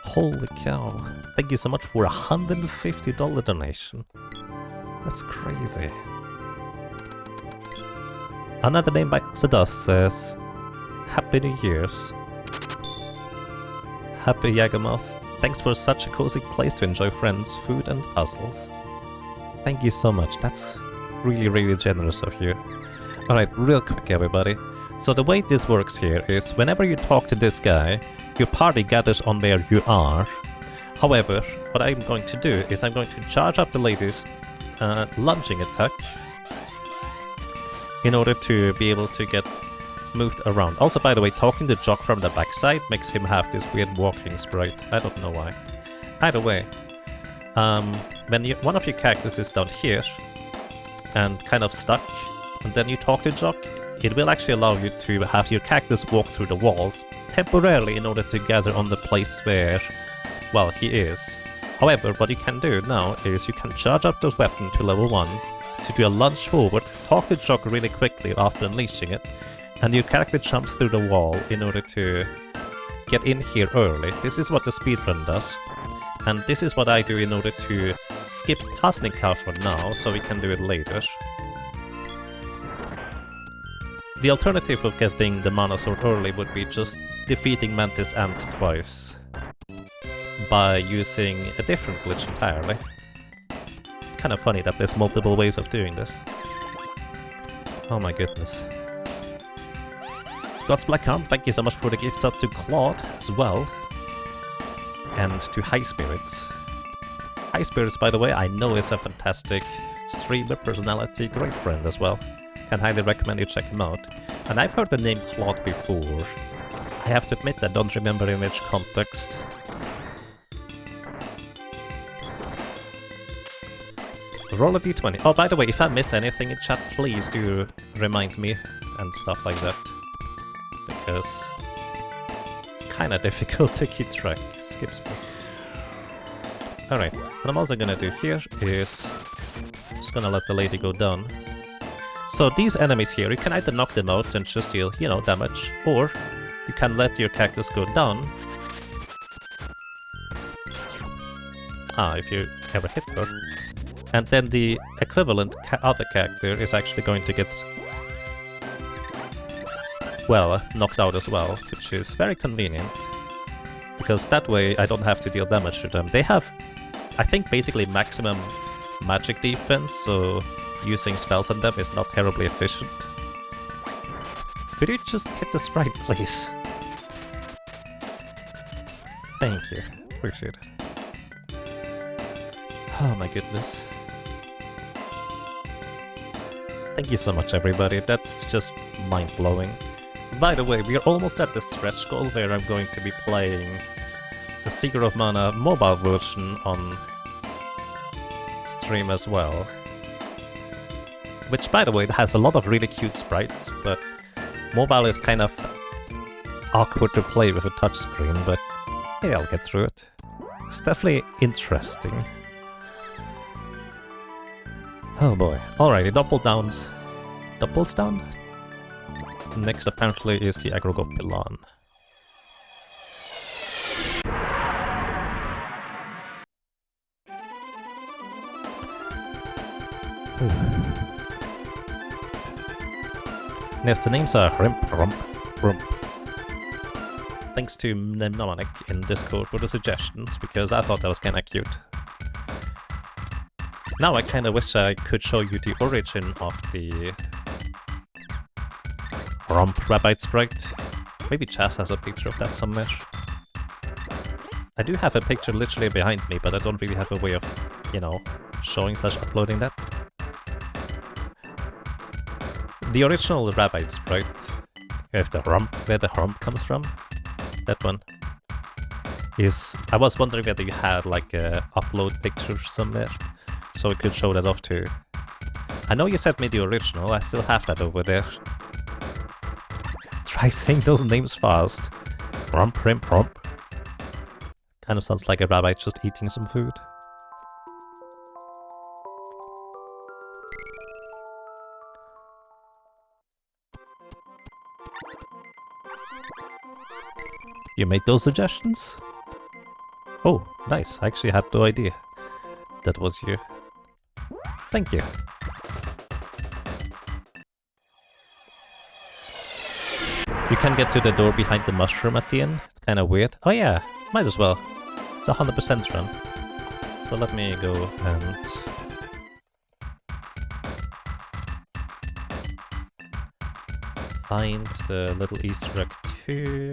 Holy cow. Thank you so much for a $150 donation. That's crazy. Another name bites the dust says, Happy New Year's. Happy Yagamoth. Thanks for such a cozy place to enjoy friends, food and puzzles. Thank you so much. That's really, really generous of you. Alright, real quick everybody. So the way this works here is whenever you talk to this guy, your party gathers on where you are. However, what I'm going to do is I'm going to charge up the latest lunging attack in order to be able to get moved around. Also, by the way, talking to Jock from the backside makes him have this weird walking sprite. I don't know why. Either way, when one of your characters is down here and kind of stuck, and then you talk to Jock, it will actually allow you to have your characters walk through the walls temporarily in order to gather on the place where, well, he is. However, what you can do now is you can charge up the weapon to level 1 to do a lunge forward, talk to Jock really quickly after unleashing it, and your character jumps through the wall in order to get in here early. This is what the speedrun does. And this is what I do in order to skip Tasnika for now, so we can do it later. The alternative of getting the Mana Sword early would be just defeating Mantis Ant twice by using a different glitch entirely. It's kind of funny that there's multiple ways of doing this. Oh my goodness. God's Black Arm, thank you so much for the gifts up to Claude as well. And to High Spirits. High Spirits, by the way, I know is a fantastic streamer, personality, great friend as well. Can highly recommend you check him out. And I've heard the name Claude before. I have to admit I don't remember in which context. Roll a d20. Oh, by the way, if I miss anything in chat, please do remind me and stuff like that. Because it's kind of difficult to keep track. Skip spot. Alright, what I'm also gonna do here is just gonna let the lady go down. So these enemies here, you can either knock them out and just deal, you know, damage, or you can let your characters go down. If you ever hit her. And then the equivalent other character is actually going to get, well, knocked out as well, which is very convenient. Because that way I don't have to deal damage to them. They have, I think, basically maximum magic defense, so using spells on them is not terribly efficient. Could you just hit the sprite, please? Thank you. Appreciate it. Oh my goodness. Thank you so much, everybody. That's just mind-blowing. By the way, we are almost at the stretch goal where I'm going to be playing the Secret of Mana mobile version on stream as well. Which, by the way, has a lot of really cute sprites, but mobile is kind of awkward to play with a touchscreen, but hey, I'll get through it. It's definitely interesting. Oh boy. Alrighty, double downs. Doubles down? Next apparently is the Agrogopilon. Yes, the names are Rump. Thanks to Mnemonic in Discord for the suggestions, because I thought that was kinda cute. Now I kinda wish I could show you the origin of the Rump Rabbit sprite. Maybe Chaz has a picture of that somewhere. I do have a picture literally behind me, but I don't really have a way of, you know, showing/uploading that. The original rabbit sprite, if the rump, where the rump comes from, that one, is... I was wondering whether you had like a upload picture somewhere, so I could show that off too. I know you sent me the original, I still have that over there. Try saying those names fast. Rump, rimp, rump. Kind of sounds like a rabbit just eating some food. You made those suggestions? Oh, nice. I actually had no idea that was you. Thank you. You can get to the door behind the mushroom at the end. It's kind of weird. Oh yeah, might as well. It's 100% run. So let me go and... find the little Easter egg too.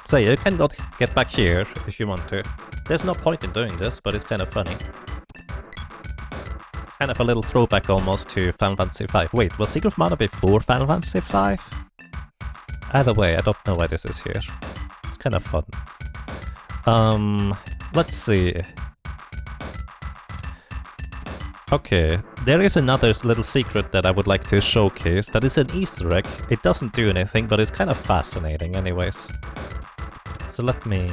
So you cannot get back here if you want to. There's no point in doing this, but it's kind of funny. Kind of a little throwback almost to Final Fantasy V. Wait, was Secret of Mana before Final Fantasy V? Either way, I don't know why this is here. It's kind of fun. Let's see. Okay, there is another little secret that I would like to showcase. That is an Easter egg. It doesn't do anything, but it's kind of fascinating anyways. So let me...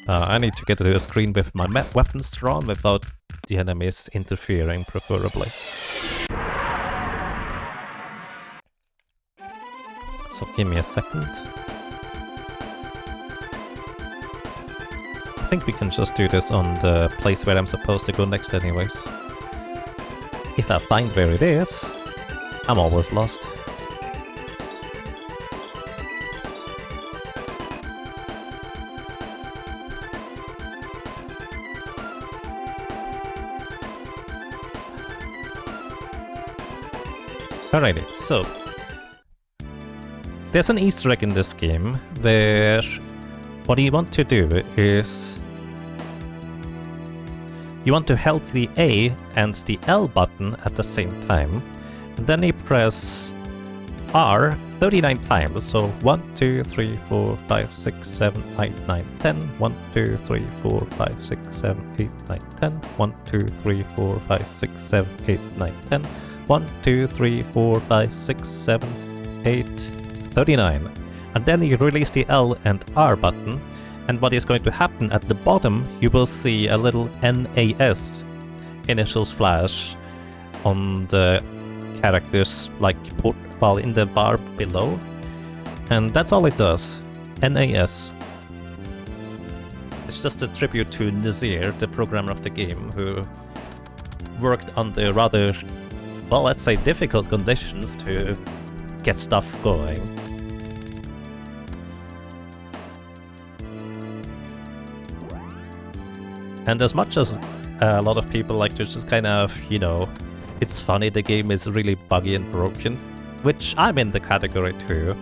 I need to get to the screen with my weapons drawn without the enemies interfering, preferably. So give me a second. I think we can just do this on the place where I'm supposed to go next anyways. If I find where it is, I'm always lost. Alrighty, so there's an Easter egg in this game where what you want to do is you want to hold the A and the L button at the same time, and then you press R 39 times, so 1, 2, 3, 4, 5, 6, 7, 8, 9, 10, 1, 2, 3, 4, 5, 6, 7, 8, 9, 10, 1, 2, 3, 4, 5, 6, 7, 8, 9, 10, 1, 2, 3, 4, 5, 6, 7, 8, 39. And then you release the L and R button, and what is going to happen at the bottom, you will see a little NAS initials flash on the characters, like well, in the bar below. And that's all it does. NAS. It's just a tribute to Nazir, the programmer of the game, who worked under rather, well, let's say difficult conditions to get stuff going. And as much as a lot of people like to just kind of, you know, it's funny the game is really buggy and broken, which I'm in the category too,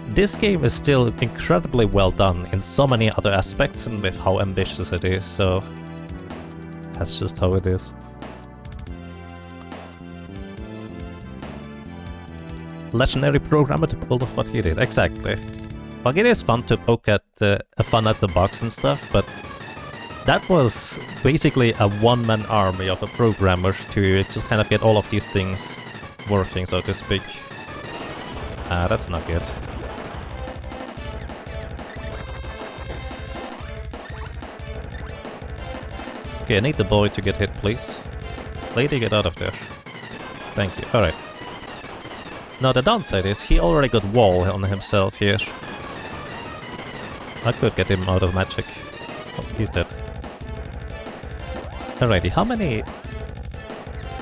this game is still incredibly well done in so many other aspects and with how ambitious it is, so that's just how it is. Legendary programmer to pull off what he did, exactly. Like, it is fun to poke at fun at the box and stuff, but that was basically a one-man army of a programmer to just kind of get all of these things working, so to speak. That's not good. Okay, I need the boy to get hit, please. Lady, get out of there. Thank you. Alright. Now the downside is he already got wall on himself here. I could get him out of magic. Oh, he's dead. Alrighty, how many...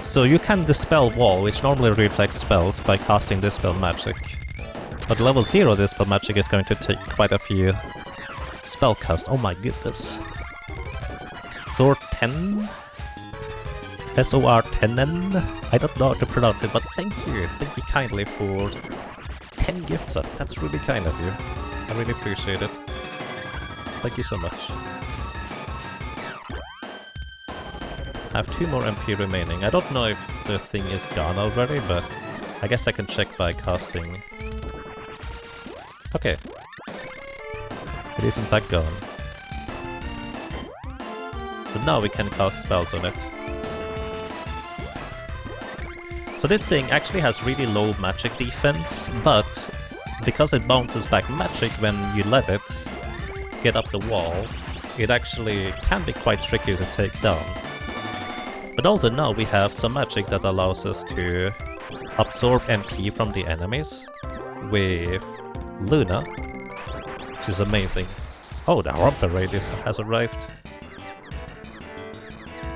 So you can dispel wall, which normally reflects spells, by casting dispel magic. But level 0 dispel magic is going to take quite a few spell cast. Oh my goodness. Sword 10? SOR 10N? I don't know how to pronounce it, but thank you kindly for 10 gift subs. That's really kind of you. I really appreciate it. Thank you so much. I have 2 more MP remaining. I don't know if the thing is gone already, but I guess I can check by casting. Okay. It is in fact gone. So now we can cast spells on it. So this thing actually has really low magic defense, but because it bounces back magic when you let it get up the wall, it actually can be quite tricky to take down. But also now we have some magic that allows us to absorb MP from the enemies with Luna, which is amazing. Oh, the Orb Parade has arrived.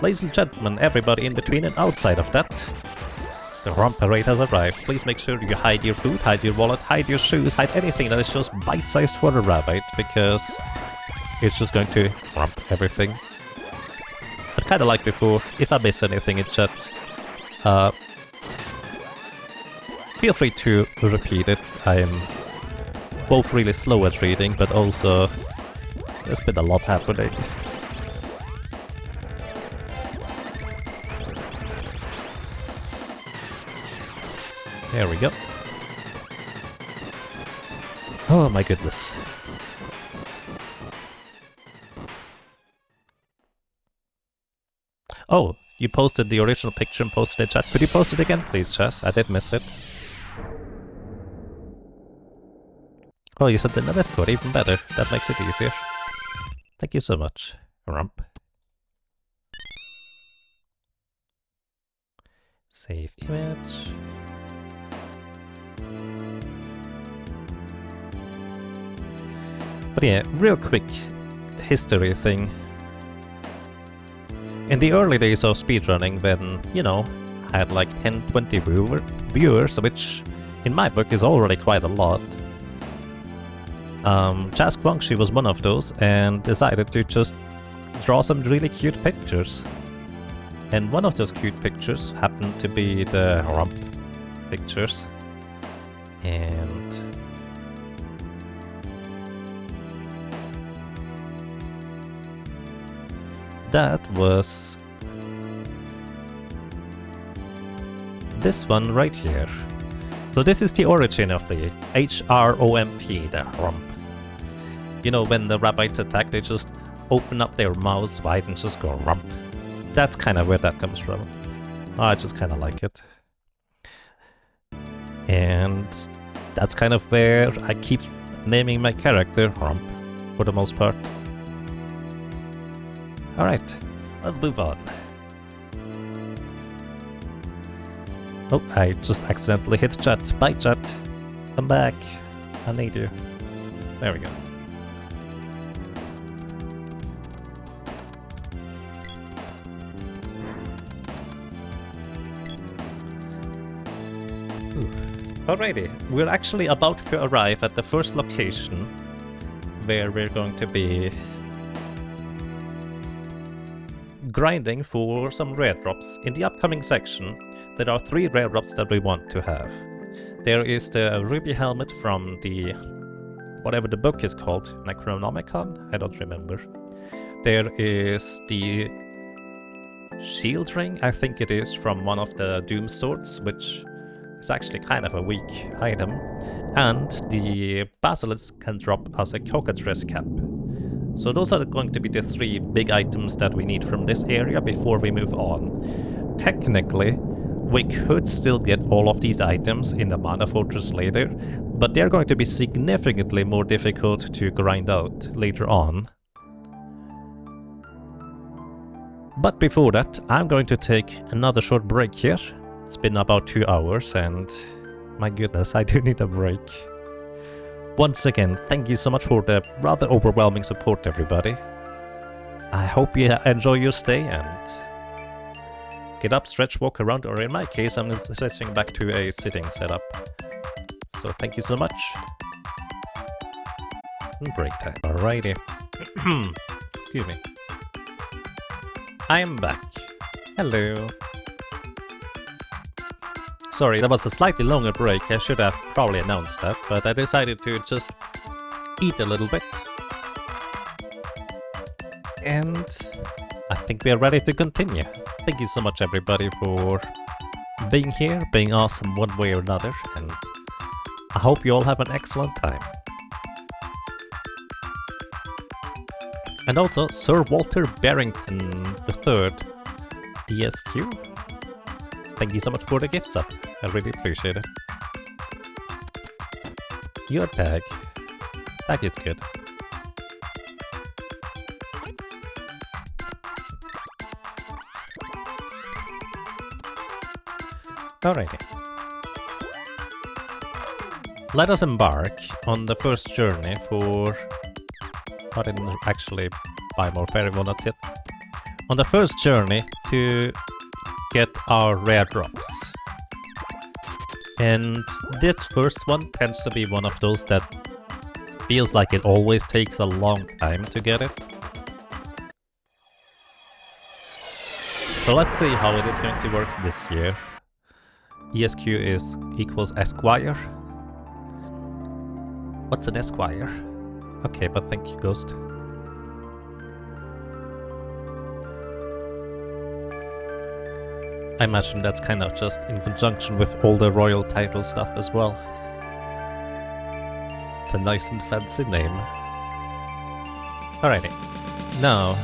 Ladies and gentlemen, everybody in between and outside of that, the Rump Parade has arrived. Please make sure you hide your food, hide your wallet, hide your shoes, hide anything that is just bite-sized for the rabbit, because it's just going to rump everything. But kinda like before, if I miss anything in chat, feel free to repeat it. I'm both really slow at reading, but also there's been a lot happening. There we go. Oh my goodness. Oh, you posted the original picture and posted it in chat. Could you post it again, please, Chess? I did miss it. Oh, you sent in a Discord, even better. That makes it easier. Thank you so much, Rump. Save image. But yeah, real quick history thing. In the early days of speedrunning, when, you know, I had like 10-20 viewers, which in my book is already quite a lot, Jazz Guangxi was one of those and decided to just draw some really cute pictures. And one of those cute pictures happened to be the rump pictures. And that was this one right here. So this is the origin of the HROMP, the rump. You know, when the rabbits attack, they just open up their mouths wide and just go rump. That's kind of where that comes from. I just kind of like it. And that's kind of where I keep naming my character Rump, for the most part. Alright, let's move on. Oh, I just accidentally hit chat. Bye, chat. Come back. I need you. There we go. Alrighty, we're actually about to arrive at the first location where we're going to be grinding for some rare drops. In the upcoming section, there are 3 rare drops that we want to have. There is the ruby helmet from the... whatever the book is called, Necronomicon? I don't remember. There is the shield ring, I think it is, from one of the Doom swords, which is actually kind of a weak item. And the basilisk can drop as a cockatrice cap. So those are going to be the 3 big items that we need from this area before we move on. Technically, we could still get all of these items in the Mana Fortress later, but they're going to be significantly more difficult to grind out later on. But before that, I'm going to take another short break here. It's been about 2 hours and My goodness, I do need a break. Once again, thank you so much for the rather overwhelming support, everybody. I hope you enjoy your stay and get up, stretch, walk around, or in my case, I'm switching back to a sitting setup. So thank you so much. Break time. Alrighty. Excuse me. I'm back. Hello. Sorry, that was a slightly longer break. I should have probably announced that, but I decided to just eat a little bit. And I think we are ready to continue. Thank you so much, everybody, for being here, being awesome one way or another, and I hope you all have an excellent time. And also, Sir Walter Barrington III, ESQ. Thank you so much for the gifts up. I really appreciate it. Your tag. Tag is good. Alrighty. Let us embark on the first journey for... I didn't actually buy more fairy walnuts yet. On the first journey to get our rare drops. And this first one tends to be one of those that feels like it always takes a long time to get it. So let's see how it is going to work this year. ESQ is equals Esquire. What's an Esquire? Okay, but thank you, Ghost. I imagine that's kind of just in conjunction with all the royal title stuff as well. It's a nice and fancy name. Alrighty. Now,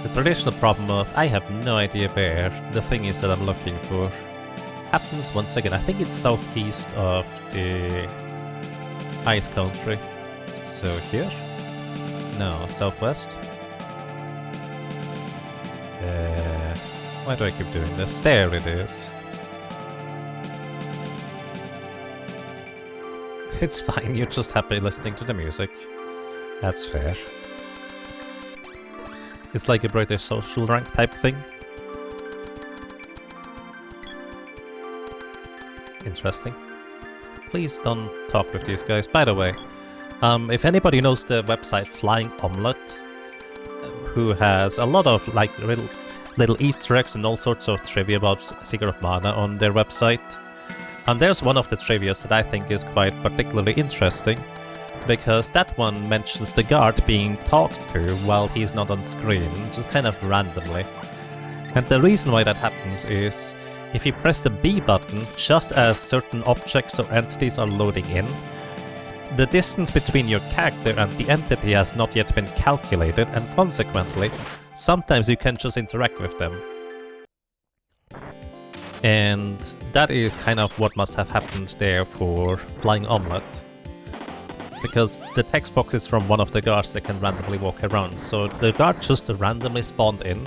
the traditional problem of I have no idea where the thing is that I'm looking for happens once again. I think it's southeast of the ice country. So here? No, southwest? Why do I keep doing this? There it is. It's fine, you're just happy listening to the music. That's fair. It's like a British social rank type thing. Interesting. Please don't talk with these guys. By the way, if anybody knows the website Flying Omelette, who has a lot of like little Easter eggs and all sorts of trivia about Secret of Mana on their website. And there's one of the trivias that I think is quite particularly interesting, because that one mentions the guard being talked to while he's not on screen, just kind of randomly. And the reason why that happens is, if you press the B button just as certain objects or entities are loading in, the distance between your character and the entity has not yet been calculated, and consequently, sometimes you can just interact with them. And that is kind of what must have happened there for Flying Omelette. Because the text box is from one of the guards that can randomly walk around. So the guard just randomly spawned in,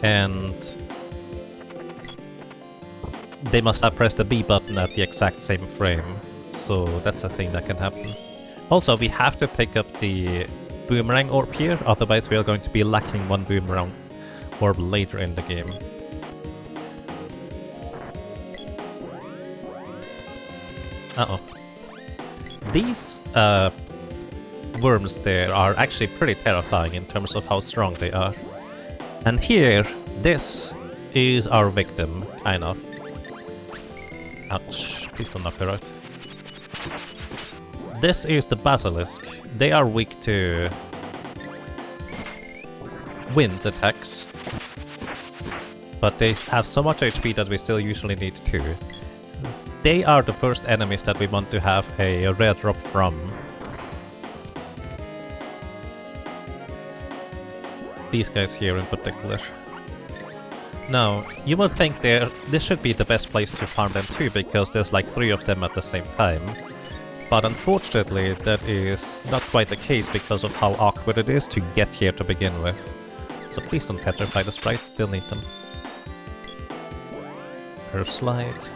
and they must have pressed the B button at the exact same frame. So that's a thing that can happen. Also, we have to pick up the boomerang orb here, otherwise we are going to be lacking one boomerang orb later in the game. Uh-oh. These worms there are actually pretty terrifying in terms of how strong they are. And here, this is our victim, kind of. Ouch, please don't knock her out. This is the basilisk. They are weak to wind attacks, but they have so much HP that we still usually need 2. They are the first enemies that we want to have a rare drop from. These guys here in particular. Now, you would think this should be the best place to farm them too, because there's like 3 of them at the same time. But unfortunately, that is not quite the case because of how awkward it is to get here to begin with. So please don't petrify the sprites, still need them. Curve slide.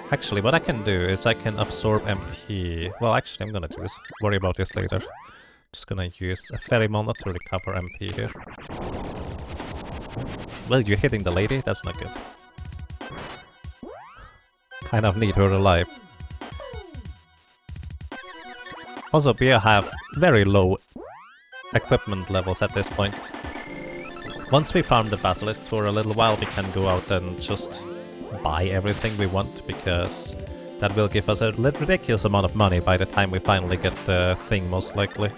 Actually, what I can do is I can absorb MP. Well, actually, I'm gonna do this. Worry about this later. Just gonna use a pheromone to recover MP here. Well, you're hitting the lady? That's not good. Kind of need her alive. Also, we have very low equipment levels at this point. Once we farm the basilisks for a little while, we can go out and just buy everything we want, because that will give us a ridiculous amount of money by the time we finally get the thing, most likely.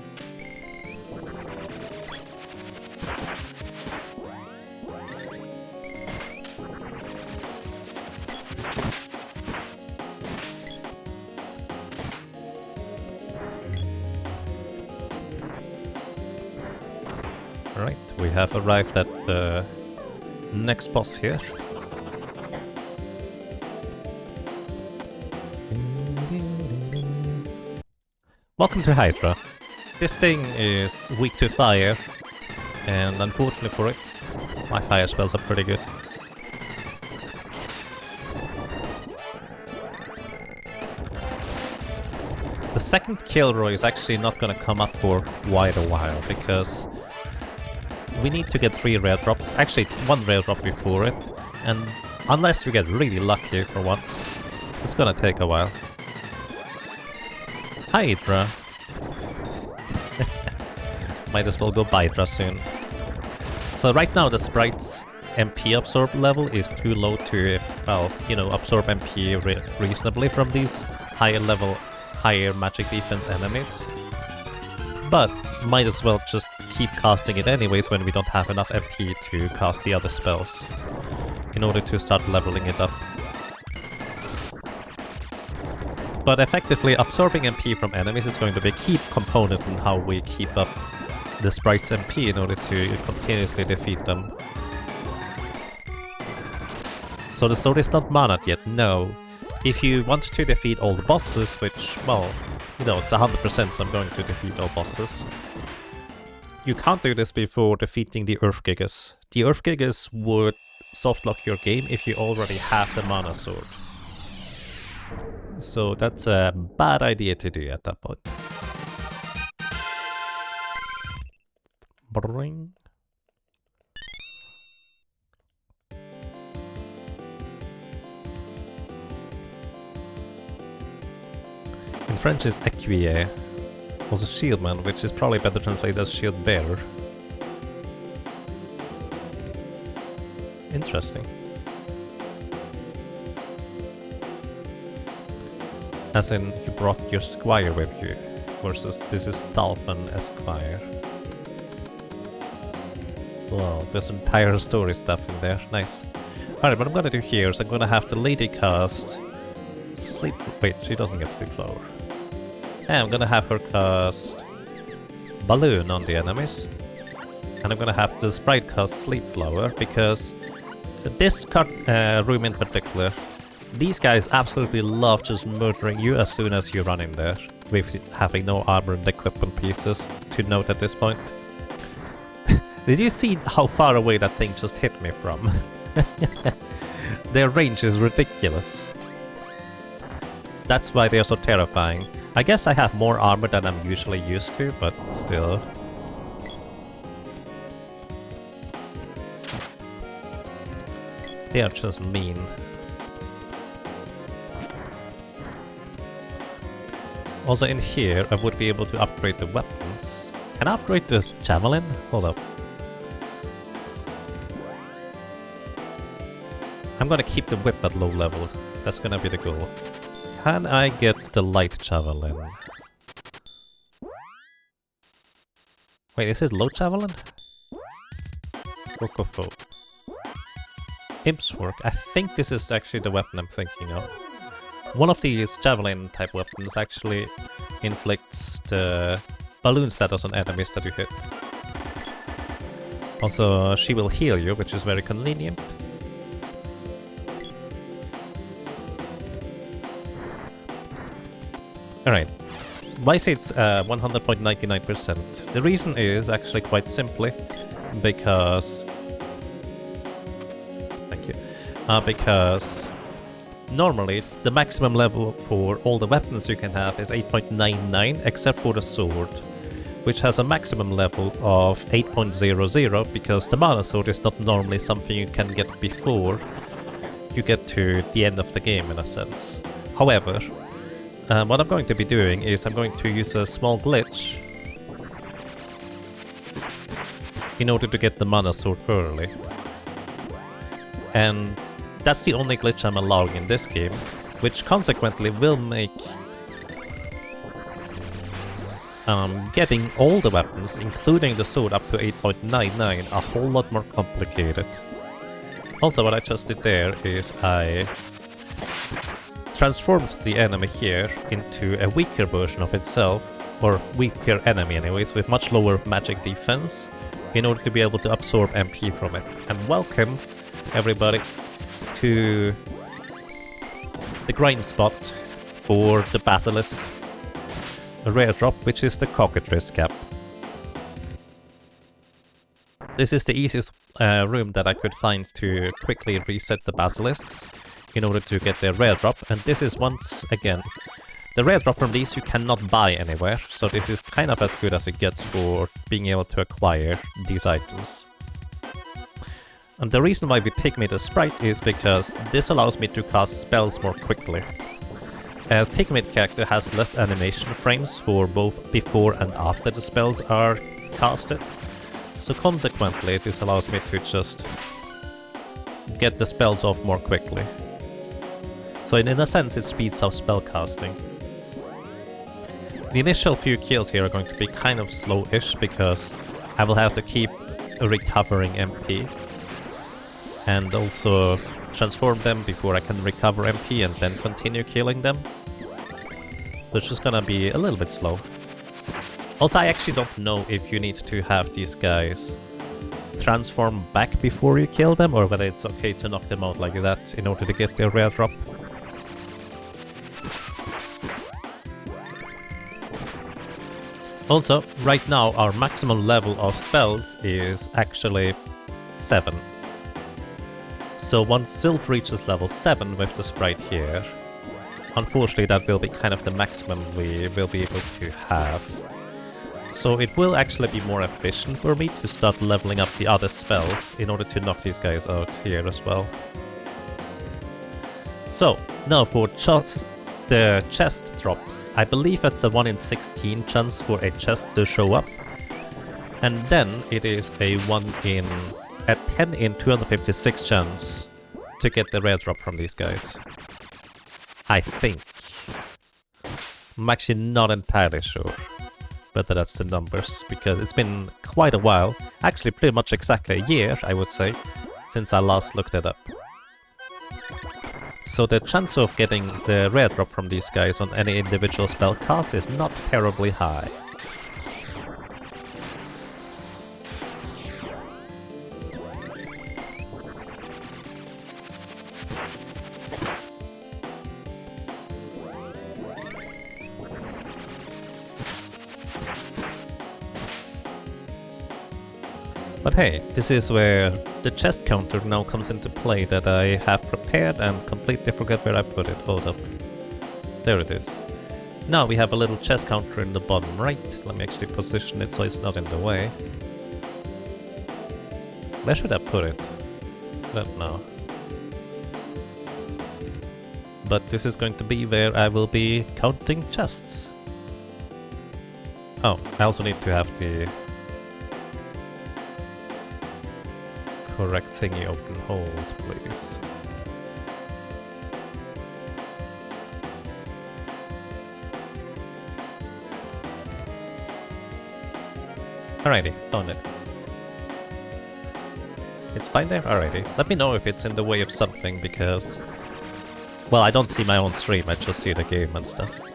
Alright, we have arrived at the next boss here. Welcome to Hydra. This thing is weak to fire, and unfortunately for it, my fire spells are pretty good. The second Kilroy is actually not gonna come up for quite a while, because we need to get 3 rare drops, actually 1 rare drop before it, and unless we get really lucky for once, it's gonna take a while. Hydra. Might as well go Hydra soon. So right now the sprite's MP absorb level is too low to, well, you know, absorb MP reasonably from these higher level, higher magic defense enemies. But might as well just keep casting it anyways when we don't have enough MP to cast the other spells, in order to start leveling it up. But effectively, absorbing MP from enemies is going to be a key component in how we keep up the sprite's MP in order to continuously defeat them. So the sword is not mana'd yet, no. If you want to defeat all the bosses, which, well, you know, it's 100%, so I'm going to defeat all bosses. You can't do this before defeating the Earth Gigas. The Earth Gigas would softlock your game if you already have the mana sword. So that's a bad idea to do at that point. Bring. In French is écuyer, also shieldman, which is probably better translated as shield bearer. Interesting. As in, you brought your squire with you, versus this is Dolphin Esquire. Wow, there's entire story stuff in there, nice. Alright, what I'm gonna do here is I'm gonna have the lady cast Sleep... wait, she doesn't get Sleep Flower. And I'm gonna have her cast Balloon on the enemies. And I'm gonna have the sprite cast Sleep Flower, because this room in particular, these guys absolutely love just murdering you as soon as you run in there, with having no armor and equipment pieces to note at this point. Did you see how far away that thing just hit me from? Their range is ridiculous. That's why they are so terrifying. I guess I have more armor than I'm usually used to, but still. They are just mean. Also in here, I would be able to upgrade the weapons. Can I upgrade this javelin? Hold up. I'm gonna keep the whip at low level. That's gonna be the goal. Can I get the light javelin? Wait, is it low javelin? Rokofo. Imp's work. I think this is actually the weapon I'm thinking of. One of these javelin type weapons actually inflicts the balloon status on enemies that you hit. Also, she will heal you, which is very convenient. Alright, why say it's 100.99%? The reason is actually quite simply because... Thank you. Because Normally, the maximum level for all the weapons you can have is 8.99, except for the sword, which has a maximum level of 8.00, because the mana sword is not normally something you can get before you get to the end of the game, in a sense. However, what I'm going to be doing is I'm going to use a small glitch in order to get the mana sword early. And that's the only glitch I'm allowing in this game, which consequently will make getting all the weapons, including the sword up to 8.99, a whole lot more complicated. Also, what I just did there is I transformed the enemy here into a weaker version of itself, or weaker enemy anyways, with much lower magic defense, in order to be able to absorb MP from it. And welcome, everybody, to the grind spot for the basilisk, a rare drop, which is the cockatrice cap. This is the easiest room that I could find to quickly reset the basilisks in order to get their rare drop, and this is once again the rare drop from these you cannot buy anywhere, so this is kind of as good as it gets for being able to acquire these items. And the reason why we pygmy the sprite is because this allows me to cast spells more quickly. A pygmy character has less animation frames for both before and after the spells are casted, so consequently this allows me to just get the spells off more quickly. So in a sense it speeds up spell casting. The initial few kills here are going to be kind of slow-ish because I will have to keep recovering MP and also transform them before I can recover MP and then continue killing them. So it's just gonna be a little bit slow. Also, I actually don't know if you need to have these guys transform back before you kill them, or whether it's okay to knock them out like that in order to get their rare drop. Also, right now our maximum level of spells is actually 7. So once Sylph reaches level 7 with the sprite here, unfortunately that will be kind of the maximum we will be able to have. So it will actually be more efficient for me to start leveling up the other spells in order to knock these guys out here as well. So, now for the chest drops. I believe it's a 1 in 16 chance for a chest to show up. And then it is a 10 in 256 chance to get the rare drop from these guys. I think. I'm actually not entirely sure whether that's the numbers, because it's been quite a while, actually pretty much exactly a year, I would say, since I last looked it up. So the chance of getting the rare drop from these guys on any individual spell cast is not terribly high. But hey, this is where the chest counter now comes into play that I have prepared and completely forget where I put it. Hold up. There it is. Now we have a little chest counter in the bottom right. Let me actually position it so it's not in the way. Where should I put it? I don't know. But this is going to be where I will be counting chests. Oh, I also need to have the correct thingy open. Hold, please. Alrighty, found it. It's fine there? Alrighty. Let me know if it's in the way of something, because... well, I don't see my own stream, I just see the game and stuff.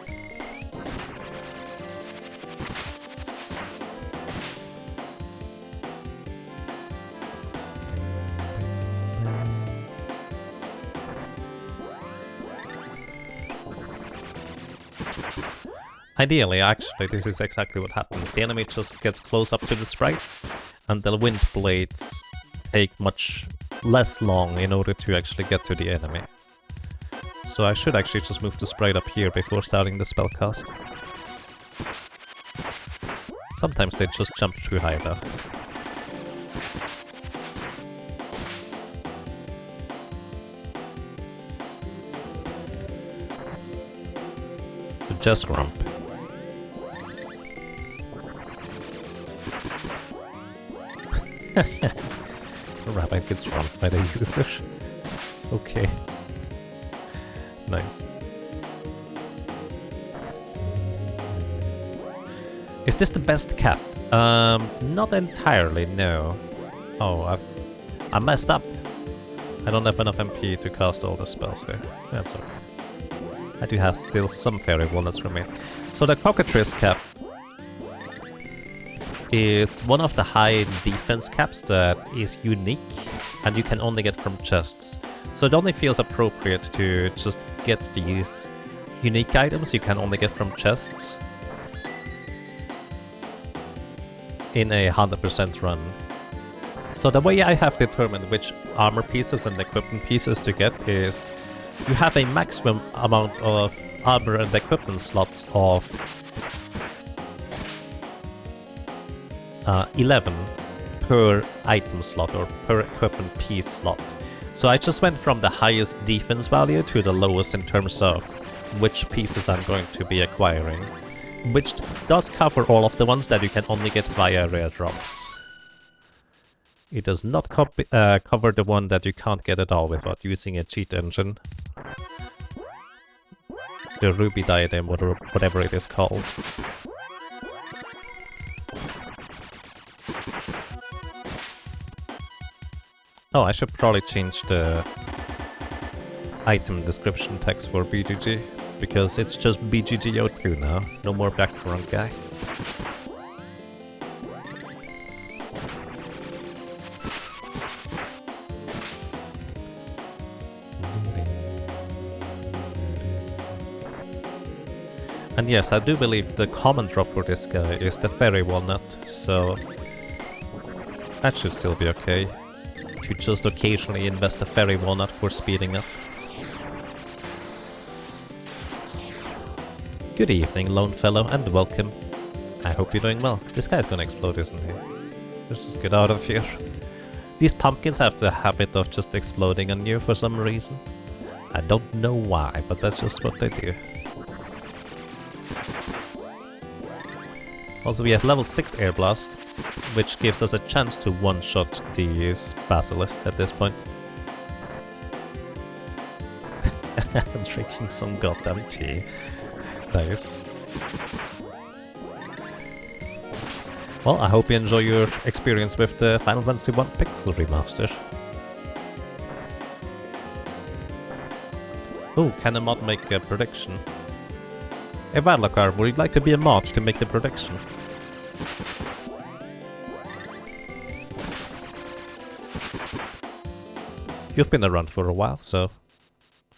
Ideally, actually, this is exactly what happens. The enemy just gets close up to the sprite, and the wind blades take much less long in order to actually get to the enemy. So I should actually just move the sprite up here before starting the spell cast. Sometimes they just jump too high though. So just rump. Rabbit gets rumped by the user. Okay. Nice. Is this the best cap? Not entirely, no. Oh, I messed up. I don't have enough MP to cast all the spells here. That's alright. I do have still some fairy walnuts remain. So the cockatrice cap is one of the high defense caps that is unique and you can only get from chests. So it only feels appropriate to just get these unique items you can only get from chests in a 100% run. So the way I have determined which armor pieces and equipment pieces to get is you have a maximum amount of armor and equipment slots of 11 per item slot or per equipment piece slot. So I just went from the highest defense value to the lowest in terms of which pieces I'm going to be acquiring, which does cover all of the ones that you can only get via rare drops. It does not cover the one that you can't get at all without using a cheat engine. The ruby diadem, whatever it is called. Oh, I should probably change the item description text for BGG, because it's just BGG02 now, no more background guy. And yes, I do believe the common drop for this guy is the fairy walnut, so that should still be okay. To just occasionally invest a fairy walnut for speeding up. Good evening, lone fellow, and welcome. I hope you're doing well. This guy's gonna explode, isn't he? Let's just get out of here. These pumpkins have the habit of just exploding on you for some reason. I don't know why, but that's just what they do. Also, we have level 6 Air Blast, which gives us a chance to one-shot these Basilisk at this point. Drinking some goddamn tea. Nice. Well, I hope you enjoy your experience with the Final Fantasy 1 Pixel Remaster. Oh, can a mod make a prediction? Hey Varlakar, would you like to be a mod to make the prediction? You've been around for a while, so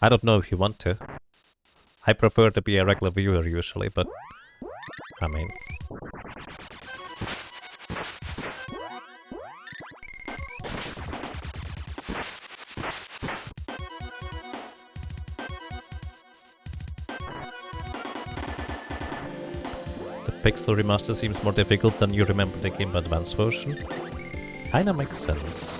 I don't know if you want to. I prefer to be a regular viewer usually, but I mean... The Pixel Remaster seems more difficult than you remember the Game Boy Advance version. Kinda makes sense.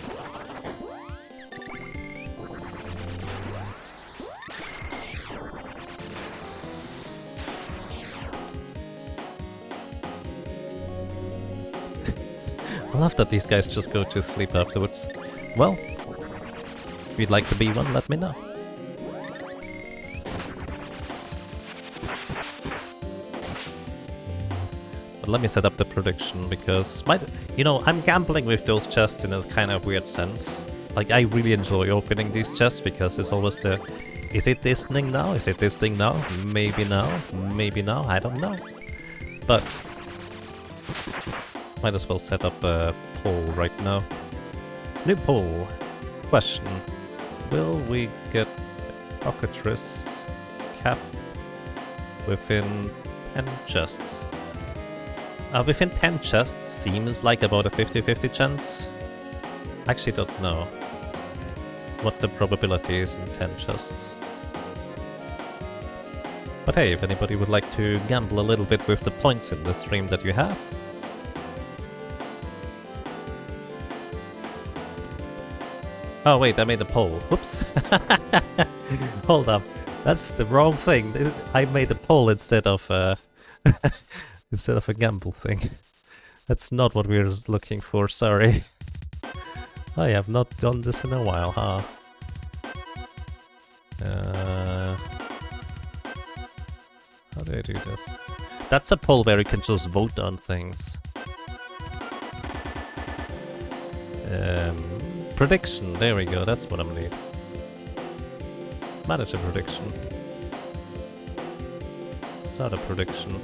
I love that these guys just go to sleep afterwards. Well, if you'd like to be one, let me know. But let me set up the prediction, because you know, I'm gambling with those chests in a kind of weird sense. Like, I really enjoy opening these chests, because it's always the... Is it this thing now? Is it this thing now? Maybe now? Maybe now? I don't know. But... might as well set up a poll right now. New poll. Question. Will we get Cockatrice cap within 10 chests? Within 10 chests seems like about a 50-50 chance. I actually don't know what the probability is in 10 chests. But hey, if anybody would like to gamble a little bit with the points in the stream that you have. Oh wait, I made a poll. Whoops. Hold up. That's the wrong thing. I made a poll instead of instead of a gamble thing. That's not what we were looking for, sorry. I have not done this in a while, huh? How do I do this? That's a poll where you can just vote on things. Prediction, there we go, that's what I'm need. Manage a prediction. Start a prediction.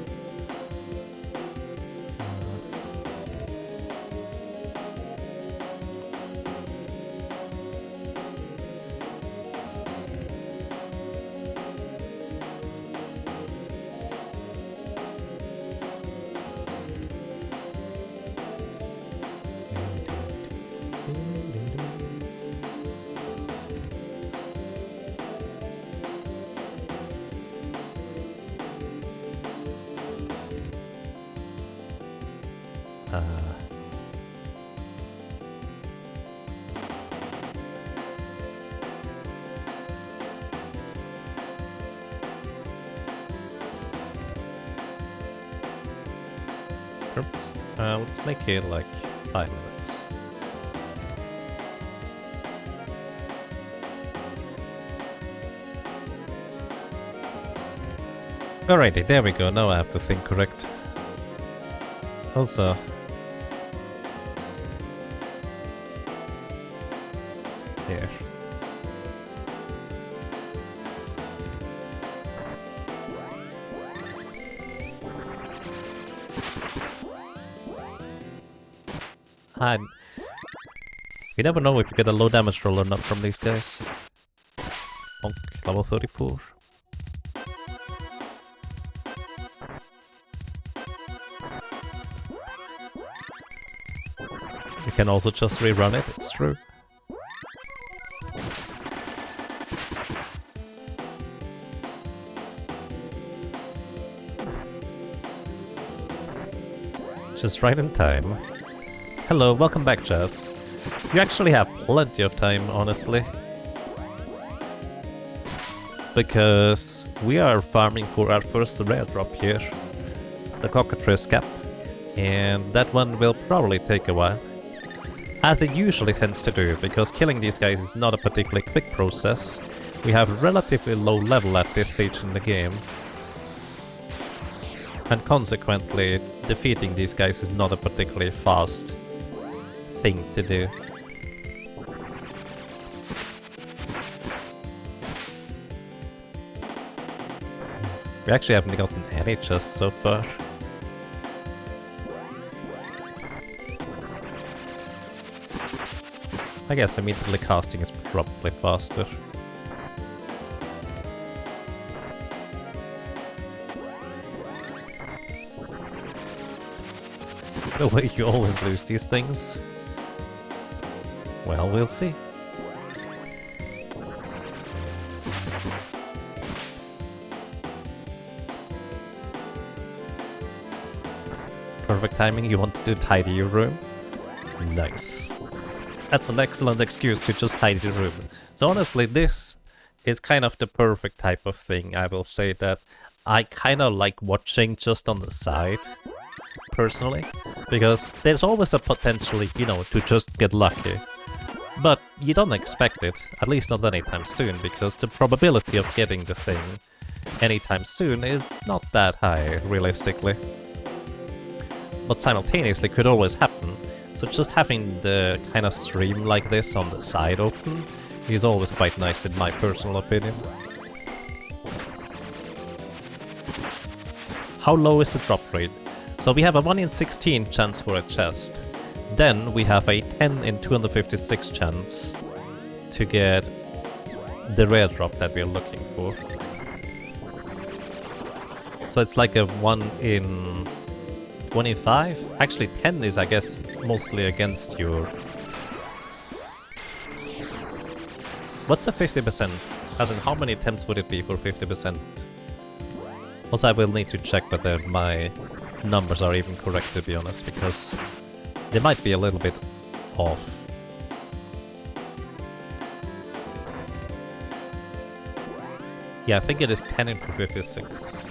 Let's make it like 5 minutes. Alrighty, there we go, now I have to think correct. Also... here. You never know if you get a low damage roll or not from these guys. Bonk, level 34. You can also just rerun it, it's true. Just right in time. Hello, welcome back, Jazz. You actually have plenty of time, honestly. Because we are farming for our first rare drop here. The cockatrice cap. And that one will probably take a while. As it usually tends to do, because killing these guys is not a particularly quick process. We have relatively low level at this stage in the game. And consequently, defeating these guys is not a particularly fast thing to do. We actually haven't gotten any chests so far. I guess immediately casting is probably faster. The way you always lose these things. Well, we'll see. Perfect timing, you want to tidy your room? Nice. That's an excellent excuse to just tidy the room. So honestly, this is kind of the perfect type of thing. I will say that I kind of like watching just on the side, personally, because there's always a potential, you know, to just get lucky. But you don't expect it, at least not anytime soon, because the probability of getting the thing anytime soon is not that high, realistically. But simultaneously could always happen, so just having the kind of stream like this on the side open is always quite nice in my personal opinion. How low is the drop rate? So we have a 1 in 16 chance for a chest. Then we have a 10 in 256 chance to get the rare drop that we're looking for. So it's like a 1 in 25? Actually 10 is, I guess, mostly against your... What's the 50%? As in, how many attempts would it be for 50%? Also, I will need to check whether my numbers are even correct, to be honest, because they might be a little bit off. Yeah, I think it is 10 into 56.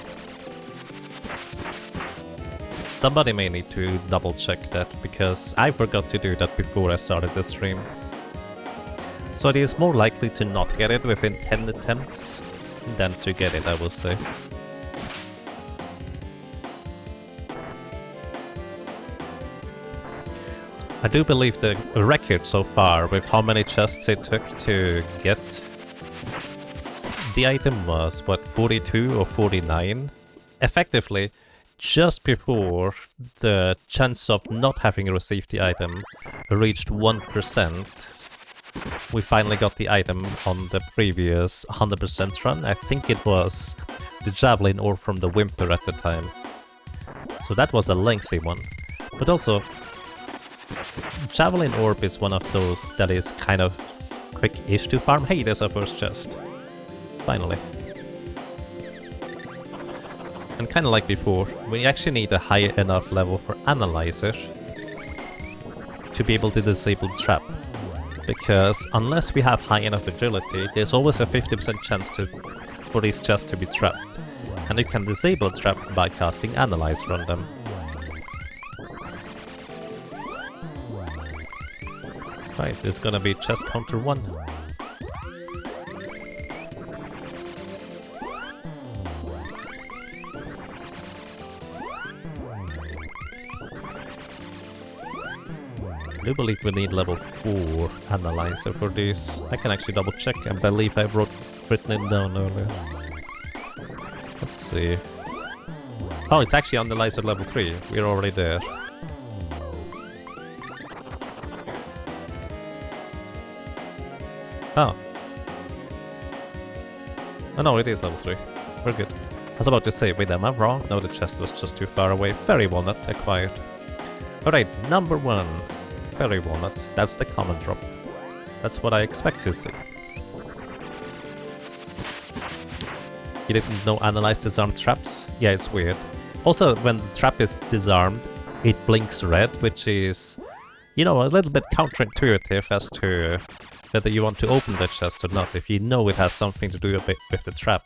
Somebody may need to double check that, because I forgot to do that before I started the stream. So it is more likely to not get it within 10 attempts than to get it, I will say. I do believe the record so far with how many chests it took to get the item was, what, 42 or 49? Effectively, just before the chance of not having received the item reached 1%, we finally got the item on the previous 100% run. I think it was the Javelin Orb from the Whimper at the time. So that was a lengthy one. But also, Javelin Orb is one of those that is kind of quick-ish to farm. Hey, there's our first chest. Finally. And kind of like before, we actually need a high enough level for Analyzer to be able to disable the trap. Because unless we have high enough agility, there's always a 50% chance for these chests to be trapped. And you can disable the trap by casting Analyzer on them. Right, there's gonna be chest counter 1. I do believe we need level 4 Analyzer for this. I can actually double check. I believe I written it down earlier. Let's see. Oh, it's actually Analyzer level 3. We're already there. Oh. Oh no, it is level 3. We're good. I was about to say, wait, am I wrong? No, the chest was just too far away. Fairy Walnut acquired. Alright, number 1. Fairy Walnut. That's the common drop. That's what I expect to see. You didn't know Analyze disarmed traps? Yeah, it's weird. Also, when the trap is disarmed, it blinks red, which is, you know, a little bit counterintuitive as to whether you want to open the chest or not, if you know it has something to do with the trap.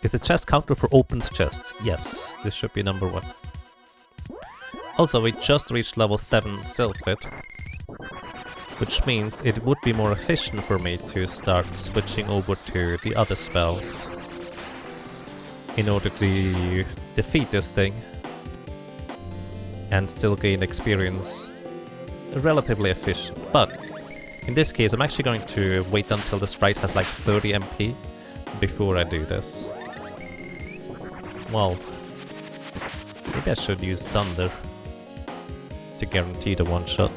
Is the chest counter for opened chests? Yes, this should be number 1. Also, we just reached level 7 Sylphid, which means it would be more efficient for me to start switching over to the other spells in order to defeat this thing and still gain experience relatively efficient. But in this case, I'm actually going to wait until the sprite has like 30 MP before I do this. Well, maybe I should use Thunder to guarantee the one-shot.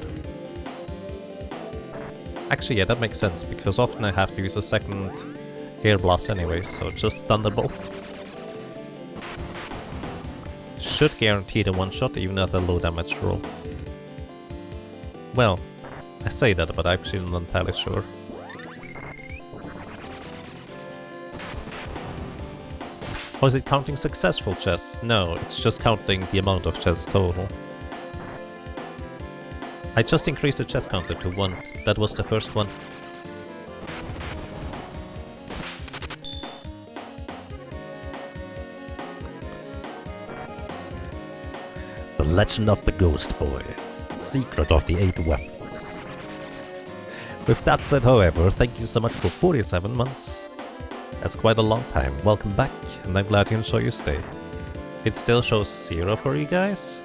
Actually, yeah, that makes sense, because often I have to use a second Air Blast anyway, so just Thunderbolt. Should guarantee the one-shot even at a low damage roll. Well, I say that, but I'm actually not entirely sure. Oh, is it counting successful chests? No, it's just counting the amount of chests total. I just increased the chest counter to 1. That was the first one. The Legend of the Ghost Boy. Secret of the 8 Weapons. With that said, however, thank you so much for 47 months. That's quite a long time. Welcome back, and I'm glad you enjoy your stay. It still shows 0 for you guys?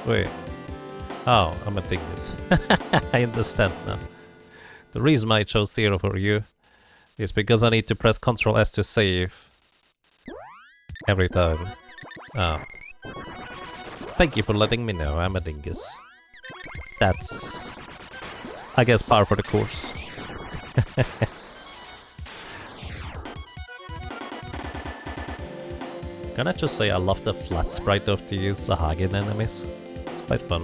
Wait. Oh, I'm a dingus. I understand now. The reason why I chose 0 for you is because I need to press Ctrl S to save every time. Oh. Thank you for letting me know, I'm a dingus. That's, I guess, par for the course. Can I just say I love the flat sprite of these Sahagin enemies? It's quite fun.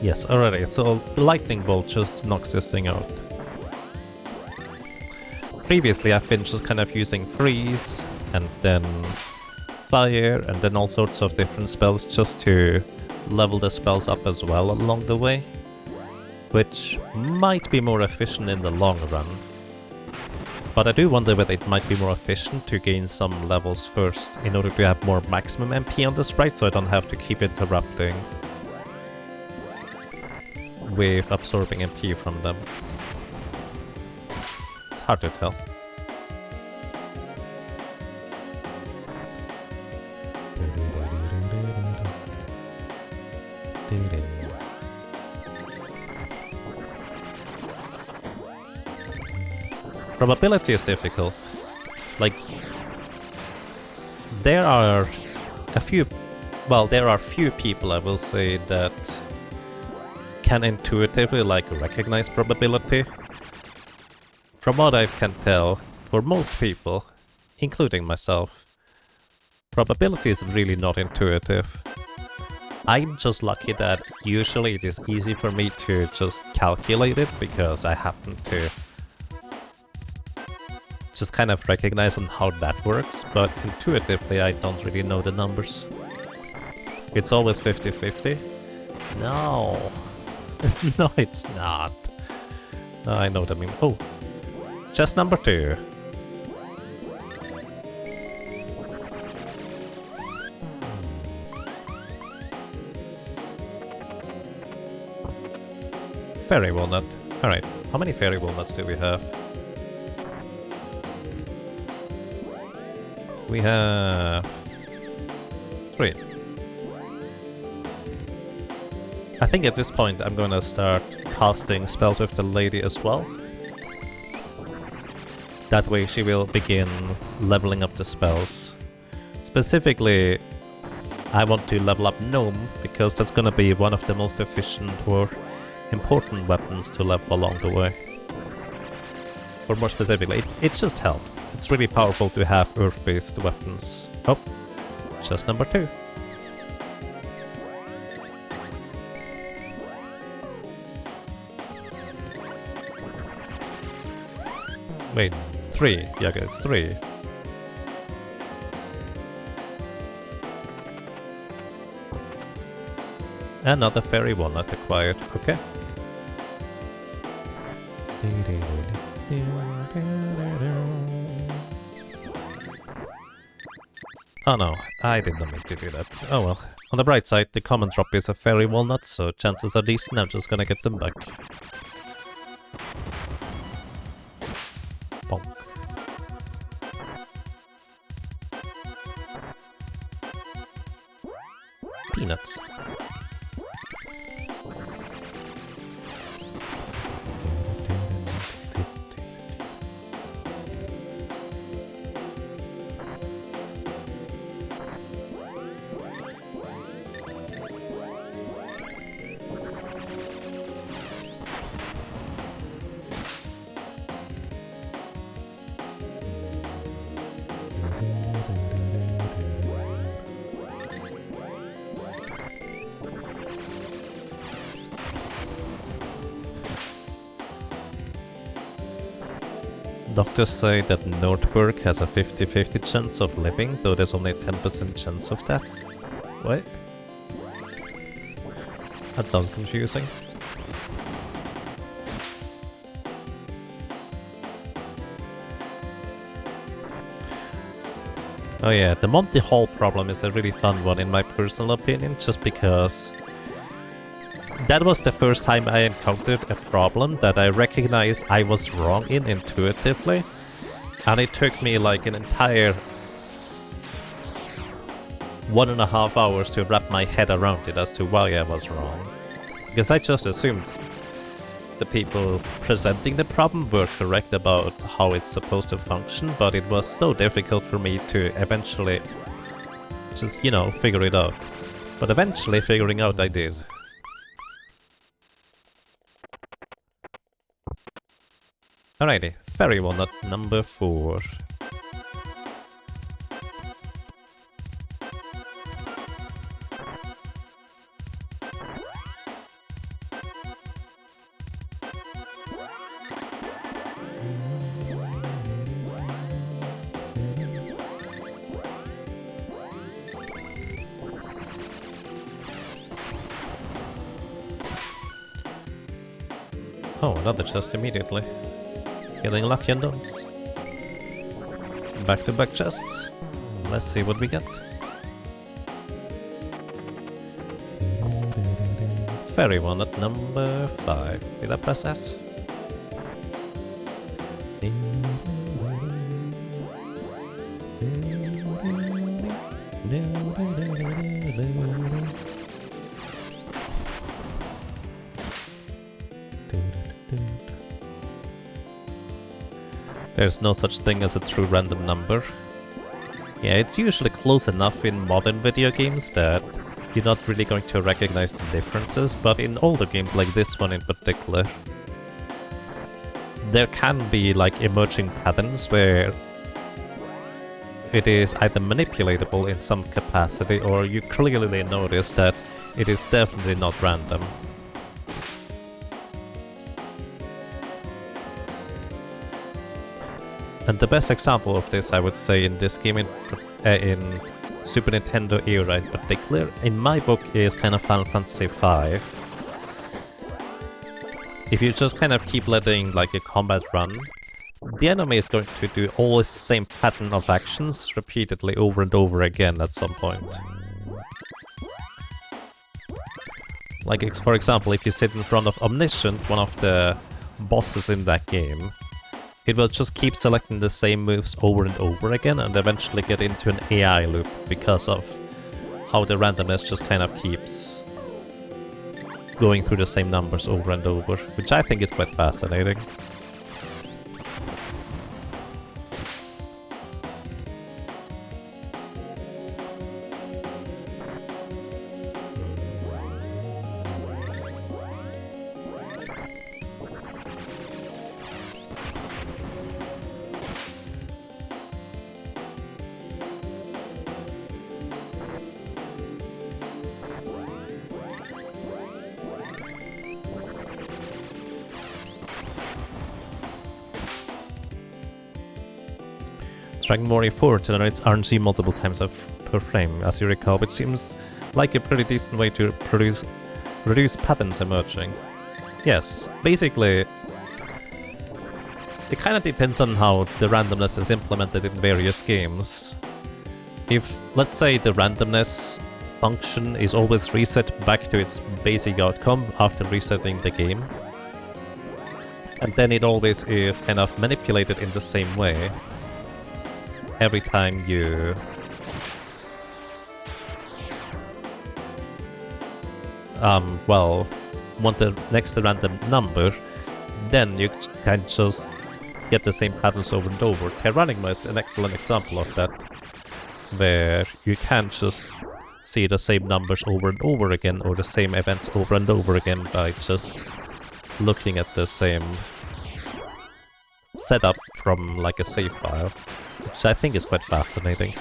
Yes, already. So the lightning bolt just knocks this thing out. Previously I've been just kind of using freeze and then fire and then all sorts of different spells just to level the spells up as well along the way, which might be more efficient in the long run. But I do wonder whether it might be more efficient to gain some levels first in order to have more maximum MP on the sprite so I don't have to keep interrupting with absorbing MP from them. It's hard to tell. Probability is difficult. Like, there are few people, I will say, that can intuitively, like, recognize probability. From what I can tell, for most people, including myself, probability is really not intuitive. I'm just lucky that usually it is easy for me to just calculate it, because I happen to just kind of recognize on how that works, but intuitively I don't really know the numbers. It's always 50-50? No. No, it's not. No, I know what I mean. Oh, chest number 2. Fairy walnut. Alright, how many fairy walnuts do we have? We have 3. I think at this point I'm gonna start casting spells with the lady as well. That way she will begin leveling up the spells. Specifically, I want to level up gnome, because that's gonna be one of the most efficient or important weapons to level along the way. Or more specifically, it just helps. It's really powerful to have earth-based weapons. Oh, chest number 2. Wait, 3. Yeah, it's 3. Another fairy walnut acquired. Okay. Oh no, I did not mean to do that. Oh well. On the bright side, the common drop is a fairy walnut, so chances are decent I'm just gonna get them back. Bonk. Peanuts. Doctors say that Nordberg has a 50-50 chance of living, though there's only a 10% chance of that. What? That sounds confusing. Oh yeah, the Monty Hall problem is a really fun one in my personal opinion, just because that was the first time I encountered a problem that I recognized I was wrong in intuitively, and it took me like an entire 1.5 hours to wrap my head around it as to why I was wrong. Because I just assumed the people presenting the problem were correct about how it's supposed to function, but it was so difficult for me to eventually just, you know, figure it out. But eventually figuring out I did. Alrighty, fairy walnut number 4. Oh, another chest immediately. Getting lucky on those. Back-to-back chests. Let's see what we get. Fairy one at number 5. Did I press S? There's no such thing as a true random number. Yeah, it's usually close enough in modern video games that you're not really going to recognize the differences, but in older games like this one in particular, there can be like emerging patterns where it is either manipulatable in some capacity or you clearly notice that it is definitely not random. And the best example of this, I would say, in this game in Super Nintendo era in particular, in my book, is kind of Final Fantasy V. If you just kind of keep letting like a combat run, the enemy is going to do always the same pattern of actions repeatedly over and over again at some point. Like, for example, if you sit in front of Omniscient, one of the bosses in that game, it will just keep selecting the same moves over and over again and eventually get into an AI loop because of how the randomness just kind of keeps going through the same numbers over and over, which I think is quite fascinating. Dragon Warrior 4 generates RNG multiple times per frame, as you recall, which seems like a pretty decent way to reduce patterns emerging. Yes, basically, it kind of depends on how the randomness is implemented in various games. If, let's say, the randomness function is always reset back to its basic outcome after resetting the game, and then it always is kind of manipulated in the same way, every time you well, want the next random number, then you can just get the same patterns over and over. Terranigma is an excellent example of that, where you can just see the same numbers over and over again, or the same events over and over again by just looking at the same setup from like a save file, which I think is quite fascinating.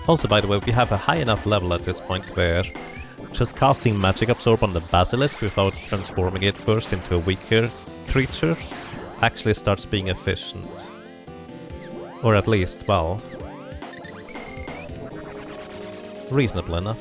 Also, by the way, we have a high enough level at this point where just casting Magic Absorb on the Basilisk without transforming it first into a weaker creature actually starts being efficient. Or at least, well, reasonable enough.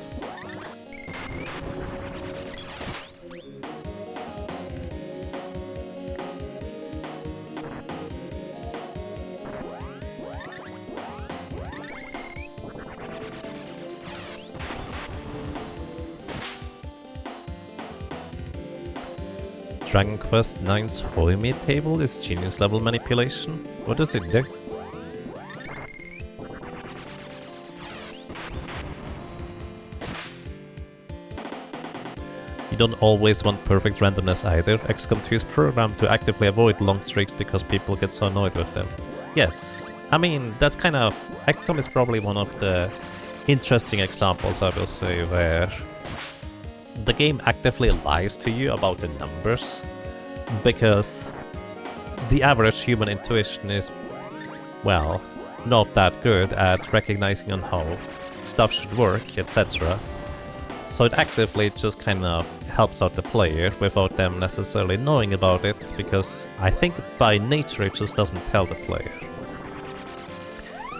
Dragon Quest IX's Hoime table is genius level manipulation. What does it do? You don't always want perfect randomness either. XCOM 2 is programmed to actively avoid long streaks because people get so annoyed with them. Yes, I mean, that's kind of... XCOM is probably one of the interesting examples, I will say, where the game actively lies to you about the numbers, because the average human intuition is, well, not that good at recognizing on how stuff should work, etc. So it actively just kind of helps out the player without them necessarily knowing about it, because I think by nature it just doesn't tell the player.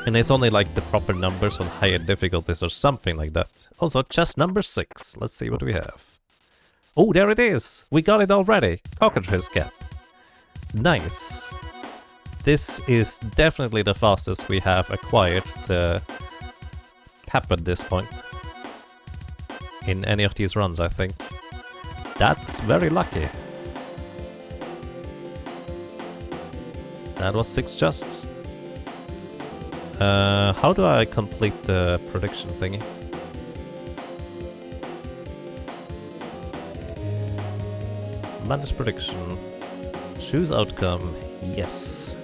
And it's only like the proper numbers on higher difficulties or something like that. Also, chest number 6. Let's see what we have. Oh, there it is! We got it already! Cockatrice cap. Nice. This is definitely the fastest we have acquired the cap at this point. In any of these runs, I think. That's very lucky. That was 6 chests. How do I complete the prediction thingy? Manage prediction. Choose outcome. Yes.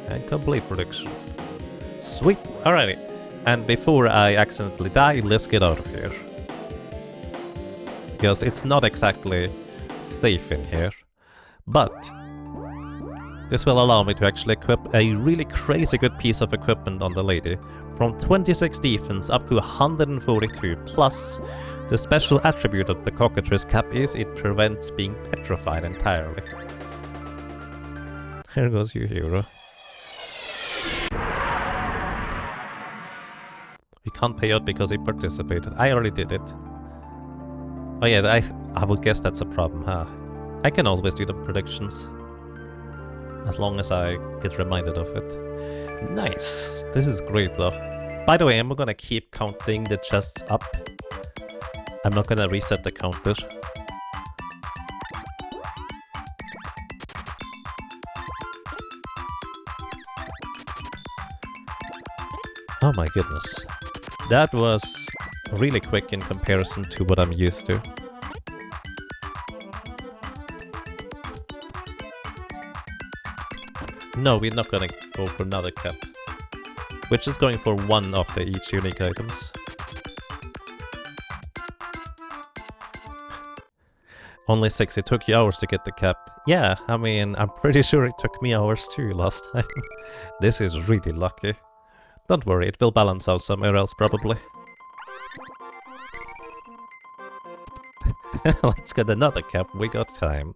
And complete prediction. Sweet. Alrighty. And before I accidentally die, let's get out of here. Because it's not exactly safe in here. But this will allow me to actually equip a really crazy good piece of equipment on the lady. From 26 defense up to 142, plus the special attribute of the cockatrice cap is it prevents being petrified entirely. Here goes your hero. We can't pay out because he participated. I already did it. Oh yeah, I would guess that's a problem, huh? I can always do the predictions. As long as I get reminded of it. Nice. This is great though. By the way, I'm gonna keep counting the chests up. I'm not gonna reset the counter. Oh my goodness. That was really quick in comparison to what I'm used to. No, we're not gonna go for another cap. We're just going for one of the each unique items. Only 6, it took you hours to get the cap. Yeah, I mean, I'm pretty sure it took me hours too last time. This is really lucky. Don't worry, it will balance out somewhere else probably. Let's get another cap, we got time.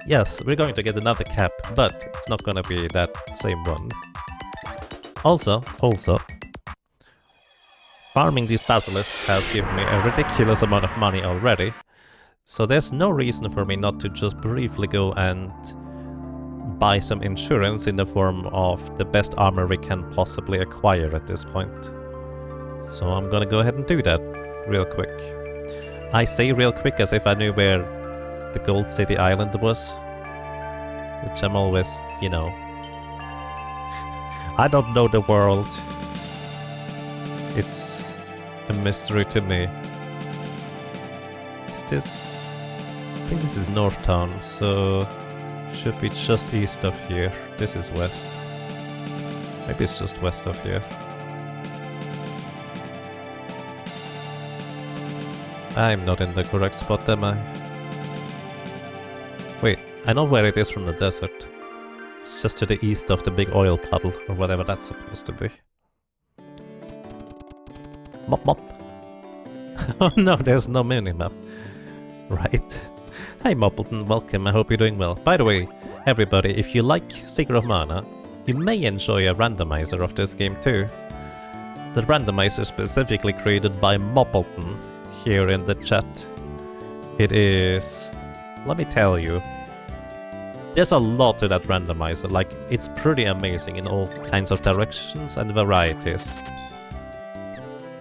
Yes, we're going to get another cap, but it's not gonna be that same one. Also, farming these basilisks has given me a ridiculous amount of money already, so there's no reason for me not to just briefly go and buy some insurance in the form of the best armor we can possibly acquire at this point. So I'm gonna go ahead and do that real quick. I say real quick as if I knew where the Gold City Island was, which I'm always, you know. I don't know the world. It's a mystery to me. Is this? I think this is North Town, so should be just east of here. This is west. Maybe it's just west of here. I'm not in the correct spot, am I? Wait, I know where it is from the desert. It's just to the east of the big oil puddle, or whatever that's supposed to be. Mop mop. Oh no, there's no minimap. Right. Hi Moppleton, welcome, I hope you're doing well. By the way, everybody, if you like Secret of Mana, you may enjoy a randomizer of this game too. The randomizer is specifically created by Moppleton here in the chat. It is... let me tell you. There's a lot to that randomizer, like, it's pretty amazing in all kinds of directions and varieties.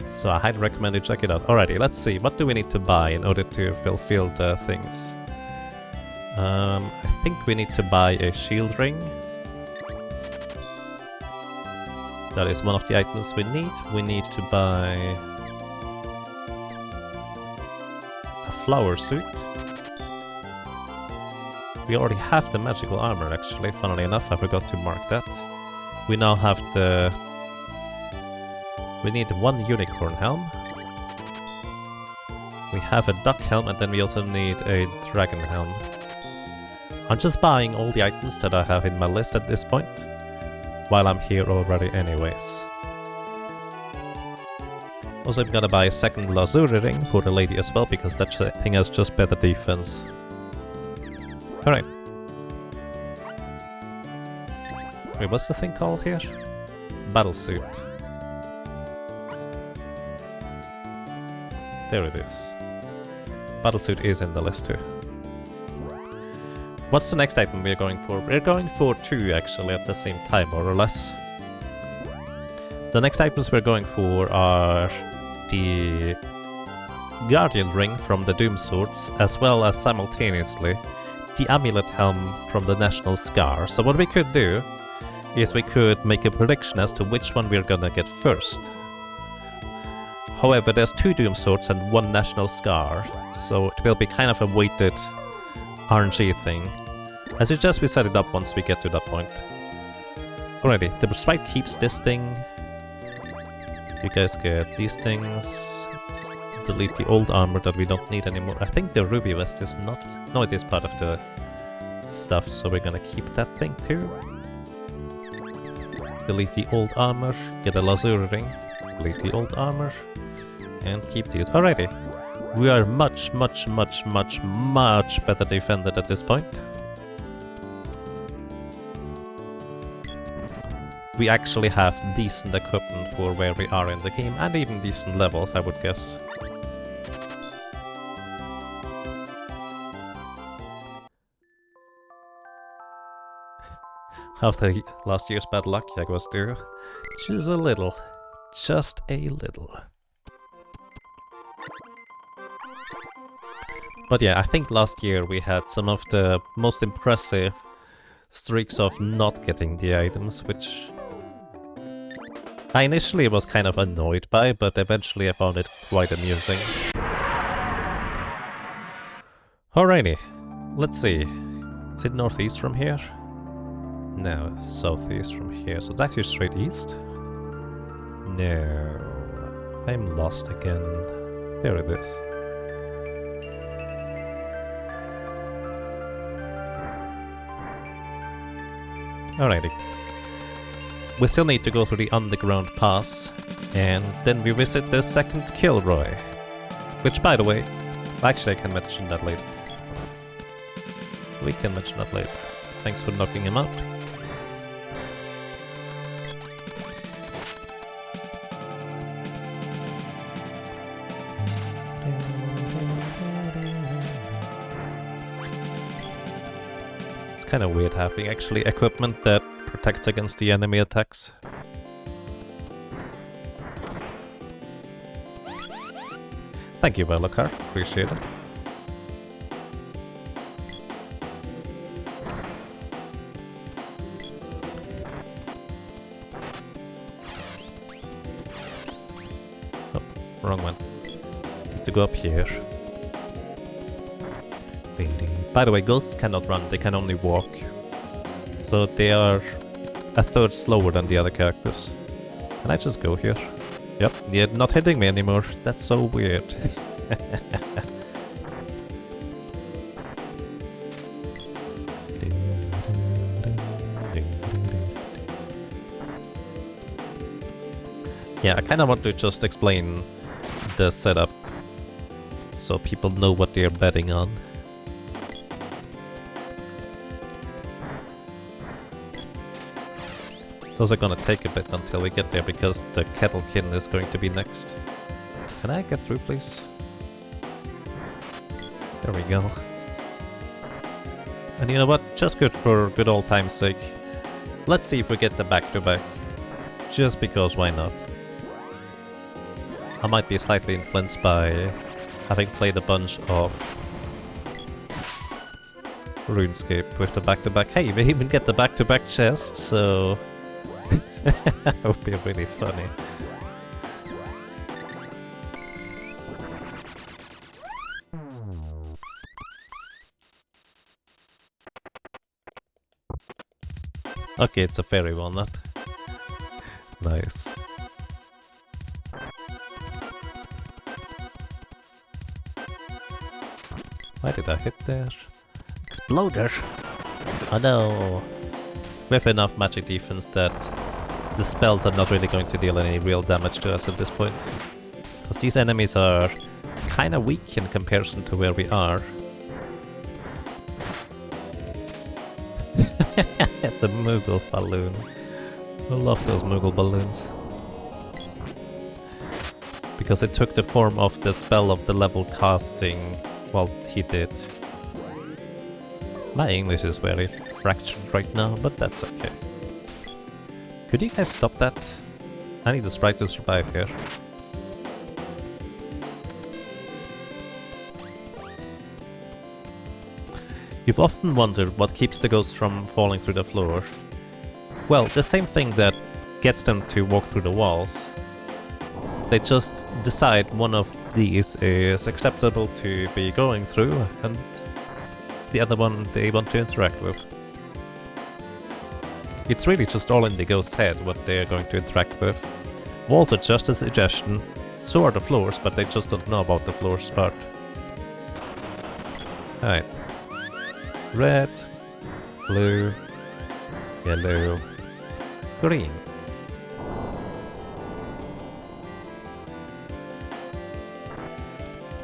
So I highly recommend you check it out. Alrighty, let's see, what do we need to buy in order to fulfill the things? I think we need to buy a shield ring. That is one of the items we need. We need to buy a flower suit. We already have the magical armor actually, funnily enough, I forgot to mark that. We now have the... we need one unicorn helm. We have a duck helm and then we also need a dragon helm. I'm just buying all the items that I have in my list at this point, while I'm here already anyways. Also, I'm gonna buy a second Lazuri ring for the lady as well, because that thing has just better defense. Alright. Wait, what's the thing called here? Battlesuit. There it is. Battlesuit is in the list too. What's the next item we're going for? We're going for 2 actually at the same time, more or less. The next items we're going for are the Guardian Ring from the Doom Swords, as well as simultaneously the Amulet Helm from the National Scar. So what we could do is we could make a prediction as to which one we're gonna get first. However, there's 2 Doom Swords and 1 National Scar, so it will be kind of a weighted RNG thing. I suggest we set it up once we get to that point. Alrighty, the Sprite keeps this thing. You guys get these things. Let's delete the old armor that we don't need anymore. I think the Ruby Vest is not... No, it is part of the stuff, so we're gonna keep that thing too. Delete the old armor, get a Lazuri Ring, delete the old armor, and keep these. Alrighty. We are much better defended at this point. We actually have decent equipment for where we are in the game, and even decent levels, I would guess. After last year's bad luck, Jaguars do. Just a little. Just a little. But yeah, I think last year we had some of the most impressive streaks of not getting the items, which I initially was kind of annoyed by, but eventually I found it quite amusing. Alrighty, let's see. Is it northeast from here? No, southeast from here, so it's actually straight east? No, I'm lost again. There it is. Alrighty. We still need to go through the underground pass, and then we visit the second Kilroy. Which, by the way, actually I can mention that later. We can mention that later. Thanks for knocking him out. It's kind of weird having actually equipment that protects against the enemy attacks. Thank you, Velokar. Appreciate it. Oh, wrong one. Need to go up here. By the way, ghosts cannot run, they can only walk. So they are a third slower than the other characters. Can I just go here? Yep, you're not hitting me anymore. That's so weird. Yeah, I kind of want to just explain the setup so people know what they're betting on. It's also gonna take a bit until we get there because the Kettlekin is going to be next. Can I get through, please? There we go. And you know what? Just good for good old time's sake. Let's see if we get the back-to-back. Just because, why not? I might be slightly influenced by having played a bunch of RuneScape with the back-to-back. Hey, we even get the back-to-back chest, so... that would be really funny. Okay, it's a fairy walnut. Nice. Why did I hit there? Exploder! Oh no! We have enough magic defense that the spells are not really going to deal any real damage to us at this point. Because these enemies are kinda weak in comparison to where we are. The Moogle balloon. I love those Moogle balloons. Because it took the form of the spell of the level casting. Well, he did. My English is very fractured right now, but that's okay. Could you guys stop that? I need the sprite to survive here. You've often wondered what keeps the ghosts from falling through the floor. Well, the same thing that gets them to walk through the walls. They just decide one of these is acceptable to be going through, and the other one they want to interact with. It's really just all in the ghost's head what they are going to interact with. Walls are just a suggestion, so are the floors, but they just don't know about the floors part. Alright. Red, blue, yellow, green.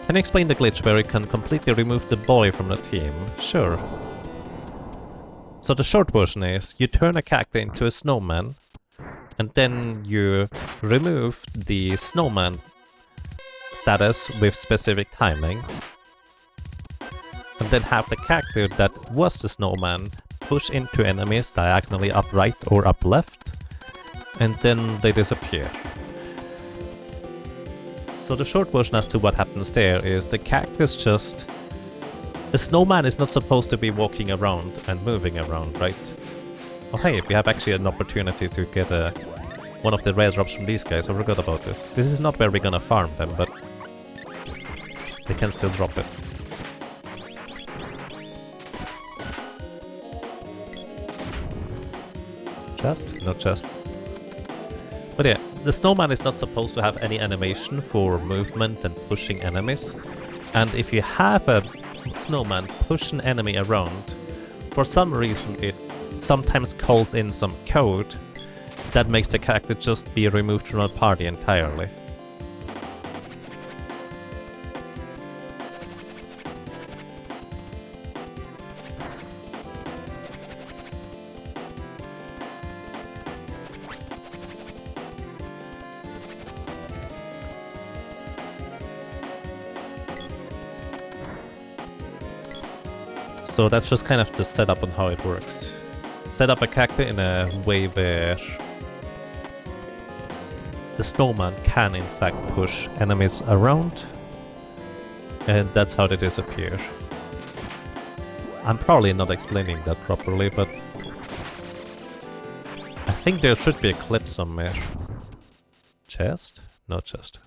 Can you explain the glitch where you can completely remove the boy from the team? Sure. So the short version is, you turn a character into a snowman, and then you remove the snowman status with specific timing, and then have the character that was the snowman push into enemies diagonally up right or up left, and then they disappear. So the short version as to what happens there is the character is just... The snowman is not supposed to be walking around and moving around, right? Oh hey, we have actually an opportunity to get one of the rare drops from these guys. I forgot about this. This is not where we're gonna farm them, but they can still drop it. Chest? No chest. But yeah, the snowman is not supposed to have any animation for movement and pushing enemies. And if you have a snowman push an enemy around, for some reason it sometimes calls in some code that makes the character just be removed from the party entirely. So that's just kind of the setup on how it works. Set up a character in a way where the snowman can in fact push enemies around, and that's how they disappear. I'm probably not explaining that properly, but I think there should be a clip somewhere. Chest? No chest.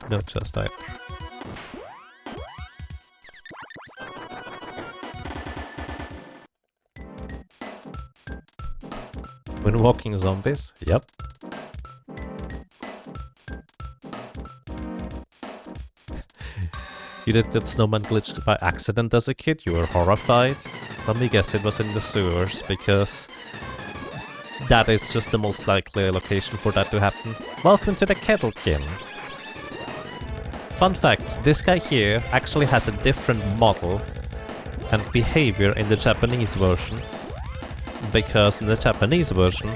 No chest either. When walking zombies? Yep. You did that snowman glitch by accident as a kid? You were horrified? Let me guess it was in the sewers, because that is just the most likely location for that to happen. Welcome to the Kettlekin! Fun fact, this guy here actually has a different model and behavior in the Japanese version, because in the Japanese version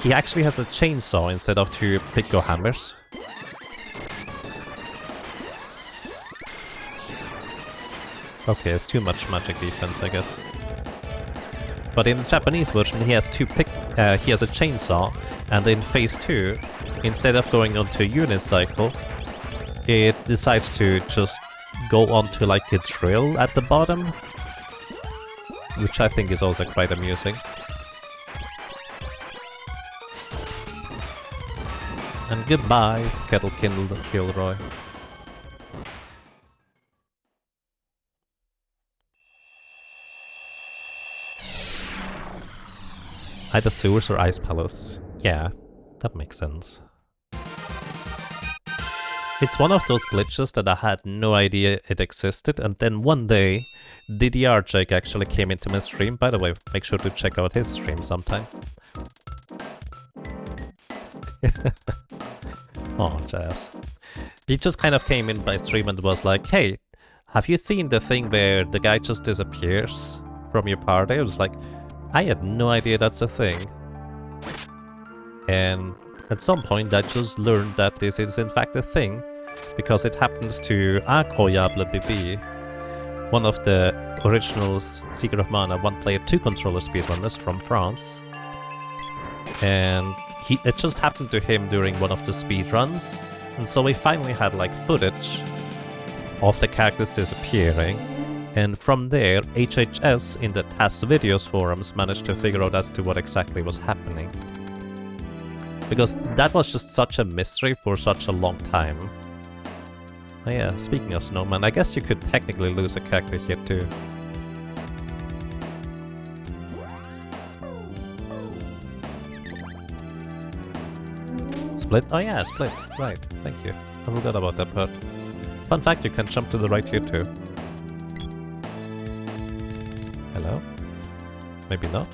he actually has a chainsaw instead of two picko hammers. Okay, it's too much magic defense, I guess. But in the Japanese version he has he has a chainsaw, and in phase 2, instead of going onto a unicycle, it decides to just go onto like a drill at the bottom, which I think is also quite amusing. And goodbye, Kettlekin Kilroy. Either sewers or ice palace. Yeah, that makes sense. It's one of those glitches that I had no idea it existed, and then one day DDR Jake actually came into my stream. By the way, make sure to check out his stream sometime. Oh, jazz. He just kind of came in my stream and was like, hey, have you seen the thing where the guy just disappears from your party? It was like, I had no idea that's a thing. And at some point I just learned that this is in fact a thing, because it happened to Incroyable BB, one of the original Secret of Mana 1-player 2-controller speedrunners from France. And it just happened to him during one of the speedruns, and so we finally had like footage of the characters disappearing, and from there HHS in the TAS videos forums managed to figure out as to what exactly was happening. Because that was just such a mystery for such a long time. Oh yeah, speaking of snowman, I guess you could technically lose a character here too. Split? Oh yeah, split. Right, thank you. I forgot about that part. Fun fact, you can jump to the right here too. Hello? Maybe not?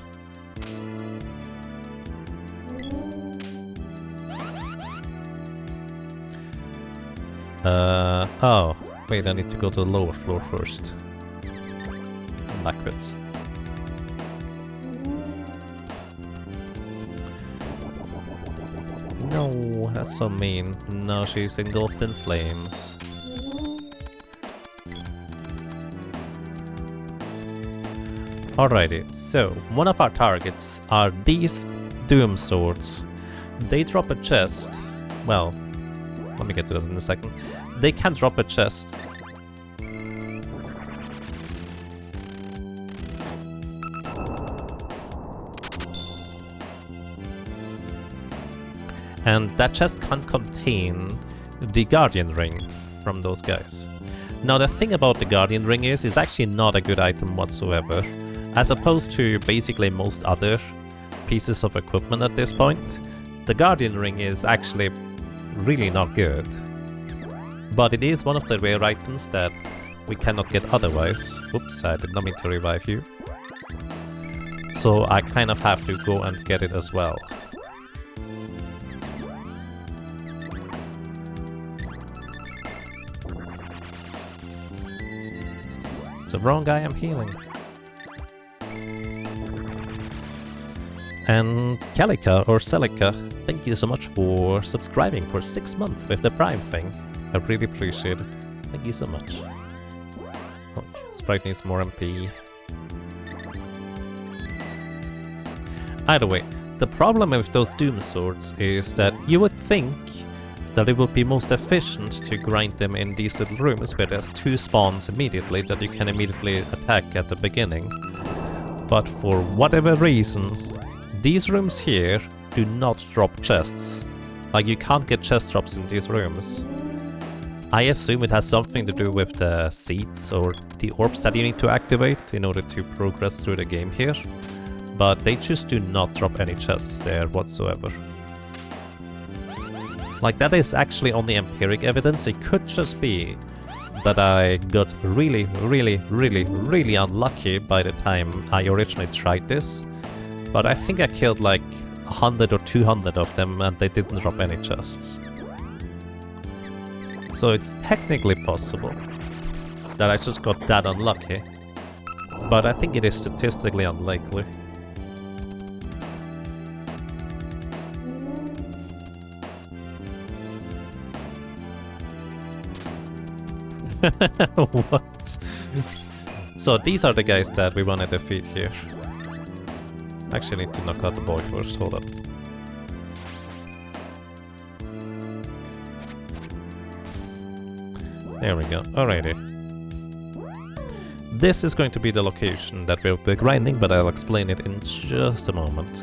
Oh, wait, I need to go to the lower floor first. Backwards. No, that's so mean. Now she's engulfed in flames. Alrighty, so one of our targets are these Doom Swords. They drop a chest. Well, let me get to that in a second. They can drop a chest. And that chest can contain the Guardian Ring from those guys. Now the thing about the Guardian Ring is, it's actually not a good item whatsoever. As opposed to basically most other pieces of equipment at this point, the Guardian Ring is actually really not good. But it is one of the rare items that we cannot get otherwise. Oops, I did not mean to revive you. So I kind of have to go and get it as well. It's the wrong guy I'm healing. And Calica or Celica, thank you so much for subscribing for 6 months with the Prime thing. I really appreciate it. Thank you so much. Oh, Sprite needs more MP. Either way, the problem with those Doom Swords is that you would think that it would be most efficient to grind them in these little rooms where there's 2 spawns immediately that you can immediately attack at the beginning. But for whatever reasons, these rooms here do not drop chests. Like, you can't get chest drops in these rooms. I assume it has something to do with the seats or the orbs that you need to activate in order to progress through the game here. But they just do not drop any chests there whatsoever. Like, that is actually only empiric evidence. It could just be that I got really unlucky by the time I originally tried this. But I think I killed like 100 or 200 of them and they didn't drop any chests. So it's technically possible that I just got that unlucky. But I think it is statistically unlikely. What? So these are the guys that we want to defeat here. Actually need to knock out the boy first, hold up. There we go, alrighty. This is going to be the location that we'll be grinding, but I'll explain it in just a moment.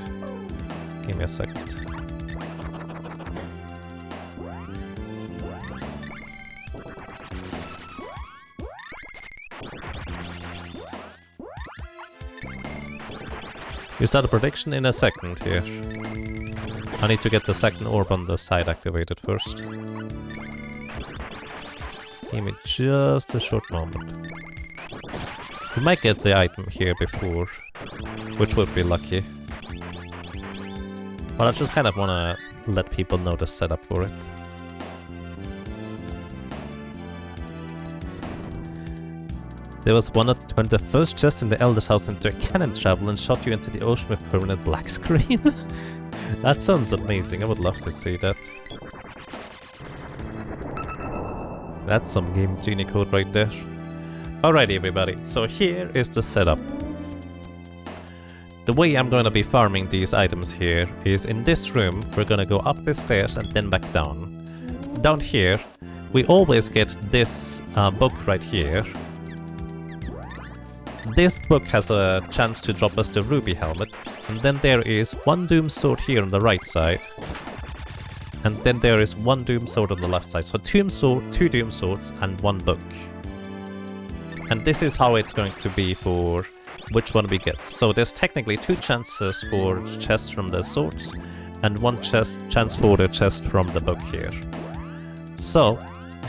Give me a second. You start a prediction in a second here. I need to get the second orb on the side activated first. Give me just a short moment. We might get the item here before, which would be lucky. But I just kind of want to let people know the setup for it. There was one that turned the first chest in the Elder's house into a cannon travel and shot you into the ocean with permanent black screen. That sounds amazing. I would love to see that. That's some Game Genie code right there. Alrighty everybody, so here is the setup. The way I'm gonna be farming these items here is in this room, we're gonna go up the stairs and then back down. Down here, we always get this book right here. This book has a chance to drop us the ruby helmet, and then there is one doom sword here on the right side. And then there is one doom sword on the left side. So two doom swords and one book. And this is how it's going to be for which one we get. So there's technically 2 chances for chests from the swords and 1 chance for the chest from the book here. So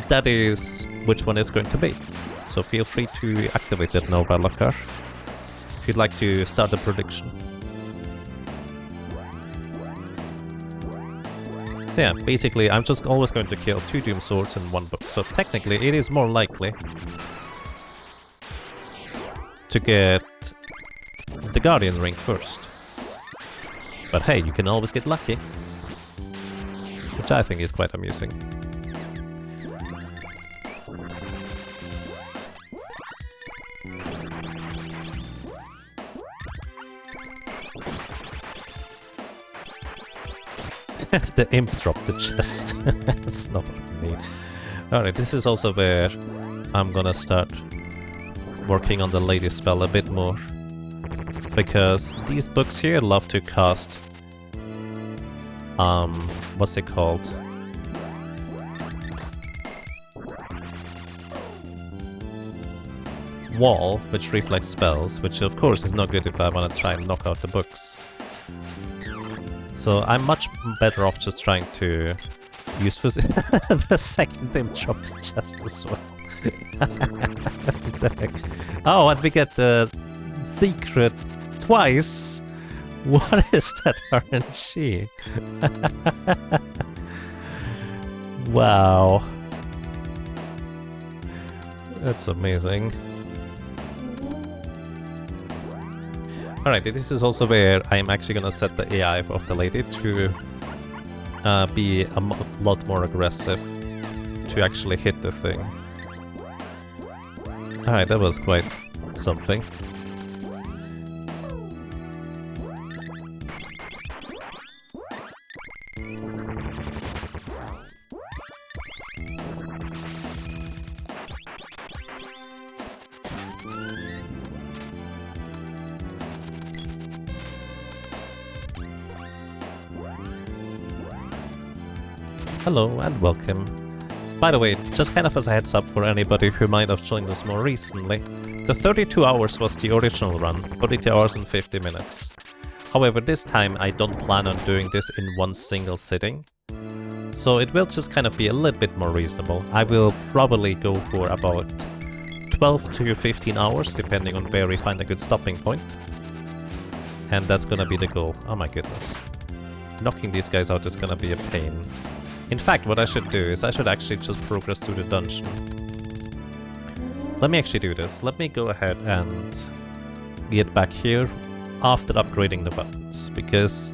that is which one is going to be. So feel free to activate it now, Valakar, if you'd like to start the prediction. So yeah, basically I'm just always going to kill 2 doom swords and 1 book. So technically it is more likely to get the Guardian ring first. But hey, you can always get lucky. Which I think is quite amusing. The imp dropped the chest. That's not what I need. Alright, this is also where I'm gonna start working on the lady spell a bit more. Because these books here love to cast... what's it called? Wall, which reflects spells, which of course is not good if I want to try and knock out the books. So I'm much better off just trying to use the second imp drop the chest as well. What the heck? Oh, and we get the secret twice. What is that RNG? Wow. That's amazing. Alright, this is also where I'm actually gonna set the AI of the lady to be a lot more aggressive to actually hit the thing. Alright, that was quite something. Hello and welcome. By the way, just kind of as a heads up for anybody who might have joined us more recently, the 32 hours was the original run, 32 hours and 50 minutes. However, this time I don't plan on doing this in one single sitting, so it will just kind of be a little bit more reasonable. I will probably go for about 12 to 15 hours, depending on where we find a good stopping point. And that's gonna be the goal. Oh my goodness. Knocking these guys out is gonna be a pain. In fact, what I should do is I should actually just progress through the dungeon. Let me actually do this. Let me go ahead and get back here after upgrading the weapons, because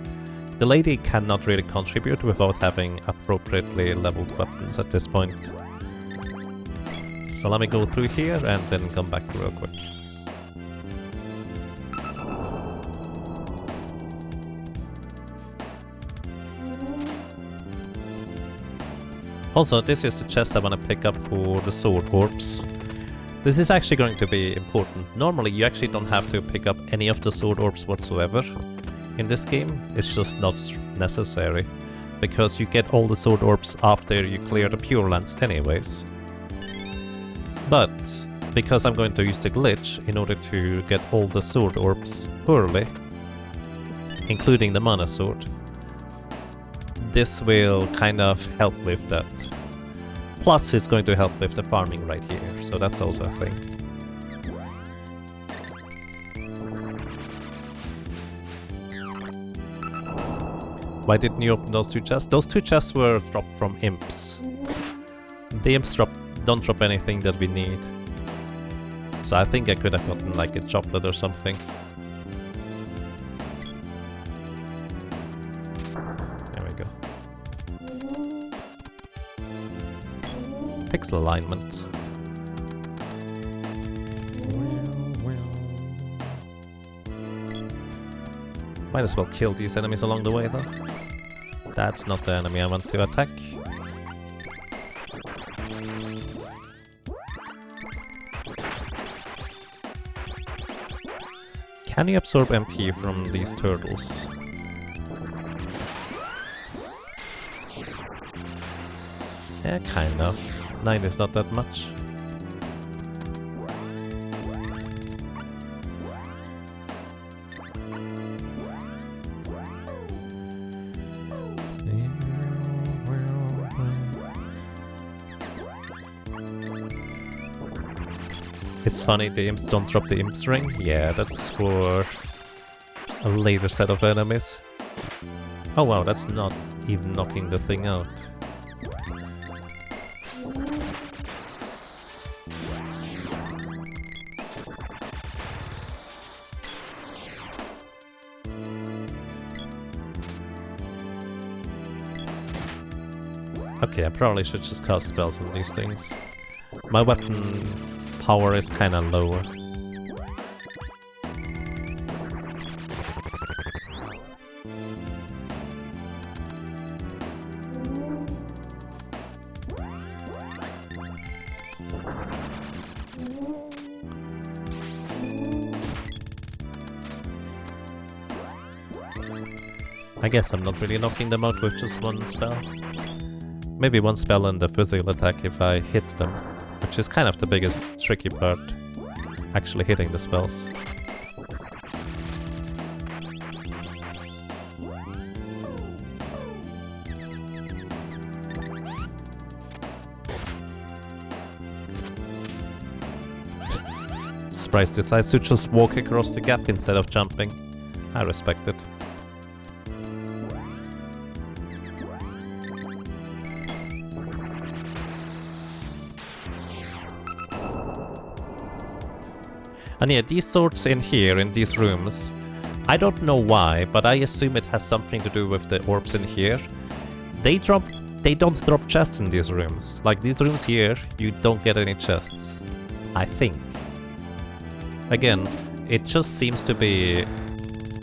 the lady cannot really contribute without having appropriately leveled weapons at this point. So let me go through here and then come back real quick. Also, this is the chest I want to pick up for the sword orbs. This is actually going to be important. Normally, you actually don't have to pick up any of the sword orbs whatsoever in this game. It's just not necessary, because you get all the sword orbs after you clear the Pure Lands anyways. But, because I'm going to use the glitch in order to get all the sword orbs early, including the mana sword, this will kind of help with that. Plus, it's going to help with the farming right here, so that's also a thing. Why didn't you open those 2 chests? Those 2 chests were dropped from imps. The imps don't drop anything that we need. So I think I could have gotten like a chocolate or something. There we go. Pixel alignment. Might as well kill these enemies along the way though. That's not the enemy I want to attack. Can you absorb MP from these turtles? Yeah, kind of. 9 is not that much. It's funny, the imps don't drop the imp's ring. Yeah, that's for a later set of enemies. Oh wow, that's not even knocking the thing out. Okay, I probably should just cast spells on these things. My weapon power is kinda lower. I guess I'm not really knocking them out with just one spell. Maybe one spell and the physical attack if I hit them, which is kind of the biggest tricky part, actually hitting the spells. Sprite decides to just walk across the gap instead of jumping. I respect it. And yeah, these swords in here, in these rooms, I don't know why, but I assume it has something to do with the orbs in here. They don't drop chests in these rooms. Like these rooms here, you don't get any chests. I think. Again, it just seems to be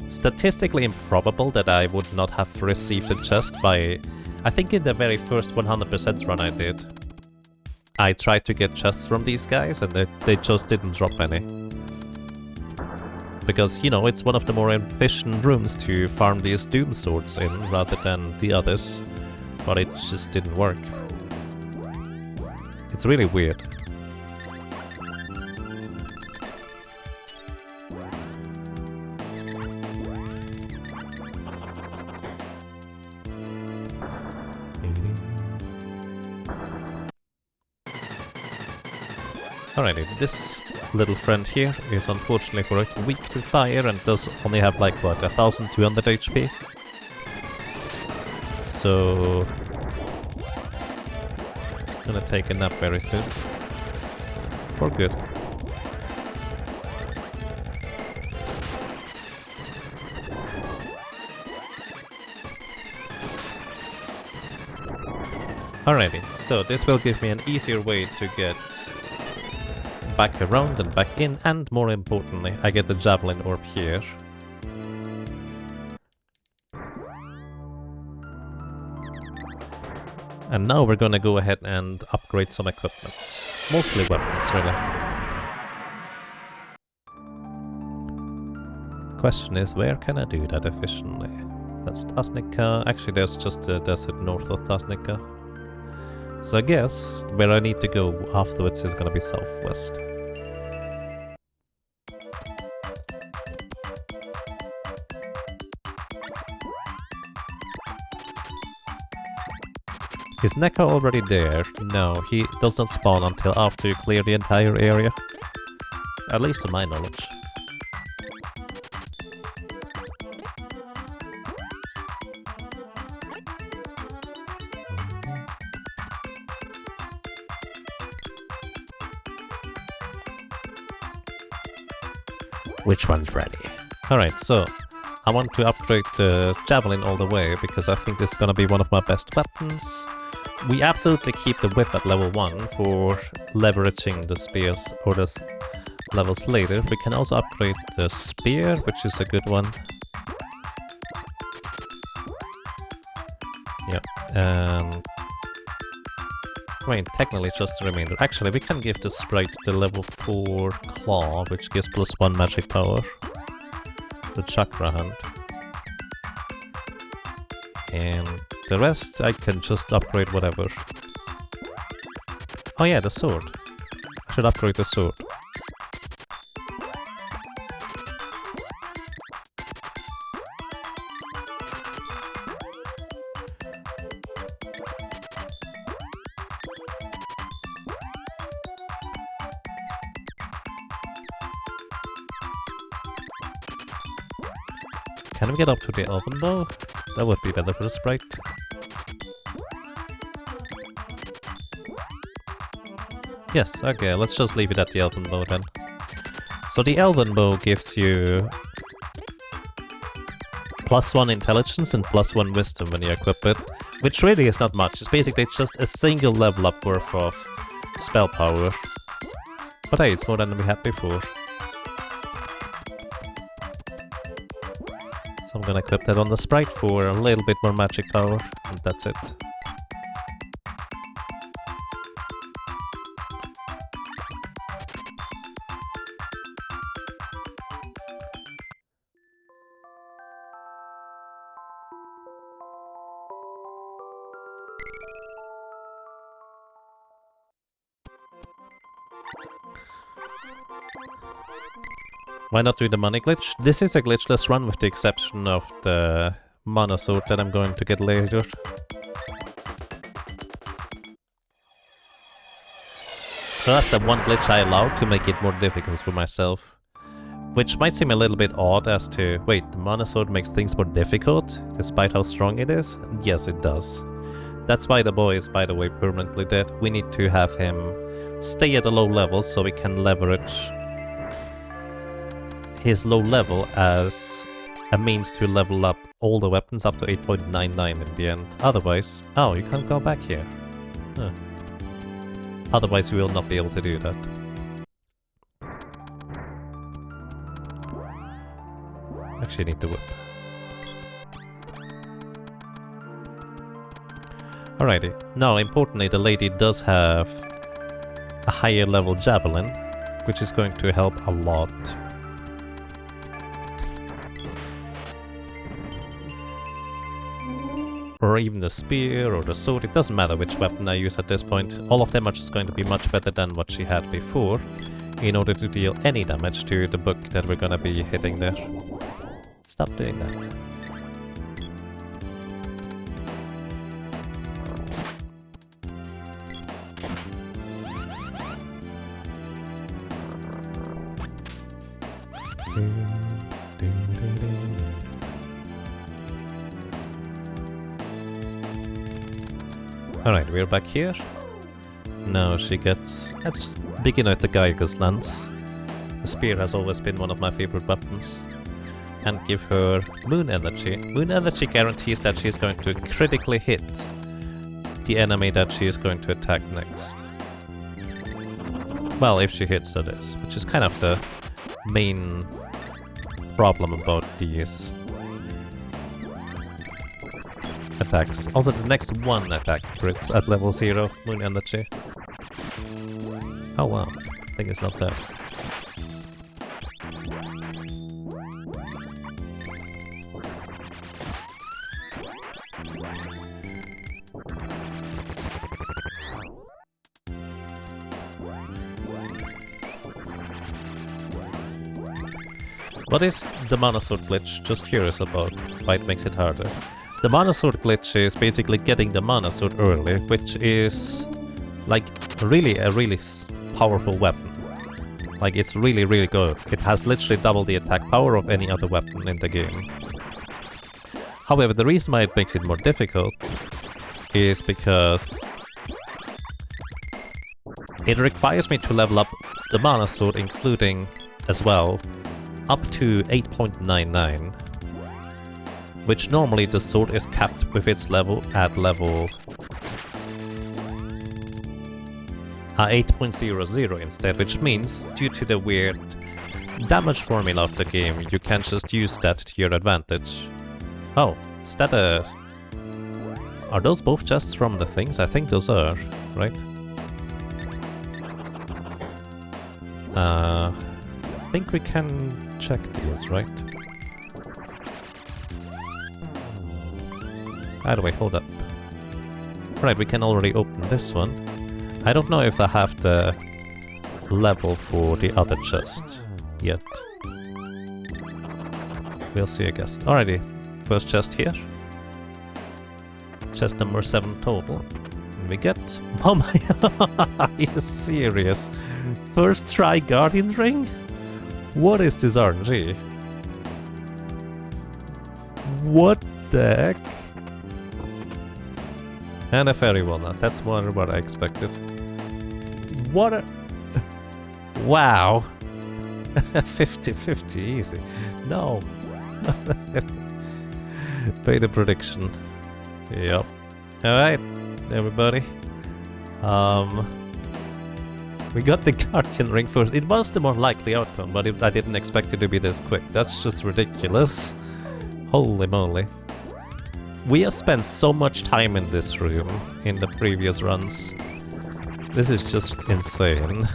statistically improbable that I would not have received a chest by... I think in the very first 100% run I did, I tried to get chests from these guys and they just didn't drop any. Because, you know, it's one of the more efficient rooms to farm these doom swords in rather than the others. But it just didn't work. It's really weird. Alrighty, this little friend here is unfortunately for it weak to fire and does only have like what, 1200 HP? So it's gonna take a nap very soon. For good. Alrighty, so this will give me an easier way to get back around and back in, and more importantly, I get the javelin orb here. And now we're gonna go ahead and upgrade some equipment. Mostly weapons, really. The question is, where can I do that efficiently? That's Tasnica. Actually, there's just a desert north of Tasnica. So I guess where I need to go afterwards is gonna be southwest. Is Neko already there? No, he doesn't spawn until after you clear the entire area. At least to my knowledge. Which one's ready? Alright, so I want to upgrade the javelin all the way because I think this is gonna be one of my best weapons. We absolutely keep the whip at level 1 for leveraging the spears or the levels later. We can also upgrade the spear, which is a good one. Yeah, and I mean, technically just the remainder. Actually, we can give the sprite the level 4 claw, which gives +1 magic power. The chakra hand. And the rest I can just upgrade whatever. Oh yeah, the sword. I should upgrade the sword. Can we get up to the elven bow? That would be better for the sprite. Yes, okay, let's just leave it at the elven bow then. So the elven bow gives you +1 intelligence and +1 wisdom when you equip it, which really is not much. It's basically just a single level up worth of spell power. But hey, it's more than we had before. So I'm gonna equip that on the sprite for a little bit more magic power, and that's it. Why not do the money glitch? This is a glitchless run with the exception of the mana sword that I'm going to get later. So that's the one glitch I allowed to make it more difficult for myself. Which might seem a little bit odd as to, wait, the mana sword makes things more difficult, despite how strong it is? Yes, it does. That's why the boy is, by the way, permanently dead. We need to have him stay at a low level so we can leverage his low level as a means to level up all the weapons up to 8.99 in the end. Otherwise... Oh, you can't go back here. Huh. Otherwise we will not be able to do that. Actually need the whip. Alrighty. Now, importantly, the lady does have a higher level javelin, which is going to help a lot. Or even the spear or the sword, it doesn't matter which weapon I use at this point. All of them are just going to be much better than what she had before, in order to deal any damage to the book that we're gonna be hitting there. Stop doing that. Alright, we're back here. Now she gets... Let's begin with the gigas lance. The spear has always been one of my favorite weapons. And give her moon energy. Moon energy guarantees that she's going to critically hit the enemy that she is going to attack next. Well, if she hits, that is. Which is kind of the main problem about these attacks. Also, the next one attack crits at level 0, moon energy. Oh wow, I think it's not that. What is the mana sword glitch? Just curious about why it makes it harder. The mana sword glitch is basically getting the mana sword early, which is like really a really powerful weapon. Like it's really good. It has literally double the attack power of any other weapon in the game. However, the reason why it makes it more difficult is because it requires me to level up the mana sword, including as well up to 8.99, which normally the sword is capped with its level at level 8.00 instead, which means, due to the weird damage formula of the game, you can just use that to your advantage. Oh, is that a... Are those both chests from the things? I think those are, right? I think we can check these, right? By the way, hold up. Right, we can already open this one. I don't know if I have the level for the other chest yet. We'll see, I guess. Alrighty, first chest here. Chest number 7 total. And we get... Oh my... Are you serious? First try Guardian Ring? What is this RNG? What the heck? And a fairy walnut. That's more than what I expected. What a... Wow. 50-50, easy. No. Pay the prediction. Yep. Alright, everybody. We got the Guardian Ring first. It was the more likely outcome, but I didn't expect it to be this quick. That's just ridiculous. Holy moly. We have spent so much time in this room in the previous runs. This is just insane.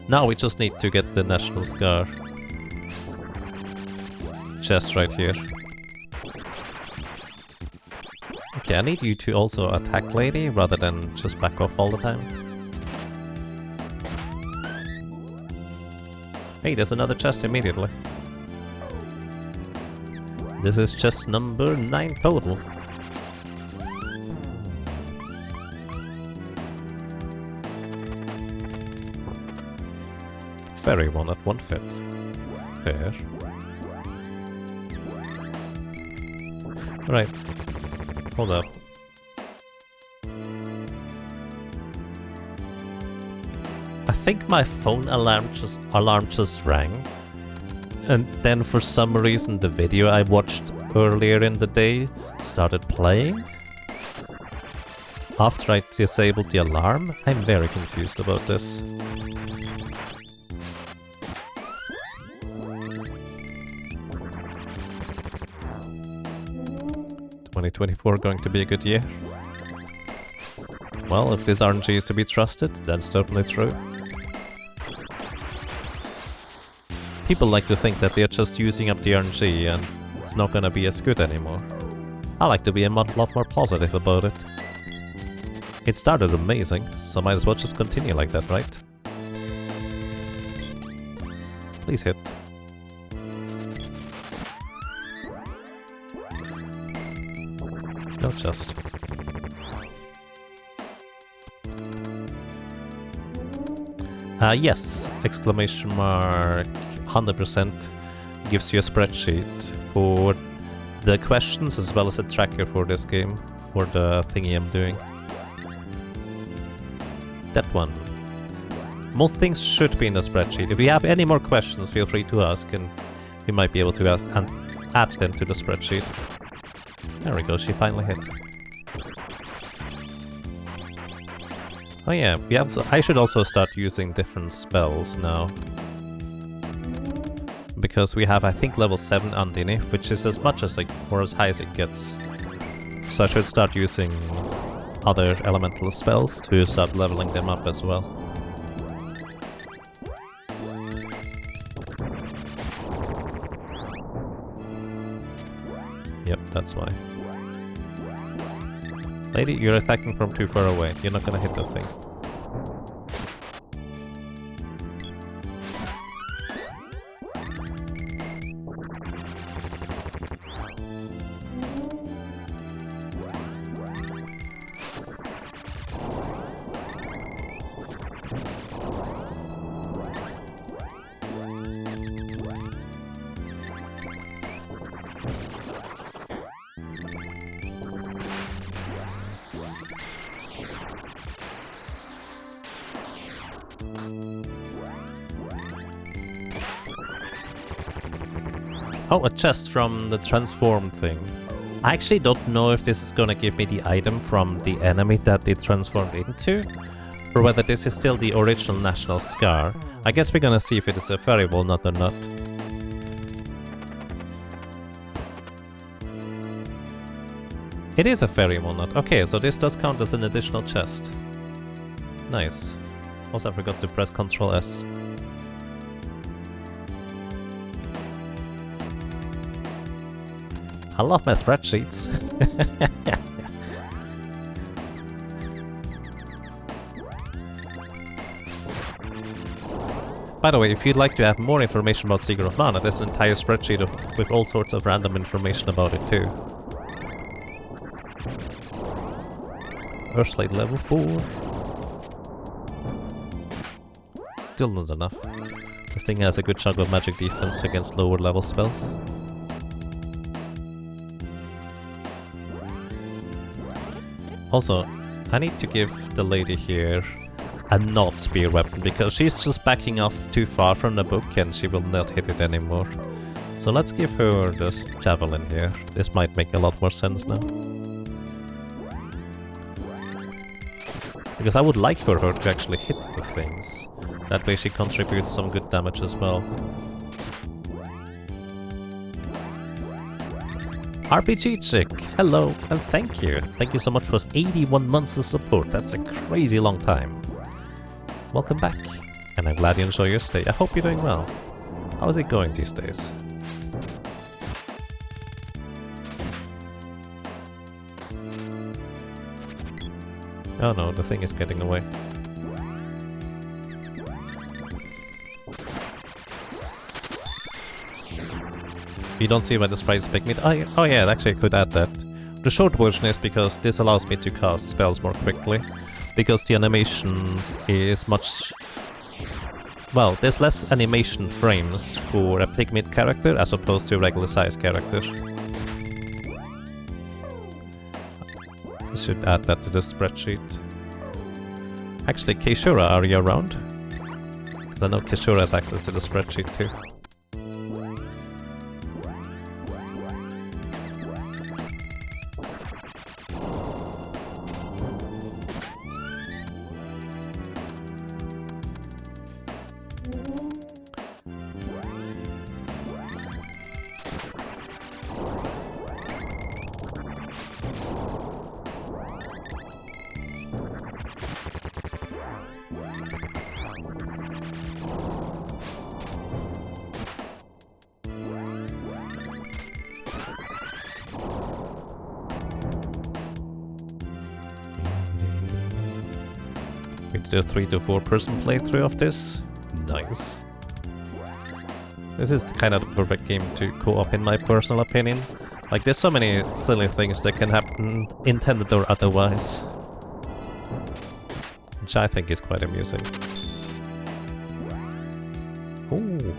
Now we just need to get the National Scar. Chest right here. Okay, I need you to also attack lady rather than just back off all the time. Hey, there's another chest immediately. This is chest number 9 total. Fairy one at 1 fit. Fair. Alright. Hold up. I think my phone alarm just rang. And then for some reason the video I watched earlier in the day started playing. After I disabled the alarm, I'm very confused about this. $2024 going to be a good year. Well, if this RNG is to be trusted, that's certainly true. People like to think that they're just using up the RNG and it's not gonna be as good anymore. I like to be a lot more positive about it. It started amazing, so might as well just continue like that, right? Please hit. No chest. Yes, exclamation mark 100% gives you a spreadsheet for the questions as well as a tracker for this game, for the thingy I'm doing. That one. Most things should be in the spreadsheet. If you have any more questions, feel free to ask and we might be able to ask and add them to the spreadsheet. There we go, she finally hit. Oh yeah, I should also start using different spells now. Because we have, I think, level 7 underneath, which is as much as, like, or as high as it gets. So I should start using other elemental spells to start leveling them up as well. Yep, that's why. Lady, you're attacking from too far away. You're not gonna hit that thing. Oh, a chest from the transform thing. I actually don't know if this is gonna give me the item from the enemy that it transformed into, or whether this is still the original national scar. I guess we're gonna see if it is a fairy walnut or not. It is a fairy walnut. Okay, so this does count as an additional chest. Nice. Also, I forgot to press Ctrl S. I love my spreadsheets. By the way, if you'd like to have more information about Secret of Mana, there's an entire spreadsheet with all sorts of random information about it too. Earthlight level 4. Still not enough. This thing has a good chunk of magic defense against lower level spells. Also, I need to give the lady here a not spear weapon, because she's just backing off too far from the book and she will not hit it anymore. So let's give her this javelin here. This might make a lot more sense now. Because I would like for her to actually hit the things. That way she contributes some good damage as well. RPG Chick, hello and thank you. Thank you so much for 81 months of support. That's a crazy long time. Welcome back, and I'm glad you enjoy your stay. I hope you're doing well. How is it going these days? Oh no, the thing is getting away. You don't see why the sprites pick me. Oh yeah, actually I could add that. The short version is because this allows me to cast spells more quickly. Because the animation is much... Well, there's less animation frames for a pygmy character as opposed to a regular size character. I should add that to the spreadsheet. Actually, Keishura, are you around? Because I know Keishura has access to the spreadsheet too. We did a 3 to 4 person playthrough of this. Nice. This is kind of the perfect game to co-op in my personal opinion. Like, there's so many silly things that can happen, intended or otherwise. Which I think is quite amusing. Ooh.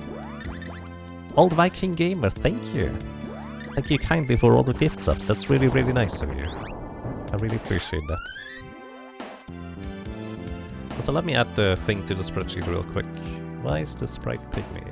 Old Viking Gamer, thank you. Thank you kindly for all the gift subs. That's really, really nice of you. I really appreciate that. So let me add the thing to the spreadsheet real quick. Why is the sprite pygmy?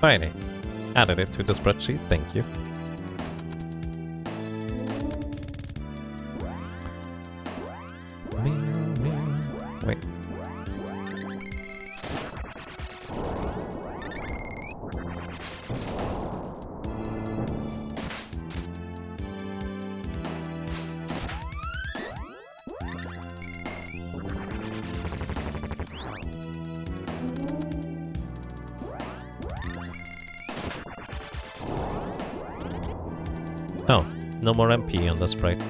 Fine. Added it to the spreadsheet, thank you. Wait. Oh, no more MP on the sprite.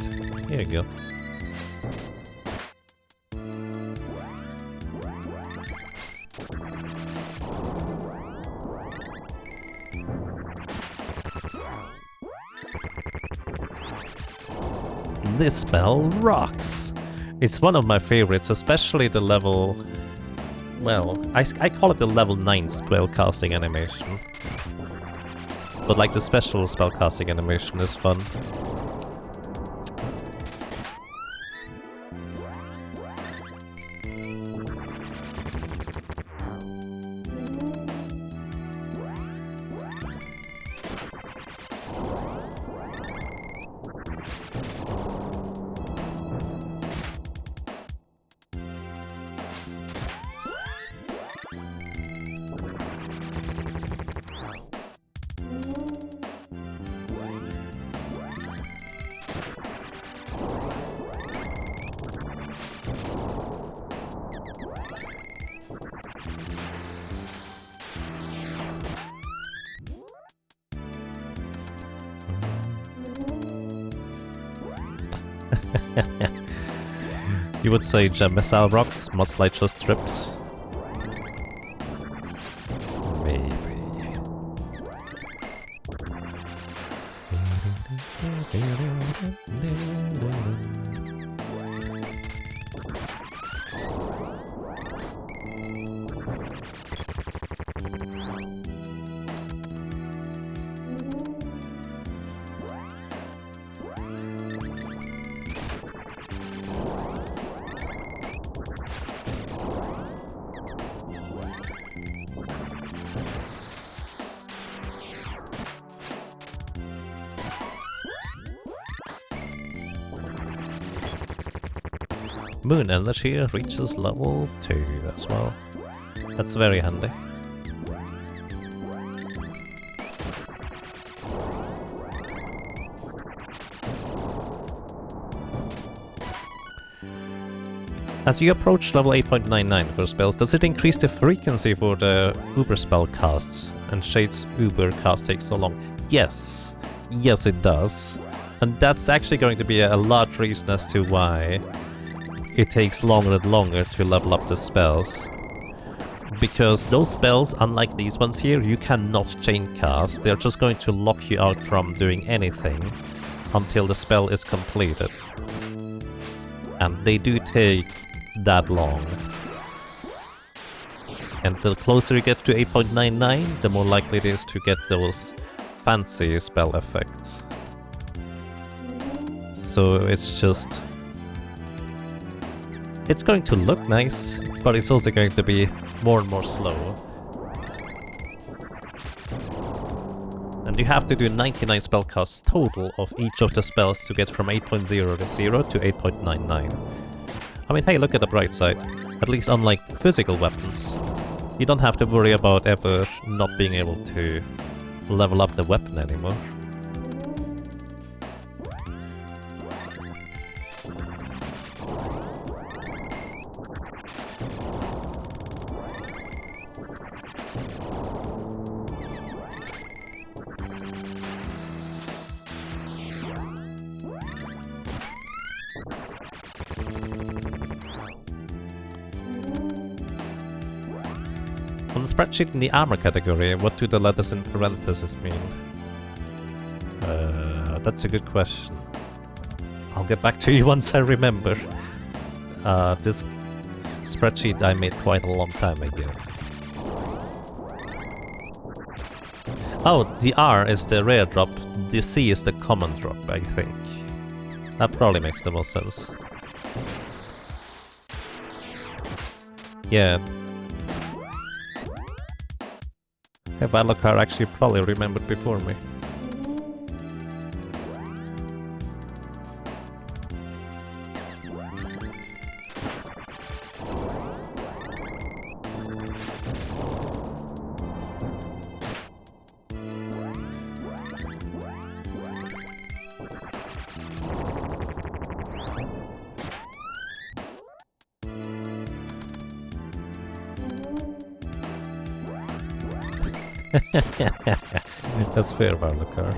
Here you go. this spell rocks! It's one of my favorites, especially the level... Well, I call it the level 9 spellcasting animation. But like the special spellcasting animation is fun. You would say gem missile rocks, much like just trips? Maybe. Moon energy reaches level 2 as well. That's very handy. As you approach level 8.99 for spells, does it increase the frequency for the Uber spell casts? And Shade's Uber cast takes so long? Yes! Yes it does. And that's actually going to be a large reason as to why it takes longer and longer to level up the spells. Because those spells, unlike these ones here, you cannot chain cast. They're just going to lock you out from doing anything until the spell is completed. And they do take that long. And the closer you get to 8.99, the more likely it is to get those fancy spell effects. So it's just... It's going to look nice, but it's also going to be more and more slow. And you have to do 99 spellcasts total of each of the spells to get from 8.00 to 8.99. I mean, hey, look at the bright side. At least unlike physical weapons, you don't have to worry about ever not being able to level up the weapon anymore. On the spreadsheet in the armor category, what do the letters in parentheses mean? That's a good question. I'll get back to you once I remember. This spreadsheet I made quite a long time ago. Oh, the R is the rare drop, the C is the common drop, I think. That probably makes the most sense. Yeah. Valokar actually probably remembered before me. That's fair, Valokar.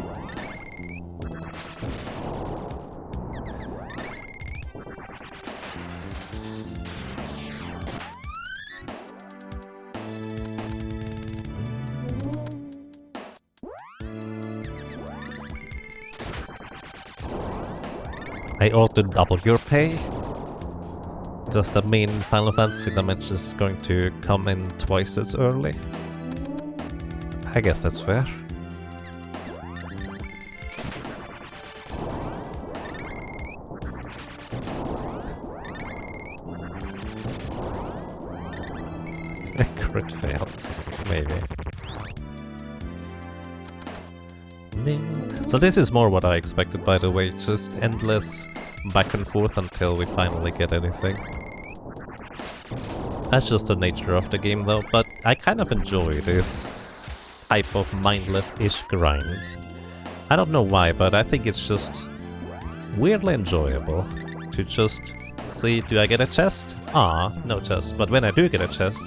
I ought to double your pay. Does that mean Final Fantasy Dimensions is going to come in twice as early? I guess that's fair. A crit fail, maybe. So this is more what I expected, by the way, just endless back and forth until we finally get anything. That's just the nature of the game though, but I kind of enjoy this type of mindless-ish grind. I don't know why, but I think it's just weirdly enjoyable to just see, do I get a chest? Ah, no chest, but when I do get a chest,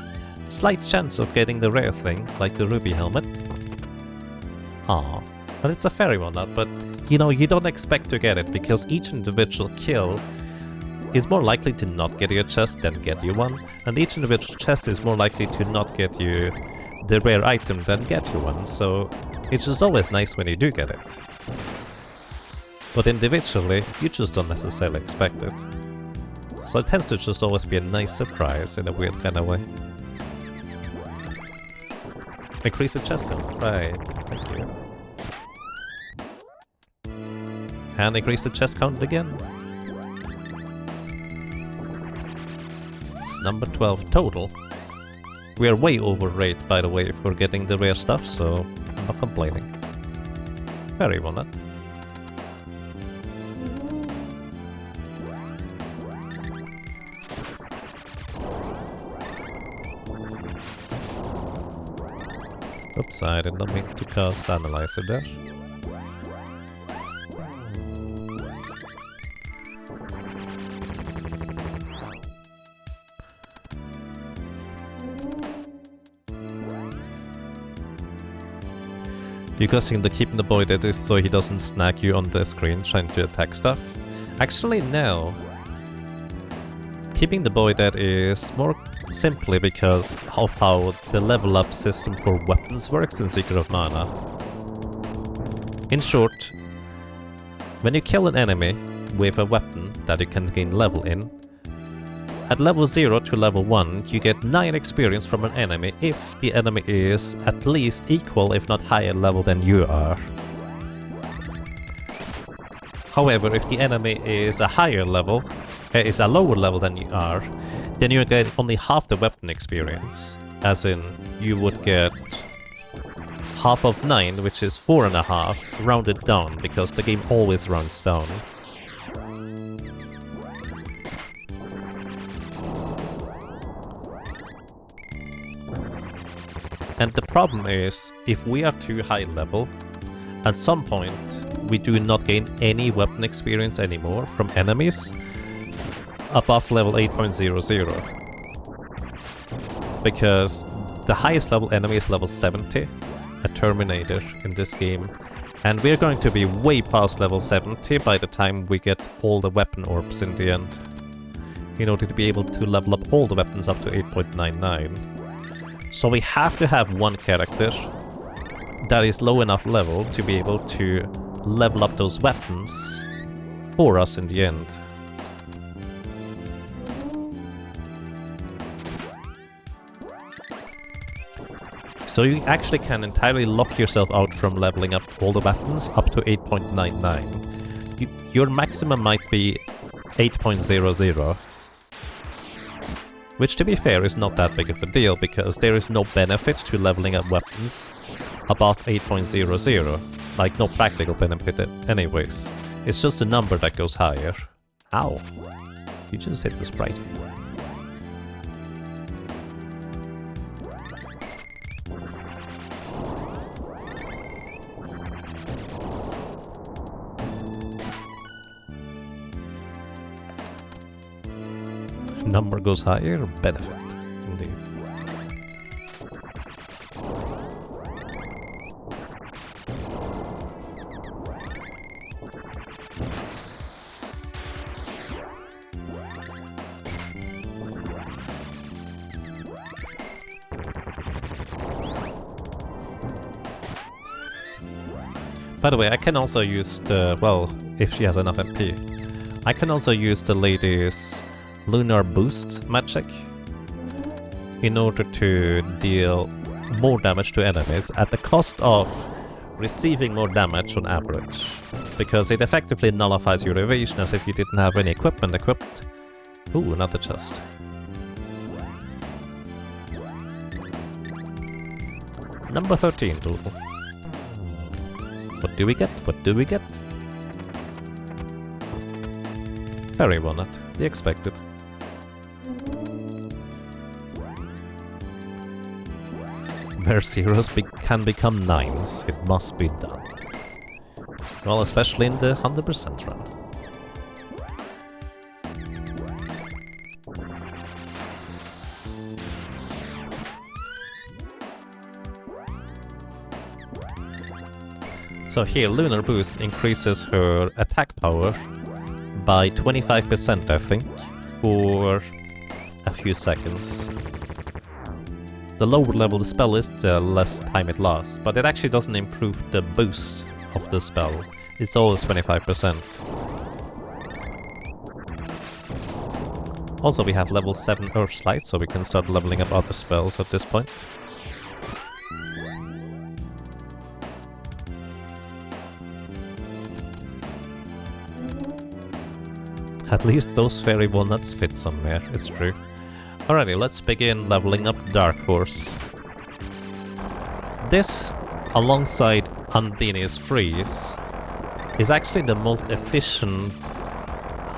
slight chance of getting the rare thing, like the ruby helmet. Ah, but it's a fairy one up, but you know, you don't expect to get it, because each individual kill is more likely to not get you a chest than get you one, and each individual chest is more likely to not get you the rare item than get you one, so it's just always nice when you do get it. But individually, you just don't necessarily expect it. So it tends to just always be a nice surprise in a weird kind of way. Increase the chest count, right, thank you. And increase the chest count again. It's number 12 total. We are way over rate, by the way, if we're getting the rare stuff, so I'm not complaining. Very well done. Oops, I did not mean to cast Analyzer there. You guessing the keeping the boy dead is so he doesn't snag you on the screen trying to attack stuff? Actually, no. Keeping the boy dead is more simply because of how the level up system for weapons works in Secret of Mana. In short, when you kill an enemy with a weapon that you can gain level in, at level 0 to level 1 you get 9 experience from an enemy if the enemy is at least equal if not higher level than you are. However, if the enemy is a higher level, is a lower level than you are, then you get only half the weapon experience. As in, you would get half of 9, which is 4.5, rounded down, because the game always rounds down. And the problem is, if we are too high level, at some point we do not gain any weapon experience anymore from enemies above level 8.00. Because the highest level enemy is level 70, a Terminator in this game, and we're going to be way past level 70 by the time we get all the weapon orbs in the end, in order to be able to level up all the weapons up to 8.99. So we have to have one character that is low enough level to be able to level up those weapons for us in the end. So you actually can entirely lock yourself out from leveling up all the weapons up to 8.99. Your maximum might be 8.00. Which, to be fair, is not that big of a deal, because there is no benefit to leveling up weapons above 8.00. Like, no practical benefit anyways. It's just a number that goes higher. Ow. You just hit the sprite. Number goes higher, benefit, indeed. By the way, I can also use the, well, if she has enough MP, I can also use the lady's lunar boost magic in order to deal more damage to enemies at the cost of receiving more damage on average, because it effectively nullifies your evasion as if you didn't have any equipment equipped. Ooh, another chest. Number 13 total. What do we get? What do we get? Fairy walnut, the expected. Where zeros can become 9s, it must be done. Well, especially in the 100% run. So here, Lunar Boost increases her attack power by 25%, I think, for a few seconds. The lower level the spell is, the less time it lasts, but it actually doesn't improve the boost of the spell. It's always 25%. Also, we have level 7 Earthlight, so we can start leveling up other spells at this point. At least those fairy walnuts fit somewhere, it's true. Alrighty, let's begin leveling up Dark Horse. This, alongside Undini's Freeze, is actually the most efficient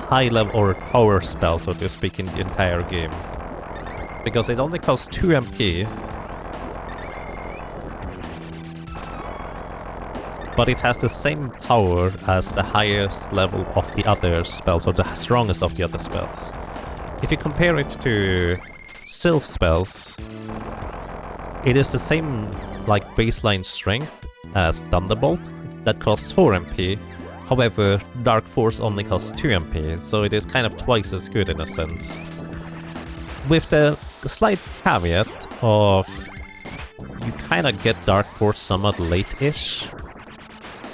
high-level or power spell, so to speak, in the entire game. Because it only costs 2 MP, but it has the same power as the highest level of the other spells, or the strongest of the other spells. If you compare it to Sylph spells, it is the same like baseline strength as Thunderbolt, that costs 4 MP, however Dark Force only costs 2 MP, so it is kind of twice as good in a sense. With the slight caveat of you kind of get Dark Force somewhat late-ish,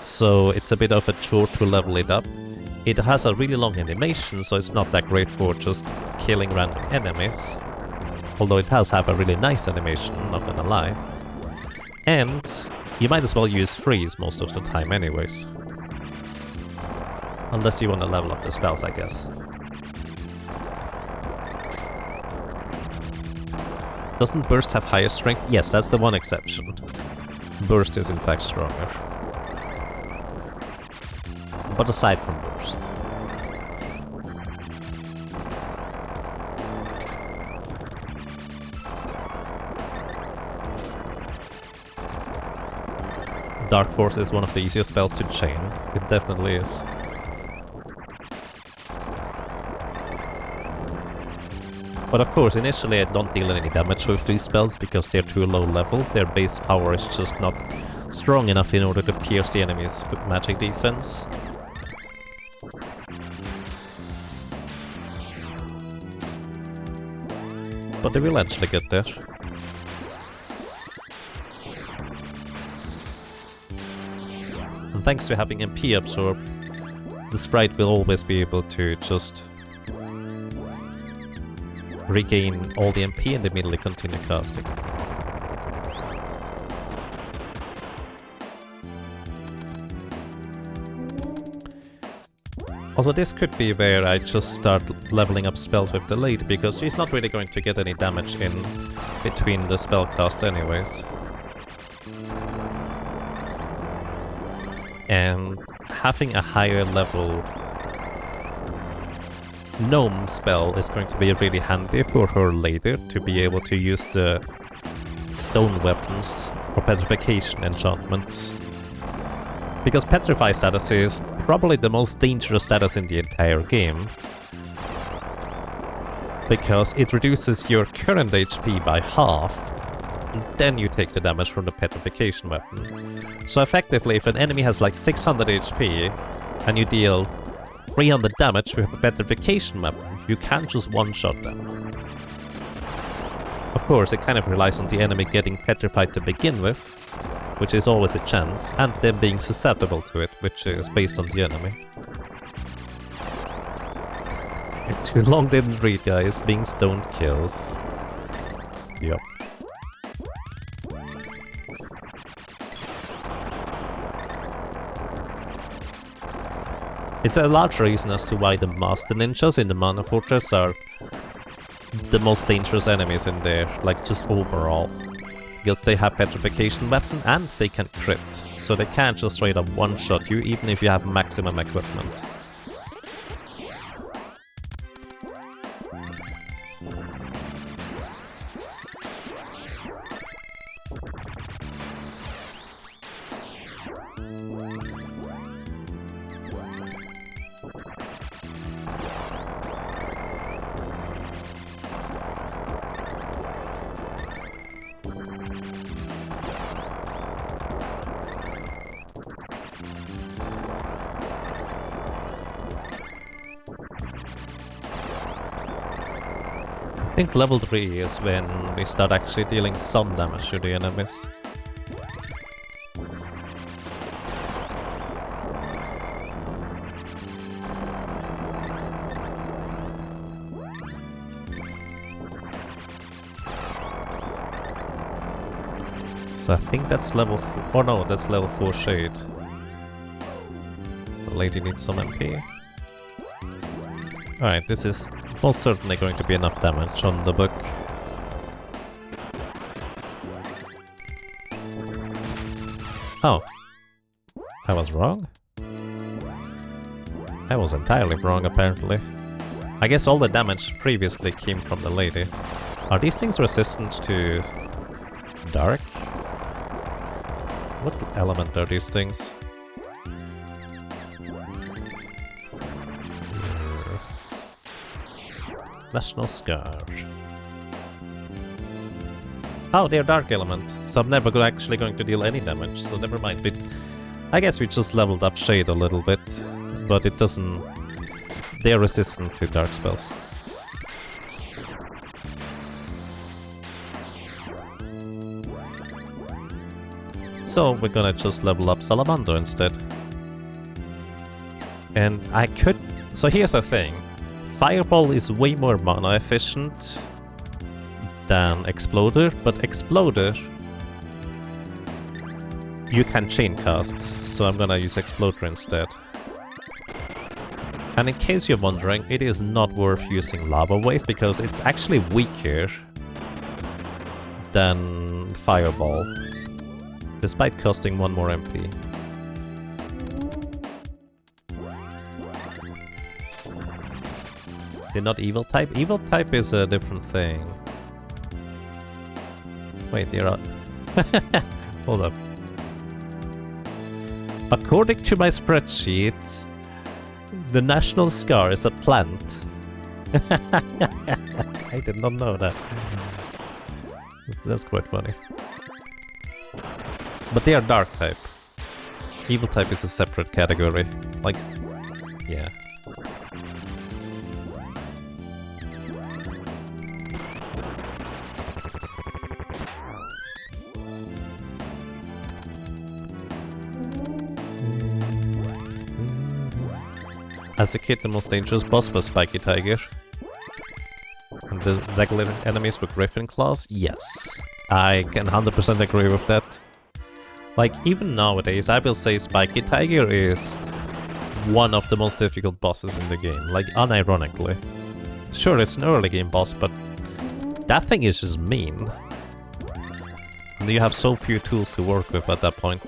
so it's a bit of a chore to level it up. It has a really long animation, so it's not that great for just killing random enemies. Although it does have a really nice animation, not gonna lie. And you might as well use Freeze most of the time anyways. Unless you want to level up the spells, I guess. Doesn't Burst have higher strength? Yes, that's the one exception. Burst is in fact stronger. But aside from Burst. Dark Force is one of the easiest spells to chain. It definitely is. But of course, initially I don't deal any damage with these spells because they're too low level. Their base power is just not strong enough in order to pierce the enemy's magic defense. But they will eventually get there. And thanks to having MP absorb, the sprite will always be able to just regain all the MP and immediately continue casting. Also, this could be where I just start leveling up spells with the lady, because she's not really going to get any damage in between the spell casts anyways. And having a higher level gnome spell is going to be really handy for her later to be able to use the stone weapons or petrification enchantments. Because Petrify status is probably the most dangerous status in the entire game. Because it reduces your current HP by half, and then you take the damage from the petrification weapon. So effectively, if an enemy has like 600 HP, and you deal 300 damage with a petrification weapon, you can't just one-shot them. Of course, it kind of relies on the enemy getting petrified to begin with, which is always a chance, and them being susceptible to it, which is based on the enemy. Too long didn't read, guys. Beings don't kills. Yep. It's a large reason as to why the Master Ninjas in the Mana Fortress are the most dangerous enemies in there, like just overall. Because they have petrification weapon and they can crit, so they can't just straight up one-shot you even if you have maximum equipment. I think level 3 is when we start actually dealing some damage to the enemies. So I think that's level 4. Oh no, that's level 4 shade. The lady needs some MP. Alright, this is most certainly going to be enough damage on the book. Oh. I was wrong? I was entirely wrong, apparently. I guess all the damage previously came from the lady. Are these things resistant to dark? What element are these things? National Scar. Oh, they're dark element, so I'm never actually going to deal any damage, so never mind. I guess we just leveled up Shade a little bit, but it doesn't... They're resistant to dark spells. So we're gonna just level up Salamander instead. And I could... So here's the thing. Fireball is way more mana efficient than Exploder, but Exploder you can chain cast, so I'm gonna use Exploder instead. And in case you're wondering, it is not worth using Lava Wave because it's actually weaker than Fireball, despite costing 1 more MP. They're not evil type? Evil type is a different thing. Wait, they're not... Hold up. According to my spreadsheet, the National Scar is a plant. I did not know that. That's quite funny. But they are dark type. Evil type is a separate category. Like, yeah. As a kid, the most dangerous boss was Spiky Tiger. And the regular enemies were Griffin Claws? Yes. I can 100% agree with that. Like, even nowadays, I will say Spiky Tiger is one of the most difficult bosses in the game. Like, unironically. Sure, it's an early game boss, but that thing is just mean. And you have so few tools to work with at that point.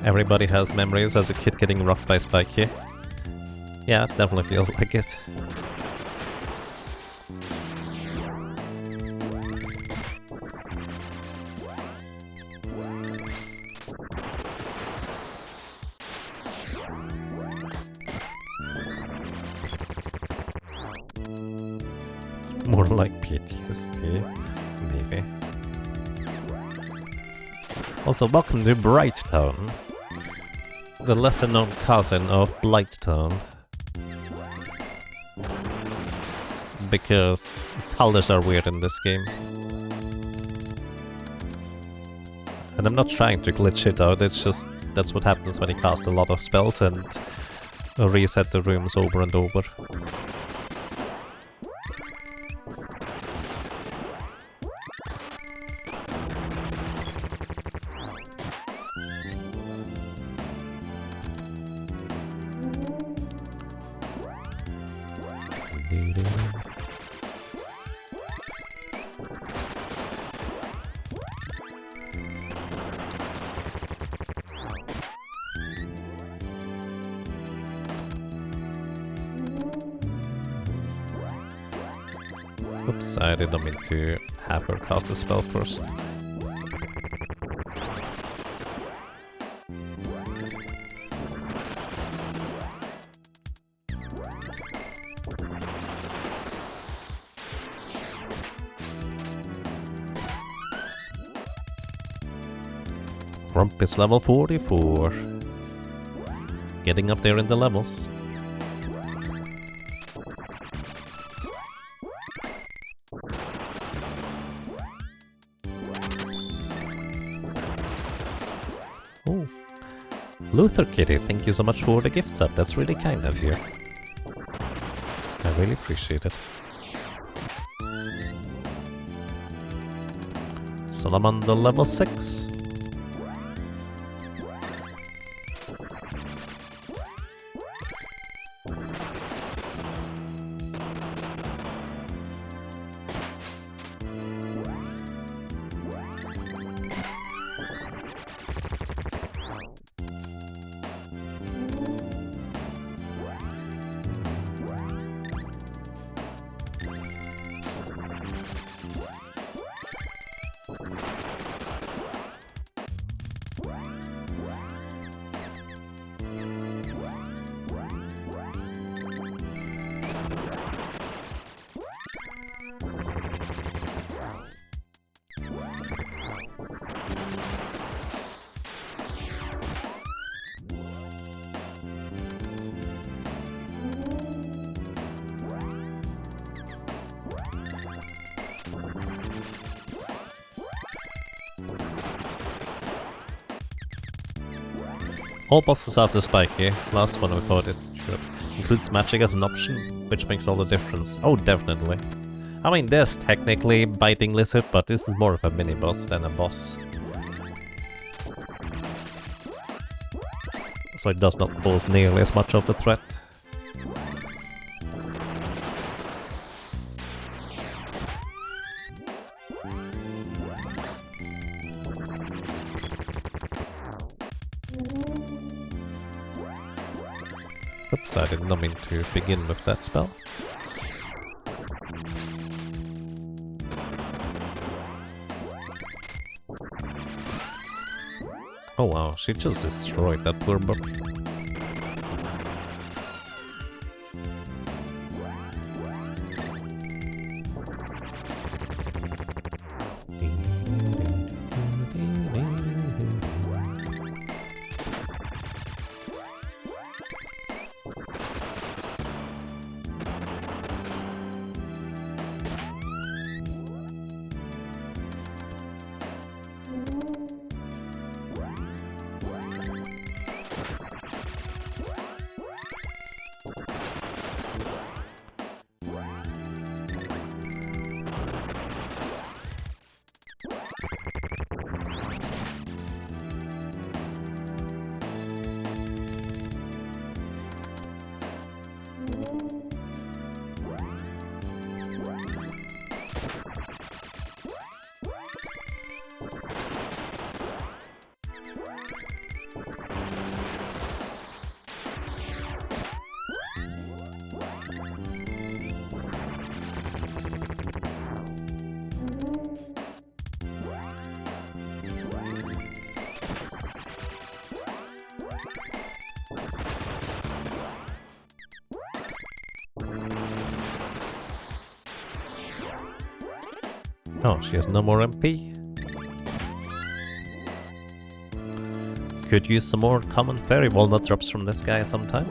Everybody has memories as a kid getting rocked by Spiky. Yeah, it definitely feels like it. More like PTSD, maybe. Also, welcome to Brighttown, the lesser-known cousin of Blighttown. Because colors are weird in this game. And I'm not trying to glitch it out, it's just that's what happens when you cast a lot of spells and reset the rooms over and over. Oops, I didn't mean to have her cast a spell first. Grump is level 44. Getting up there in the levels. Oh, Luther Kitty, thank you so much for the gift sub. That's really kind of you. I really appreciate it. Salamander level 6. All bosses after Spiky, last one we thought it should. Includes magic as an option, which makes all the difference. Oh, definitely. I mean, there's technically Biting Lizard, but this is more of a mini-boss than a boss. So it does not pose nearly as much of a threat. Oops, I did not mean to begin with that spell. Oh wow, she just destroyed that poor book. Oh, she has no more MP. Could use some more common fairy walnut drops from this guy sometime.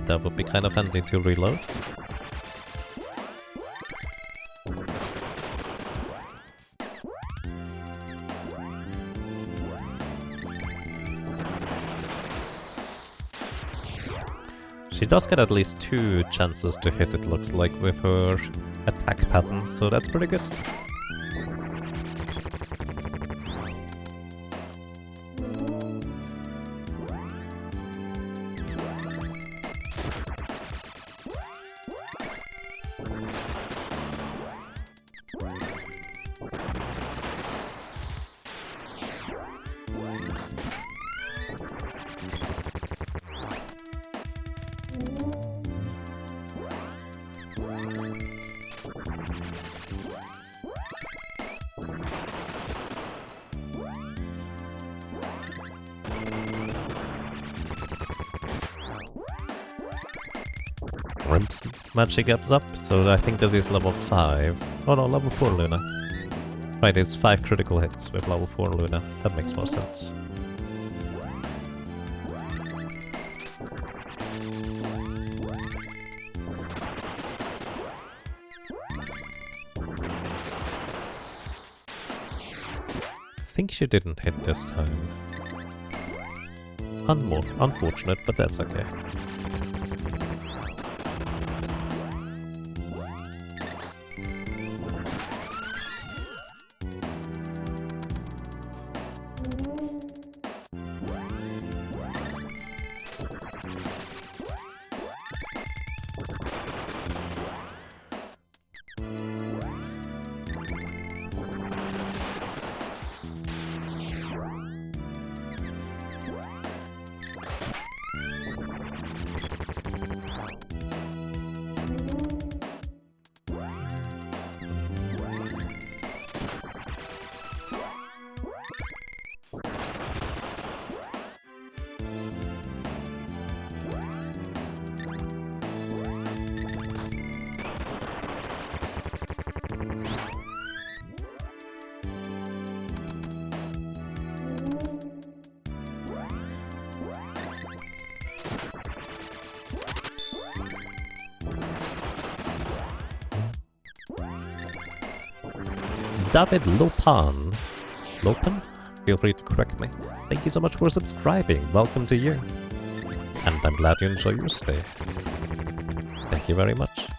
That would be kind of handy to reload. She does get at least 2 chances to hit, it looks like, with her attack pattern, so that's pretty good. Rimp's magic gets up, so I think this is level 5. Oh no, level 4 Luna. Right, it's 5 critical hits with level 4 Luna. That makes more sense. I think she didn't hit this time. Unfortunate, but that's okay. David Lopan. Lopan? Feel free to correct me. Thank you so much for subscribing. Welcome to you. And I'm glad you enjoy your stay. Thank you very much.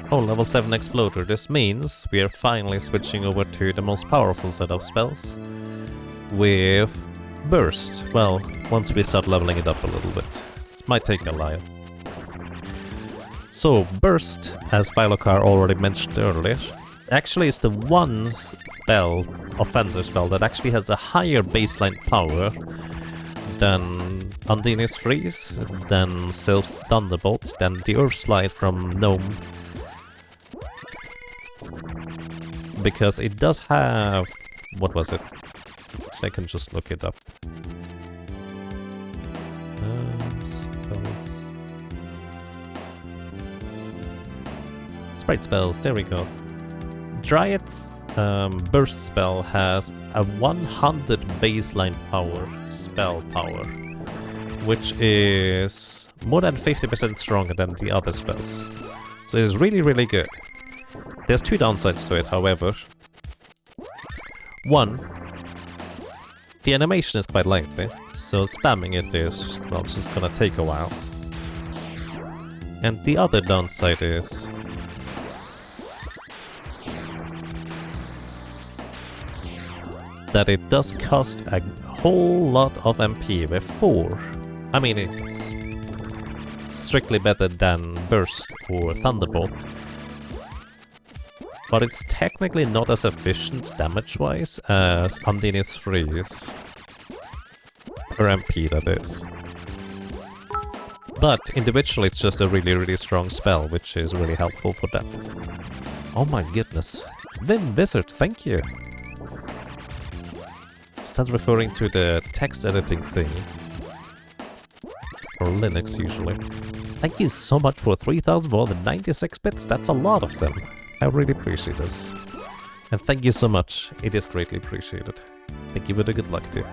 Oh, level 7 Exploder. This means we are finally switching over to the most powerful set of spells. With Burst. Well, once we start leveling it up a little bit. This might take a while. So, Burst, as Phylokar already mentioned earlier, actually is the one spell, offensive spell, that actually has a higher baseline power than Undini's Freeze, than Sylph's Thunderbolt, than the Earth Slide from Gnome. Because it does have... what was it? I can just look it up. Sprite spells, there we go. Dryad's burst spell has a 100 baseline power, spell power, which is more than 50% stronger than the other spells. So it's really, really good. There's 2 downsides to it, however. One, the animation is quite lengthy, so spamming it is, well, it's just gonna take a while. And the other downside is... that it does cost a whole lot of MP with 4. I mean, it's strictly better than Burst or Thunderbolt. But it's technically not as efficient damage-wise as Undini's Freeze. Per MP, that is. But individually it's just a really, really strong spell, which is really helpful for that. Oh my goodness. Vim Wizard, thank you! That's referring to the text editing thing. For Linux, usually. Thank you so much for 3,000 more than 96 bits, that's a lot of them. I really appreciate this. And thank you so much. It is greatly appreciated. Thank you for the good luck too.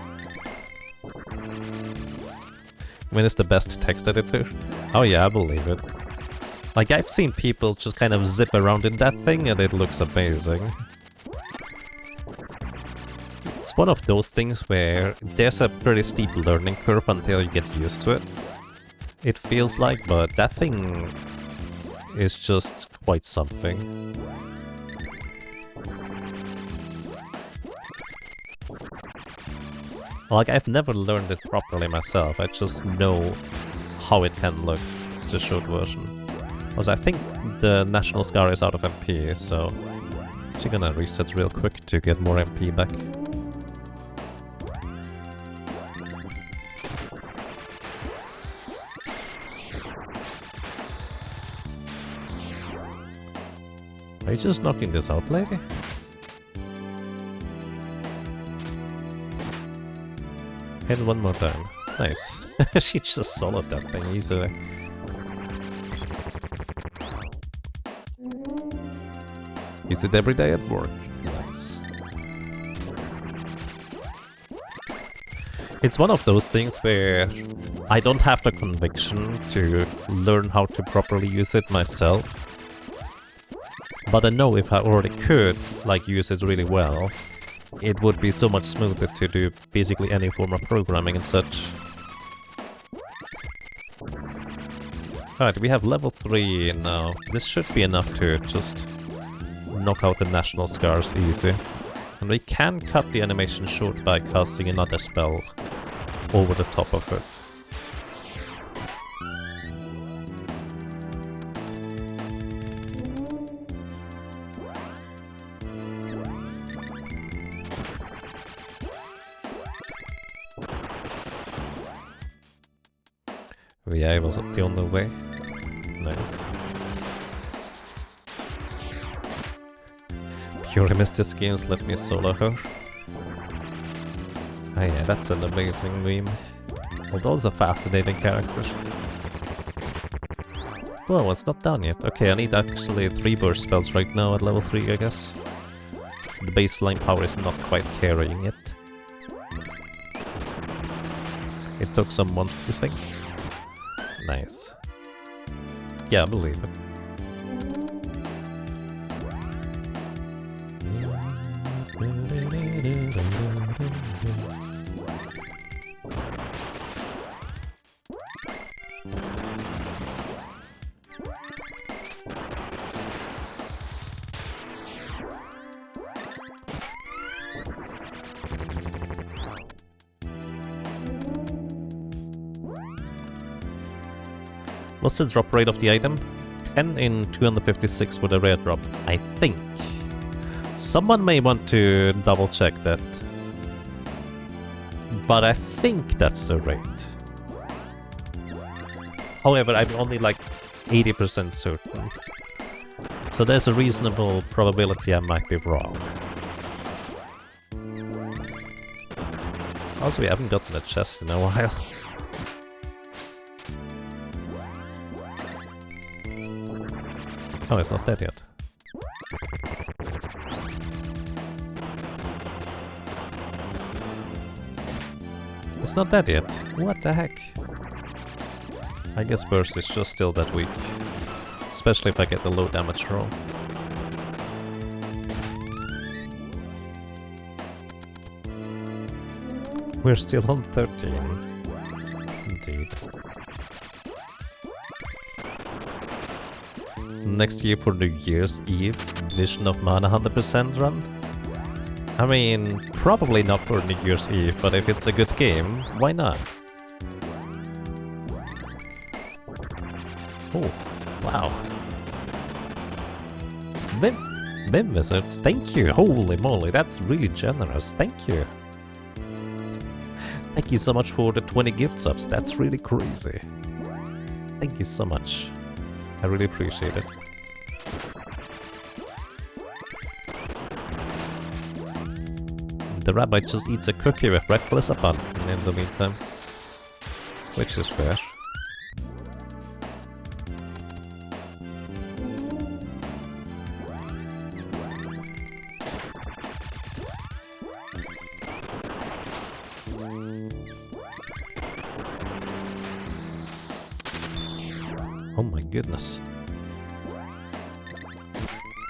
When it's the best text editor? Oh yeah, I believe it. Like, I've seen people just kind of zip around in that thing and it looks amazing. It's one of those things where there's a pretty steep learning curve until you get used to it. It feels like, but that thing is just quite something. Like, I've never learned it properly myself, I just know how it can look. It's the short version. Also, I think the National Scar is out of MP, so I'm just gonna reset real quick to get more MP back. Are you just knocking this out, lady? Hit one more time. Nice. She just soloed that thing easily. Use it every day at work. Nice. It's one of those things where I don't have the conviction to learn how to properly use it myself. But I know if I already could, like, use it really well, it would be so much smoother to do basically any form of programming and such. Alright, we have level 3 now. This should be enough to just knock out the National Scars easy. And we can cut the animation short by casting another spell over the top of it. Yeah, it was the only way. Nice. Purely missed this games, let me solo her. Ah yeah, that's an amazing meme. Well, those are fascinating characters. Whoa, it's not done yet. Okay, I need actually 3 burst spells right now at level 3, I guess. The baseline power is not quite carrying it. It took some months to sync. Nice. Yeah, I believe it. What's the drop rate of the item? 10 in 256 with a rare drop, I think. Someone may want to double check that. But I think that's the rate. However, I'm only like 80% certain. So there's a reasonable probability I might be wrong. Also, we haven't gotten a chest in a while. Oh, it's not dead yet. It's not dead yet. What the heck? I guess burst is just still that weak. Especially if I get a low damage roll. We're still on 13. Indeed. Next year for New Year's Eve, Vision of Mana 100% run? I mean, probably not for New Year's Eve, but if it's a good game, why not? Oh, wow. Bim Wizard, thank you! Holy moly, that's really generous, thank you! Thank you so much for the 20 gift subs, that's really crazy. Thank you so much. I really appreciate it. The rabbit just eats a cookie with Glitchless upon in the meantime. Which is fair. goodness.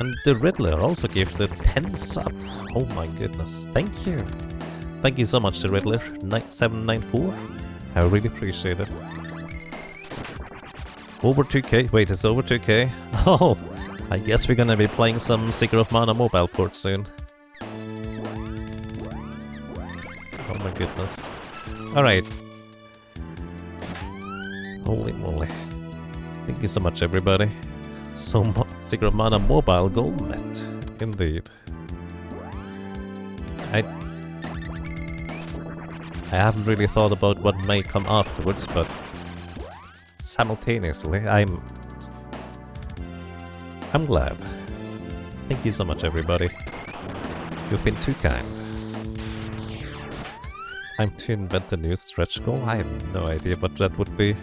And the Riddler also gifted 10 subs. Oh my goodness. Thank you. Thank you so much, the Riddler. 794. I really appreciate it. Over 2k. Wait, it's over 2k. Oh, I guess we're gonna be playing some Secret of Mana mobile port soon. Oh my goodness. Alright. Holy moly. Thank you so much, everybody. So much Secret of Mana mobile gold net. Indeed. I haven't really thought about what may come afterwards, but simultaneously, I'm glad. Thank you so much, everybody. You've been too kind. Time to invent a new stretch goal? I have no idea what that would be.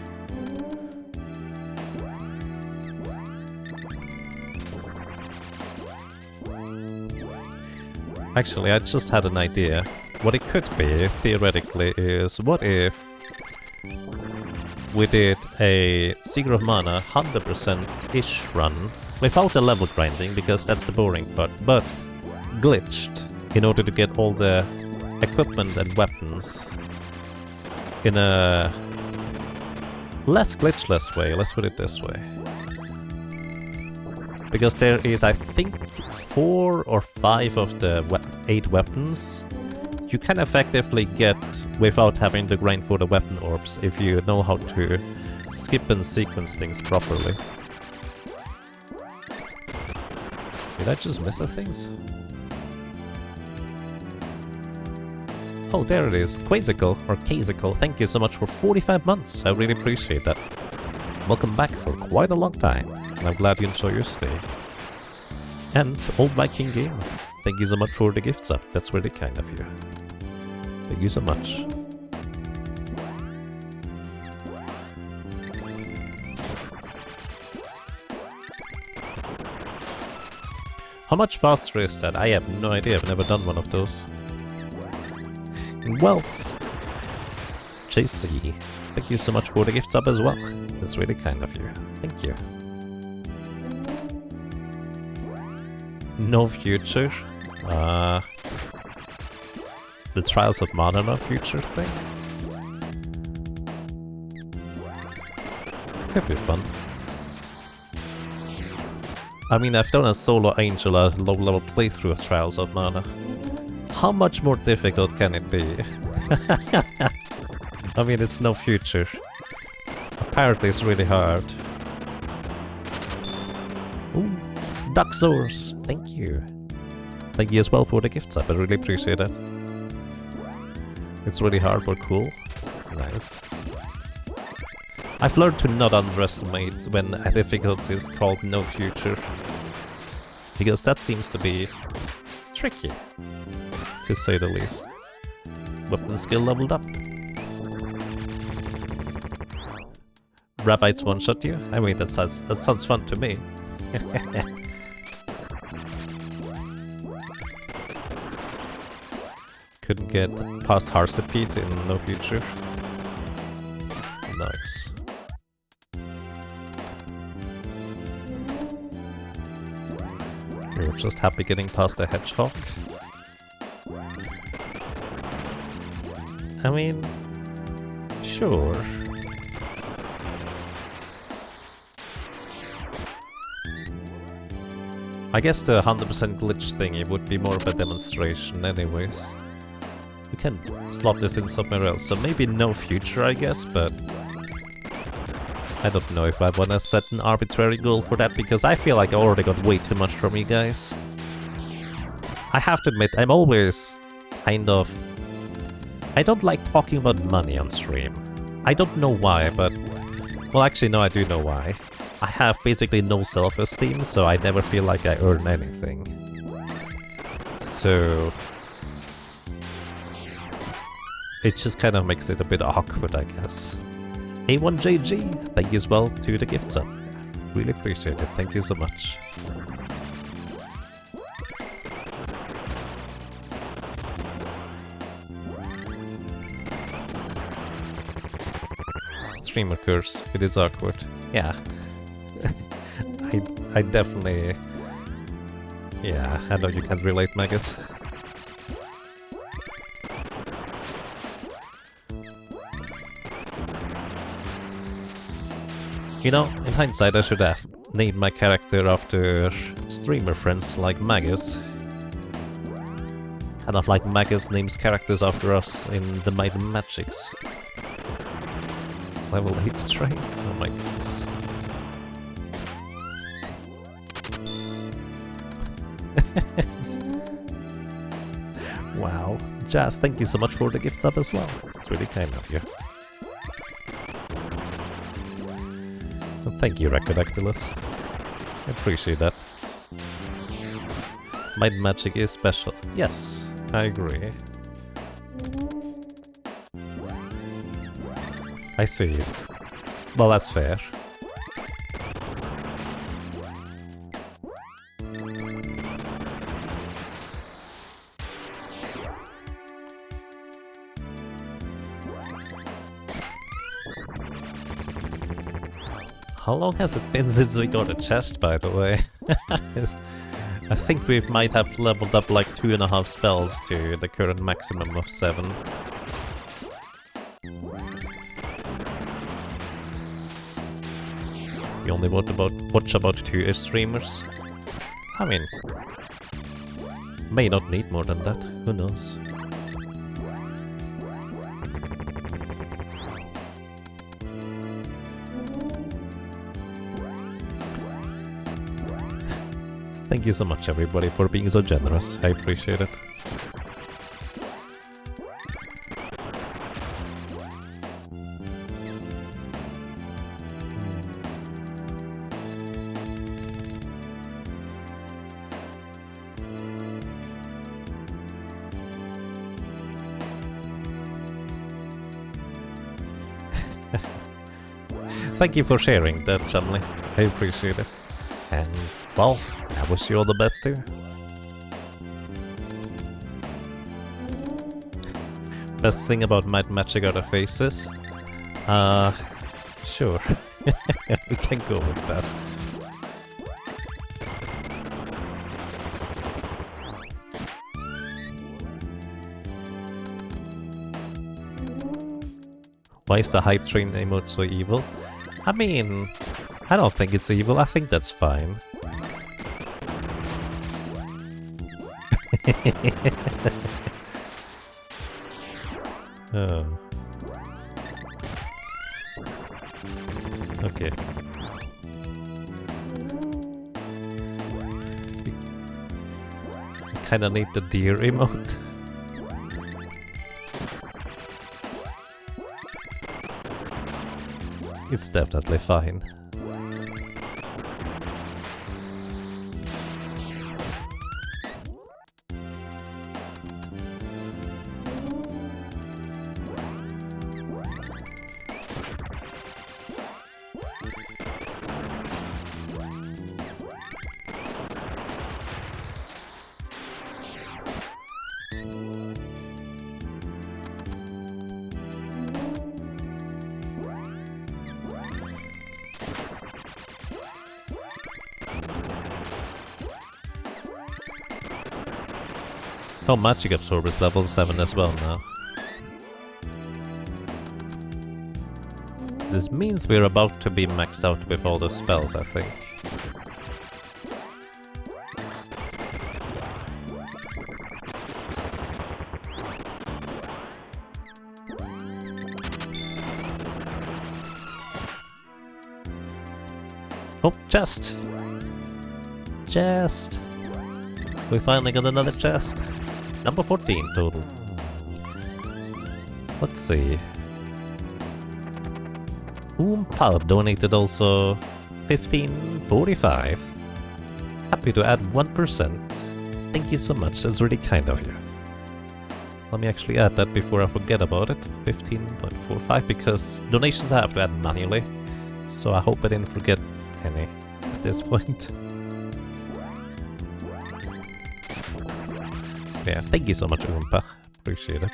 Actually, I just had an idea. What it could be, theoretically, is what if we did a Secret of Mana 100%-ish run without the level grinding, because that's the boring part, but glitched in order to get all the equipment and weapons in a less glitchless way, let's put it this way. Because there is, I think, 4 or 5 of the 8 weapons you can effectively get without having to grind for the weapon orbs if you know how to skip and sequence things properly. Did I just miss the things? Oh, there it is. Quasical, or Quasical, thank you so much for 45 months. I really appreciate that. Welcome back for quite a long time. And I'm glad you enjoy your stay. And Old Viking Game, thank you so much for the gifts up. That's really kind of you. Thank you so much. How much faster is that? I have no idea. I've never done one of those. Wells, JC, thank you so much for the gifts up as well. That's really kind of you. Thank you. No future. The Trials of Mana no future thing. Could be fun. I mean, I've done a solo Angel, a low-level playthrough of Trials of Mana. How much more difficult can it be? I mean, it's no future. Apparently it's really hard. Ooh, Duxors, thank you. Thank you as well for the gifts up, I really appreciate it. It's really hard but cool. Nice. I've learned to not underestimate when a difficulty is called no future. Because that seems to be tricky, to say the least. Weapon skill leveled up. Rabbits one-shot you? I mean, that sounds fun to me. Couldn't get past Harsipede in no future. Nice. We were just happy getting past the hedgehog. I mean, sure. I guess the 100% glitch thingy would be more of a demonstration anyways. We can slot this in somewhere else, so maybe no future, I guess, but I don't know if I want to set an arbitrary goal for that, because I feel like I already got way too much from you guys. I have to admit, I'm always kind of... I don't like talking about money on stream. I don't know why, but... Well, actually, no, I do know why. I have basically no self-esteem, so I never feel like I earn anything. So... it just kind of makes it a bit awkward, I guess. A1JG, thank you as well to the gifts up. Really appreciate it, thank you so much. Streamer curse, it is awkward. Yeah. I definitely... Yeah, I know you can't relate, Magus. You know, in hindsight I should have named my character after streamer friends like Magus. Kind of like Magus names characters after us in the Might and Magics. Level 8 strength? Oh my goodness. Wow. Jazz, thank you so much for the gift sub as well. It's really kind of you. And thank you, Recodactylus. I appreciate that. Might and Magic is special. Yes, I agree. I see. Well, that's fair. How long has it been since we got a chest, by the way? I think we might have leveled up like 2.5 spells to the current maximum of 7. We only watch about 2 streamers. I mean, may not need more than that, who knows. Thank you so much, everybody, for being so generous. I appreciate it. Thank you for sharing that, Chumley. I appreciate it. And, well, I wish you all the best too. Best thing about Might Magic are the faces. Sure. We can go with that. Why is the hype train emote so evil? I mean, I don't think it's evil, I think that's fine. Oh. Okay. Kinda need the deer emote. It's definitely fine. Oh, Magic Absorb is level 7 as well now. This means we're about to be maxed out with all the spells, I think. Oh, chest! Chest! We finally got another chest. Number 14 total. Let's see. Pub donated also 1545. Happy to add 1%. Thank you so much, that's really kind of you. Let me actually add that before I forget about it. 15.45, because donations I have to add manually. So I hope I didn't forget any at this point. Yeah, thank you so much, Oompa. Appreciate it.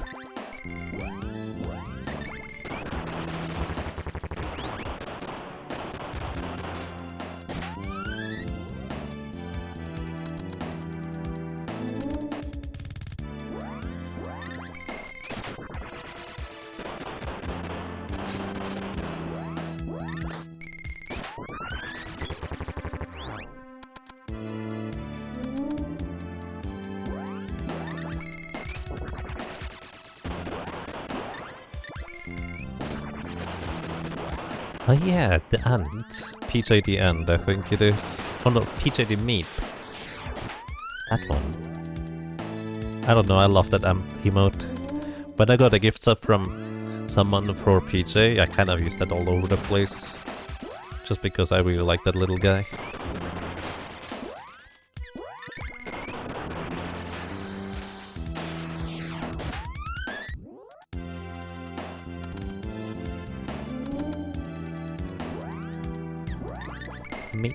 Oh yeah, the end. PJ the end, I think it is. Oh no, PJ the meep. That one. I don't know, I love that emote. When I got a gift sub from someone for PJ, I kind of used that all over the place. Just because I really like that little guy. Me.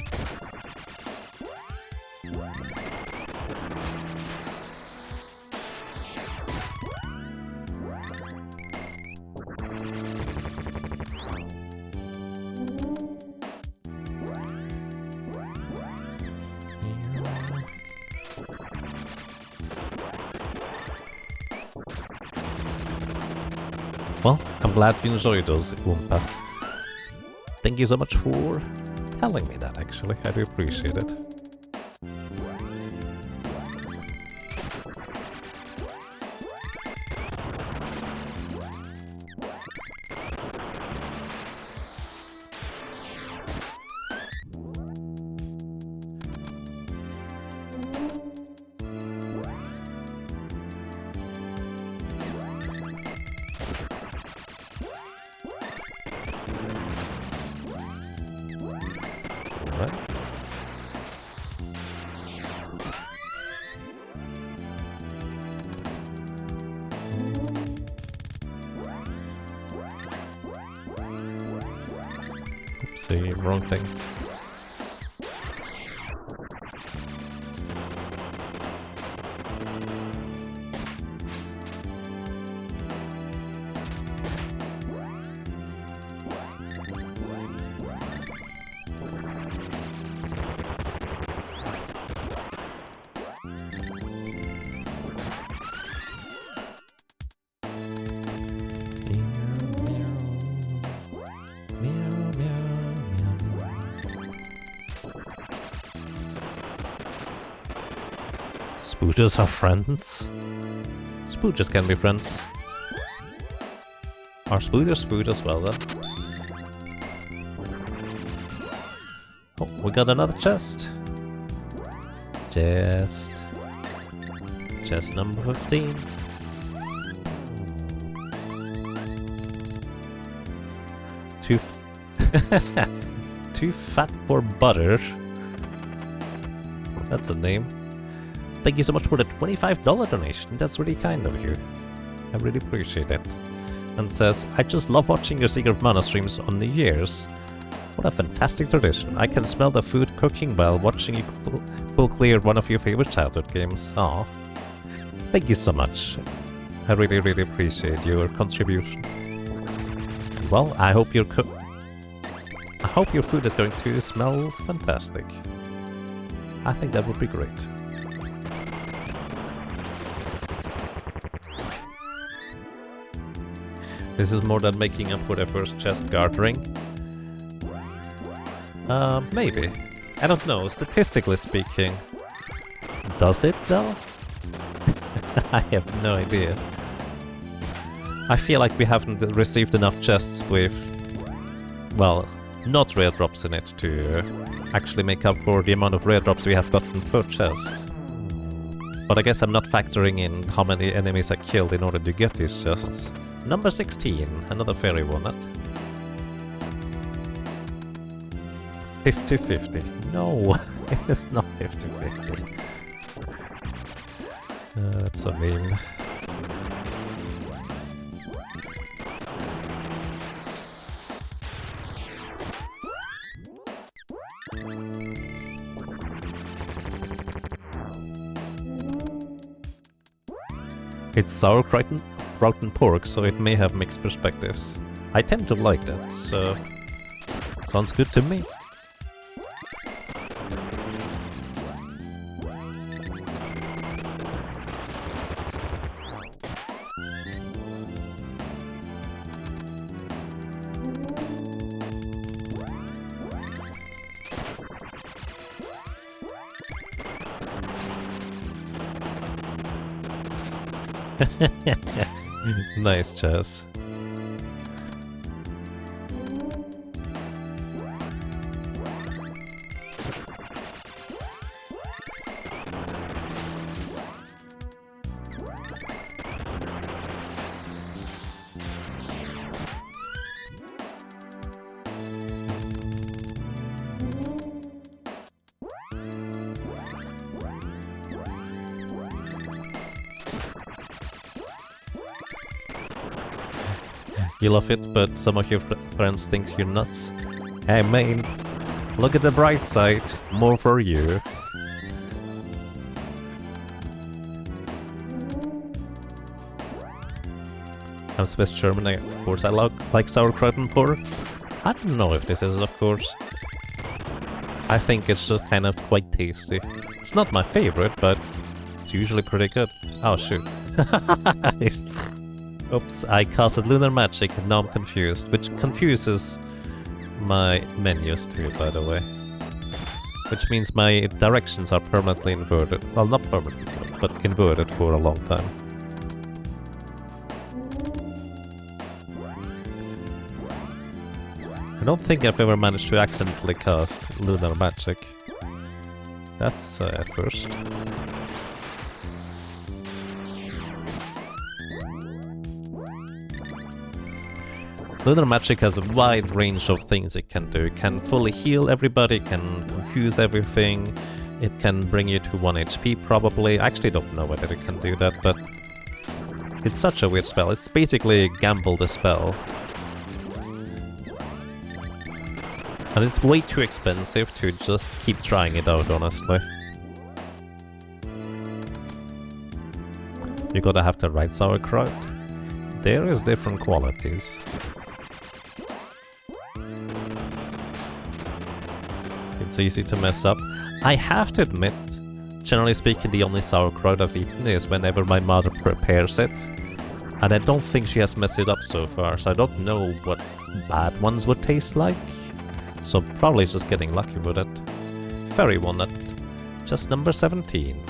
Well, I'm glad you enjoyed those, Oompa. Thank you so much for telling me that, actually. I do appreciate it. Alright. Oopsie, wrong thing. Spooters are friends? Spooters can be friends. Are spooters food as well then? Oh, we got another chest. Chest number 15. Too fat for butter. That's a name. Thank you so much for the $25 donation. That's really kind of you. I really appreciate it. And says, I just love watching your Secret of Mana streams on New Year's. What a fantastic tradition. I can smell the food cooking while watching you full clear one of your favorite childhood games. Aw. Thank you so much. I really, really appreciate your contribution. Well, I hope your food is going to smell fantastic. I think that would be great. This is more than making up for the first chest gartering. Maybe. I don't know, statistically speaking. Does it though? I have no idea. I feel like we haven't received enough chests with, well, not rare drops in it to actually make up for the amount of rare drops we have gotten per chest. But I guess I'm not factoring in how many enemies I killed in order to get these chests. Number 16, another fairy walnut. 50-50. No, it's not 50-50. That's so mean. It's sauerkraut and pork, so it may have mixed perspectives. I tend to like that, so sounds good to me. Nice, Chaz. You love it, but some of your friends think you're nuts. Hey man, look at the bright side, more for you. I'm Swiss German, of course I like sauerkraut and pork. I don't know if this is, of course. I think it's just kind of quite tasty. It's not my favorite, but it's usually pretty good. Oh shoot. Oops, I casted Lunar Magic and now I'm confused, which confuses my menus too, by the way. Which means my directions are permanently inverted. Well, not permanently, but inverted for a long time. I don't think I've ever managed to accidentally cast Lunar Magic. That's a first. Lunar Magic has a wide range of things it can do. It can fully heal everybody, it can confuse everything, it can bring you to 1 HP probably. I actually don't know whether it can do that, but it's such a weird spell. It's basically gamble the spell. And it's way too expensive to just keep trying it out, honestly. You gotta have the right sauerkraut. There is different qualities. It's easy to mess up. I have to admit, generally speaking, the only sauerkraut I've eaten is whenever my mother prepares it. And I don't think she has messed it up so far, so I don't know what bad ones would taste like. So probably just getting lucky with it. Fairy walnut, just number 17.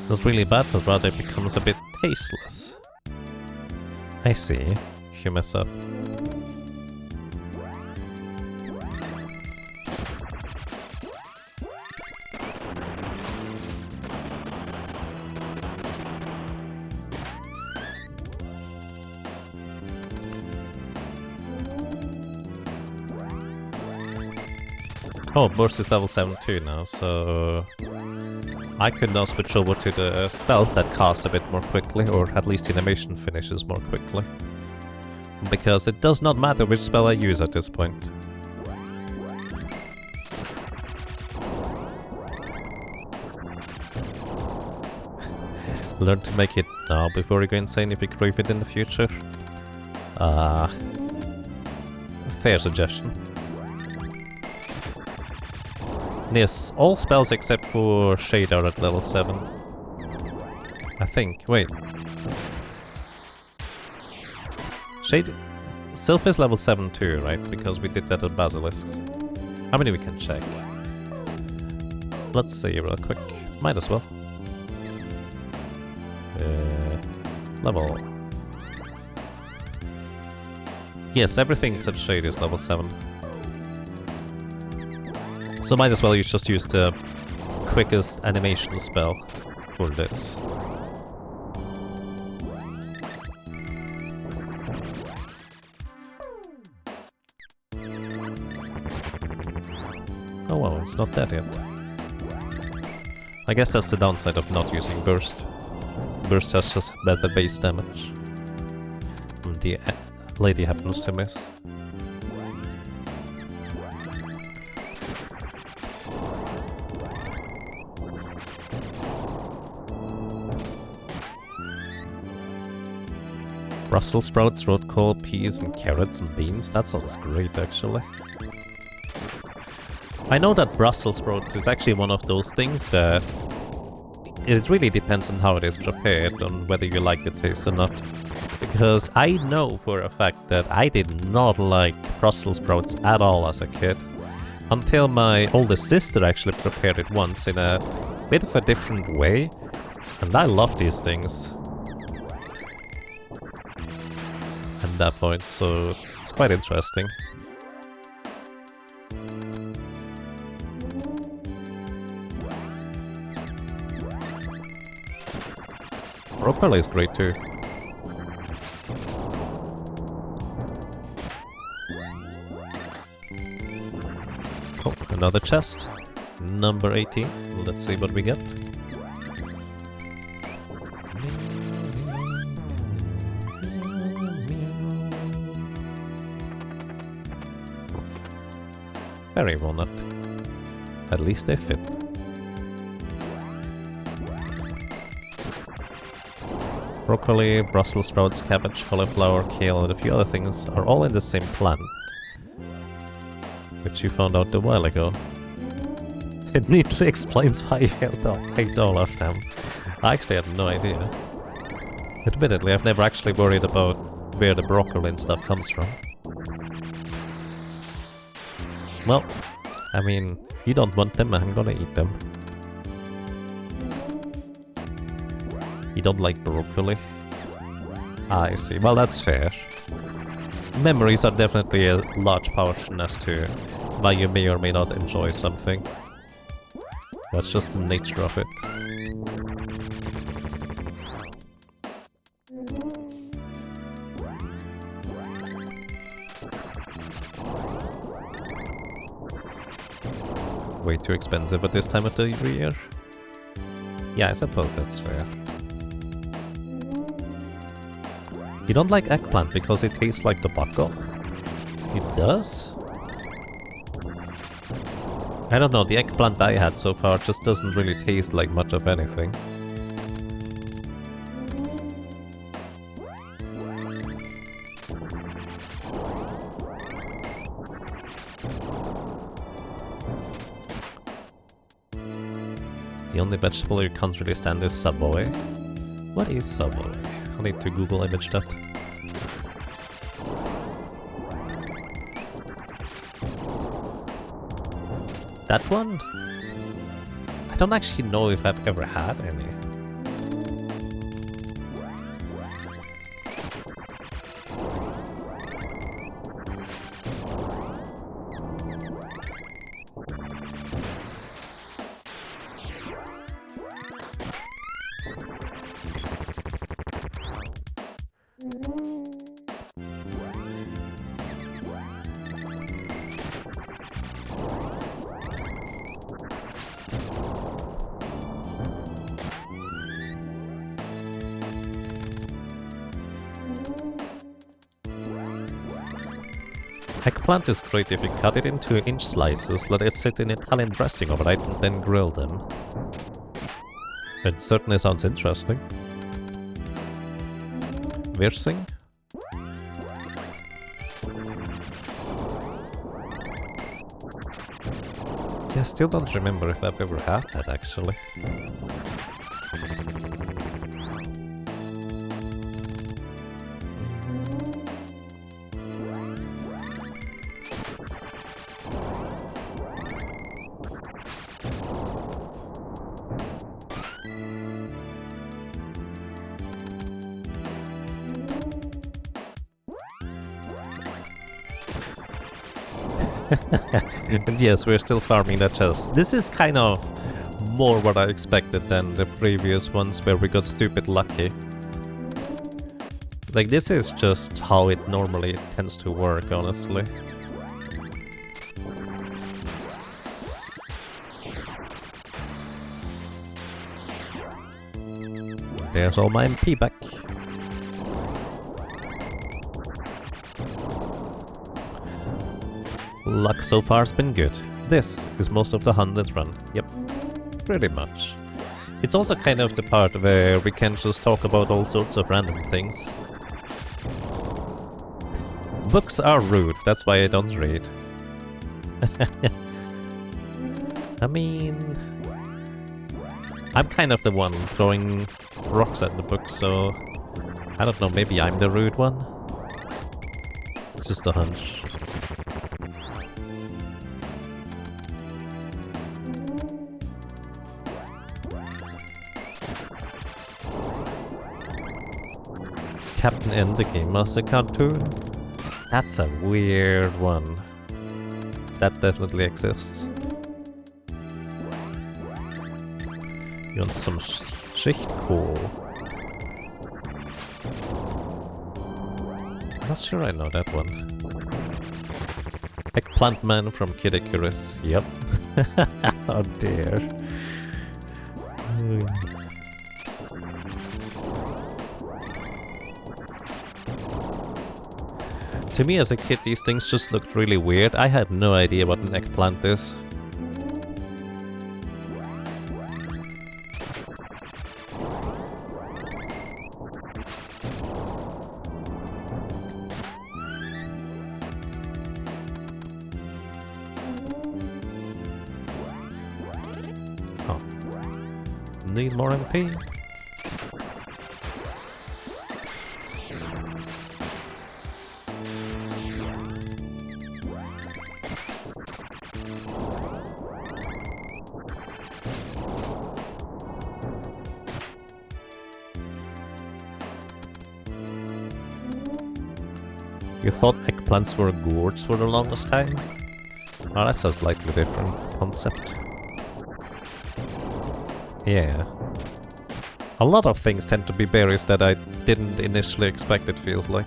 Not really bad, but rather it becomes a bit tasteless. I see. If you mess up. Oh, burst is level 7 too now, so I could now switch over to the spells that cast a bit more quickly, or at least the animation finishes more quickly. Because it does not matter which spell I use at this point. Learn to make it now before you go insane if you crave it in the future. Fair suggestion. Yes, all spells except for Shade are at level 7. I think. Wait. Shade... Sylph is level 7 too, right? Because we did that at Basilisks. How many we can check? Let's see real quick. Might as well. Level... Yes, everything except Shade is level 7. So might as well you just use the quickest animation spell for this. Oh well, it's not that yet. I guess that's the downside of not using Burst. Burst has just better base damage. And the lady happens to miss. Brussels sprouts, root call, peas and carrots and beans. That sounds great, actually. I know that Brussels sprouts is actually one of those things that it really depends on how it is prepared, on whether you like the taste or not. Because I know for a fact that I did not like Brussels sprouts at all as a kid. Until my older sister actually prepared it once in a bit of a different way. And I love these things. that point, so it's quite interesting. Broccoli is great too. Oh, another chest. Number 18. Let's see what we get. Very walnut. At least they fit. Broccoli, Brussels sprouts, cabbage, cauliflower, kale, and a few other things are all in the same plant, which you found out a while ago. It neatly explains why you hate all of them. I actually had no idea. Admittedly, I've never actually worried about where the broccoli and stuff comes from. Well, I mean, you don't want them, I'm gonna eat them. You don't like broccoli? I see. Well, that's fair. Memories are definitely a large portion as to why you may or may not enjoy something. That's just the nature of it. Way too expensive at this time of the year. Yeah, I suppose that's fair. You don't like eggplant because it tastes like tobacco? It does? I don't know, the eggplant I had so far just doesn't really taste like much of anything. The only vegetable you can't really stand is Savoy. What is Savoy? I need to Google image that. That one? I don't actually know if I've ever had any. Eggplant is great if you cut it into inch slices, let it sit in Italian dressing overnight and then grill them. It certainly sounds interesting. Wirsing? Yeah, I still don't remember if I've ever had that actually. And yes, we're still farming that chest. This is kind of more what I expected than the previous ones where we got stupid lucky. Like, this is just how it normally tends to work, honestly. There's all my MP back. Luck so far has been good. This is most of the 100th run. Yep, pretty much. It's also kind of the part where we can just talk about all sorts of random things. Books are rude, that's why I don't read. I mean... I'm kind of the one throwing rocks at the book, so... I don't know, maybe I'm the rude one? It's just a hunch. Captain in the Game Master cartoon? That's a weird one. That definitely exists. You want some Schichtkohl? Not sure I know that one. Eggplant Man from Kid Icarus. Yep. Oh dear. To me as a kid, these things just looked really weird. I had no idea what an eggplant is. Oh. Need more MP? You thought eggplants were gourds for the longest time? Oh, that's a slightly different concept. Yeah. A lot of things tend to be berries that I didn't initially expect, it feels like.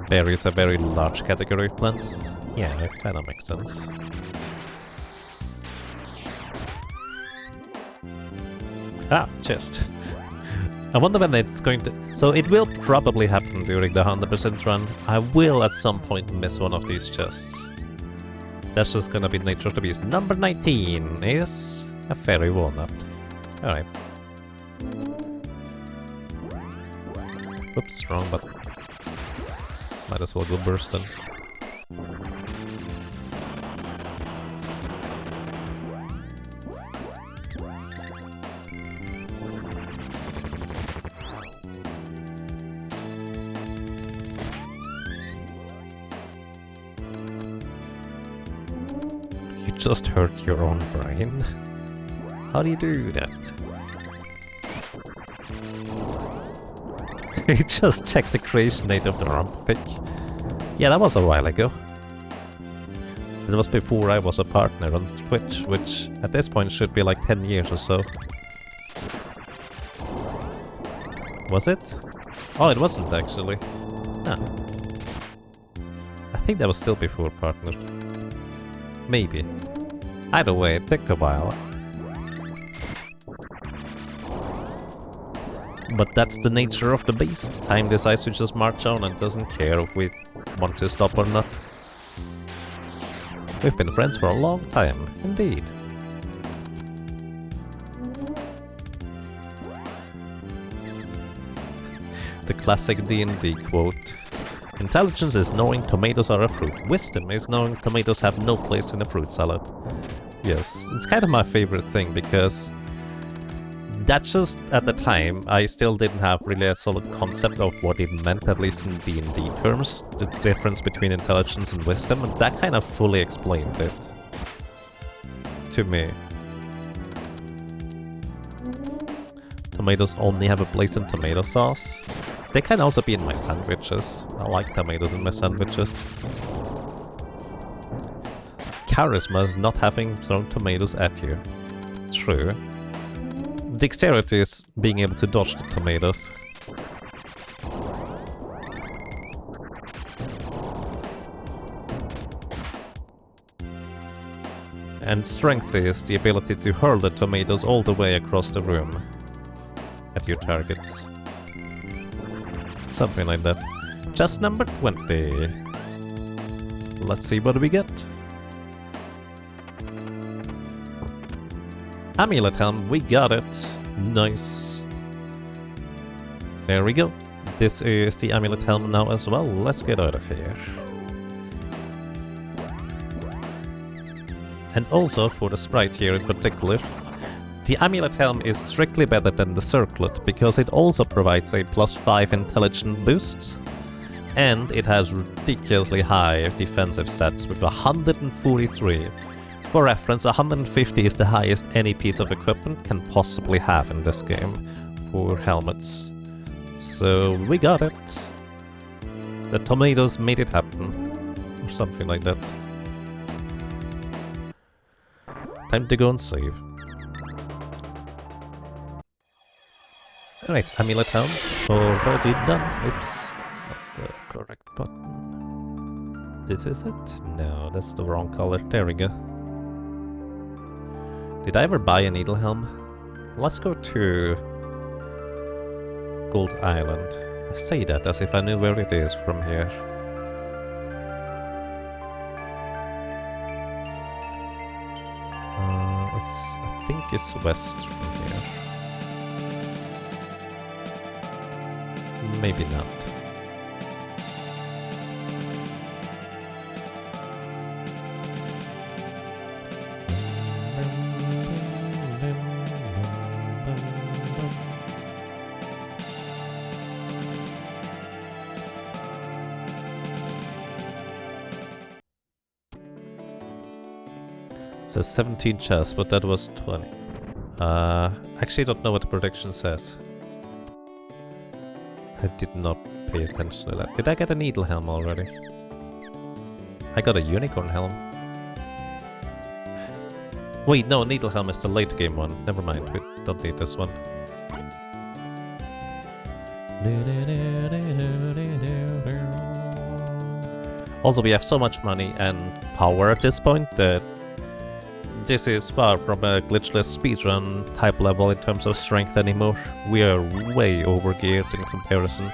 Berries are a very large category of plants. Yeah, it kind of makes sense. Ah, chest. I wonder when it's going to... So it will probably happen during the 100% run. I will at some point miss one of these chests. That's just gonna be the nature of the beast. Number 19 is a fairy walnut. Alright. Oops, wrong button. Might as well go bursting. You just hurt your own brain. How do you do that? You just checked the creation date of the rump pick. Yeah, that was a while ago. It was before I was a partner on Twitch, which at this point should be like 10 years or so. Was it? Oh, it wasn't actually. Huh. I think that was still before partner. Maybe. Either way, it took a while. But that's the nature of the beast. Time decides to just march on and doesn't care if we want to stop or not. We've been friends for a long time, indeed. The classic D&D quote. Intelligence is knowing tomatoes are a fruit. Wisdom is knowing tomatoes have no place in a fruit salad. Yes, it's kind of my favorite thing because that just, at the time, I still didn't have really a solid concept of what it meant, at least in D&D terms, the difference between intelligence and wisdom, and that kind of fully explained it to me. Tomatoes only have a place in tomato sauce. They can also be in my sandwiches. I like tomatoes in my sandwiches. Charisma is not having thrown tomatoes at you. True. Dexterity is being able to dodge the tomatoes. And strength is the ability to hurl the tomatoes all the way across the room at your targets. Something like that. Chest number 20. Let's see what we get. Amulet helm, we got it. Nice. There we go. This is the amulet helm now as well. Let's get out of here. And also for the sprite here in particular, The amulet helm is strictly better than the circlet because it also provides a +5 intelligence boost, and it has ridiculously high defensive stats with 143. For reference, 150 is the highest any piece of equipment can possibly have in this game for helmets. So we got it. The tomatoes made it happen, or something like that. Time to go and save. Alright, amulet helm already done. Oops, that's not the correct button. This is it? No, that's the wrong color. There we go. Did I ever buy a needle helm? Let's go to Gold Island. I say that as if I knew where it is from here. I think it's west from here. Maybe not. Says 17 chests, but that was 20. Actually don't know what the prediction says. I did not pay attention to that. Did I get a needle helm already? I got a unicorn helm. Wait, no, needle helm is the late game one. Never mind, we don't need this one. Also, we have so much money and power at this point that this is far from a glitchless speedrun type level in terms of strength anymore. We are way overgeared in comparison.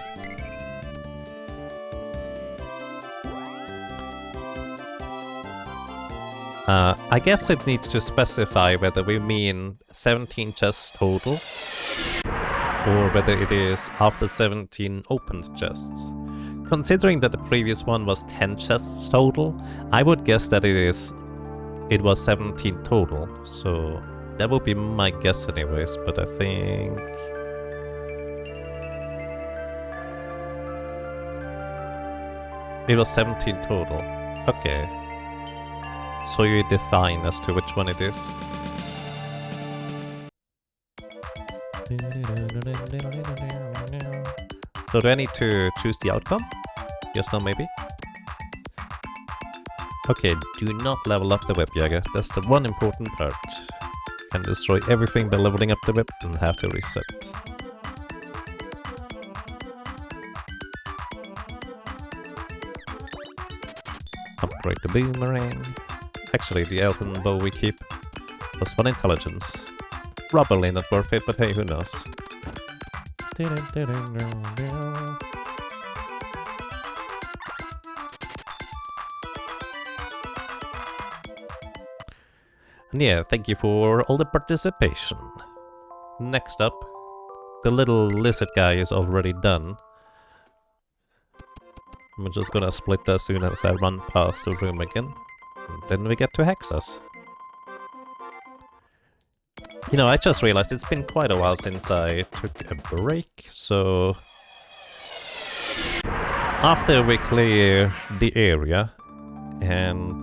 I guess it needs to specify whether we mean 17 chests total, or whether it is after 17 opened chests. Considering that the previous one was 10 chests total, I would guess that it was 17 total, so that would be my guess anyways, but I think... it was 17 total. Okay. So you define as to which one it is. So do I need to choose the outcome? Yes, no, maybe? Okay, do not level up the whip, Jäger. That's the one important part. Can destroy everything by leveling up the whip and have to reset. Upgrade the boomerang. Actually, the elven bow we keep. +1 intelligence. Probably not worth it, but hey, who knows. And yeah, thank you for all the participation. Next up, the little lizard guy is already done. I'm just gonna split as soon as I run past the room again. And then we get to Hexas. You know, I just realized it's been quite a while since I took a break, so... after we clear the area, and...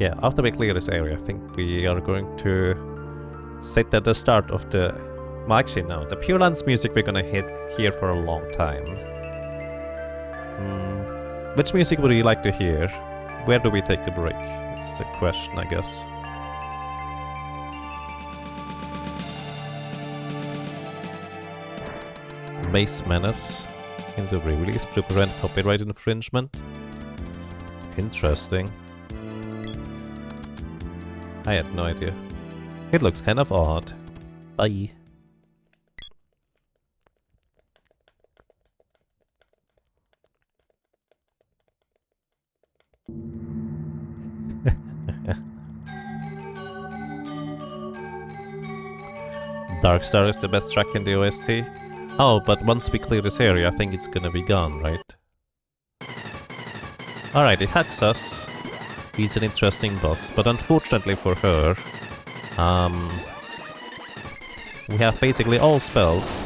yeah, after we clear this area, I think we are going to sit at the start of the... well, actually, no. The Pure Lands music we're gonna hear for a long time. Which music would you like to hear? Where do we take the break? That's the question, I guess. Base Menace in the re-release to prevent copyright infringement. Interesting. I had no idea. It looks kind of odd. Bye. Darkstar is the best track in the OST. Oh, but once we clear this area, I think it's gonna be gone, right? Alright, it hacks us. He's an interesting boss, but unfortunately for her, we have basically all spells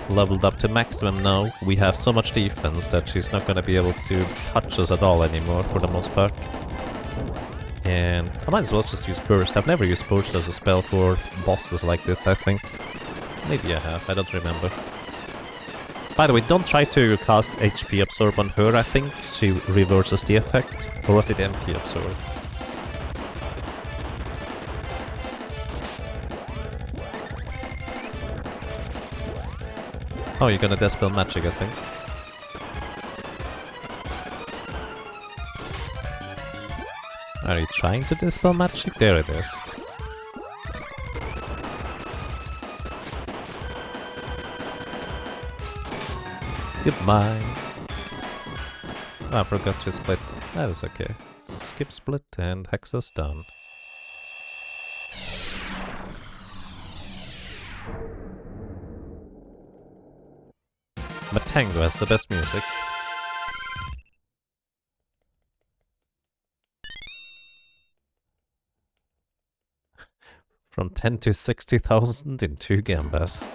leveled up to maximum now. We have so much defense that she's not gonna be able to touch us at all anymore for the most part. And I might as well just use Burst. I've never used Burst as a spell for bosses like this, I think. Maybe I have, I don't remember. By the way, don't try to cast HP Absorb on her, I think she reverses the effect. Or was it MP Absorb? Oh, you're gonna Dispel Magic, I think. Are you trying to Dispel Magic? There it is. Goodbye. Oh, I forgot to split. That is okay. Skip split and Hexa's done. But Tango has the best music. From 10 to 60,000 in 2 gambas.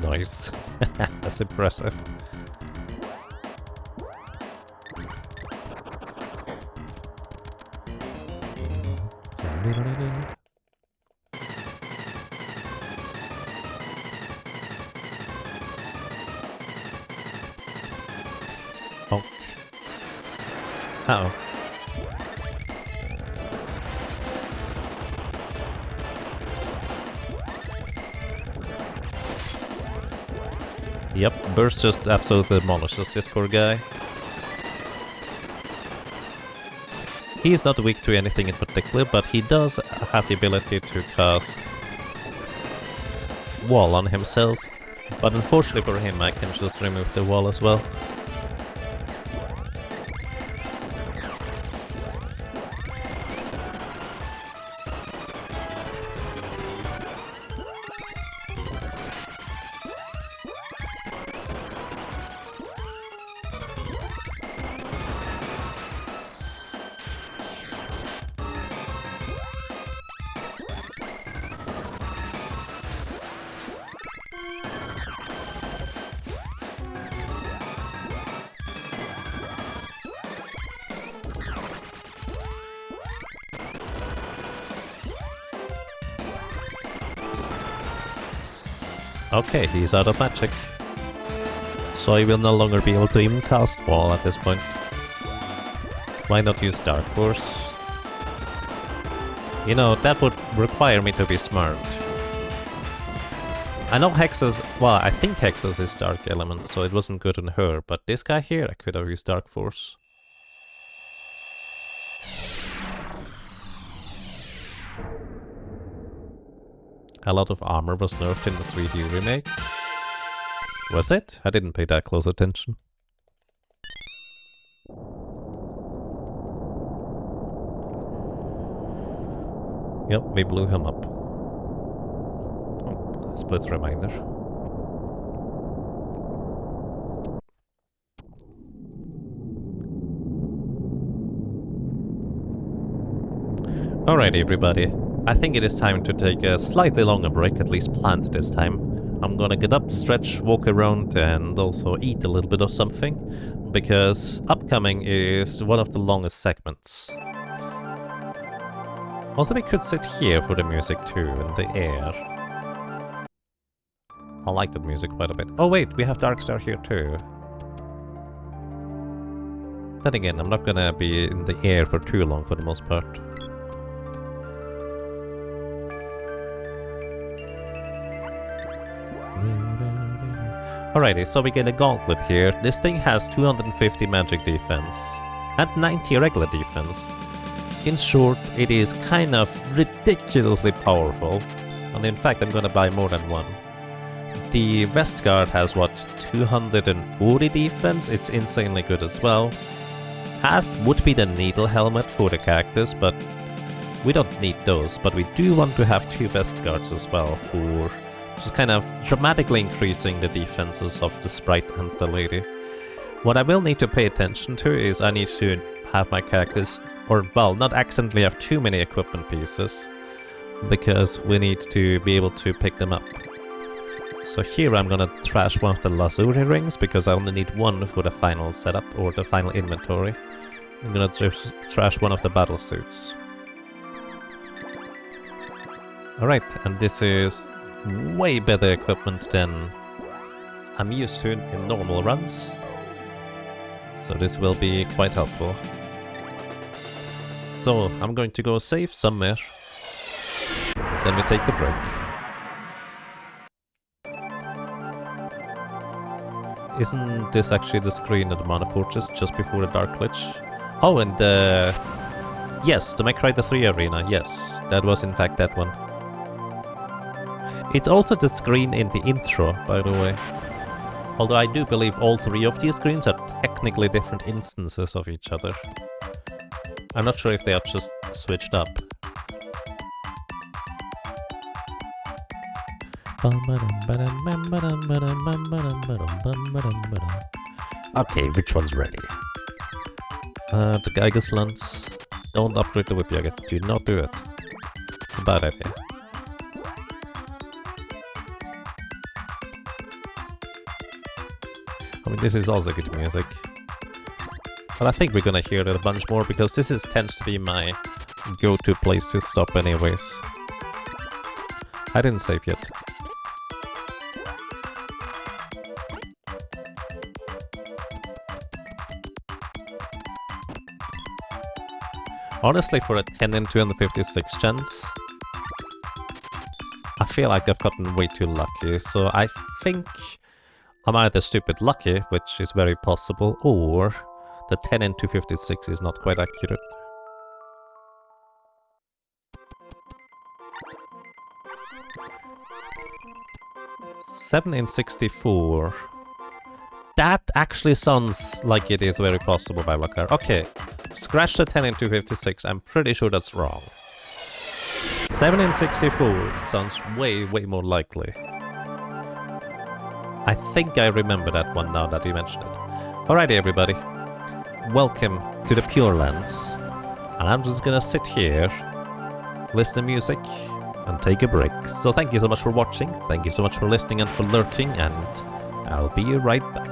Nice. That's impressive. Oh. Uh-oh. Yep, Burst just absolutely demolishes this poor guy. He's not weak to anything in particular, but he does have the ability to cast Wall on himself. But unfortunately for him, I can just remove the wall as well. Okay, he's out of magic. So he will no longer be able to even cast Wall at this point. Why not use Dark Force? You know, that would require me to be smart. I know Hexa's... well, I think Hexa's is Dark Element, so it wasn't good on her, but this guy here, I could have used Dark Force. A lot of armor was nerfed in the 3D remake. Was it? I didn't pay that close attention. Yep, we blew him up. Oh, split reminder. Alright everybody, I think it is time to take a slightly longer break, at least planned this time. I'm gonna get up, stretch, walk around and also eat a little bit of something, because upcoming is one of the longest segments. Also, we could sit here for the music too, in the air. I like that music quite a bit. Oh wait, we have Darkstar here too. Then again, I'm not gonna be in the air for too long for the most part. Alrighty, so we get a gauntlet here. This thing has 250 magic defense and 90 regular defense. In short, it is kind of ridiculously powerful, and in fact I'm gonna buy more than one. The Vest Guard has what, 240 defense? It's insanely good as well. As would be the Needle Helmet for the characters, but we don't need those. But we do want to have 2 Vest Guards as well for just kind of dramatically increasing the defenses of the Sprite and the Lady. What I will need to pay attention to is I need to have my characters or well, not accidentally have too many equipment pieces, because we need to be able to pick them up. So here I'm gonna trash one of the lazuli rings, because I only need one for the final setup, or the final inventory. I'm gonna trash one of the battle suits. Alright, and this is way better equipment than I'm used to in normal runs. So this will be quite helpful. So I'm going to go save somewhere. Then we take the break. Isn't this actually the screen of the Mana Fortress just before the Dark Glitch? Oh, and the... Yes, the Mech Rider 3 arena, yes. That was in fact that one. It's also the screen in the intro, by the way. Although I do believe all three of these screens are technically different instances of each other. I'm not sure if they are just switched up. Okay, which one's ready? The gigas lance. Don't upgrade the whip yet. Do not do it. It's a bad idea. I mean, this is also good music. But I think we're gonna hear it a bunch more, because this tends to be my go-to place to stop anyways. I didn't save yet. Honestly, for a 10 in 256 chance, I feel like I've gotten way too lucky, so I think I'm either stupid lucky, which is very possible, or the 10 in 256 is not quite accurate. Seven in 64. That actually sounds like it is very possible by Vakar. Okay, scratch the 10 in 256, I'm pretty sure that's wrong. 7 in 64 sounds way more likely. I think I remember that one now that you mentioned it. Alrighty everybody, welcome to the Pure Lands. And I'm just gonna sit here, listen to music, and take a break. So thank you so much for watching, thank you so much for listening and for lurking, and I'll be right back.